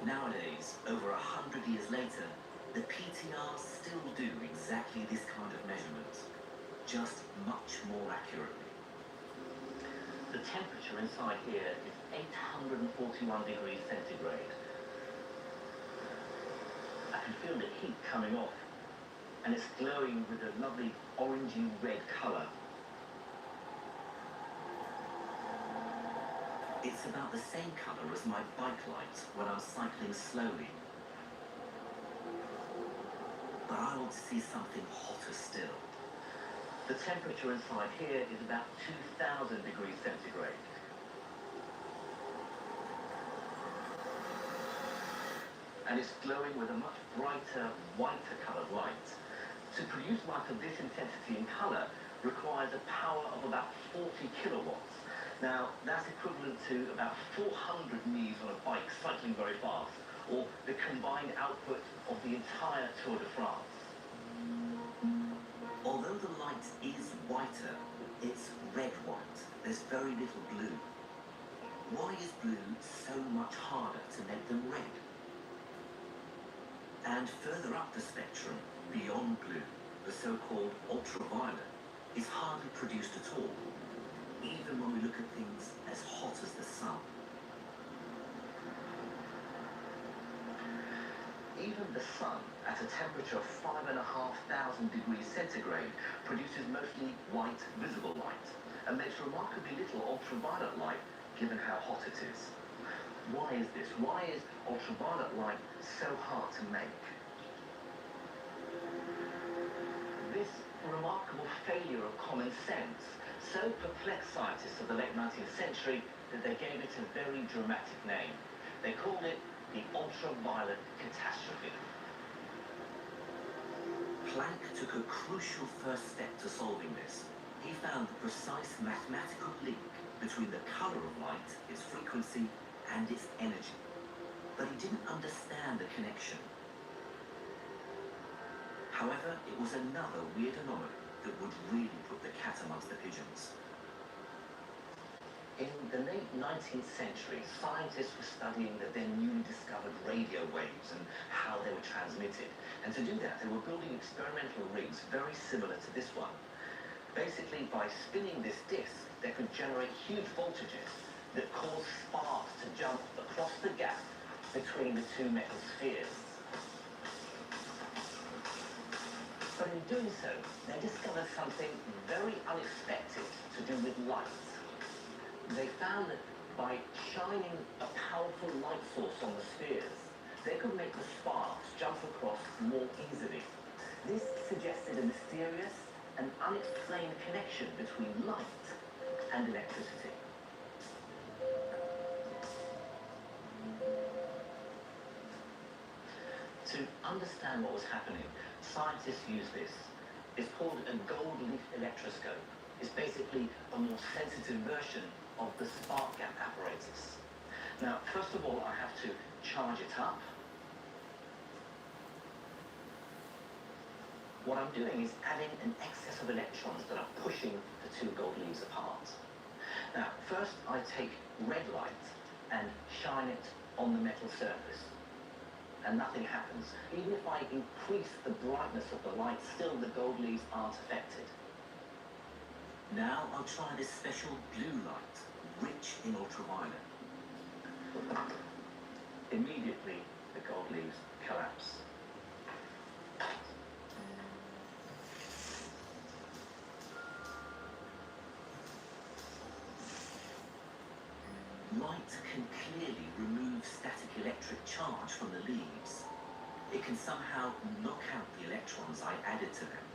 Nowadays, over 100 years later, the PTR still do exactly this kind of measurement, just much more accurately. The temperature inside here is 841 degrees centigrade. I can feel the heat coming off, and it's glowing with a lovely orangey red colour. It's about the same colour as my bike light when I'm cycling slowly. But I want to see something hotter still. The temperature inside here is about 2000 degrees centigrade. And it's glowing with a much brighter, whiter coloured light. To produce light of this intensity in colour requires a power of about 40 kilowatts. Now, that's equivalent to about 400 me's on a bike cycling very fast, or the combined output of the entire Tour de France. Although the light is whiter, it's red-white. There's very little blue. Why is blue so much harder to make than red? And further up the spectrum, beyond blue, the so-called ultraviolet is hardly produced at all, even when we look at things as hot as the sun. Even the sun, at a temperature of 5,500 degrees centigrade, produces mostly white visible light, and makes remarkably little ultraviolet light given how hot it is. Why is this? Why is ultraviolet light so hard to make? This remarkable failure of common sense so perplexed scientists of the late 19th century that they gave it a very dramatic name. They called it the ultraviolet catastrophe. Planck took a crucial first step to solving this. He found the precise mathematical link between the color of light, its frequency, and its energy. But he didn't understand the connection. However, it was another weird anomaly that would really put the cat amongst the pigeons. In the late 19th century, scientists were studying the then newly discovered radio waves and how they were transmitted. And to do that, they were building experimental rigs very similar to this one. Basically, by spinning this disc, they could generate huge voltages that caused sparks to jump across the gap between the two metal spheres. But in doing so, they discovered something very unexpected to do with light. They found that by shining a powerful light source on the spheres, they could make the sparks jump across more easily. This suggested a mysterious and unexplained connection between light and electricity. To understand what was happening, scientists used this. It's called a gold leaf electroscope. It's basically a more sensitive version of the spark gap apparatus. Now, first of all, I have to charge it up. What I'm doing is adding an excess of electrons that are pushing the two gold leaves apart. Now, first I take red light and shine it on the metal surface, and nothing happens. Even if I increase the brightness of the light, still the gold leaves aren't affected. Now I'll try this special blue light, rich in ultraviolet. Immediately, the gold leaves collapse. Light can clearly remove static electric charge from the leaves. It can somehow knock out the electrons I added to them.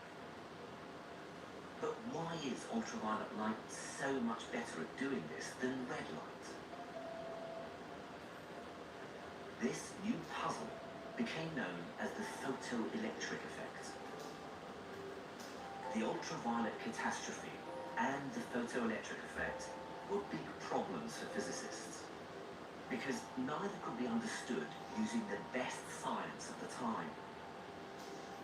But why is ultraviolet light so much better at doing this than red light? This new puzzle became known as the photoelectric effect. The ultraviolet catastrophe and the photoelectric effect were big problems for physicists, because neither could be understood using the best science of the time.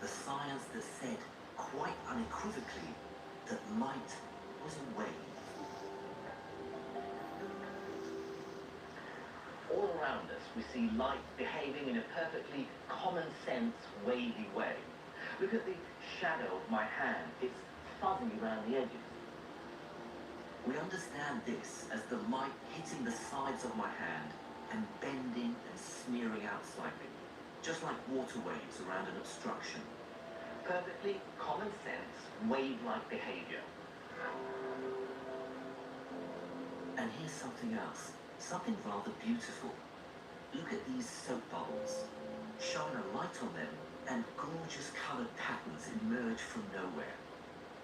The science that said, quite unequivocally, that light was a wave. All around us, we see light behaving in a perfectly common-sense, wavy way. Look at the shadow of my hand. It's fuzzy around the edges. We understand this as the light hitting the sides of my hand and bending and smearing out slightly, just like water waves around an obstruction. Perfectly common sense, wave-like behavior. And here's something else, something rather beautiful. Look at these soap bubbles. Shine a light on them and gorgeous coloured patterns emerge from nowhere.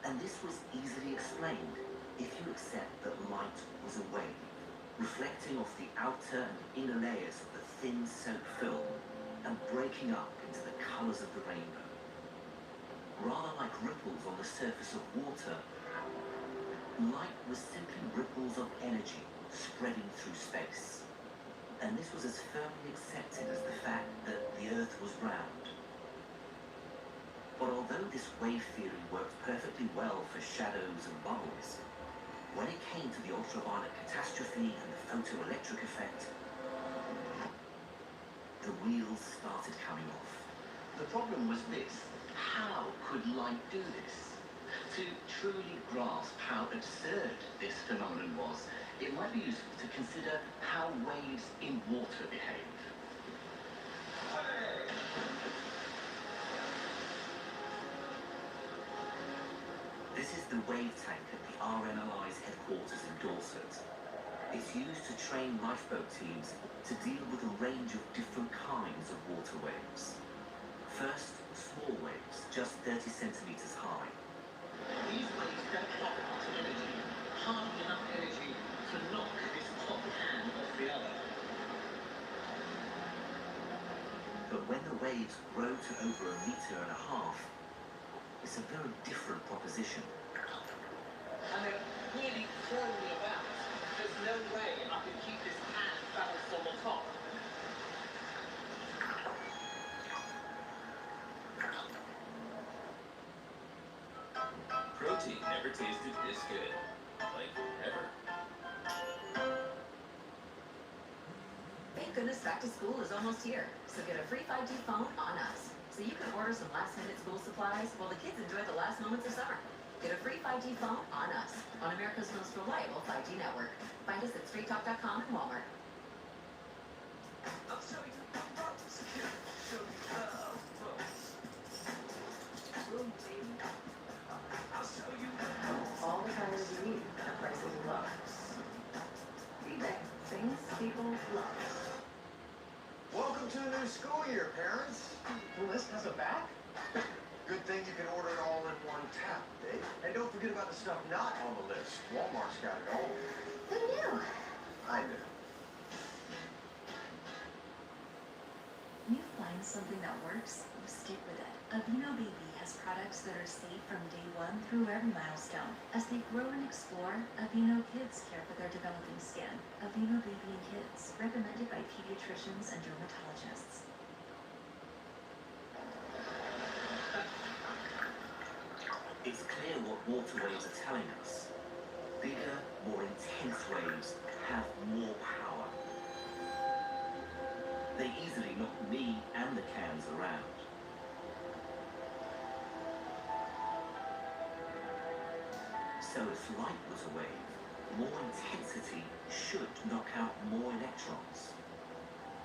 And this was easily explained if you accept that light was a wave, reflecting off the outer and inner layers of the thin soap film and breaking up into the colours of the rainbow. Rather like ripples on the surface of water, light was simply ripples of energy spreading through space. And this was as firmly accepted as the fact that the Earth was round. But although this wave theory worked perfectly well for shadows and bubbles, when it came to the ultraviolet catastrophe and the photoelectric effect, the wheels started coming off. The problem was this: how could light do this? To truly grasp how absurd this phenomenon was, it might be useful to consider how waves in water behave. This is the wave tank at the RNLI's headquarters in Dorset. It's used to train lifeboat teams to deal with a range of different kinds of water waves. First, small waves, just 30 centimetres high. These waves don't have much energy, hardly enough energy to knock this top hand off the other. But when the waves grow to over 1.5 meters, it's a very different proposition. And they're really throwing me about. There's no way I can keep this hand balanced on the top. Protein never tasted this good. Like, ever. Thank goodness back to school is almost here. So get a free 5G phone on us. So you can order some last-minute school supplies while the kids enjoy the last moments of summer. Get a free 5G phone on us, on America's most reliable 5G network. Find us at straighttalk.com and Walmart. I'll show you love, show you love. I'll show you love. All the colors you need at prices you love. eBay. Things people love. Welcome to the new school year, parents. The list has a back? Good thing you can order it all in one tap, Dave. And don't forget about the stuff not on the list. Walmart's got it all. Who knew? I knew. You find something that works, you stick with it. Aveeno Baby has products that are safe from day one through every milestone. As they grow and explore, Aveeno Kids care for their developing skin. Aveeno Baby and Kids, recommended by pediatricians and dermatologists. It's clear what water waves are telling us. Bigger, more intense waves have more power. They easily knock me and the cans around. So if light was a wave, more intensity should knock out more electrons.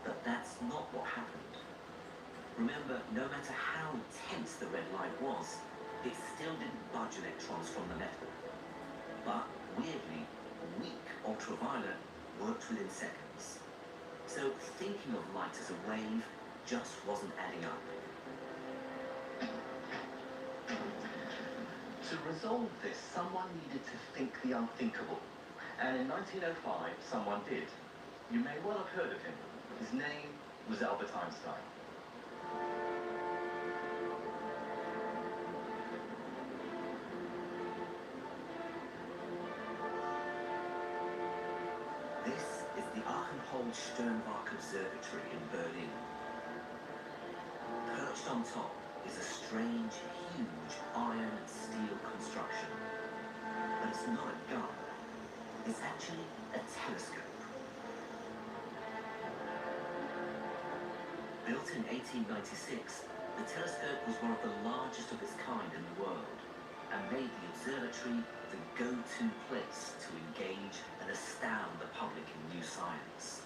But that's not what happened. Remember, no matter how intense the red light was, it still didn't budge electrons from the metal. But weirdly, weak ultraviolet worked within seconds. So thinking of light as a wave just wasn't adding up. To resolve this, someone needed to think the unthinkable. And in 1905, someone did. You may well have heard of him. His name was Albert Einstein. This is the Sternbach Observatory in Berlin. Perched on top is a strange, huge iron and steel construction. But it's not a gun. It's actually a telescope. Built in 1896, the telescope was one of the largest of its kind in the world and made the observatory the go-to place to engage and astound the public in new science.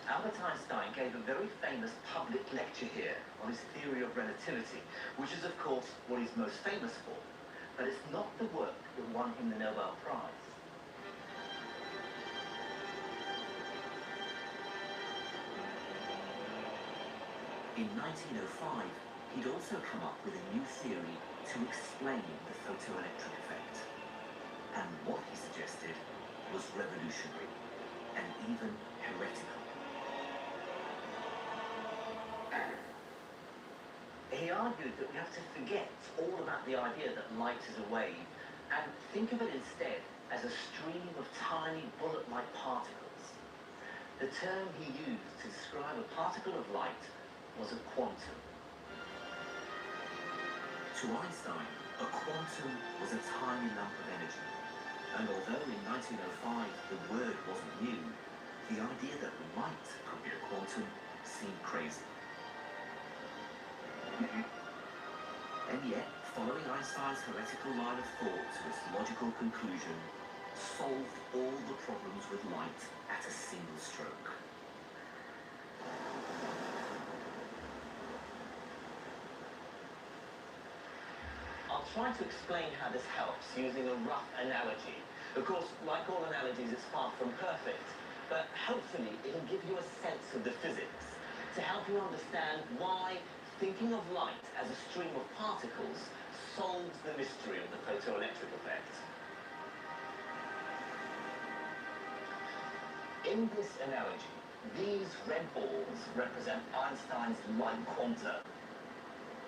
Albert Einstein gave a very famous public lecture here on his theory of relativity, which is of course what he's most famous for, but it's not the work that won him the Nobel Prize. In 1905, he'd also come up with a new theory to explain the photoelectric effect. And what he suggested was revolutionary and even heretical. He argued that we have to forget all about the idea that light is a wave and think of it instead as a stream of tiny bullet-like particles. The term he used to describe a particle of light was a quantum. To Einstein, a quantum was a tiny lump of energy. And although in 1905 the word wasn't new, the idea that light could be a quantum seemed crazy. And yet, following Einstein's heretical line of thought to its logical conclusion, solved all the problems with light at a single stroke. I'll try to explain how this helps using a rough analogy. Of course, like all analogies, it's far from perfect, but hopefully it'll give you a sense of the physics to help you understand why thinking of light as a stream of particles solves the mystery of the photoelectric effect. In this analogy, these red balls represent Einstein's light quanta.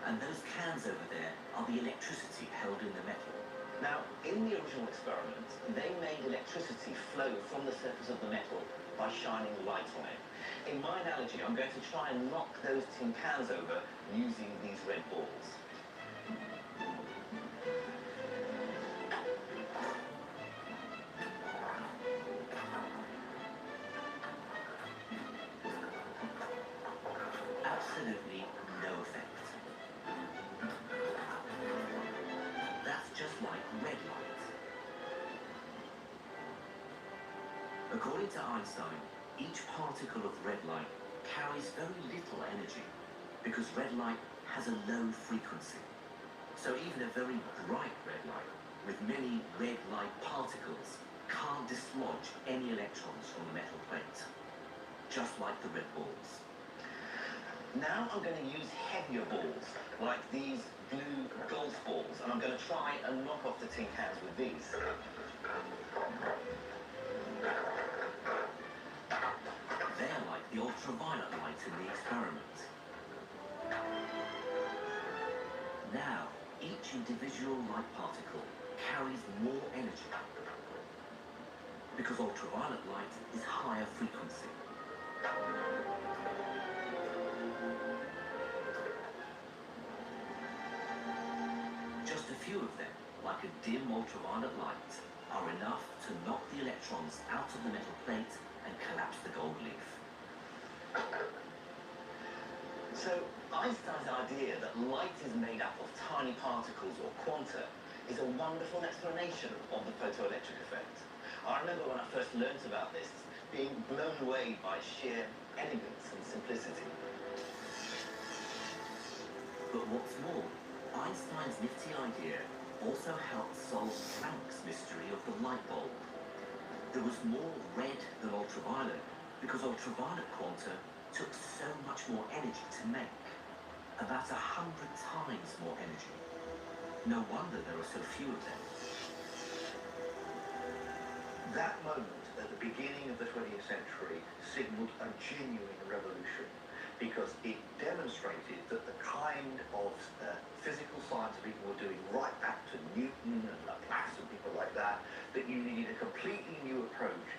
And those cans over there are the electricity held in the metal. Now, in the original experiment, they made electricity flow from the surface of the metal by shining light on it. In my analogy, I'm going to try and knock those tin cans over using these red balls. Absolutely no effect. That's just like red light. According to Einstein, each particle of red light carries very little energy because red light has a low frequency. So even a very bright red light with many red light particles can't dislodge any electrons from the metal plate, just like the red balls. Now I'm going to use heavier balls, like these blue golf balls, and I'm going to try and knock off the tin cans with these. They're like the ultraviolet light in the experiment. Now, each individual light particle carries more energy because ultraviolet light is higher frequency. Just a few of them, like a dim ultraviolet light, are enough to knock the electrons out of the metal plate and collapse the gold leaf. So Einstein's idea that light is made up of tiny particles or quanta is a wonderful explanation of the photoelectric effect. I remember when I first learnt about this, being blown away by sheer elegance and simplicity. But what's more, Einstein's nifty idea also helped solve Planck's mystery of the light bulb. There was more red than ultraviolet because ultraviolet quanta took so much more energy to make, about 100 times more energy. No wonder there are so few of them. That moment at the beginning of the 20th century signaled a genuine revolution because it demonstrated that the kind of physical science people were doing right back to Newton and Laplace and people like that, that you needed a completely new approach.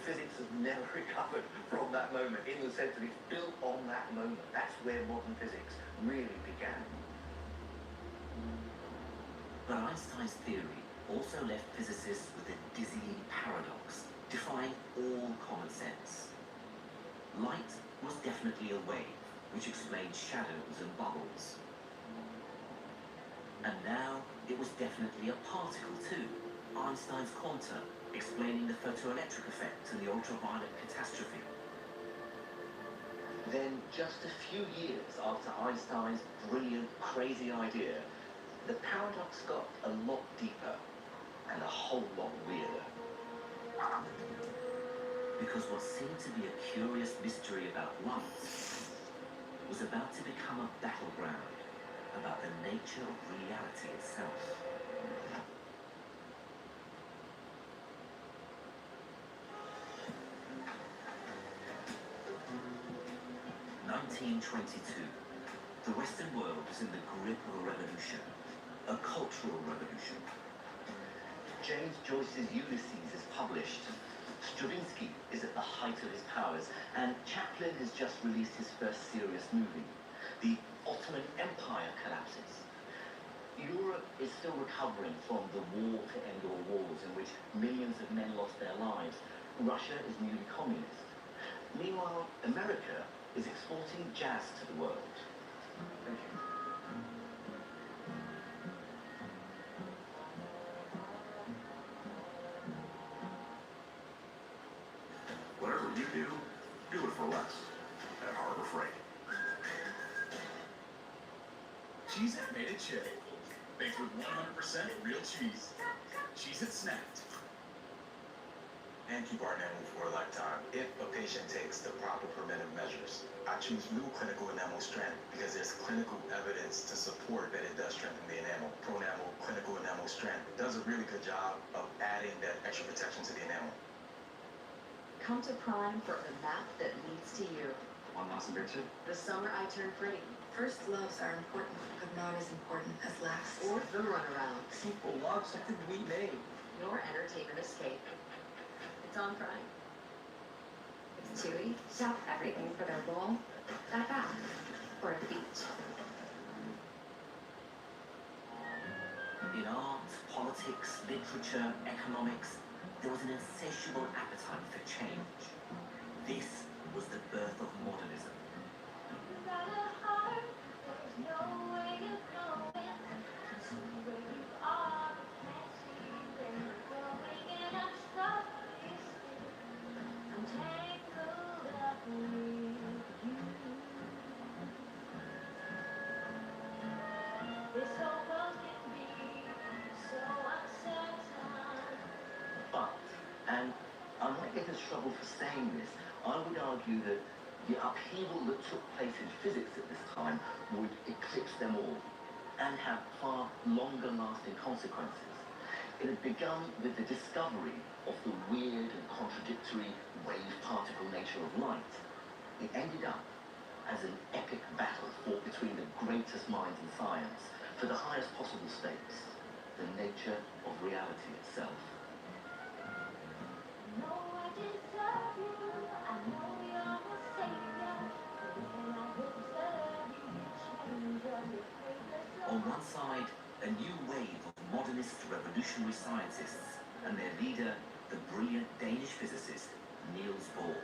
Physics has never recovered from that moment in the sense that it's built on that moment. That's where modern physics really began. But Einstein's theory also left physicists with a dizzying paradox, defying all common sense. Light was definitely a wave, which explained shadows and bubbles. And now it was definitely a particle too, Einstein's quanta, explaining the photoelectric effect and the ultraviolet catastrophe. Then, just a few years after Einstein's brilliant, crazy idea, the paradox got a lot deeper and a whole lot weirder. Because what seemed to be a curious mystery about light was about to become a battleground about the nature of reality itself. (1922). The Western world was in the grip of a revolution, a cultural revolution. James Joyce's Ulysses is published. Stravinsky is at the height of his powers, and Chaplin has just released his first serious movie. The Ottoman Empire collapses. Europe is still recovering from the war to end all wars in which millions of men lost their lives. Russia is newly communist. Meanwhile, America is exporting jazz to the world. Thank you. Whatever you do it for less at Harbor Freight. Cheez-It made it chip. Baked with 100% real cheese. Cheez-It snapped. And keep our enamel for a lifetime if a patient takes the proper preventive measures. I choose new clinical enamel strength because there's clinical evidence to support that it does strengthen the enamel. Pronamel clinical enamel strength does a really good job of adding that extra protection to the enamel. Come to Prime for a map that leads to you. One last adventure. The summer I turned pretty. First loves are important, but not as important as last. Or the runaround. People love something we made. Your entertainment escape. It's on Prime. It's Chewy. Shop everything for their bowl, a bath, or a beach. In art, politics, literature, economics, there was an insatiable appetite for change. This was the birth of modernism. But, and I might get in trouble for saying this, I would argue that the upheaval that took place in physics at this time would eclipse them all and have far longer lasting consequences. It had begun with the discovery of the weird and contradictory wave-particle nature of light. It ended up as an epic battle fought between the greatest minds in science for the highest possible stakes, the nature of reality itself. On one side, a new wave of modernist revolutionary scientists and their leader, the brilliant Danish physicist Niels Bohr.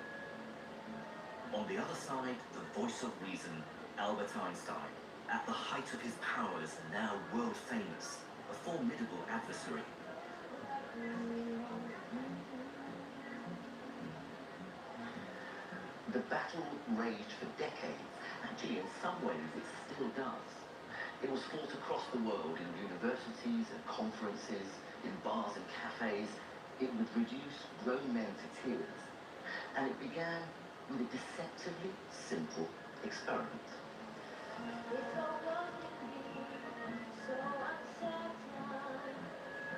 On the other side, the voice of reason, Albert Einstein, at the height of his powers and now world famous, a formidable adversary. The battle raged for decades. Actually, in some ways, it still does. It was fought across the world in universities and conferences, in bars and cafes. It would reduce grown men to tears. And it began with a deceptively simple experiment.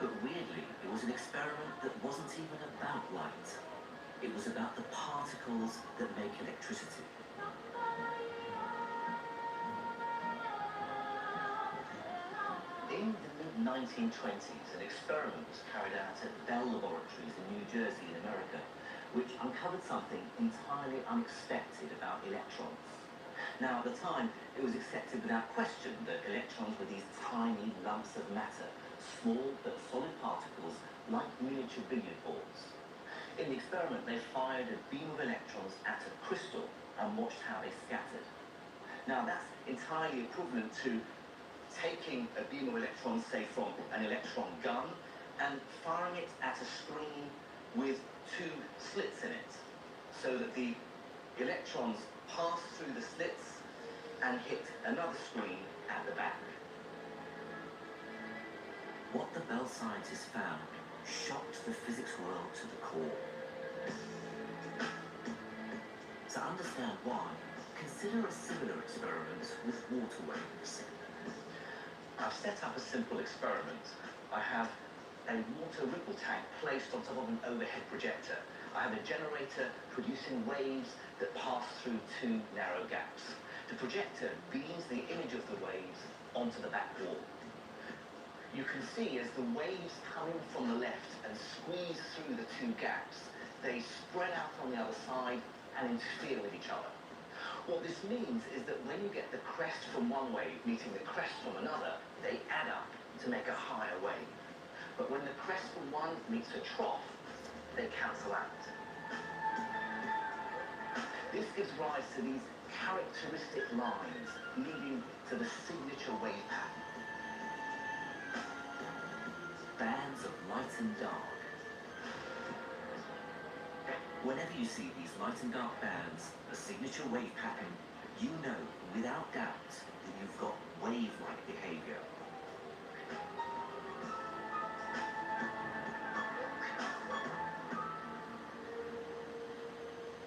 But weirdly, it was an experiment that wasn't even about light. It was about the particles that make electricity. In the mid-1920s, an experiment was carried out at Bell Laboratories in New Jersey in America, which uncovered something entirely unexpected about electrons. Now, at the time, it was accepted without question that electrons were these tiny lumps of matter, small but solid particles like miniature billiard balls. In the experiment, they fired a beam of electrons at a crystal and watched how they scattered. Now, that's entirely equivalent to taking a beam of electrons, say from an electron gun, and firing it at a screen with two slits in it, so that the electrons pass through the slits and hit another screen at the back. What the Bell scientists found shocked the physics world to the core. To understand why, consider a similar experiment with water waves. I've set up a simple experiment. I have a water ripple tank placed on top of an overhead projector. I have a generator producing waves that pass through two narrow gaps. The projector beams the image of the waves onto the back wall. You can see as the waves come in from the left and squeeze through the two gaps, they spread out on the other side and interfere with each other. What this means is that when you get the crest from one wave meeting the crest from another, they add up to make a higher wave. But when the crest from one meets a trough, they cancel out. This gives rise to these characteristic lines leading to the signature wave pattern. Bands of light and dark. Whenever you see these light and dark bands, a signature wave pattern, you know without doubt that you've got wave-like behavior.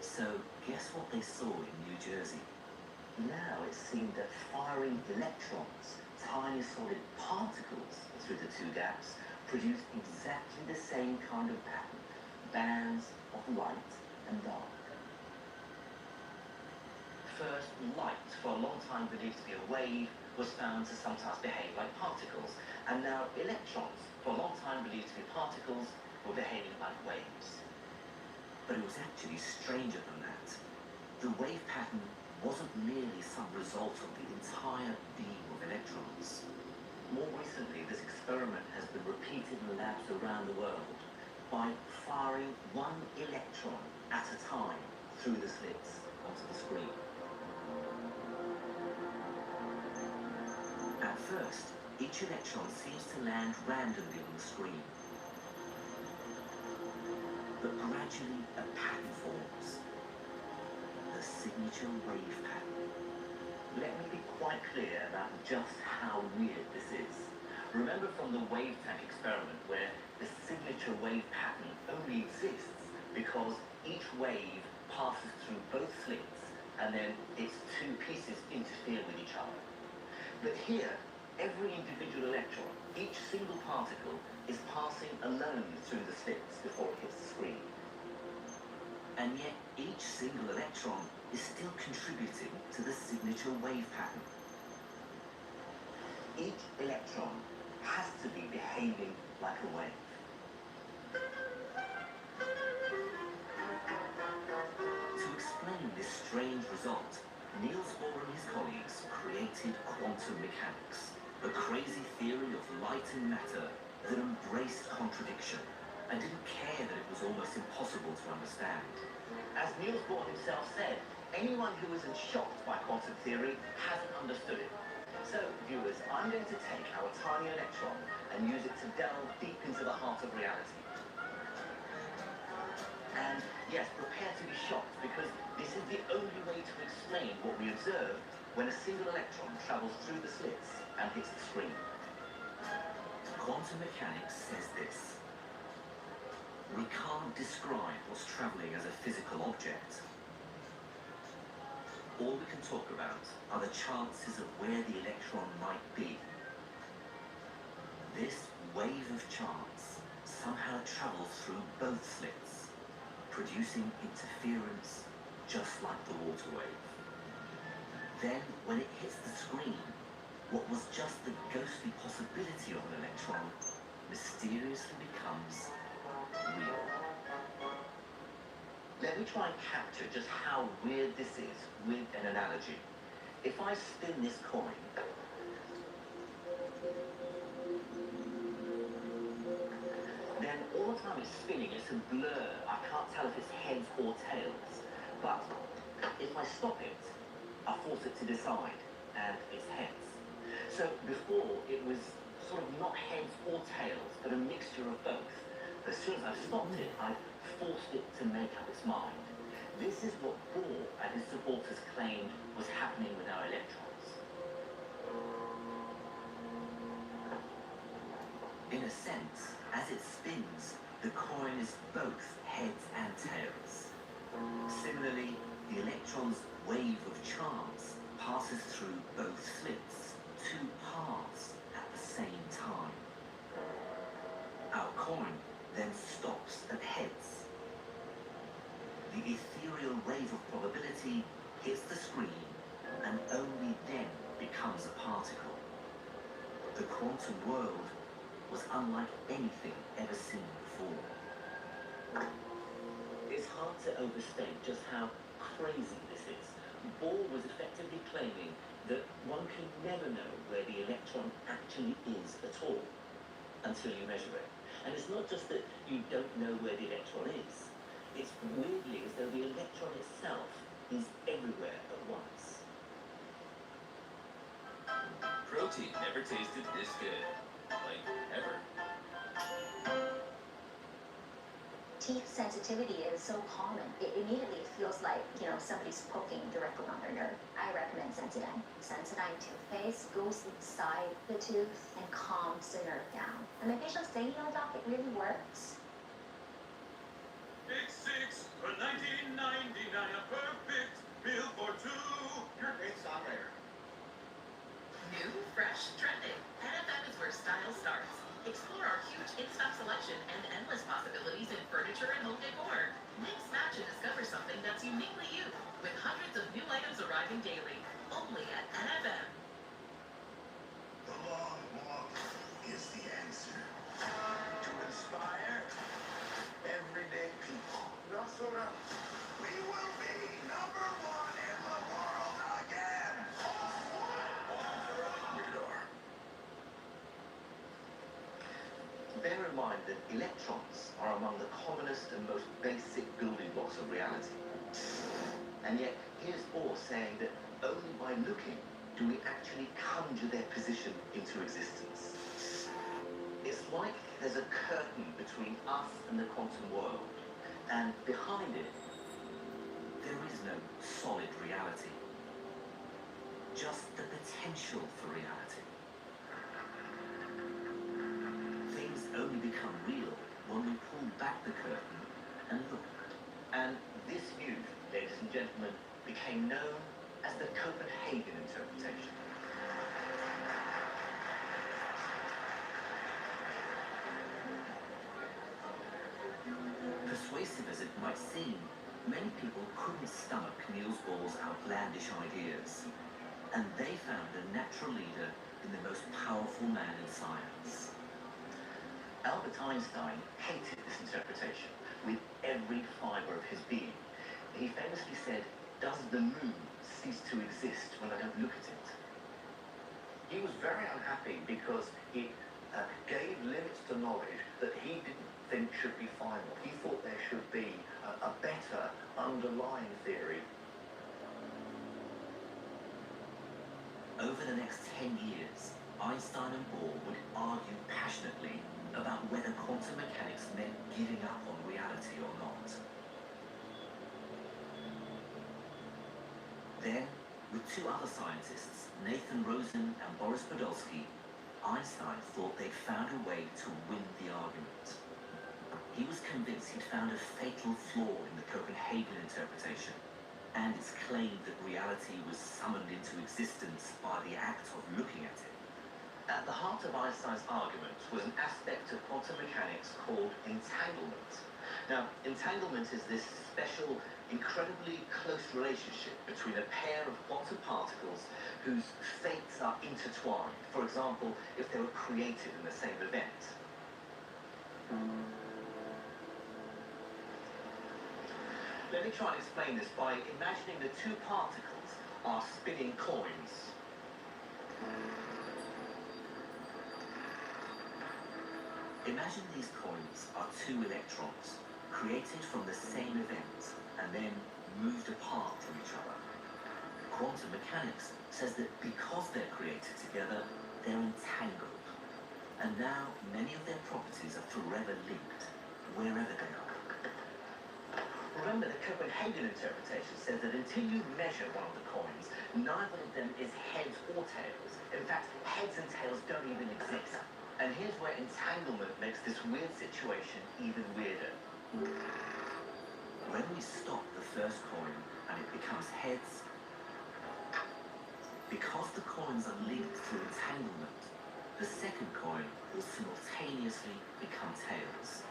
So, guess what they saw in New Jersey? Now it seemed that firing electrons, tiny solid particles, through the two gaps produced exactly the same kind of pattern, bands of light and dark. first light, for a long time believed to be a wave, was found to sometimes behave like particles. And now electrons, for a long time believed to be particles, were behaving like waves. But it was actually stranger than that. The wave pattern wasn't merely some result of the entire beam of electrons. More recently, this experiment has been repeated in labs around the world by firing one electron at a time through the slits onto the screen. At first, each electron seems to land randomly on the screen. But gradually a pattern forms. The signature wave pattern. Let me be quite clear about just how weird this is. Remember from the wave tank experiment where the signature wave pattern only exists because each wave passes through both slits and then its two pieces interfere with each other. But here, every individual electron, each single particle, is passing alone through the slits before it hits the screen. And yet each single electron is still contributing to the signature wave pattern. Each electron has to be behaving like a wave. To explain this strange result, Niels Bohr and his colleagues created quantum mechanics, a crazy theory of light and matter that embraced contradiction and didn't care that it was almost impossible to understand. As Niels Bohr himself said, anyone who isn't shocked by quantum theory hasn't understood it. So, viewers, I'm going to take our tiny electron and use it to delve deep into the heart of reality. And yes, prepare to be shocked, because this is the only way to explain what we observe when a single electron travels through the slits and hits the screen. Quantum mechanics says this: we can't describe what's traveling as a physical object. All we can talk about are the chances of where the electron might be. This wave of chance somehow travels through both slits, producing interference just like the water wave. Then, when it hits the screen, what was just the ghostly possibility of an electron mysteriously becomes real. Let me try and capture just how weird this is with an analogy. If I spin this coin, then all the time it's spinning, it's a blur. I can't tell if it's heads or tails. But if I stop it, I force it to decide, and it's heads. So before, it was sort of not heads or tails, but a mixture of both. As soon as I stopped it, I forced it to make up its mind. This is what Bohr and his supporters claimed was happening with our electrons. In a sense, as it spins, the coin is both heads and tails. Similarly, the electron's wave of chance passes through both slits, two paths at the same time. Our coin then stops at heads. The ethereal wave of probability hits the screen and only then becomes a particle. The quantum world was unlike anything ever seen before. It's hard to overstate just how crazy this is. Bohr was effectively claiming that one can never know where the electron actually is at all until you measure it. And it's not just that you don't know where the electron is. It's weirdly as though the electron itself is everywhere at once. Protein never tasted this good. Like, ever. Teeth sensitivity is so common. It immediately feels like, somebody's poking directly on their nerve. I recommend Sensodyne. Sensodyne toothpaste goes inside the tooth and calms the nerve down. And my patients say, doc, it really works. Big Six for $19.99, a perfect meal for two. You're a great songwriter. New, fresh, trending. NFM is where style starts. Explore our huge in-stock selection and endless possibilities in furniture and home decor. Mix, match, and discover something that's uniquely you. With hundreds of new items arriving driving daily, only at NFM. The long walk is the answer. To inspire everyday people. Nasura, we will be number one in the world again. Rated R. Bear in mind that electrons are among the commonest and most basic building blocks of reality. And yet, here's Bohr saying that only by looking do we actually conjure their position into existence. It's like there's a curtain between us and the quantum world, and behind it, there is no solid reality, just the potential for reality. Things only become real when we pull back the curtain and look. And this view, ladies and gentlemen, became known as the Copenhagen interpretation. Persuasive as it might seem, many people couldn't stomach Niels Bohr's outlandish ideas, and they found a natural leader in the most powerful man in science. Albert Einstein hated this interpretation with every fiber of his being. He famously said, "Does the moon cease to exist when I don't look at it?" He was very unhappy because it gave limits to knowledge that he didn't think should be final. He thought there should be a better underlying theory. Over the next 10 years, Einstein and Bohr would argue passionately about whether quantum mechanics meant giving up on reality or not. Then, with two other scientists, Nathan Rosen and Boris Podolsky, Einstein thought they'd found a way to win the argument. He was convinced he'd found a fatal flaw in the Copenhagen interpretation, and its claim that reality was summoned into existence by the act of looking at it. At the heart of Einstein's argument was an aspect of quantum mechanics called entanglement. Now, entanglement is this special, incredibly close relationship between a pair of quantum particles whose fates are intertwined. For example, if they were created in the same event. Let me try and explain this by imagining the two particles are spinning coins. Imagine these coins are two electrons, created from the same event, and then moved apart from each other. Quantum mechanics says that because they're created together, they're entangled. And now, many of their properties are forever linked, wherever they are. Remember, the Copenhagen interpretation says that until you measure one of the coins, neither of them is heads or tails. In fact, heads and tails don't even exist. And here's where entanglement makes this weird situation even weirder. When we stop the first coin and it becomes heads, because the coins are linked through entanglement, the second coin will simultaneously become tails.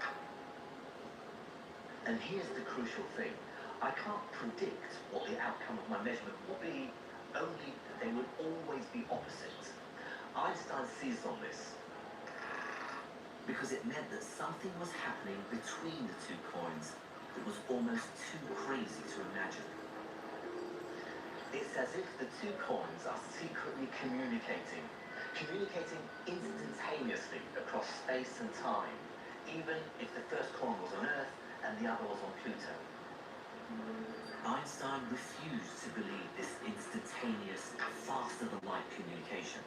And here's the crucial thing. I can't predict what the outcome of my measurement will be, only that they would always be opposite. Einstein seized on this because it meant that something was happening between the two coins that was almost too crazy to imagine. It's as if the two coins are secretly communicating instantaneously across space and time, even if the first coin was on Earth and the other was on Pluto. Einstein refused to believe this instantaneous, faster-than-light communication.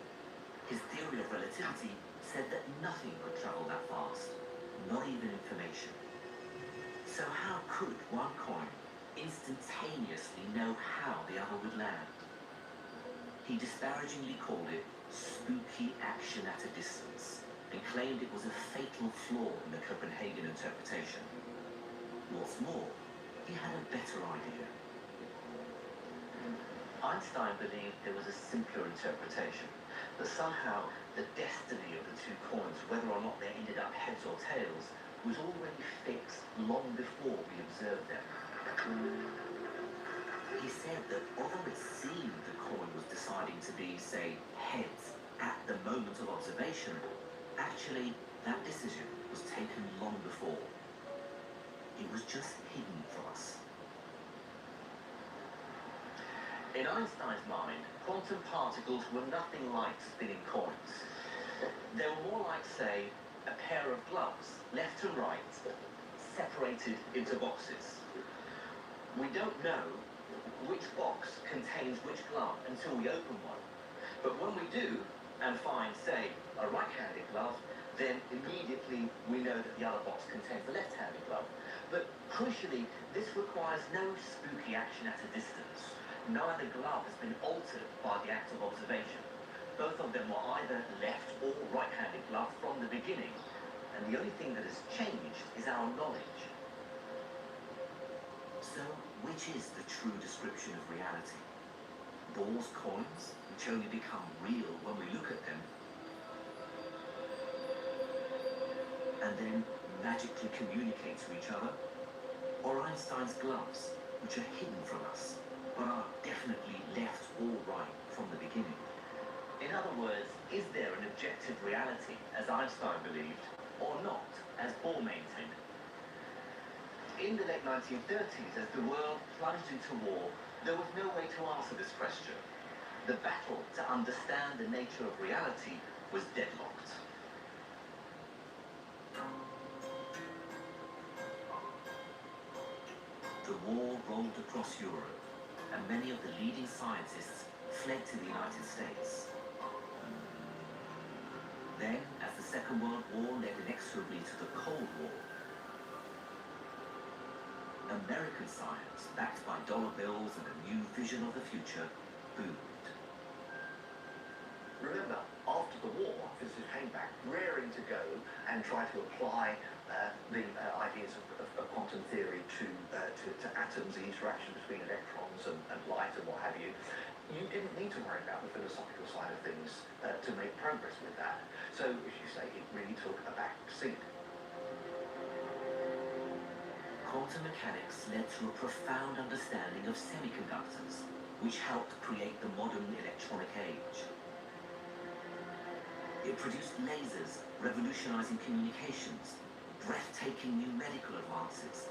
His theory of relativity said that nothing could travel that fast, not even information. So how could one coin instantaneously know how the other would land? He disparagingly called it spooky action at a distance and claimed it was a fatal flaw in the Copenhagen interpretation. What's more, he had a better idea. Einstein believed there was a simpler interpretation, that somehow the destiny of the two coins, whether or not they ended up heads or tails, was already fixed long before we observed them. He said that although it seemed the coin was deciding to be, say, heads at the moment of observation, actually that decision was taken long before. It was just hidden from us. In Einstein's mind, quantum particles were nothing like spinning coins. They were more like, say, a pair of gloves, left and right, separated into boxes. We don't know which box contains which glove until we open one. But when we do, and find, say, a right-handed glove, then immediately we know that the other box contains the left-handed glove. But crucially, this requires no spooky action at a distance. Neither glove has been altered by the act of observation. Both of them were either left or right-handed gloves from the beginning, and the only thing that has changed is our knowledge. So, which is the true description of reality? Balls, coins, which only become real when we look at them, and then magically communicate to each other? Or Einstein's gloves, which are hidden from us, but are definitely left or right from the beginning? In other words, is there an objective reality, as Einstein believed, or not, as Bohr maintained? In the late 1930s, as the world plunged into war, there was no way to answer this question. The battle to understand the nature of reality was deadlocked. The war rolled across Europe, and many of the leading scientists fled to the United States. Then, as the Second World War led inexorably to the Cold War, American science, backed by dollar bills and a new vision of the future, boomed. Remember, after the war, physicists came back raring to go and try to apply the ideas of quantum theory to atoms, the interaction between electrons and light and what have you. You didn't need to worry about the philosophical side of things to make progress with that. So, as you say, it really took a back seat. Quantum mechanics led to a profound understanding of semiconductors, which helped create the modern electronic age. It produced lasers, revolutionizing communications, breathtaking new medical advances,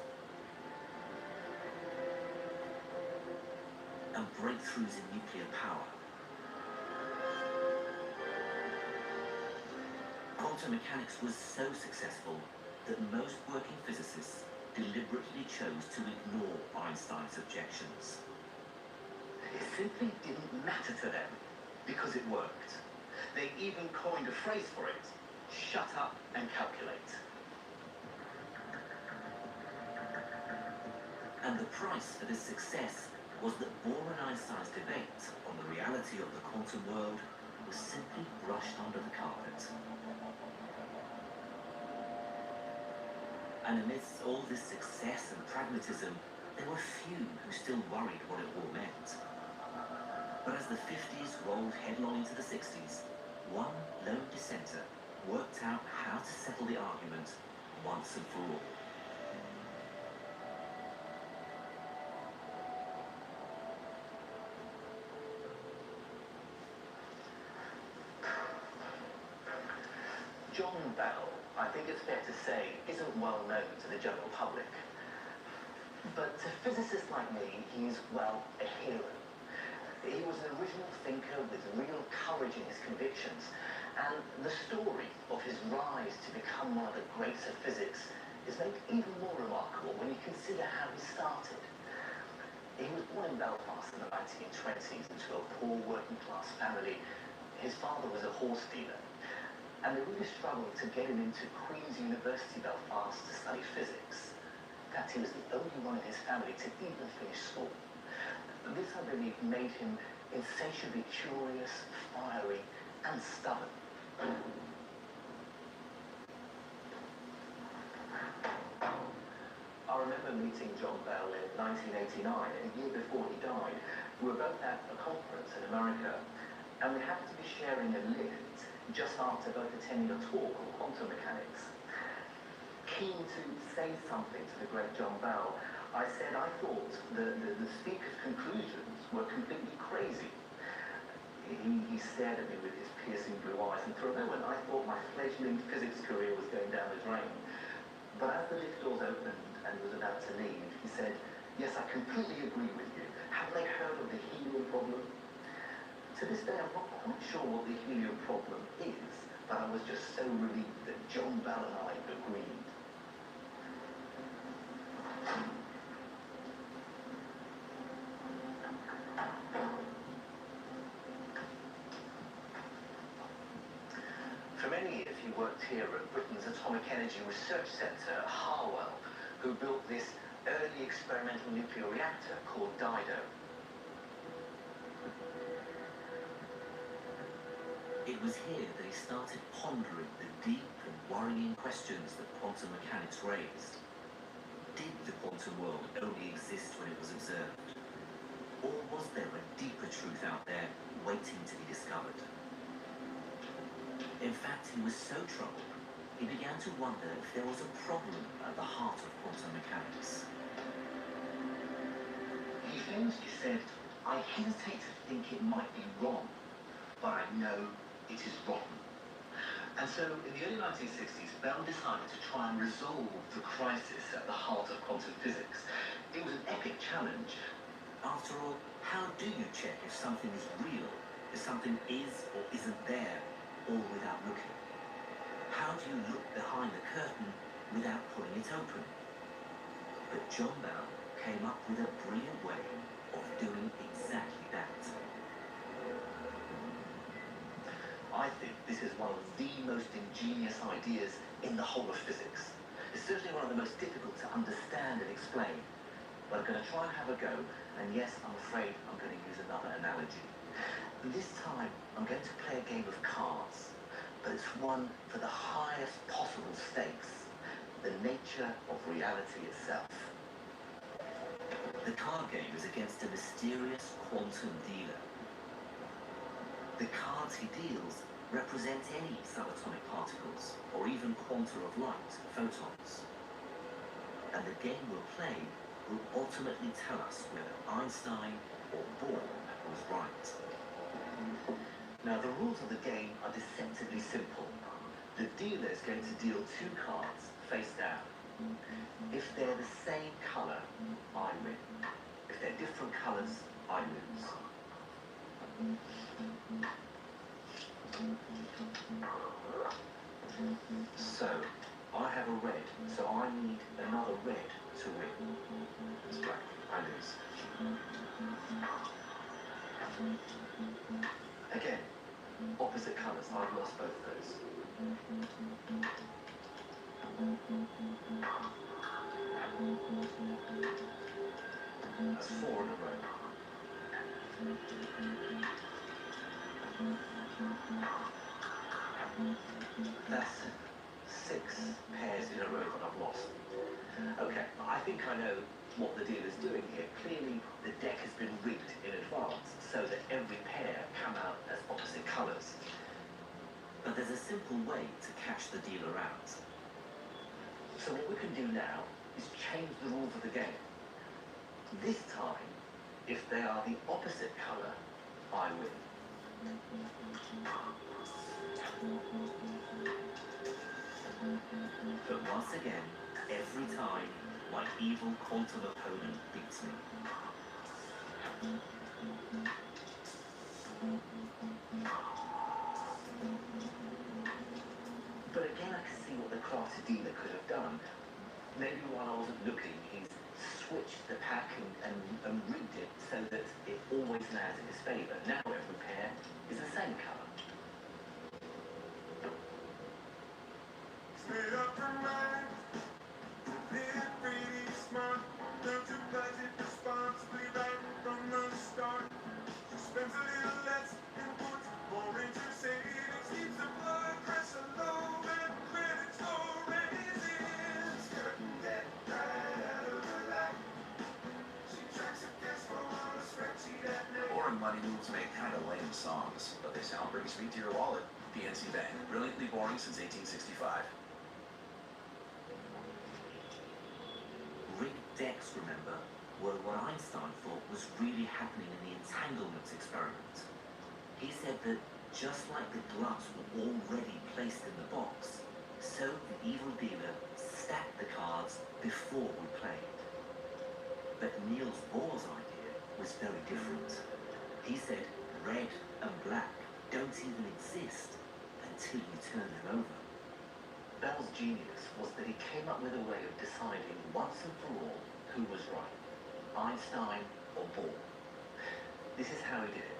and breakthroughs in nuclear power. Quantum mechanics was so successful that most working physicists deliberately chose to ignore Einstein's objections. It simply didn't matter to them, because it worked. They even coined a phrase for it: shut up and calculate. And the price for this success was that Bohr and Einstein's debate on the reality of the quantum world was simply brushed under the carpet. And amidst all this success and pragmatism, there were few who still worried what it all meant. But as the 50s rolled headlong into the 60s, one lone dissenter worked out how to settle the argument once and for all. John Bell, I think it's fair to say, isn't well known to the general public. But to physicists like me, he's, well, a hero. He was an original thinker with real courage in his convictions, and the story of his rise to become one of the greats of physics is made even more remarkable when you consider how he started. He was born in Belfast in the 1920s into a poor working-class family. His father was a horse dealer, and they really struggled to get him into Queen's University Belfast to study physics. In fact, he was the only one in his family to even finish school. This, I believe, made him insatiably curious, fiery, and stubborn. I remember meeting John Bell in 1989, a year before he died. We were both at a conference in America, and we happened to be sharing a lift just after both attending a talk on quantum mechanics. Keen to say something to the great John Bell, I said I thought the speaker's conclusions were completely crazy. He stared at me with his piercing blue eyes, and for a moment I thought my fledgling physics career was going down the drain. But as the lift doors opened and was about to leave, he said, "Yes, I completely agree with you. Have they heard of the helium problem?" To this day, I'm not quite sure what the helium problem is, but I was just so relieved that John Bell and I agreed. For many years, he worked here at Britain's Atomic Energy Research Centre, Harwell, who built this early experimental nuclear reactor called Dido. It was here that he started pondering the deep and worrying questions that quantum mechanics raised. Did the quantum world only exist when it was observed? Or was there a deeper truth out there waiting to be discovered? In fact, he was so troubled, he began to wonder if there was a problem at the heart of quantum mechanics. He famously said, "I hesitate to think it might be wrong, but I know it is rotten." And so, in the early 1960s, Bell decided to try and resolve the crisis at the heart of quantum physics. It was an epic challenge. After all, how do you check if something is real, if something is or isn't there, all without looking? How do you look behind the curtain without pulling it open? But John Bell came up with a brilliant way of doing exactly that. I think this is one of the most ingenious ideas in the whole of physics. It's certainly one of the most difficult to understand and explain. But I'm going to try and have a go, and yes, I'm afraid I'm going to use another analogy. This time, I'm going to play a game of cards, but it's one for the highest possible stakes, the nature of reality itself. The card game is against a mysterious quantum dealer. The cards he deals represent any subatomic particles, or even quanta of light, photons. And the game we'll play will ultimately tell us whether Einstein or Bohr was right. Now, the rules of the game are deceptively simple. The dealer is going to deal 2 cards face down. If they're the same colour, I win. If they're different colours, I lose. So, I have a red, so I need another red to win. It's black, I lose. Again, opposite colours, I've lost both those. That's 4 in a row. That's 6 pairs in a row that I've lost. Okay, I think I know what the dealer's doing here. Clearly, the deck has been rigged in advance so that every pair come out as opposite colours. But there's a simple way to catch the dealer out. So what we can do now is change the rules of the game. This time, if they are the opposite colour, I win. But once again, every time, my evil quantum opponent beats me. But again, I can see what the crafty dealer could have done. Maybe while I wasn't looking, he's switched the pack and rigged it so that it always lands in his favour. Now every pair is the same colour. Made up her mind, live pretty smart, learn to budget responsibly right from the start. She spends a little less and puts more into savings, keeps the blood pressure low and credit score raises. Skirting debt right out of her life. She tracks her cash flow on a spreadsheet at night. Boring money moves make kind of lame songs, but they sound pretty sweet to your wallet. PNC Bank, brilliantly boring since 1865. Rigged decks, remember, were what Einstein thought was really happening in the entanglement experiment. He said that just like the gloves were already placed in the box, so the evil dealer stacked the cards before we played. But Niels Bohr's idea was very different. He said red and black don't even exist until you turn them over. Bell's genius was that he came up with a way of deciding once and for all who was right, Einstein or Bohr. This is how he did it.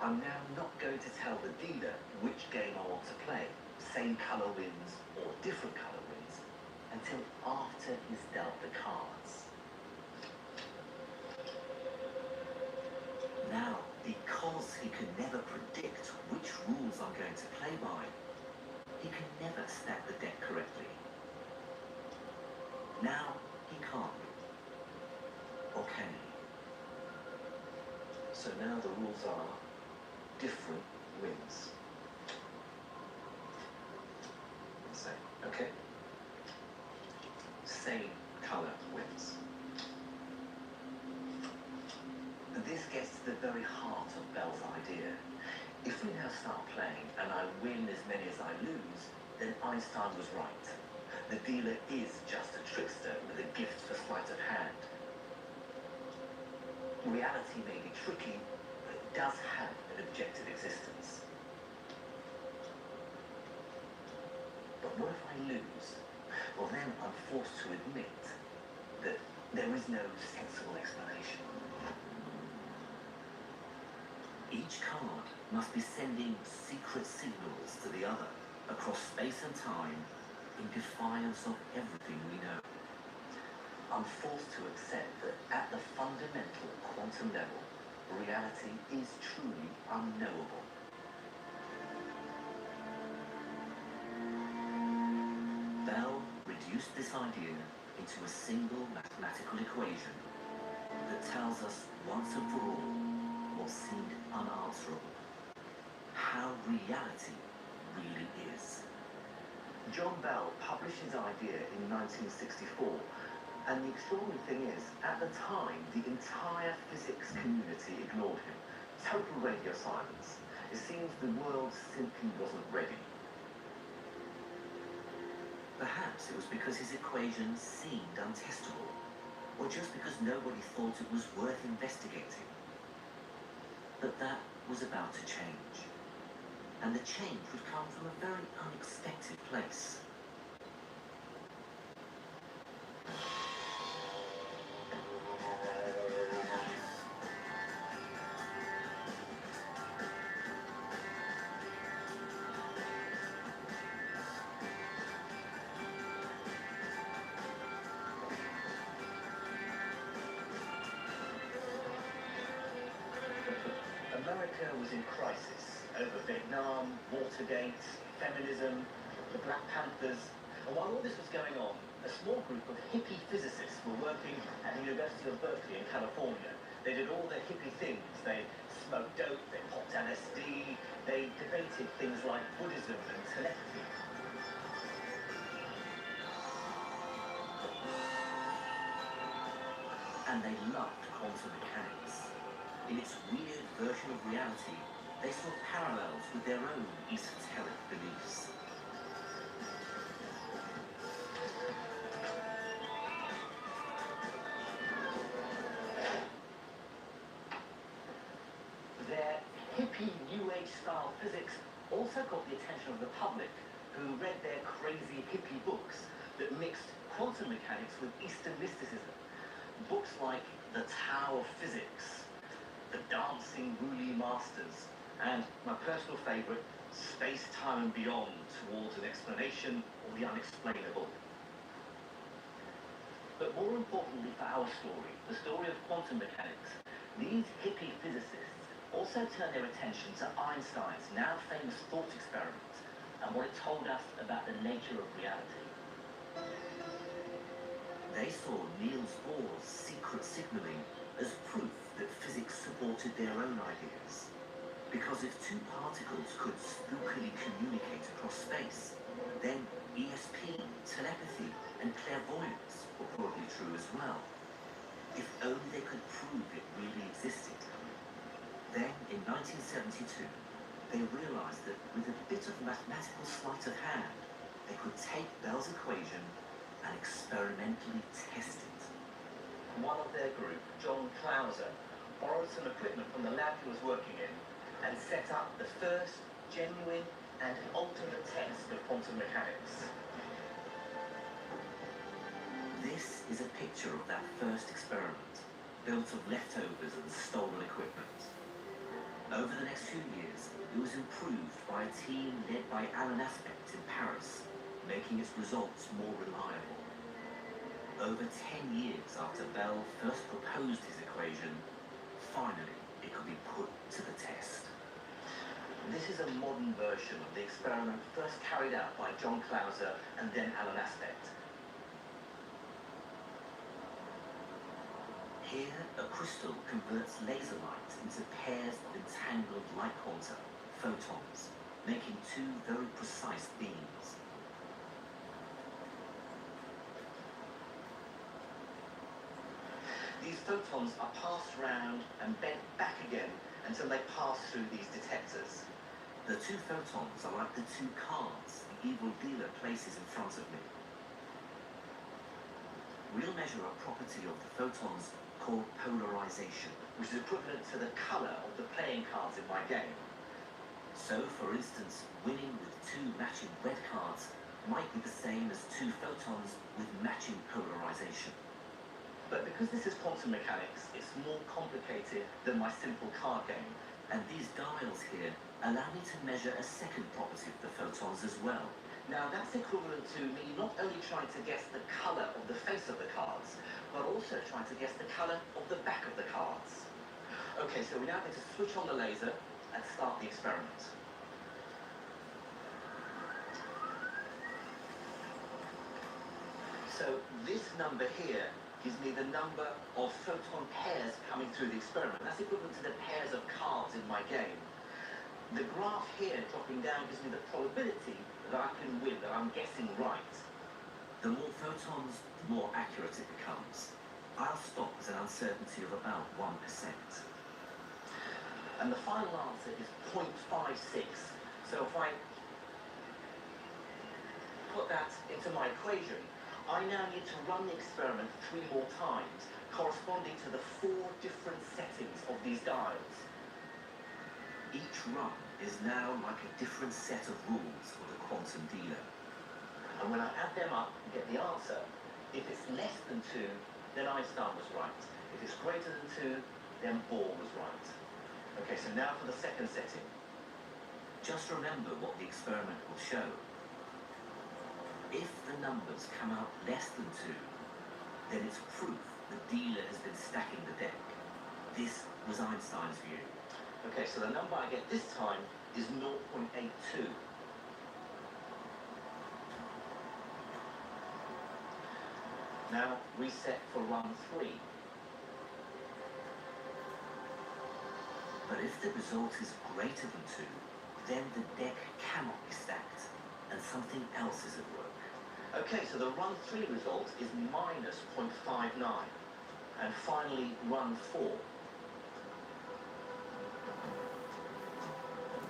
I'm now not going to tell the dealer which game I want to play, same colour wins or different colour wins, until after he's dealt the cards. Now, because he can never predict which rules I'm going to play by, he can never stack the deck correctly. Now, he can't. Or can he? So now the rules are different wins. Same, okay? Same colour wins. This gets to the very heart of Bell's idea. If we now start playing and I win as many as I lose, then Einstein was right. The dealer is just a trickster with a gift for sleight of hand. Reality may be tricky, but it does have an objective existence. But what if I lose? Well, then I'm forced to admit that there is no sensible explanation. Each card must be sending secret signals to the other across space and time in defiance of everything we know. I'm forced to accept that at the fundamental quantum level, reality is truly unknowable. Bell reduced this idea into a single mathematical equation that tells us once and for all what seemed unanswerable: how reality really is. John Bell published his idea in 1964, and the extraordinary thing is, at the time, the entire physics community ignored him. Total radio silence. It seems the world simply wasn't ready. Perhaps it was because his equation seemed untestable, or just because nobody thought it was worth investigating. But that was about to change, and the change would come from a very unexpected place. America was in crisis over Vietnam, Watergate, feminism, the Black Panthers. And while all this was going on, a small group of hippie physicists were working at the University of Berkeley in California. They did all the hippie things. They smoked dope, they popped LSD, they debated things like Buddhism and telepathy. And they loved quantum mechanics. In its weird version of reality, they saw parallels with their own esoteric beliefs. Their hippie New Age style physics also got the attention of the public, who read their crazy hippie books that mixed quantum mechanics with Eastern mysticism. Books like The Tao of Physics, The Dancing Woolly Masters, and my personal favourite, Space, Time and Beyond, Towards an Explanation or the Unexplainable. But more importantly for our story, the story of quantum mechanics, these hippie physicists also turned their attention to Einstein's now famous thought experiment and what it told us about the nature of reality. They saw Niels Bohr's secret signaling as proof that physics supported their own ideas. Because if two particles could spookily communicate across space, then ESP, telepathy, and clairvoyance were probably true as well. If only they could prove it really existed. Then, in 1972, they realized that with a bit of mathematical sleight of hand, they could take Bell's equation and experimentally test it. One of their group, John Clauser, borrowed some equipment from the lab he was working in and set up the first genuine and ultimate test of quantum mechanics. This is a picture of that first experiment, built of leftovers and stolen equipment. Over the next few years, it was improved by a team led by Alan Aspect in Paris, making its results more reliable. Over 10 years after Bell first proposed his equation, finally it could be put to the test. This is a modern version of the experiment first carried out by John Clauser and then Alan Aspect. Here, a crystal converts laser light into pairs of entangled light quanta, photons, making two very precise beams. These photons are passed around and bent back again until they pass through these detectors. The two photons are like the two cards the evil dealer places in front of me. We'll measure a property of the photons called polarization, which is equivalent to the color of the playing cards in my game. So, for instance, winning with two matching red cards might be the same as two photons with matching polarization. But because this is quantum mechanics, it's more complicated than my simple card game. And these dials here allow me to measure a second property of the photons as well. Now that's equivalent to me not only trying to guess the color of the face of the cards, but also trying to guess the color of the back of the cards. Okay, so we now need to switch on the laser and start the experiment. So this number here gives me the number of photon pairs coming through the experiment. That's equivalent to the pairs of cards in my game. The graph here dropping down gives me the probability that I can win, that I'm guessing right. The more photons, the more accurate it becomes. I'll stop at an uncertainty of about 1%. And the final answer is 0.56. So if I put that into my equation, I now need to run the experiment 3 more times, corresponding to the 4 different settings of these dials. Each run is now like a different set of rules for the quantum dealer. And when I add them up and get the answer, if it's less than 2, then Einstein was right. If it's greater than 2, then Bohr was right. Okay, so now for the second setting. Just remember what the experiment will show. If the numbers come out less than 2, then it's proof the dealer has been stacking the deck. This was Einstein's view. Okay, so the number I get this time is 0.82. Now reset for run 3. But if the result is greater than 2, then the deck cannot be stacked, and something else is at work. Okay, so the run 3 result is minus 0.59. And finally, run 4.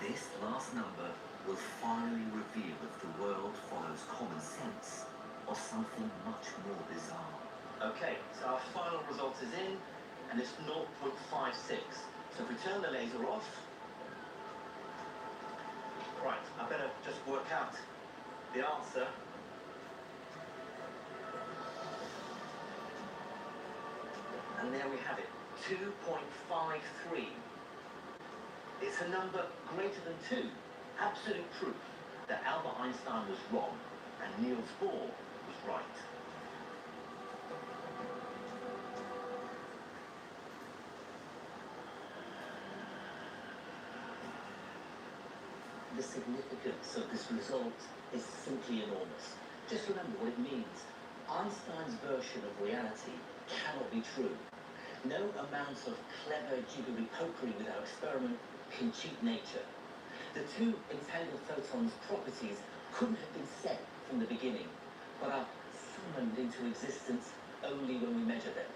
This last number will finally reveal if the world follows common sense or something much more bizarre. Okay, so our final result is in, and it's 0.56. So if we turn the laser off, right, I better just work out the answer. And there we have it, 2.53. It's a number greater than 2. Absolute proof that Albert Einstein was wrong and Niels Bohr was right. The significance of this result is simply enormous. Just remember what it means. Einstein's version of reality cannot be true. No amount of clever jiggery-pokery with our experiment can cheat nature. The 2 entangled photons' properties couldn't have been set from the beginning, but are summoned into existence only when we measure them.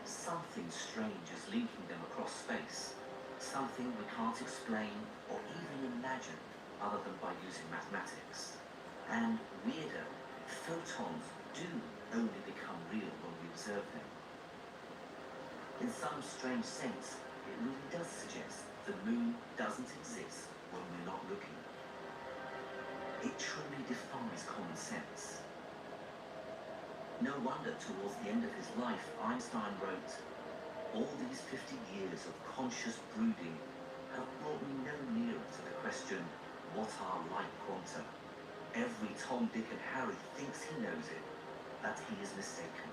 Something strange is linking them across space. Something we can't explain or even imagine other than by using mathematics. And weirder, photons do only become real when we observe them. In some strange sense, it really does suggest the moon doesn't exist when we're not looking. It truly defies common sense. No wonder towards the end of his life, Einstein wrote, "All these 50 years of conscious brooding have brought me no nearer to the question, what are like quanta? Every Tom, Dick and Harry thinks he knows it, but he is mistaken."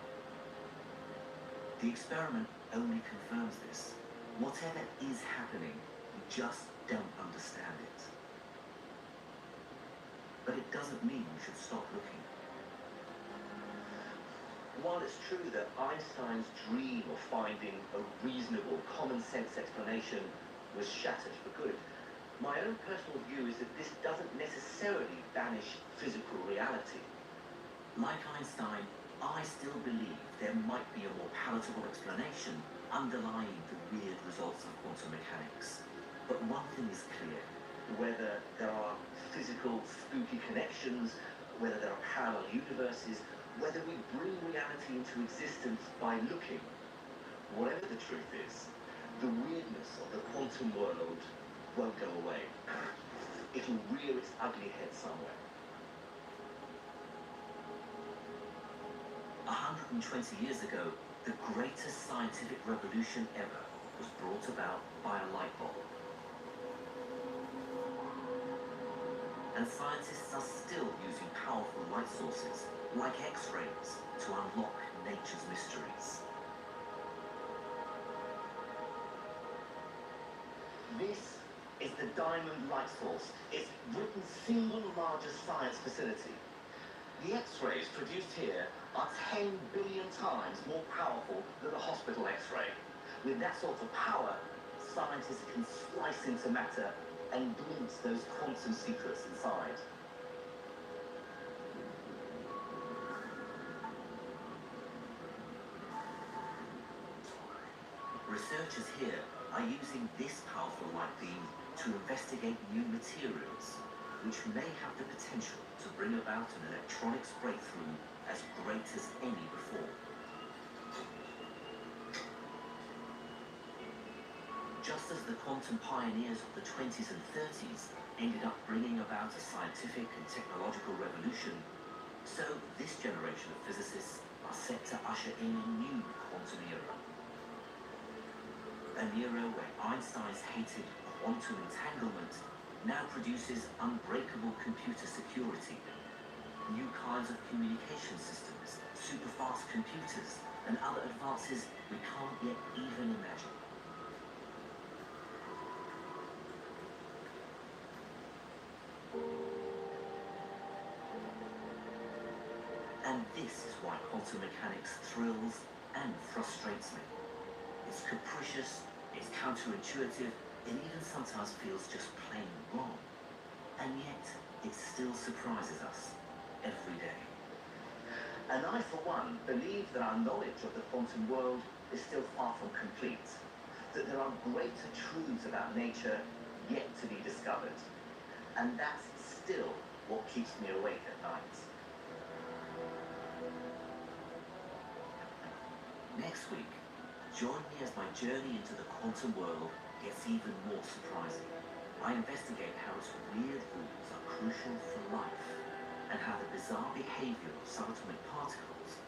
The experiment only confirms this. Whatever is happening, we just don't understand it. But it doesn't mean we should stop looking. While it's true that Einstein's dream of finding a reasonable, common-sense explanation was shattered for good, my own personal view is that this doesn't necessarily banish physical reality. Like Einstein, I still believe there might be a more palatable explanation underlying the weird results of quantum mechanics. But one thing is clear. Whether there are physical, spooky connections, whether there are parallel universes, whether we bring reality into existence by looking, whatever the truth is, the weirdness of the quantum world won't go away. It'll rear its ugly head somewhere. 120 years ago, the greatest scientific revolution ever was brought about by a light bulb. And scientists are still using powerful light sources, like X-rays, to unlock nature's mysteries. This is the Diamond Light Source. It's Britain's single largest science facility. The X-rays produced here are 10 billion times more powerful than the hospital X-ray. With that sort of power, scientists can slice into matter and glimpse those quantum secrets inside. Researchers here are using this powerful light beam to investigate new materials, which may have the potential to bring about an electronics breakthrough as great as any before. Just as the quantum pioneers of the 20s and 30s ended up bringing about a scientific and technological revolution, so this generation of physicists are set to usher in a new quantum era. An era where Einstein's hated quantum entanglement now produces unbreakable computer security, new kinds of communication systems, super-fast computers, and other advances we can't yet even imagine. And this is why quantum mechanics thrills and frustrates me. It's capricious, it's counterintuitive, it even sometimes feels just plain wrong. And yet, it still surprises us every day. And I, for one, believe that our knowledge of the quantum world is still far from complete, that there are greater truths about nature yet to be discovered. And that's still what keeps me awake at night. Next week, join me as my journey into the quantum world gets even more surprising. I investigate how its weird rules are crucial for life, and how the bizarre behavior of subatomic particles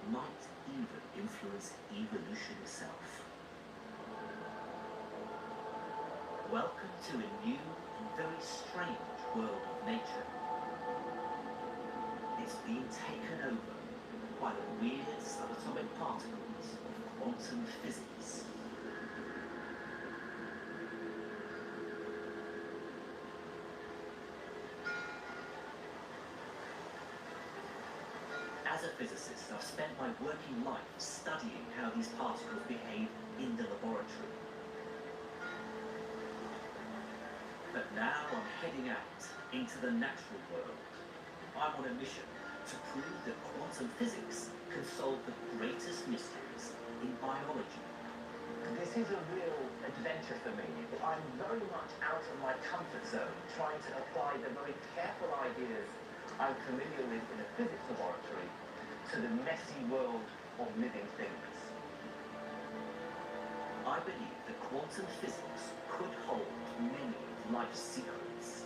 might even influence evolution itself. Welcome to a new and very strange world of nature. It's being taken over by the weird subatomic particles of quantum physics. As a physicist, I've spent my working life studying how these particles behave in the laboratory. But now I'm heading out into the natural world. I'm on a mission to prove that quantum physics can solve the greatest mysteries in biology. This is a real adventure for me. I'm very much out of my comfort zone, trying to apply the very careful ideas I'm familiar with in a physics laboratory to the messy world of living things. I believe that quantum physics could hold many of life's secrets.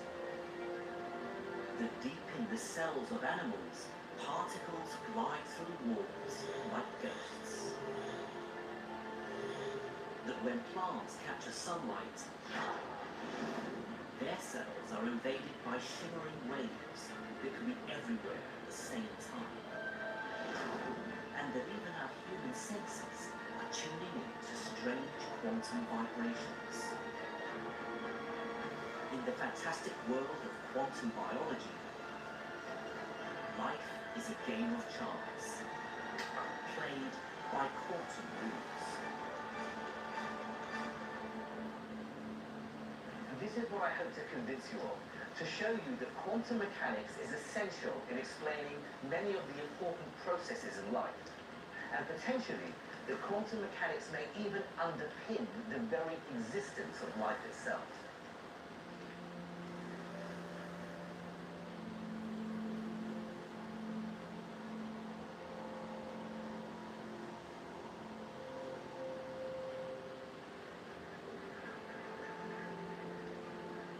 That deep in the cells of animals, particles glide through walls like ghosts. That when plants capture sunlight, their cells are invaded by shimmering waves that can be everywhere at the same time. And that even our human senses are tuning in to strange quantum vibrations. In the fantastic world of quantum biology, life is a game of chance, played by quantum rules. This is what I hope to convince you of, to show you that quantum mechanics is essential in explaining many of the important processes in life, and potentially that quantum mechanics may even underpin the very existence of life itself.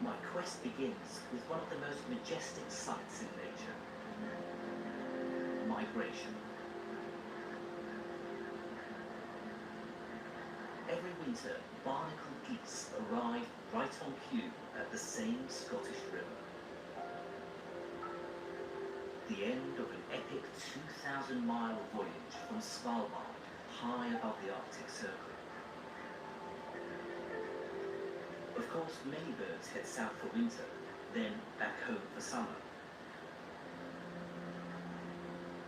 My quest begins with one of the most majestic sights in nature: migration. Every winter, barnacled geese arrive right on cue at the same Scottish river. The end of an epic 2,000-mile voyage from Svalbard, high above the Arctic Circle. Of course, many birds head south for winter, then back home for summer.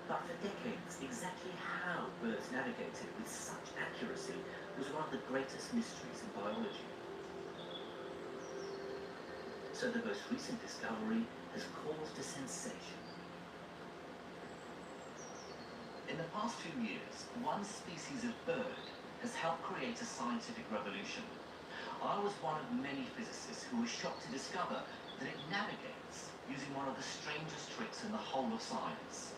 But for decades, exactly how birds navigated with such accuracy was one of the greatest mysteries in biology. So the most recent discovery has caused a sensation. In the past few years, one species of bird has helped create a scientific revolution. I was one of many physicists who was shocked to discover that it navigates using one of the strangest tricks in the whole of science.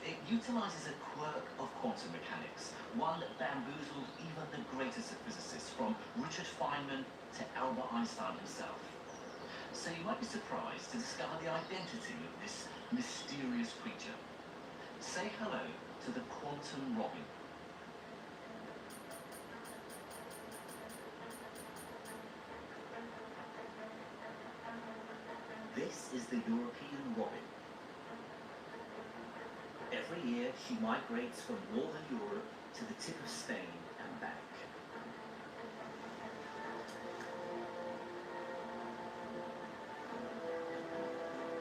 It utilizes a quirk of quantum mechanics, one that bamboozled even the greatest of physicists, from Richard Feynman to Albert Einstein himself. So you might be surprised to discover the identity of this mysterious creature. Say hello to the quantum robin. This is the European robin. Every year she migrates from northern Europe to the tip of Spain and back.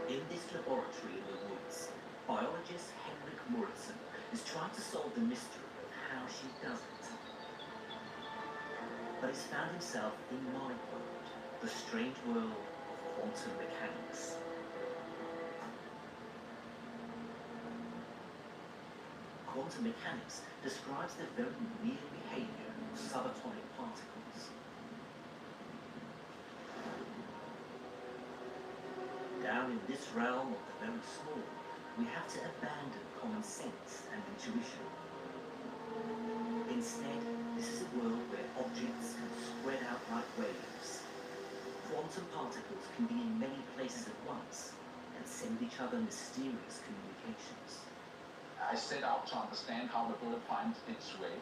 In this laboratory in the woods, biologist Henrik Moritzen is trying to solve the mystery of how she does it. But he's found himself in my world, the strange world of quantum mechanics. Quantum mechanics describes the very weird behavior of subatomic particles. Down in this realm of the very small, we have to abandon common sense and intuition. Instead, this is a world where objects can spread out like waves. Quantum particles can be in many places at once and send each other mysterious communications. I set out to understand how the bird finds its way,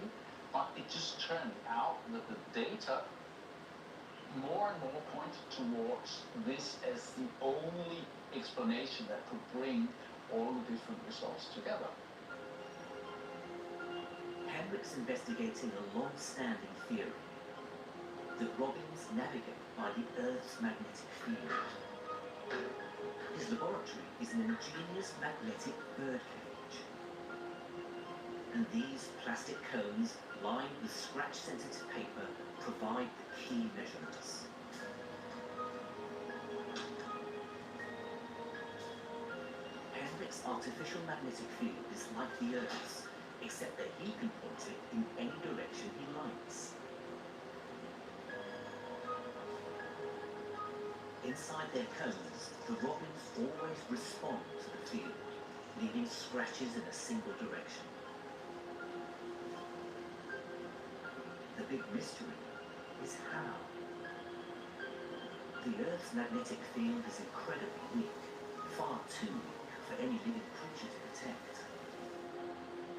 but it just turned out that the data more and more pointed towards this as the only explanation that could bring all the different results together. Henrik's investigating a long-standing theory that robins navigate by the Earth's magnetic field. His laboratory is an ingenious magnetic birdcage. And these plastic cones, lined with scratch-sensitive paper, provide the key measurements. Henrik's His artificial magnetic field is like the Earth's, except that he can point it in any direction he likes. Inside their cones, the robins always respond to the field, leaving scratches in a single direction. The big mystery is how. The Earth's magnetic field is incredibly weak, far too weak for any living creature to detect.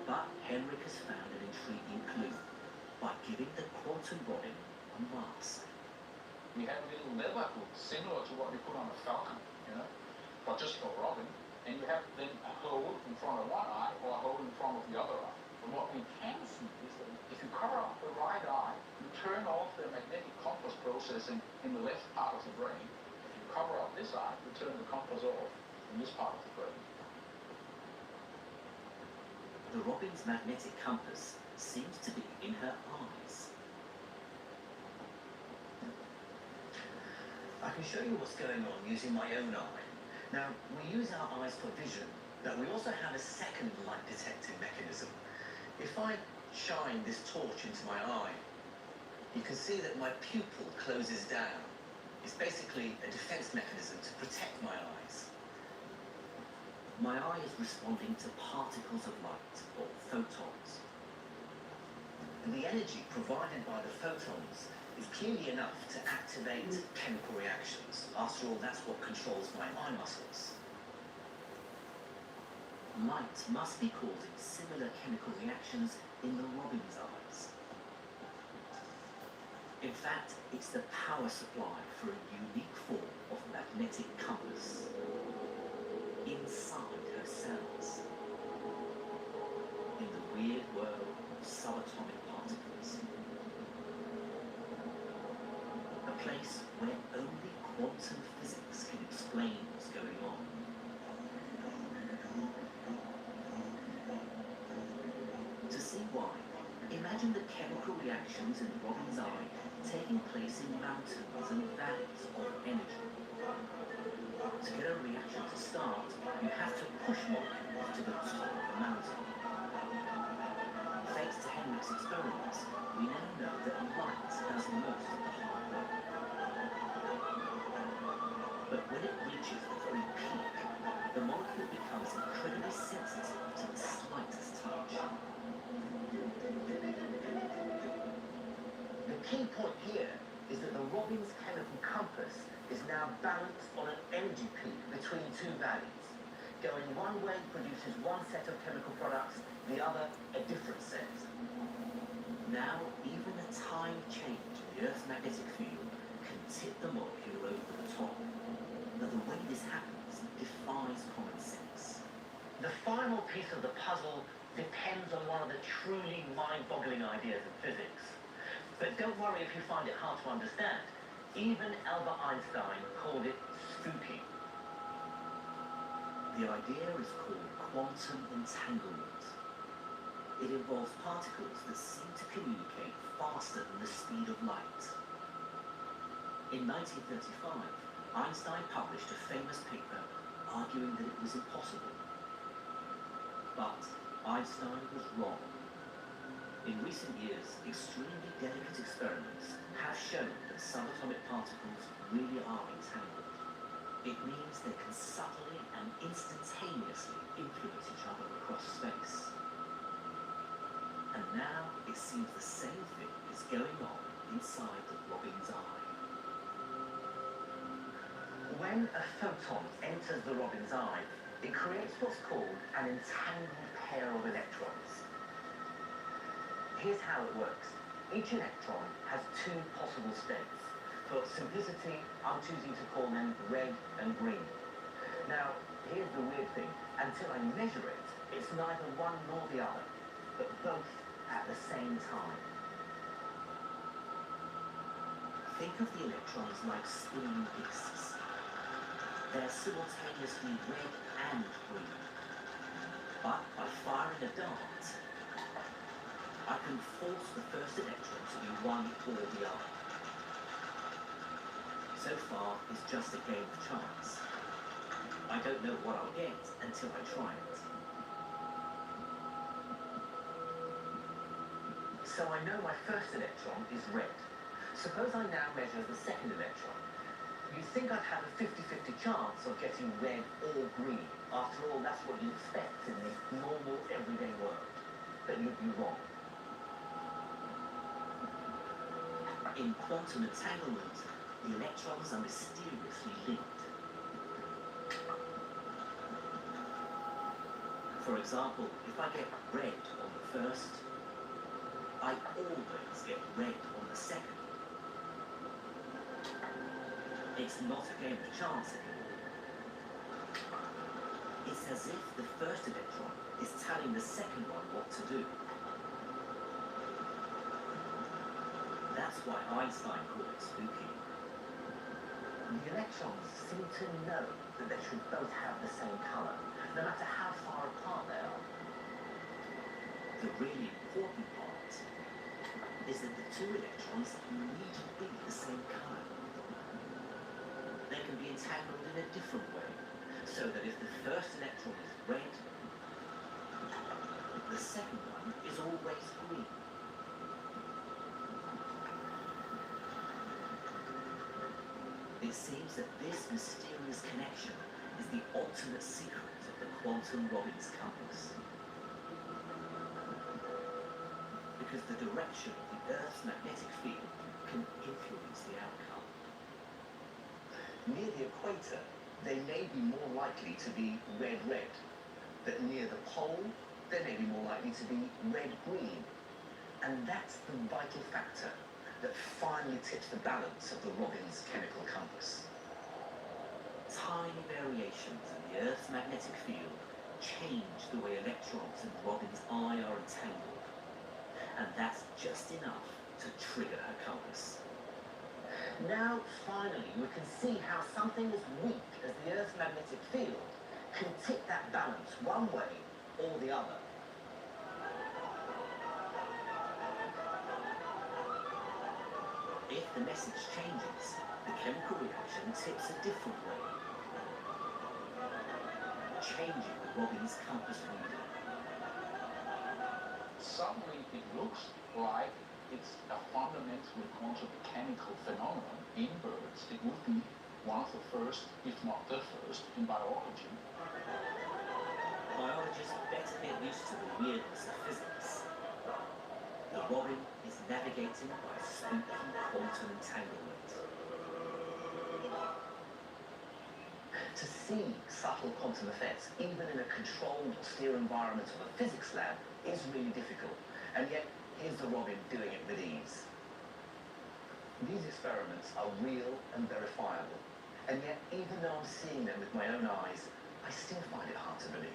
But Henrik has found an intriguing clue by giving the quantum robin a mask. We have a little leather hook similar to what we put on a falcon, but just for robin. And you have then a hole in front of one eye or a hole in front of the other eye. And what we can see is that if you cover up the right eye, you turn off the magnetic compass processing in the left part of the brain. If you cover up this eye, you turn the compass off in this part of the brain. The robin's magnetic compass seems to be in her eyes. I can show you what's going on using my own eye. Now, we use our eyes for vision, but we also have a second light detecting mechanism. If I shine this torch into my eye, you can see that my pupil closes down. It's basically a defense mechanism to protect my eyes. My eye is responding to particles of light, or photons. And the energy provided by the photons is clearly enough to activate chemical reactions. After all, that's what controls my eye muscles. Light must be causing similar chemical reactions in the robin's eyes. In fact, it's the power supply for a unique form of magnetic compass inside her cells, in the weird world of subatomic particles. A place where only quantum physics can explain what's going on. To see why, imagine the chemical reactions in the robin's eye taking place in mountains and valleys of energy. To get a reaction to start, you have to push molecules to the top of the mountain. Thanks to Henrik's experiments, we now know that light does most of the hard work. But when it reaches the very peak, the molecule becomes incredibly sensitive to the slightest touch. The key point here is that the robin's chemical compass is now balanced on an energy peak between two valleys. Going one way produces one set of chemical products, the other a different set. Now, even a tiny change in the Earth's magnetic field can tip the molecule over the top. But the way this happens defies common sense. The final piece of the puzzle depends on one of the truly mind-boggling ideas in physics. But don't worry if you find it hard to understand. Even Albert Einstein called it spooky. The idea is called quantum entanglement. It involves particles that seem to communicate faster than the speed of light. In 1935, Einstein published a famous paper arguing that it was impossible. But Einstein was wrong. In recent years, extremely delicate experiments have shown that subatomic particles really are entangled. It means they can subtly and instantaneously influence each other across space. And now it seems the same thing is going on inside the robin's eye. When a photon enters the robin's eye, it creates what's called an entangled pair of electrons. Here's how it works. Each electron has two possible states. For simplicity, I'm choosing to call them red and green. Now, here's the weird thing. Until I measure it, it's neither one nor the other, but both at the same time. Think of the electrons like spinning discs. They're simultaneously red and green. But by firing a dart, I can force the first electron to be one or the other. So far, it's just a game of chance. I don't know what I'll get until I try it. So I know my first electron is red. Suppose I now measure the second electron. You'd think I'd have a 50-50 chance of getting red or green. After all, that's what you'd expect in the normal, everyday world. But you'd be wrong. In quantum entanglement, the electrons are mysteriously linked. For example, if I get red on the first, I always get red on the second. It's not a game of chance anymore. It's as if the first electron is telling the second one what to do. That's why Einstein called it spooky. The electrons seem to know that they should both have the same colour, no matter how far apart they are. The really important part is that the two electrons need to be the same colour. They can be entangled in a different way, so that if the first electron is red, the second one is always green. It seems that this mysterious connection is the ultimate secret of the quantum Robbins compass. Because the direction of the Earth's magnetic field can influence the outcome. Near the equator, they may be more likely to be red-red, but near the pole, they may be more likely to be red-green. And that's the vital factor that finally tips the balance of the Robbins chemical compass. Tiny variations in the Earth's magnetic field change the way electrons in Robbins' eye are entangled. And that's just enough to trigger her compass. Now, finally, we can see how something as weak as the Earth's magnetic field can tip that balance one way or the other. If the message changes, the chemical reaction tips a different way, changing the Robbins compass reading. Suddenly it looks like it's a fundamental quantum mechanical phenomenon in birds. It would be one of the first, if not the first, in biology. Biologists better get used to the weirdness of physics. The Robin is navigating by spooky quantum entanglement. To see subtle quantum effects, even in a controlled, austere environment of a physics lab, is really difficult. And yet, here's the Robin doing it with ease. These experiments are real and verifiable. And yet, even though I'm seeing them with my own eyes, I still find it hard to believe.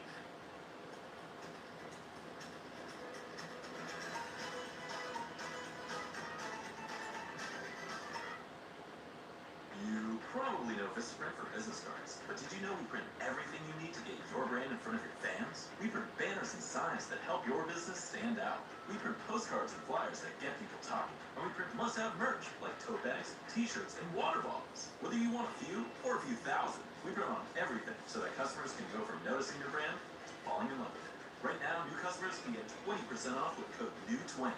You probably know Vistaprint for business cards, but did you know we print everything you need to get your brand in front of your fans? We print banners and signs that help your business stand out. We print postcards and flyers that get people talking. And we print must-have merch like tote bags, t-shirts, and water bottles. Whether you want a few or a few thousand, we print on everything so that customers can go from noticing your brand to falling in love with it. Right now, new customers can get 20% off with code NEW20.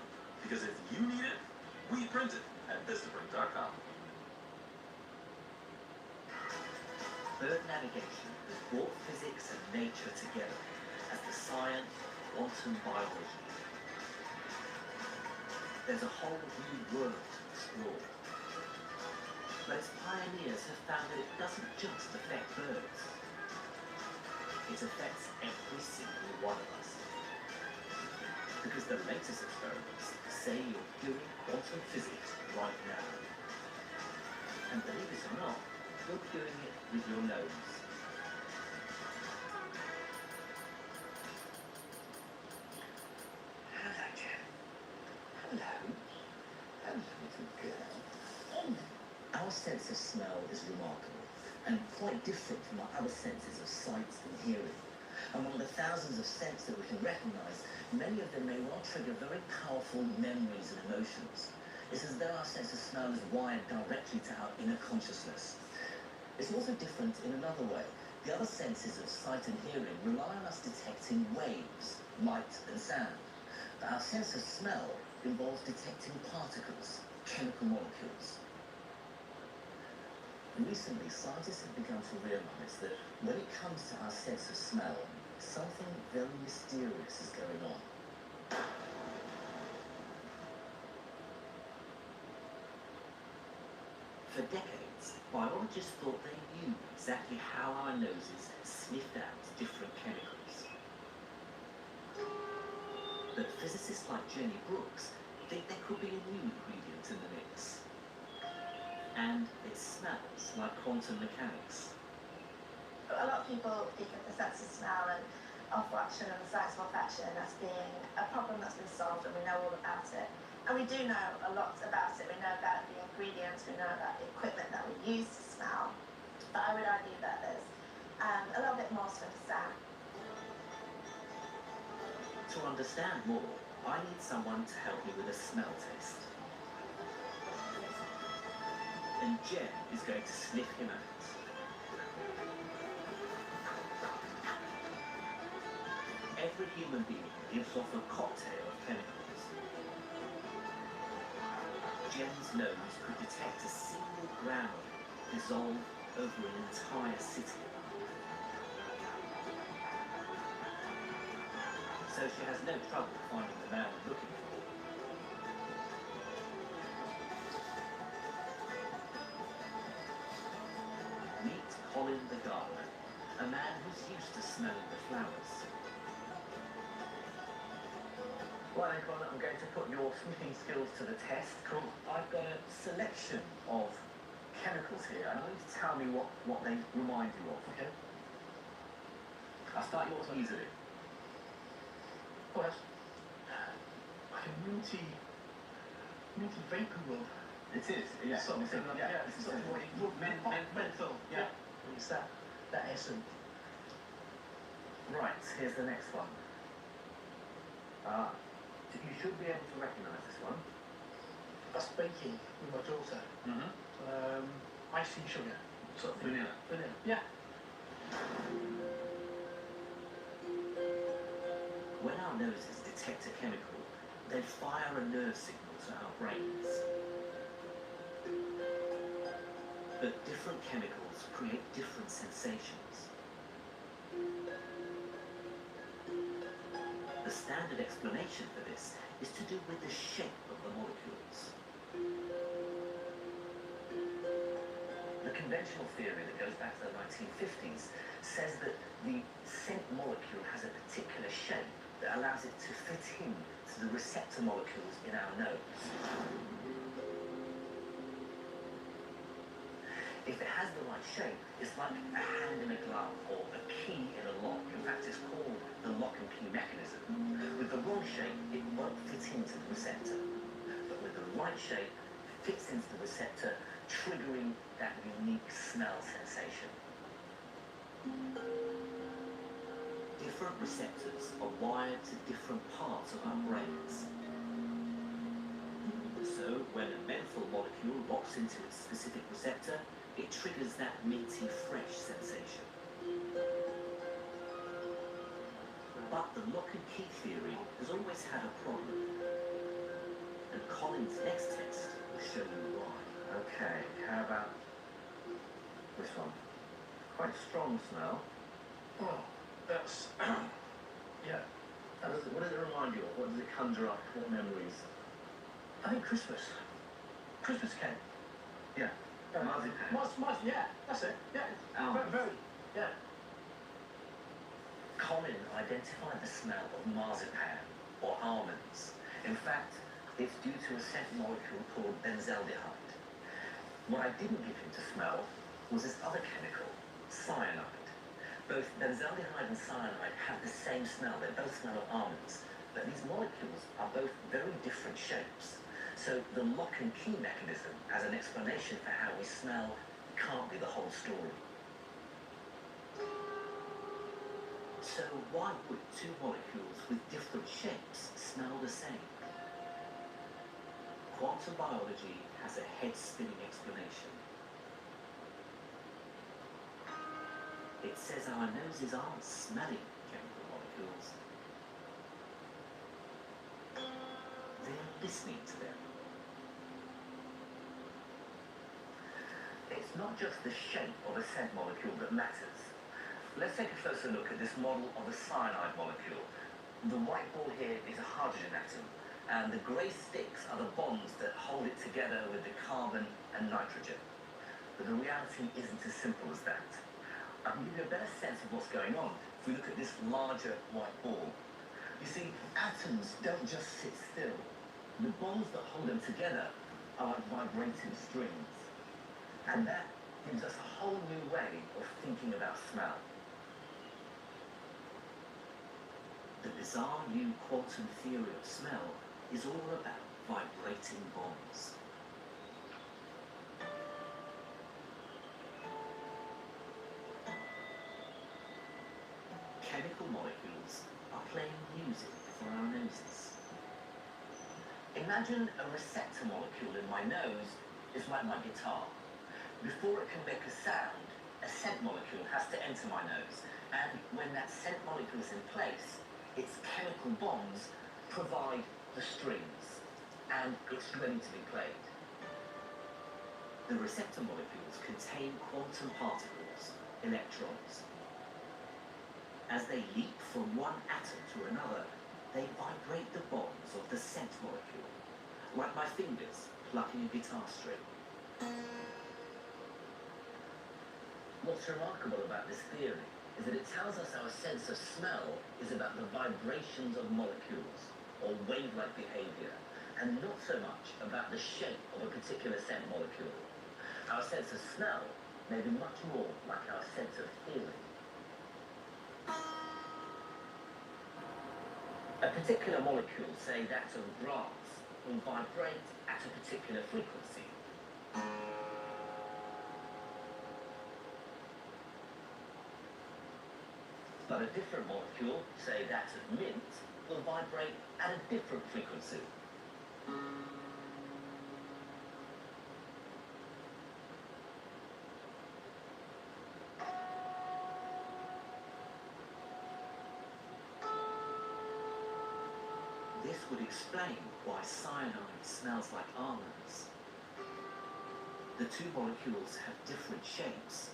Because if you need it, we print it at Vistaprint.com. Bird navigation has brought physics and nature together as the science of quantum biology. There's a whole new world to explore. But its pioneers have found that it doesn't just affect birds. It affects every single one of us. Because the latest experiments say you're doing quantum physics right now. And believe it or not, you're doing it with your nose. Hello, Jen. Hello. Hello, little girl. Our sense of smell is remarkable and quite different from our other senses of sight and hearing. And one of the thousands of scents that we can recognize, many of them may well trigger very powerful memories and emotions. It's as though our sense of smell is wired directly to our inner consciousness. It's also different in another way. The other senses of sight and hearing rely on us detecting waves, light and sound. But our sense of smell involves detecting particles, chemical molecules. Recently, scientists have begun to realize that when it comes to our sense of smell, something very mysterious is going on. For decades, biologists thought they knew exactly how our noses sniffed out different chemicals. But physicists like Jenny Brooks think there could be a new ingredient in the mix. And it smells like quantum mechanics. A lot of people think of the sense of smell and olfaction and the science of olfaction as being a problem that's been solved and we know all about it. And we do know a lot about it. We know about the ingredients, we know about the equipment that we use to smell. But I would argue that there's a little bit more to understand. To understand more, I need someone to help me with a smell test. And Jen is going to sniff him out. Every human being gives off a cocktail of chemicals. Jen's nose could detect a single gram of it dissolve over an entire city. So she has no trouble finding the man we're looking for. Meet Colin the gardener, a man who's used to smelling the flowers. Right then, Colin, I'm going to put your sniffing skills to the test. Cool. I've got a selection of chemicals here, and I want you to tell me what they remind you of. Okay. I'll start yours easily. Well, that's like a minty vapor rub. It is, yeah. Something like yeah. It's sort of like menthol. Yeah. It's that essence. Right, here's the next one. You should be able to recognise this one. That's baking with my daughter. Icing sugar. Sort of thing. Vanilla. Yeah. When our noses detect a chemical, they fire a nerve signal to our brains. But different chemicals create different sensations. The standard explanation for this is to do with the shape of the molecules. The conventional theory that goes back to the 1950s says that the scent molecule has a particular shape that allows it to fit in to the receptor molecules in our nose. If it has the right shape, it's like a hand in a glove or a key in a lock. In fact, it's called the lock and key mechanism. With the wrong shape, it won't fit into the receptor. But with the right shape, it fits into the receptor, triggering that unique smell sensation. Different receptors are wired to different parts of our brains. So, when a menthol molecule locks into its specific receptor, it triggers that minty fresh sensation. But the lock and key theory has always had a problem. And Colin's next test will show you why. Okay, how about this one? Quite strong smell. Oh, that's yeah. What does it remind you of? What does it conjure up? What memories? I think Christmas. Christmas cake. Yeah. Marzipan. Yeah, that's it. Yeah. Very. Yeah. Colin identified the smell of marzipan or almonds. In fact, it's due to a scent molecule called benzaldehyde. What I didn't give him to smell was this other chemical, cyanide. Both benzaldehyde and cyanide have the same smell. They both smell of almonds. But these molecules are both very different shapes. So the lock and key mechanism as an explanation for how we smell can't be the whole story. So why would two molecules with different shapes smell the same? Quantum biology has a head-spinning explanation. It says our noses aren't smelling chemical molecules. They're listening to them. It's not just the shape of a scent molecule that matters. Let's take a closer look at this model of a cyanide molecule. The white ball here is a hydrogen atom, and the grey sticks are the bonds that hold it together with the carbon and nitrogen. But the reality isn't as simple as that. I can give you a better sense of what's going on if we look at this larger white ball. You see, atoms don't just sit still. The bonds that hold them together are like vibrating strings. And that gives us a whole new way of thinking about smell. The bizarre new quantum theory of smell is all about vibrating bonds. Chemical molecules are playing music for our noses. Imagine a receptor molecule in my nose is like my guitar. Before it can make a sound, a scent molecule has to enter my nose. And when that scent molecule is in place, its chemical bonds provide the strings. And it's ready to be played. The receptor molecules contain quantum particles, electrons. As they leap from one atom to another, they vibrate the bonds of the scent molecule, like my fingers plucking a guitar string. What's remarkable about this theory is that it tells us our sense of smell is about the vibrations of molecules, or wave-like behavior, and not so much about the shape of a particular scent molecule. Our sense of smell may be much more like our sense of feeling. A particular molecule, say that of grass, will vibrate at a particular frequency. But a different molecule, say that of mint, will vibrate at a different frequency. This would explain why cyanide smells like almonds. The two molecules have different shapes,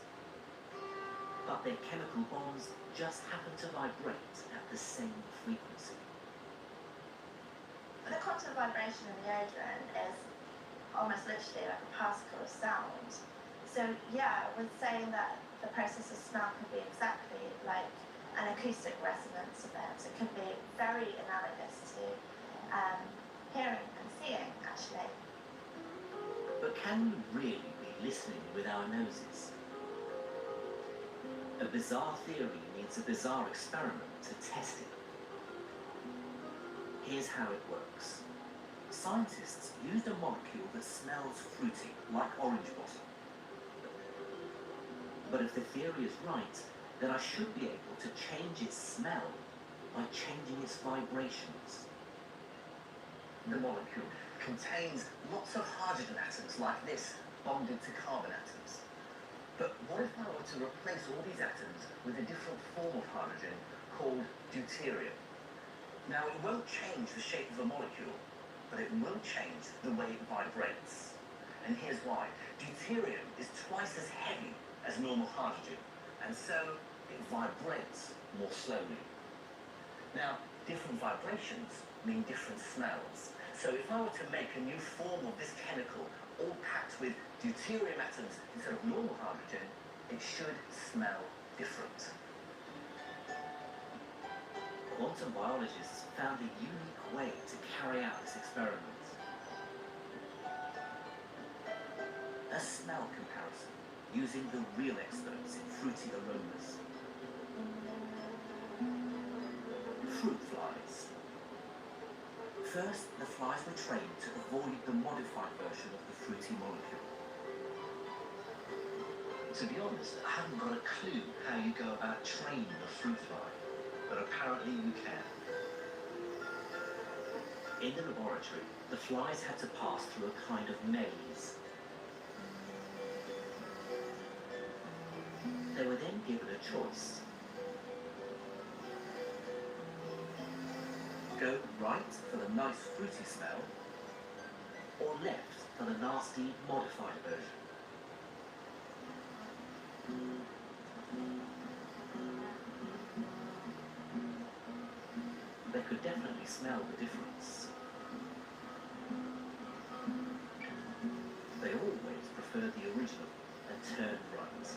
but their chemical bonds just happen to vibrate at the same frequency. The quantum vibration in the ozone is almost literally like a particle of sound. So yeah, with saying that the process of smell can be exactly like an acoustic resonance event, it can be very analogous to hearing and seeing, actually. But can we really be listening with our noses? A bizarre theory needs a bizarre experiment to test it. Here's how it works. Scientists used a molecule that smells fruity, like orange blossom. But if the theory is right, then I should be able to change its smell by changing its vibrations. The molecule contains lots of hydrogen atoms like this, bonded to carbon atoms. But what if I were to replace all these atoms with a different form of hydrogen called deuterium? Now, it won't change the shape of the molecule, but it will change the way it vibrates. And here's why. Deuterium is twice as heavy as normal hydrogen, and so it vibrates more slowly. Now, different vibrations mean different smells. So if I were to make a new form of this chemical, all packed with deuterium atoms instead of normal hydrogen, it should smell different. Quantum biologists found a unique way to carry out this experiment. A smell comparison, using the real experts in fruity aromas. Fruit flies. First, the flies were trained to avoid the modified version of the fruity molecule. To be honest, I haven't got a clue how you go about training a fruit fly, but apparently you can. In the laboratory, the flies had to pass through a kind of maze. They were then given a choice. Go right for the nice fruity smell, or left for the nasty modified version. They could definitely smell the difference. They always preferred the original and turned right.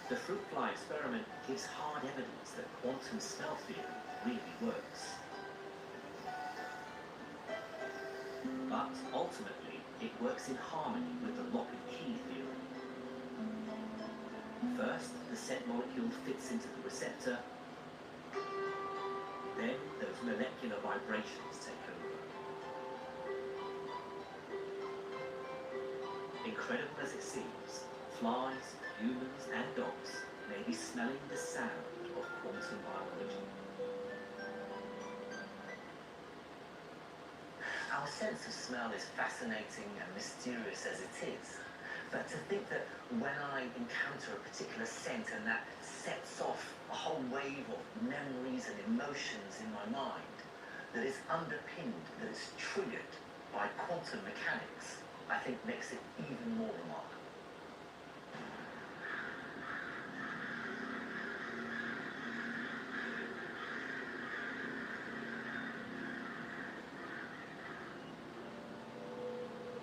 The fruit fly experiment gives hard evidence that quantum smell theory really works. But ultimately, it works in harmony with the lock and key theory. First, the scent molecule fits into the receptor. Then, those molecular vibrations take over. Incredible as it seems, flies, humans, and dogs may be smelling the sound of quantum biology. Our sense of smell is fascinating and mysterious as it is. But to think that when I encounter a particular scent and that sets off a whole wave of memories and emotions in my mind, that is underpinned, that is triggered by quantum mechanics, I think makes it even more remarkable.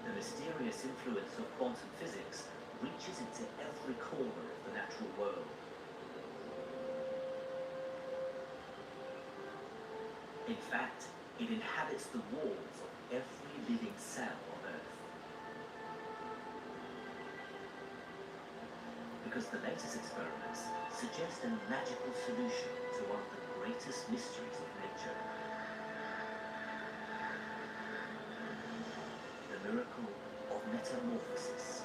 The mysterious influence of quantum physics reaches into every corner of the natural world. In fact, it inhabits the walls of every living cell on Earth. Because the latest experiments suggest a magical solution to one of the greatest mysteries of nature. The miracle of metamorphosis.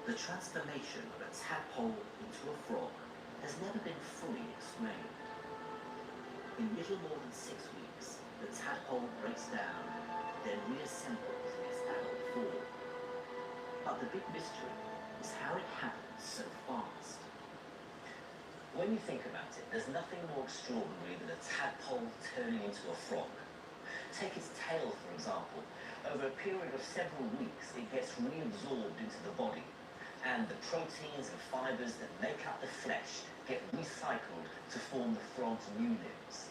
The transformation of a tadpole into a frog has never been fully explained. In little more than 6 weeks, the tadpole breaks down, then reassembles in its adult form. But the big mystery is how it happens so fast. When you think about it, there's nothing more extraordinary than a tadpole turning into a frog. Take its tail, for example. Over a period of several weeks, it gets reabsorbed into the body, and the proteins and fibers that make up the flesh get recycled to form the frog's new limbs.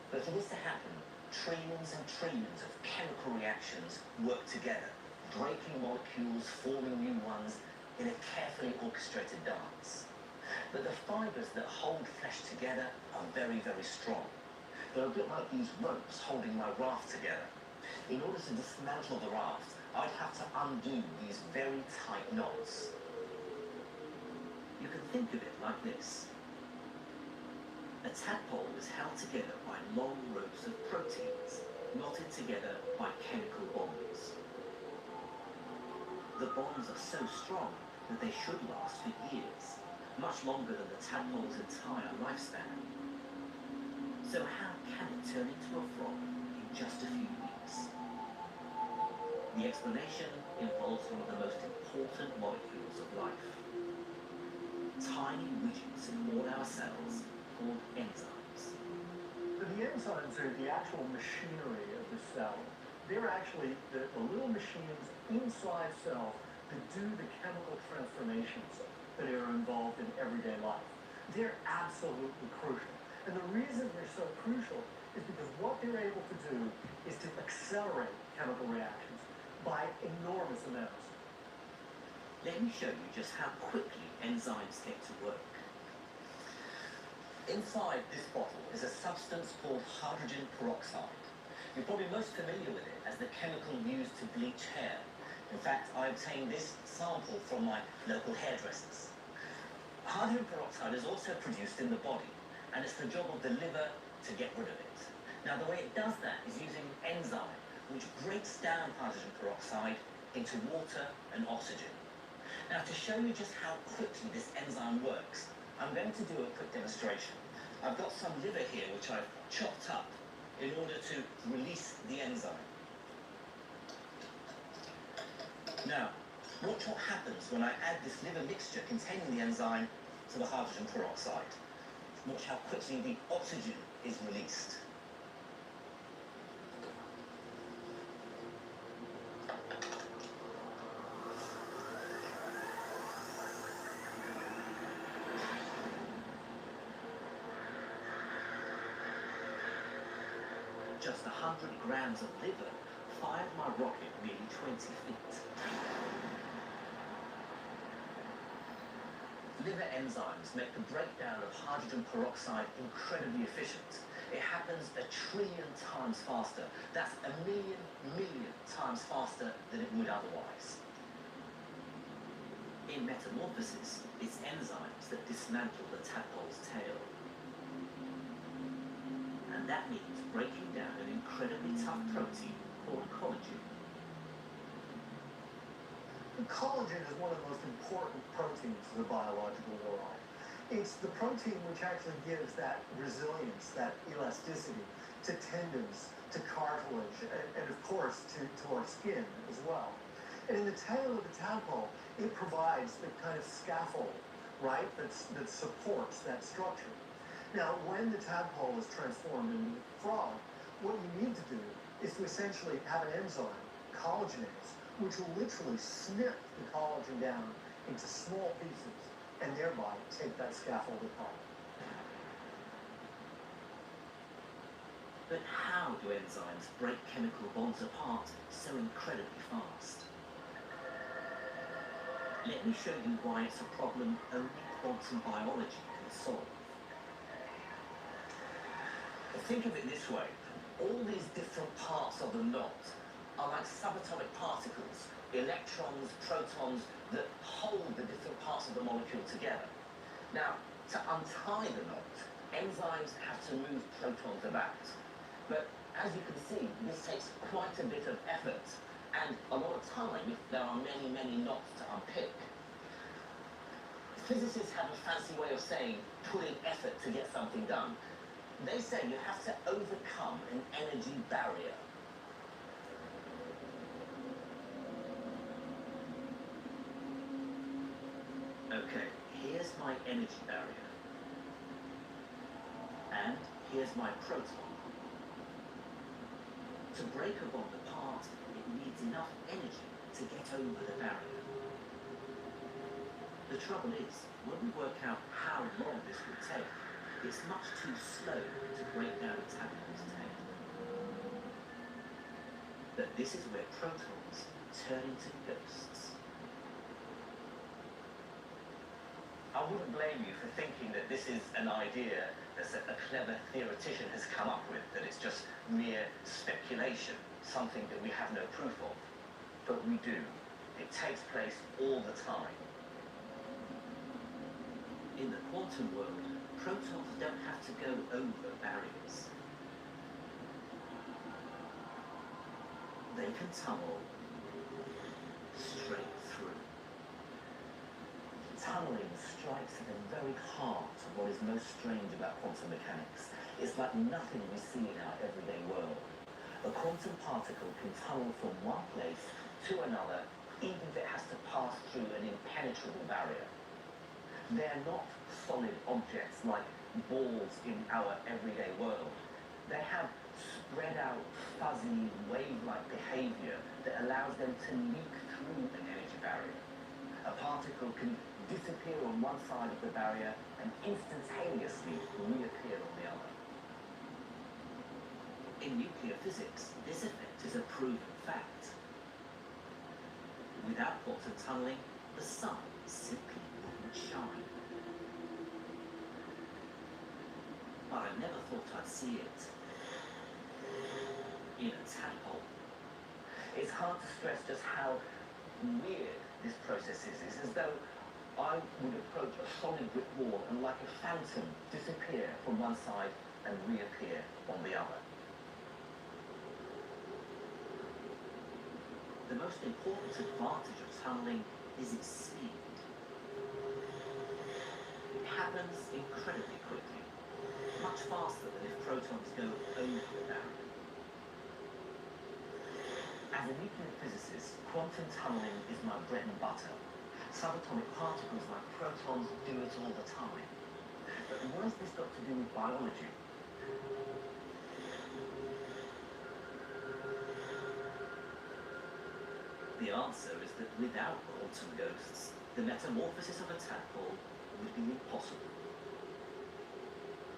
But for this to happen, trillions and trillions of chemical reactions work together, breaking molecules, forming new ones in a carefully orchestrated dance. But the fibers that hold flesh together are very, very strong. They're a bit like these ropes holding my raft together. In order to dismantle the raft, I'd have to undo these very tight knots. You can think of it like this. A tadpole is held together by long ropes of proteins, knotted together by chemical bonds. The bonds are so strong that they should last for years, much longer than the tadpole's entire lifespan. So how can it turn into a frog in just a few weeks? The explanation involves one of the most important molecules of life. Tiny widgets in all our cells called enzymes. The enzymes are the actual machinery of the cell. They're actually the little machines inside cells that do the chemical transformations that are involved in everyday life. They're absolutely crucial. And the reason they're so crucial is because what they're able to do is to accelerate chemical reactions by enormous amounts. Let me show you just how quickly enzymes get to work. Inside this bottle is a substance called hydrogen peroxide. You're probably most familiar with it as the chemical used to bleach hair. In fact, I obtained this sample from my local hairdressers. Hydrogen peroxide is also produced in the body, and it's the job of the liver to get rid of it. Now, the way it does that is using an enzyme which breaks down hydrogen peroxide into water and oxygen. Now, to show you just how quickly this enzyme works, I'm going to do a quick demonstration. I've got some liver here which I've chopped up in order to release the enzyme. Now, watch what happens when I add this liver mixture containing the enzyme to the hydrogen peroxide. Watch how quickly the oxygen is released. Just 100 grams of liver fired my rocket nearly 20 feet. Liver enzymes make the breakdown of hydrogen peroxide incredibly efficient. It happens 1 trillion times faster. That's 1 million times faster than it would otherwise. In metamorphosis, it's enzymes that dismantle the tadpole's tail. And that means breaking down an incredibly tough protein called collagen. Collagen is one of the most important proteins in the biological world. It's the protein which actually gives that resilience, that elasticity to tendons, to cartilage, and of course to our skin as well. And in the tail of the tadpole, it provides the kind of scaffold, right, that supports that structure. Now, when the tadpole is transformed into a frog, what you need to do is to essentially have an enzyme, collagenase, which will literally snip the collagen down into small pieces and thereby take that scaffold apart. But how do enzymes break chemical bonds apart so incredibly fast? Let me show you why it's a problem only quantum biology can solve. Think of it this way. All these different parts of the knot are like subatomic particles, electrons, protons, that hold the different parts of the molecule together. Now, to untie the knot, enzymes have to move protons about. But as you can see, this takes quite a bit of effort and a lot of time if there are many knots to unpick. Physicists have a fancy way of saying putting effort to get something done. They say you have to overcome an energy barrier. Okay, here's my energy barrier. And here's my proton. To break a bond apart, it needs enough energy to get over the barrier. The trouble is, when we work out how long this would take, it's much too slow to break down a tadpole's tail. But this is where protons turn into ghosts. I wouldn't blame you for thinking that this is an idea that a clever theoretician has come up with, that it's just mere speculation, something that we have no proof of. But we do. It takes place all the time. In the quantum world, protons don't have to go over barriers. They can tunnel straight through. Tunneling strikes at the very heart of what is most strange about quantum mechanics. It's like nothing we see in our everyday world. A quantum particle can tunnel from one place to another, even if it has to pass through an impenetrable barrier. They're not solid objects like balls in our everyday world. They have spread out, fuzzy, wave-like behavior that allows them to leak through an energy barrier. A particle can disappear on one side of the barrier and instantaneously reappear on the other. In nuclear physics, this effect is a proven fact. Without quantum tunneling, the sun simply wouldn't shine. But I never thought I'd see it in a tadpole. It's hard to stress just how weird this process is. It's as though I would approach a solid brick wall and like a phantom disappear from one side and reappear on the other. The most important advantage of tunneling is its speed. happens incredibly quickly, much faster than if protons go over the barrier. As a nuclear physicist, quantum tunneling is my bread and butter. Subatomic particles like protons do it all the time. But what has this got to do with biology? The answer is that without quantum ghosts, the metamorphosis of a tadpole would be impossible.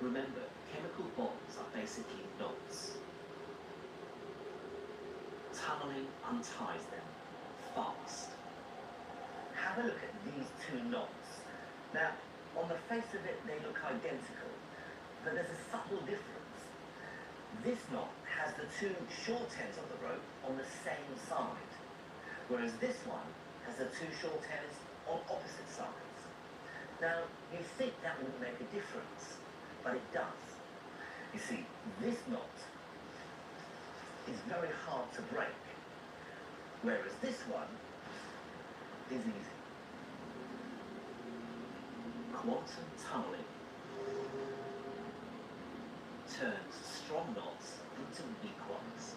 Remember, chemical bonds are basically knots. Tunneling unties them fast. Have a look at these two knots. Now, on the face of it, they look identical, but there's a subtle difference. This knot has the two short ends of the rope on the same side, whereas this one has the two short ends on opposite sides. Now, you'd think that wouldn't make a difference, but it does. You see, this knot is very hard to break, whereas this one is easy. Quantum tunneling turns strong knots into weak ones.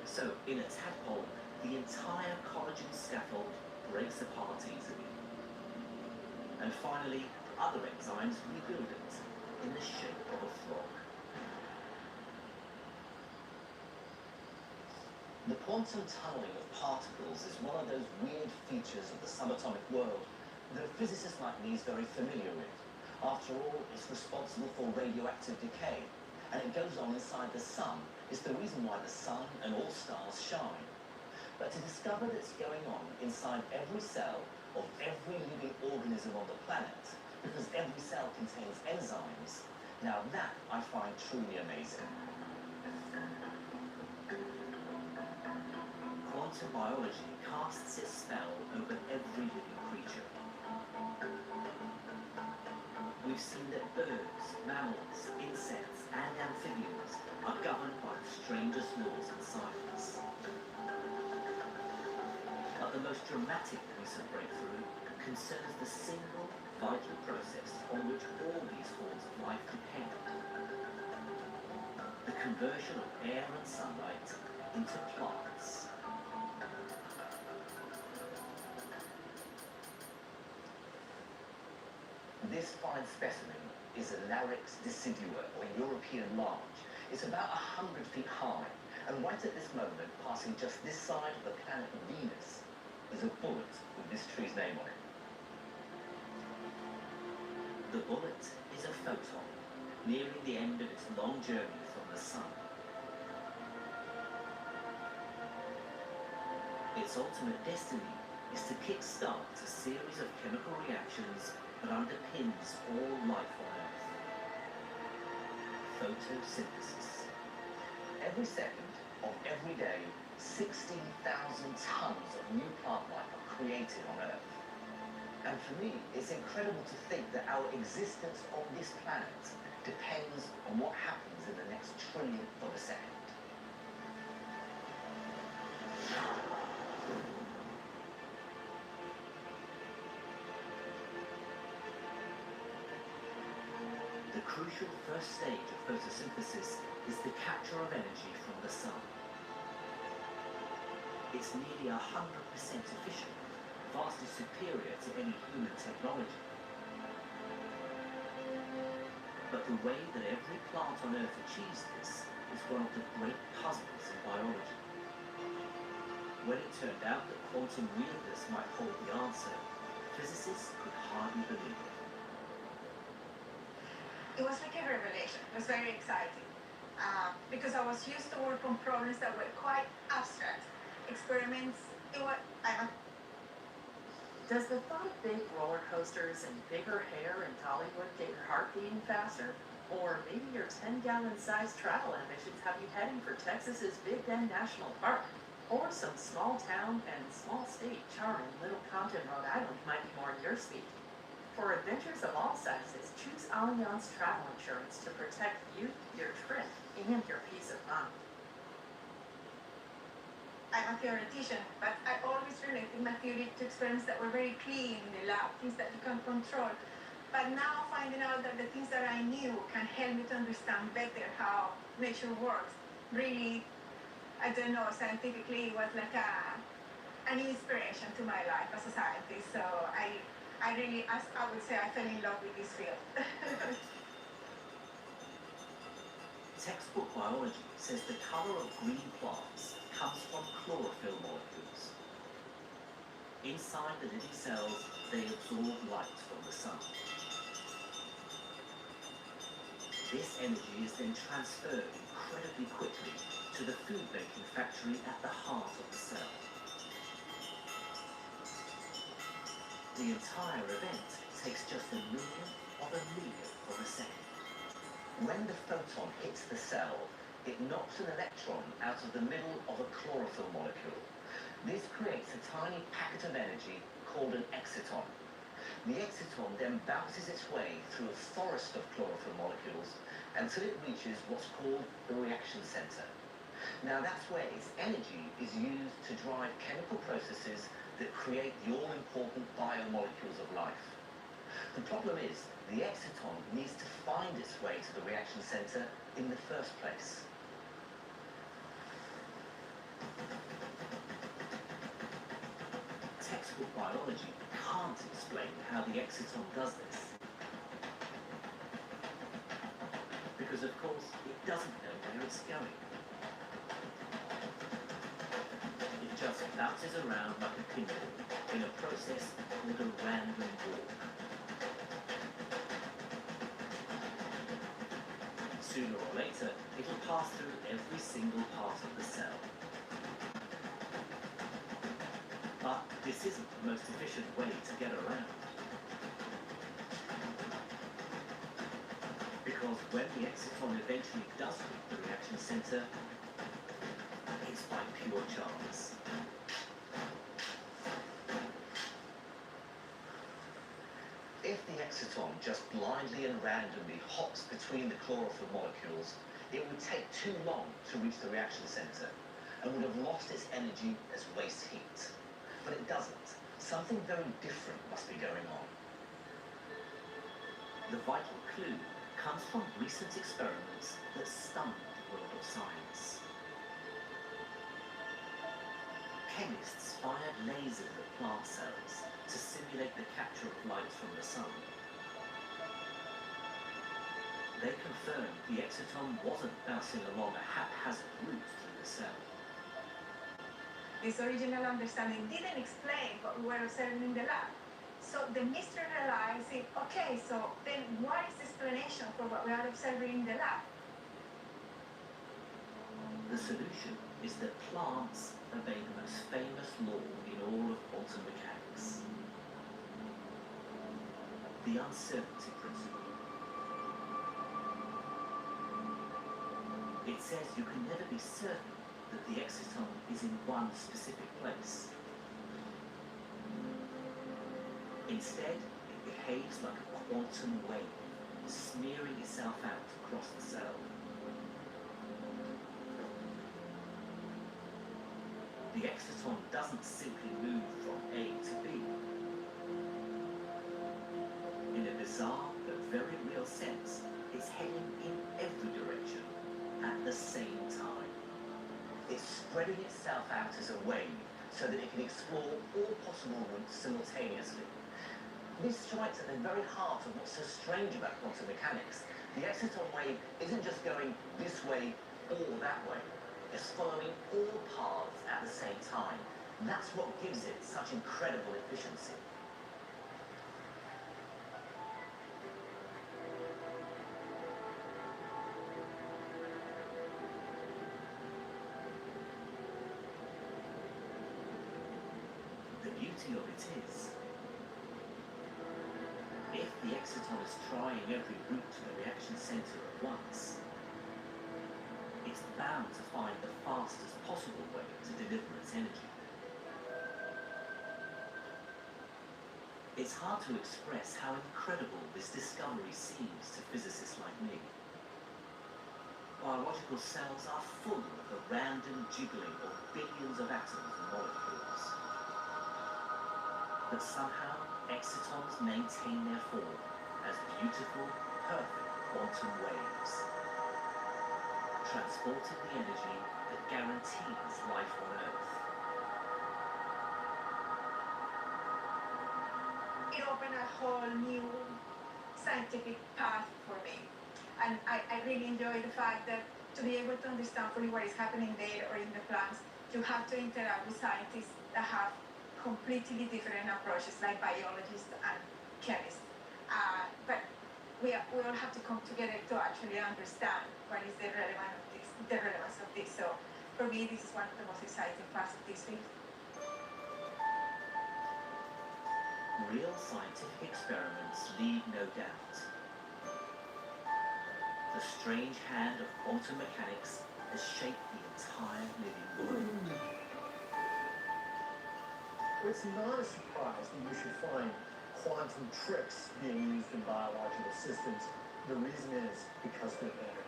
So, in a tadpole, the entire collagen scaffold breaks apart easily. And finally, other enzymes rebuild it in the shape of a frog. The quantum tunneling of particles is one of those weird features of the subatomic world that a physicist like me is very familiar with. After all, it's responsible for radioactive decay, and it goes on inside the sun. It's the reason why the sun and all stars shine. But to discover that it's going on inside every cell of every living organism on the planet, because every cell contains enzymes, now that I find truly amazing. Quantum biology casts its spell over every living creature. We've seen that birds, mammals, insects, and amphibians are governed by the strangest laws and science. But the most dramatic recent breakthrough concerns the single vital process on which all these forms of life depend: the conversion of air and sunlight into plants. This fine specimen is a Larix decidua, or European larch. It's about 100 feet high, and right at this moment, passing just this side of the planet Venus, is a bullet with this tree's name on it. The bullet is a photon, nearing the end of its long journey from the sun. Its ultimate destiny is to kick-start a series of chemical reactions that underpins all life on Earth. Photosynthesis. Every second of every day, 16,000 tons of new plant life are created on Earth. And for me, it's incredible to think that our existence on this planet depends on what happens in the next trillionth of a second. The crucial first stage of photosynthesis is the capture of energy from the sun. It's nearly 100% efficient, vastly superior to any human technology. But the way that every plant on Earth achieves this is one of the great puzzles in biology. When it turned out that quantum wielders might hold the answer, physicists could hardly believe it. It was like a revelation. It was very exciting because I was used to work on problems that were quite abstract. Experiments, Does the thought of big roller coasters and bigger hair in Hollywood get your heart beating faster? Or maybe your 10-gallon sized travel ambitions have you heading for Texas's Big Bend National Park? Or some small town and small state charming Little Compton, Rhode Island might be more your speed. For adventures of all sizes, choose Allianz Travel Insurance to protect you, your trip, and your peace of mind. I'm a theoretician, but I always related my theory to experiments that were very clean in the lab, things that you can control. But now finding out that the things that I knew can help me to understand better how nature works, really, I don't know, scientifically it was like an inspiration to my life as a scientist. So I really, as I would say, I fell in love with this field. Textbook biology says the colour of green plants comes from chlorophyll molecules. Inside the living cells, they absorb light from the sun. This energy is then transferred incredibly quickly to the food making factory at the heart of the cell. The entire event takes just a millionth of a millionth of a second. When the photon hits the cell, it knocks an electron out of the middle of a chlorophyll molecule. This creates a tiny packet of energy called an exciton. The exciton then bounces its way through a forest of chlorophyll molecules until it reaches what's called the reaction center. Now that's where its energy is used to drive chemical processes that create the all-important biomolecules of life. The problem is, the exciton needs to find its way to the reaction center in the first place. Textbook biology can't explain how the exciton does this. Because of course, it doesn't know where it's going. It just bounces around like a pinball in a process called a random walk. Sooner or later, it'll pass through every single part of the cell. But this isn't the most efficient way to get around. Because when the exciton eventually does reach the reaction center, it's by pure chance. If the exciton just blindly and randomly hops between the chlorophyll molecules, it would take too long to reach the reaction center and would have lost its energy as waste heat. But it doesn't. Something very different must be going on. The vital clue comes from recent experiments that stunned the world of science. Chemists fired lasers at plant cells to simulate the capture of light from the sun. They confirmed the exciton wasn't bouncing along a haphazard route through the cell. This original understanding didn't explain what we were observing in the lab. So the mystery lies in, okay, so then what is the explanation for what we are observing in the lab? The solution is that plants obey the most famous law in all of quantum mechanics. The uncertainty principle. It says you can never be certain that the exciton is in one specific place. Instead, it behaves like a quantum wave, smearing itself out across the cell. The exciton doesn't simply move from A to B. In a bizarre but very real sense, it's heading in every direction at the same time. It's spreading itself out as a wave so that it can explore all possible routes simultaneously. This strikes at the very heart of what's so strange about quantum mechanics. The exciton wave isn't just going this way or that way. It's following all paths at the same time. That's what gives it such incredible efficiency. The beauty of it is, if the exciton is trying every route to the reaction center at once, it's bound to find the fastest possible way to deliver its energy. It's hard to express how incredible this discovery seems to physicists like me. Biological cells are full of the random jiggling of billions of atoms and molecules. But somehow, excitons maintain their form as beautiful, perfect quantum waves, transporting the energy that guarantees life on Earth. It opened a whole new scientific path for me. And I really enjoy the fact that to be able to understand fully what is happening there or in the plants, you have to interact with scientists that have completely different approaches, like biologists and chemists. But we all have to come together to actually understand what is the relevance of this. So for me, this is one of the most exciting parts of this field. Real scientific experiments leave no doubt. The strange hand of quantum mechanics has shaped the entire living world. It's not a surprise that you should find quantum tricks being used in biological systems. The reason is because they're better.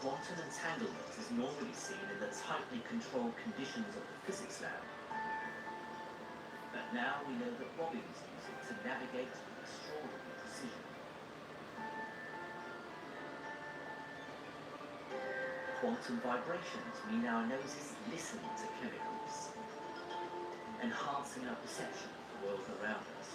Quantum entanglement is normally seen in the tightly controlled conditions of the physics lab. But now we know that Robbins use it to navigate with extraordinary precision. Quantum vibrations mean our noses listen to chemicals, enhancing our perception of the world around us.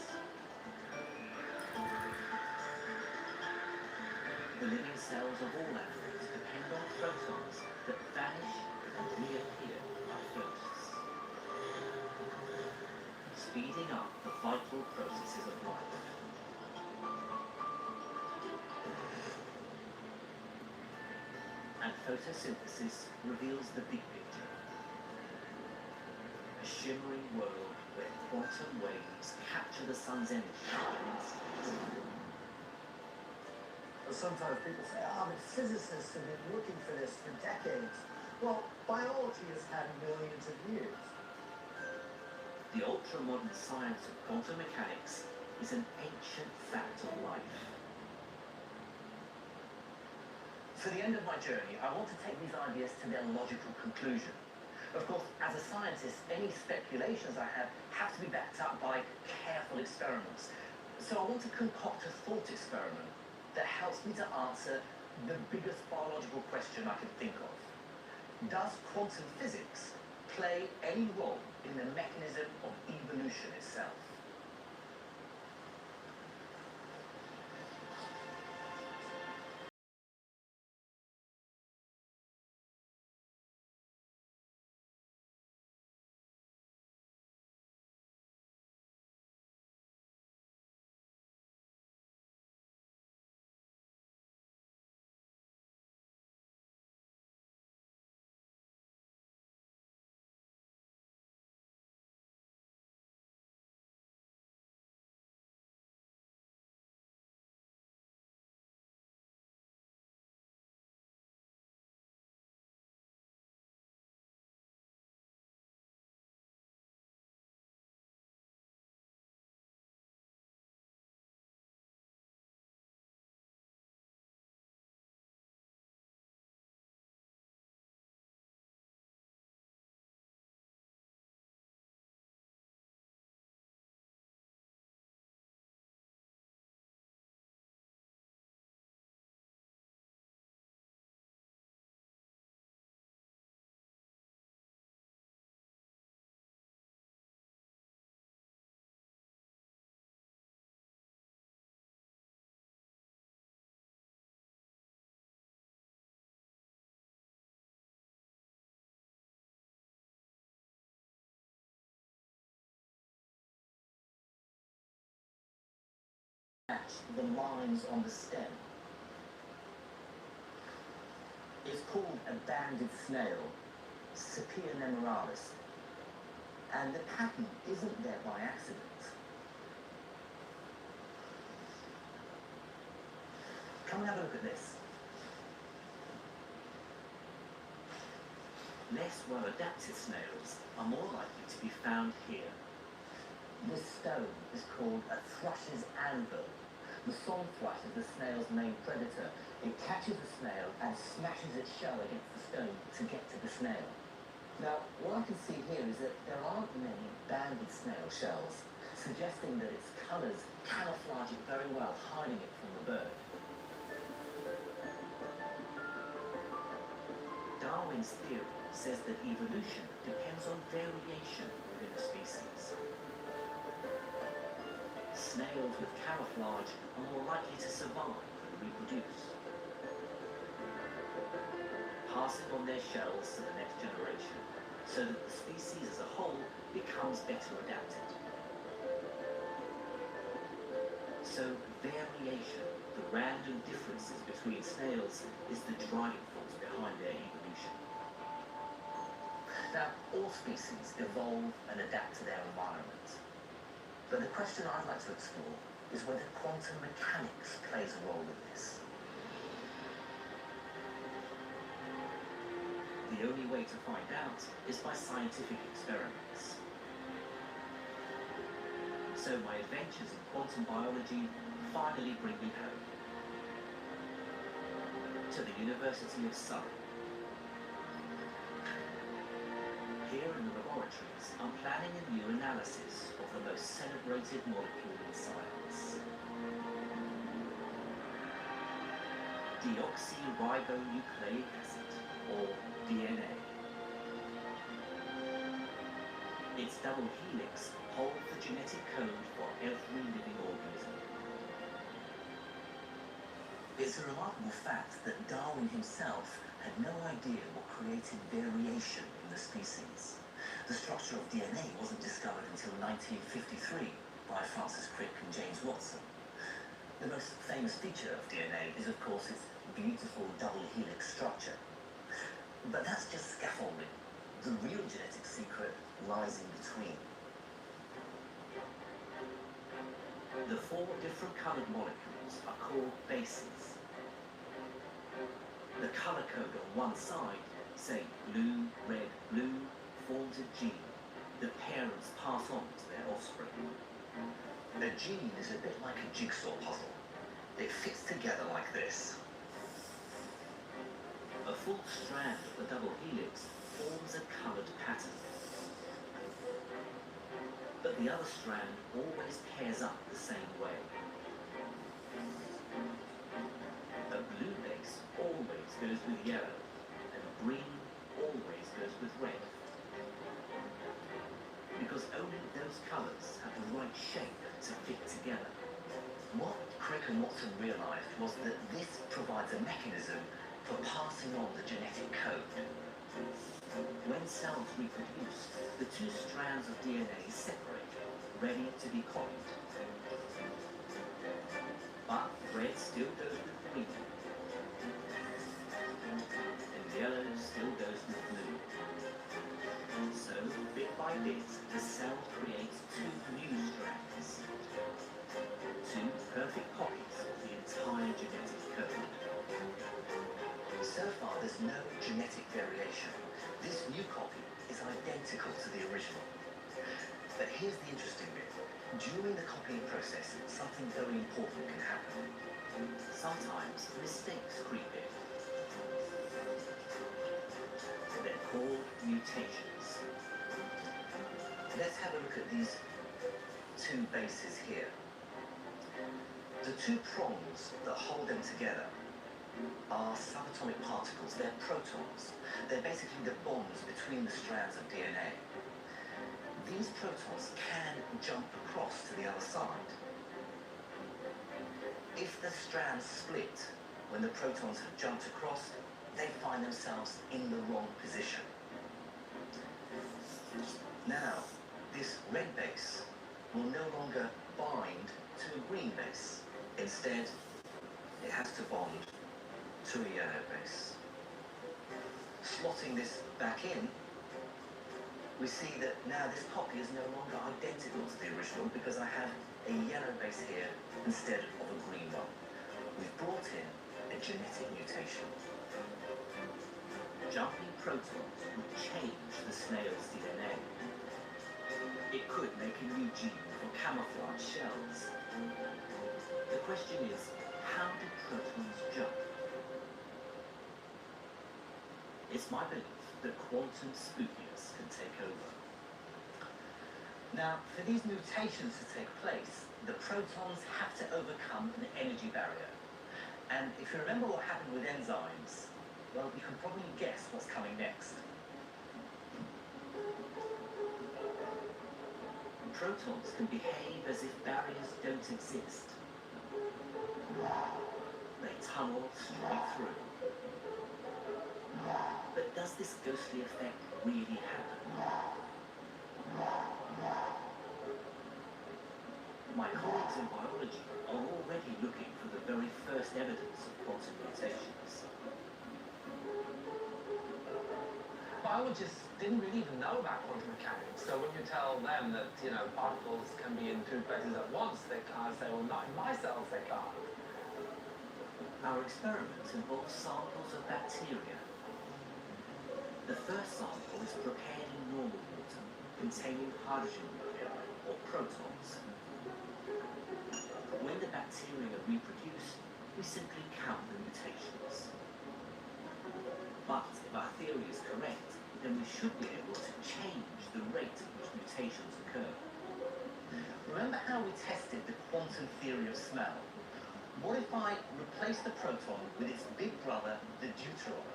The living cells of all animals depend on photons that vanish and reappear by bursts, speeding up the vital processes of life. And photosynthesis reveals the big picture. A shimmering world where quantum waves capture the sun's energy in instants. Sometimes people say, but physicists have been looking for this for decades. Well, biology has had millions of years. The ultra-modern science of quantum mechanics is an ancient fact of life. For the end of my journey, I want to take these ideas to their logical conclusion. Of course, as a scientist, any speculations I have to be backed up by careful experiments. So I want to concoct a thought experiment that helps me to answer the biggest biological question I can think of. Does quantum physics play any role in the mechanism of evolution itself? The lines on the stem. It's called a banded snail, Sepia nemoralis, and the pattern isn't there by accident. Come and have a look at this. Less well-adapted snails are more likely to be found here. This stone is called a thrush's anvil, The song thrush is the snail's main predator. It catches the snail and smashes its shell against the stone to get to the snail. Now, what I can see here is that there aren't many banded snail shells, suggesting that its colours camouflage it very well, hiding it from the bird. Darwin's theory says that evolution depends on variation within a species. Snails with camouflage are more likely to survive and reproduce, passing on their shells to the next generation, so that the species as a whole becomes better adapted. So variation, the random differences between snails, is the driving force behind their evolution. Now, all species evolve and adapt to their environment. But the question I'd like to explore is whether quantum mechanics plays a role in this. The only way to find out is by scientific experiments. So my adventures in quantum biology finally bring me home to the University of Surrey. Here in the laboratories, I'm planning a new analysis of the most celebrated molecule in science. Deoxyribonucleic acid, or DNA. Its double helix holds the genetic code for every living organism. It's a remarkable fact that Darwin himself had no idea what created variation in the species. The structure of DNA wasn't discovered until 1953 by Francis Crick and James Watson. The most famous feature of DNA is, of course, its beautiful double helix structure. But that's just scaffolding. The real genetic secret lies in between. The 4 different coloured molecules are called bases. The colour code on one side, say blue, red, blue, forms a gene that parents pass on to their offspring. A gene is a bit like a jigsaw puzzle. It fits together like this. A full strand of the double helix forms a coloured pattern. But the other strand always pairs up the same way. A blue base always goes with yellow, and green always goes with red. Because only those colours have the right shape to fit together. What Crick and Watson realised was that this provides a mechanism for passing on the genetic code. When cells reproduce, the 2 strands of DNA separate, ready to be copied. But red still goes with green, and yellow still goes with blue. So, bit by bit, the cell creates 2 new strands. 2 perfect copies of the entire genetic code. So far, there's no genetic variation. This new copy is identical to the original. But here's the interesting bit. During the copying process, something very important can happen. Sometimes mistakes creep in. They're called mutations. Let's have a look at these 2 bases here. The 2 prongs that hold them together are subatomic particles. They're protons. They're basically the bonds between the strands of DNA. These protons can jump across to the other side. If the strands split when the protons have jumped across, they find themselves in the wrong position. Now, this red base will no longer bind to a green base. Instead, it has to bond to a yellow base. Slotting this back in, we see that now this copy is no longer identical to the original because I have a yellow base here instead of a green one. We've brought in a genetic mutation. Jumping protons would change the snail's DNA. It It could make a new gene for camouflage shells. The question is, how do protons jump? It's my belief that quantum spookiness can take over. Now, for these mutations to take place, the protons have to overcome an energy barrier. And if you remember what happened with enzymes, well, you can probably guess what's coming next. Protons can behave as if barriers don't exist. They tunnel straight through. But does this ghostly effect really happen? My colleagues in biology are already looking for the very first evidence of quantum mutations. Biologists didn't really even know about quantum mechanics, so when you tell them that, particles can be in two places at once, they can't say, well, not in my cells, they can't. Our experiments involve samples of bacteria. The first sample is prepared in normal water, containing hydrogen nuclei, or protons. When the bacteria reproduce, we simply count the mutations. But if our theory is correct, then we should be able to change the rate at which mutations occur. Remember how we tested the quantum theory of smell? What if I replace the proton with its big brother, the deuteron?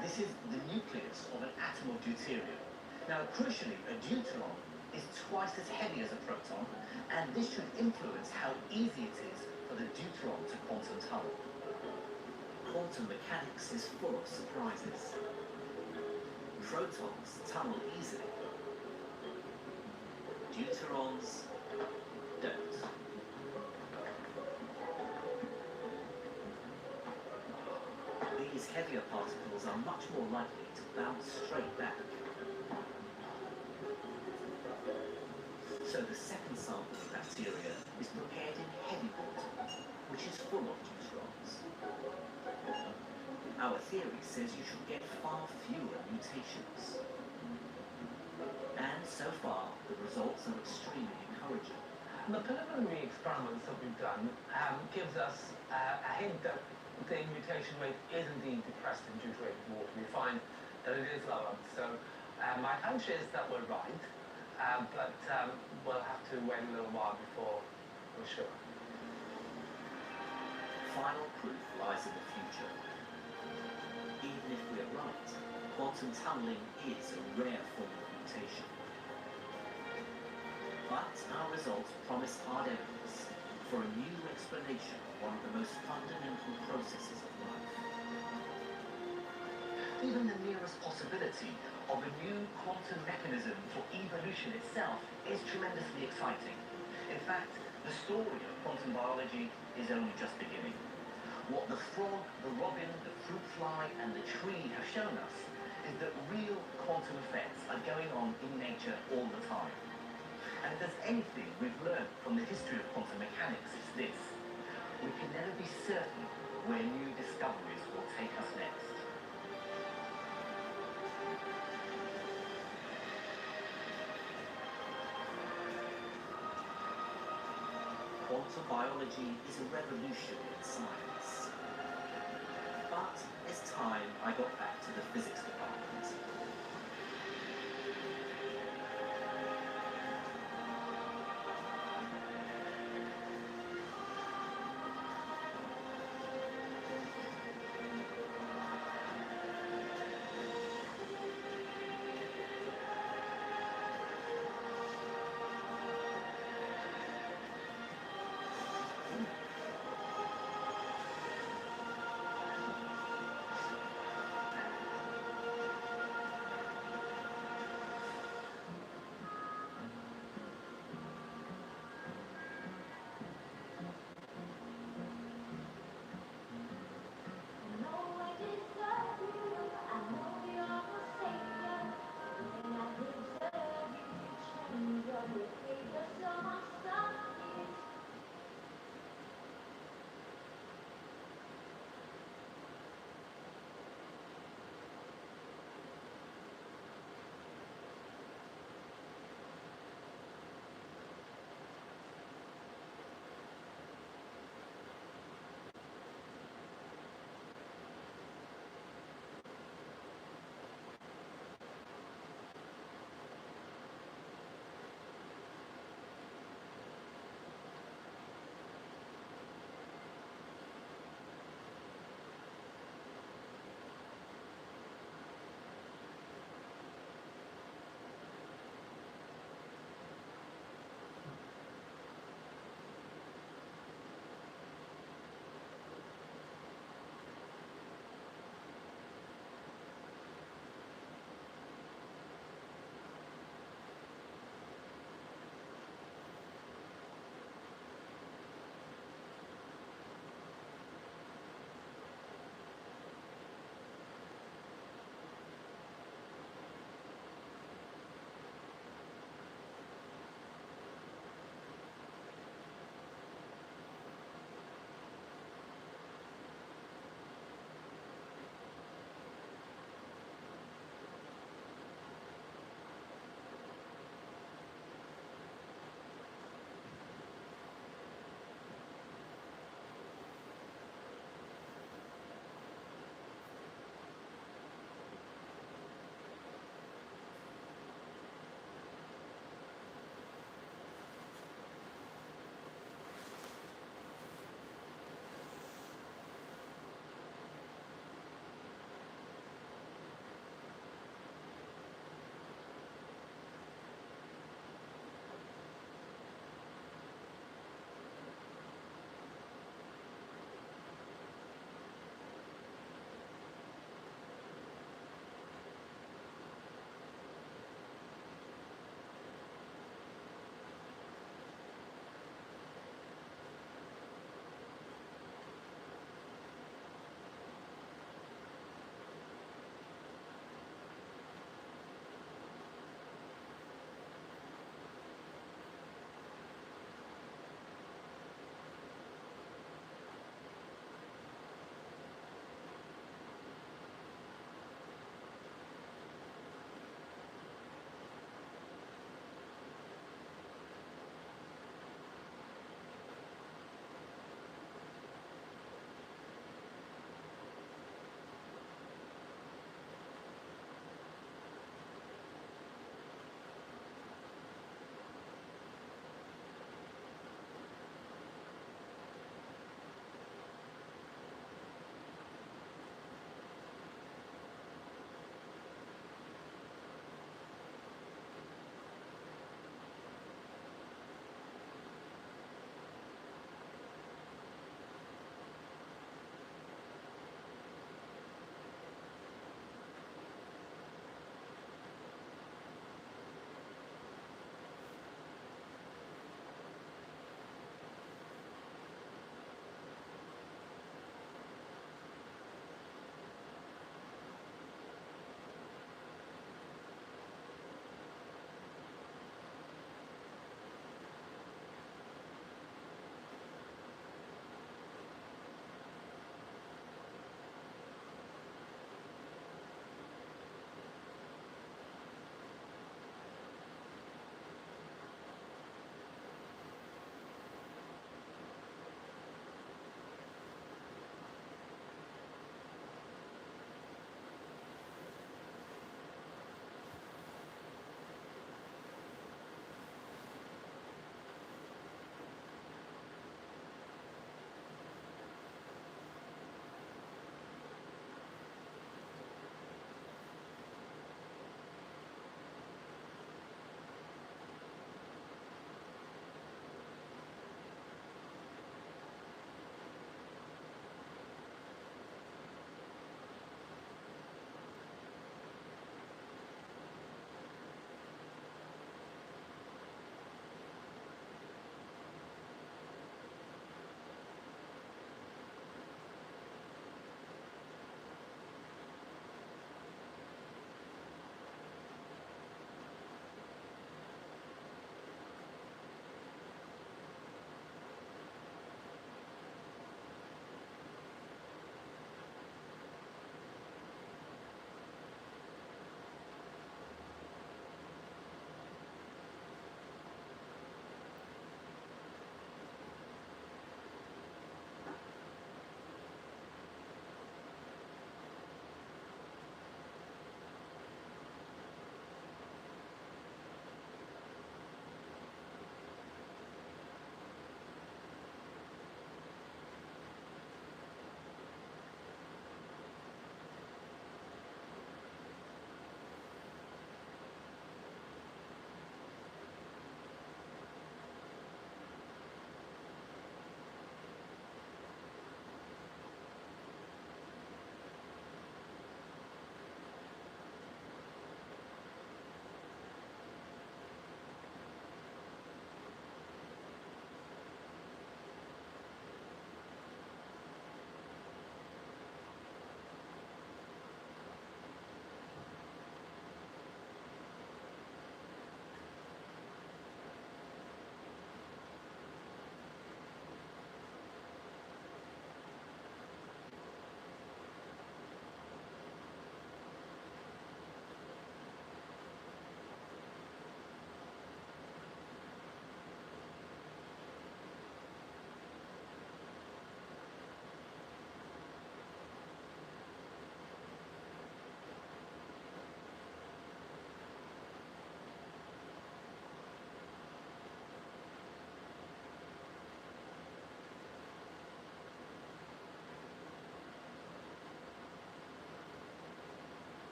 This is the nucleus of an atom of deuterium. Now, crucially, a deuteron is twice as heavy as a proton, and this should influence how easy it is for the deuteron to quantum tunnel. Quantum mechanics is full of surprises. Protons tunnel easily. Deuterons don't. These heavier particles are much more likely to bounce straight back. So the second sample of bacteria is prepared in heavy water, which is full of deuterons. Our theory says you should get far fewer mutations. And so far, the results are extremely encouraging. The preliminary experiments that we've done gives us a hint that the mutation rate is indeed depressed in deuterated water. We find that it is lower. So my hunch is that we're right, but we'll have to wait a little while before we're sure. Final proof lies in the future. Even if we're right, quantum tunneling is a rare form of mutation. But our results promise hard evidence for a new explanation of one of the most fundamental processes of life. Even the merest possibility of a new quantum mechanism for evolution itself is tremendously exciting. In fact, the story of quantum biology is only just beginning. What the frog, the robin, the fruit fly, and the tree have shown us is that real quantum effects are going on in nature all the time. And if there's anything we've learned from the history of quantum mechanics, it's this: we can never be certain where new discoveries will take us next. Quantum biology is a revolution in science. But it's time I got back to the physics department.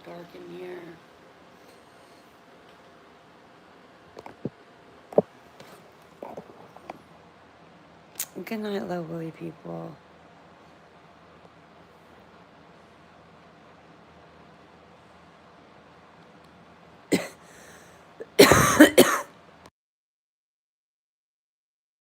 dark in here. Good night, lovely people.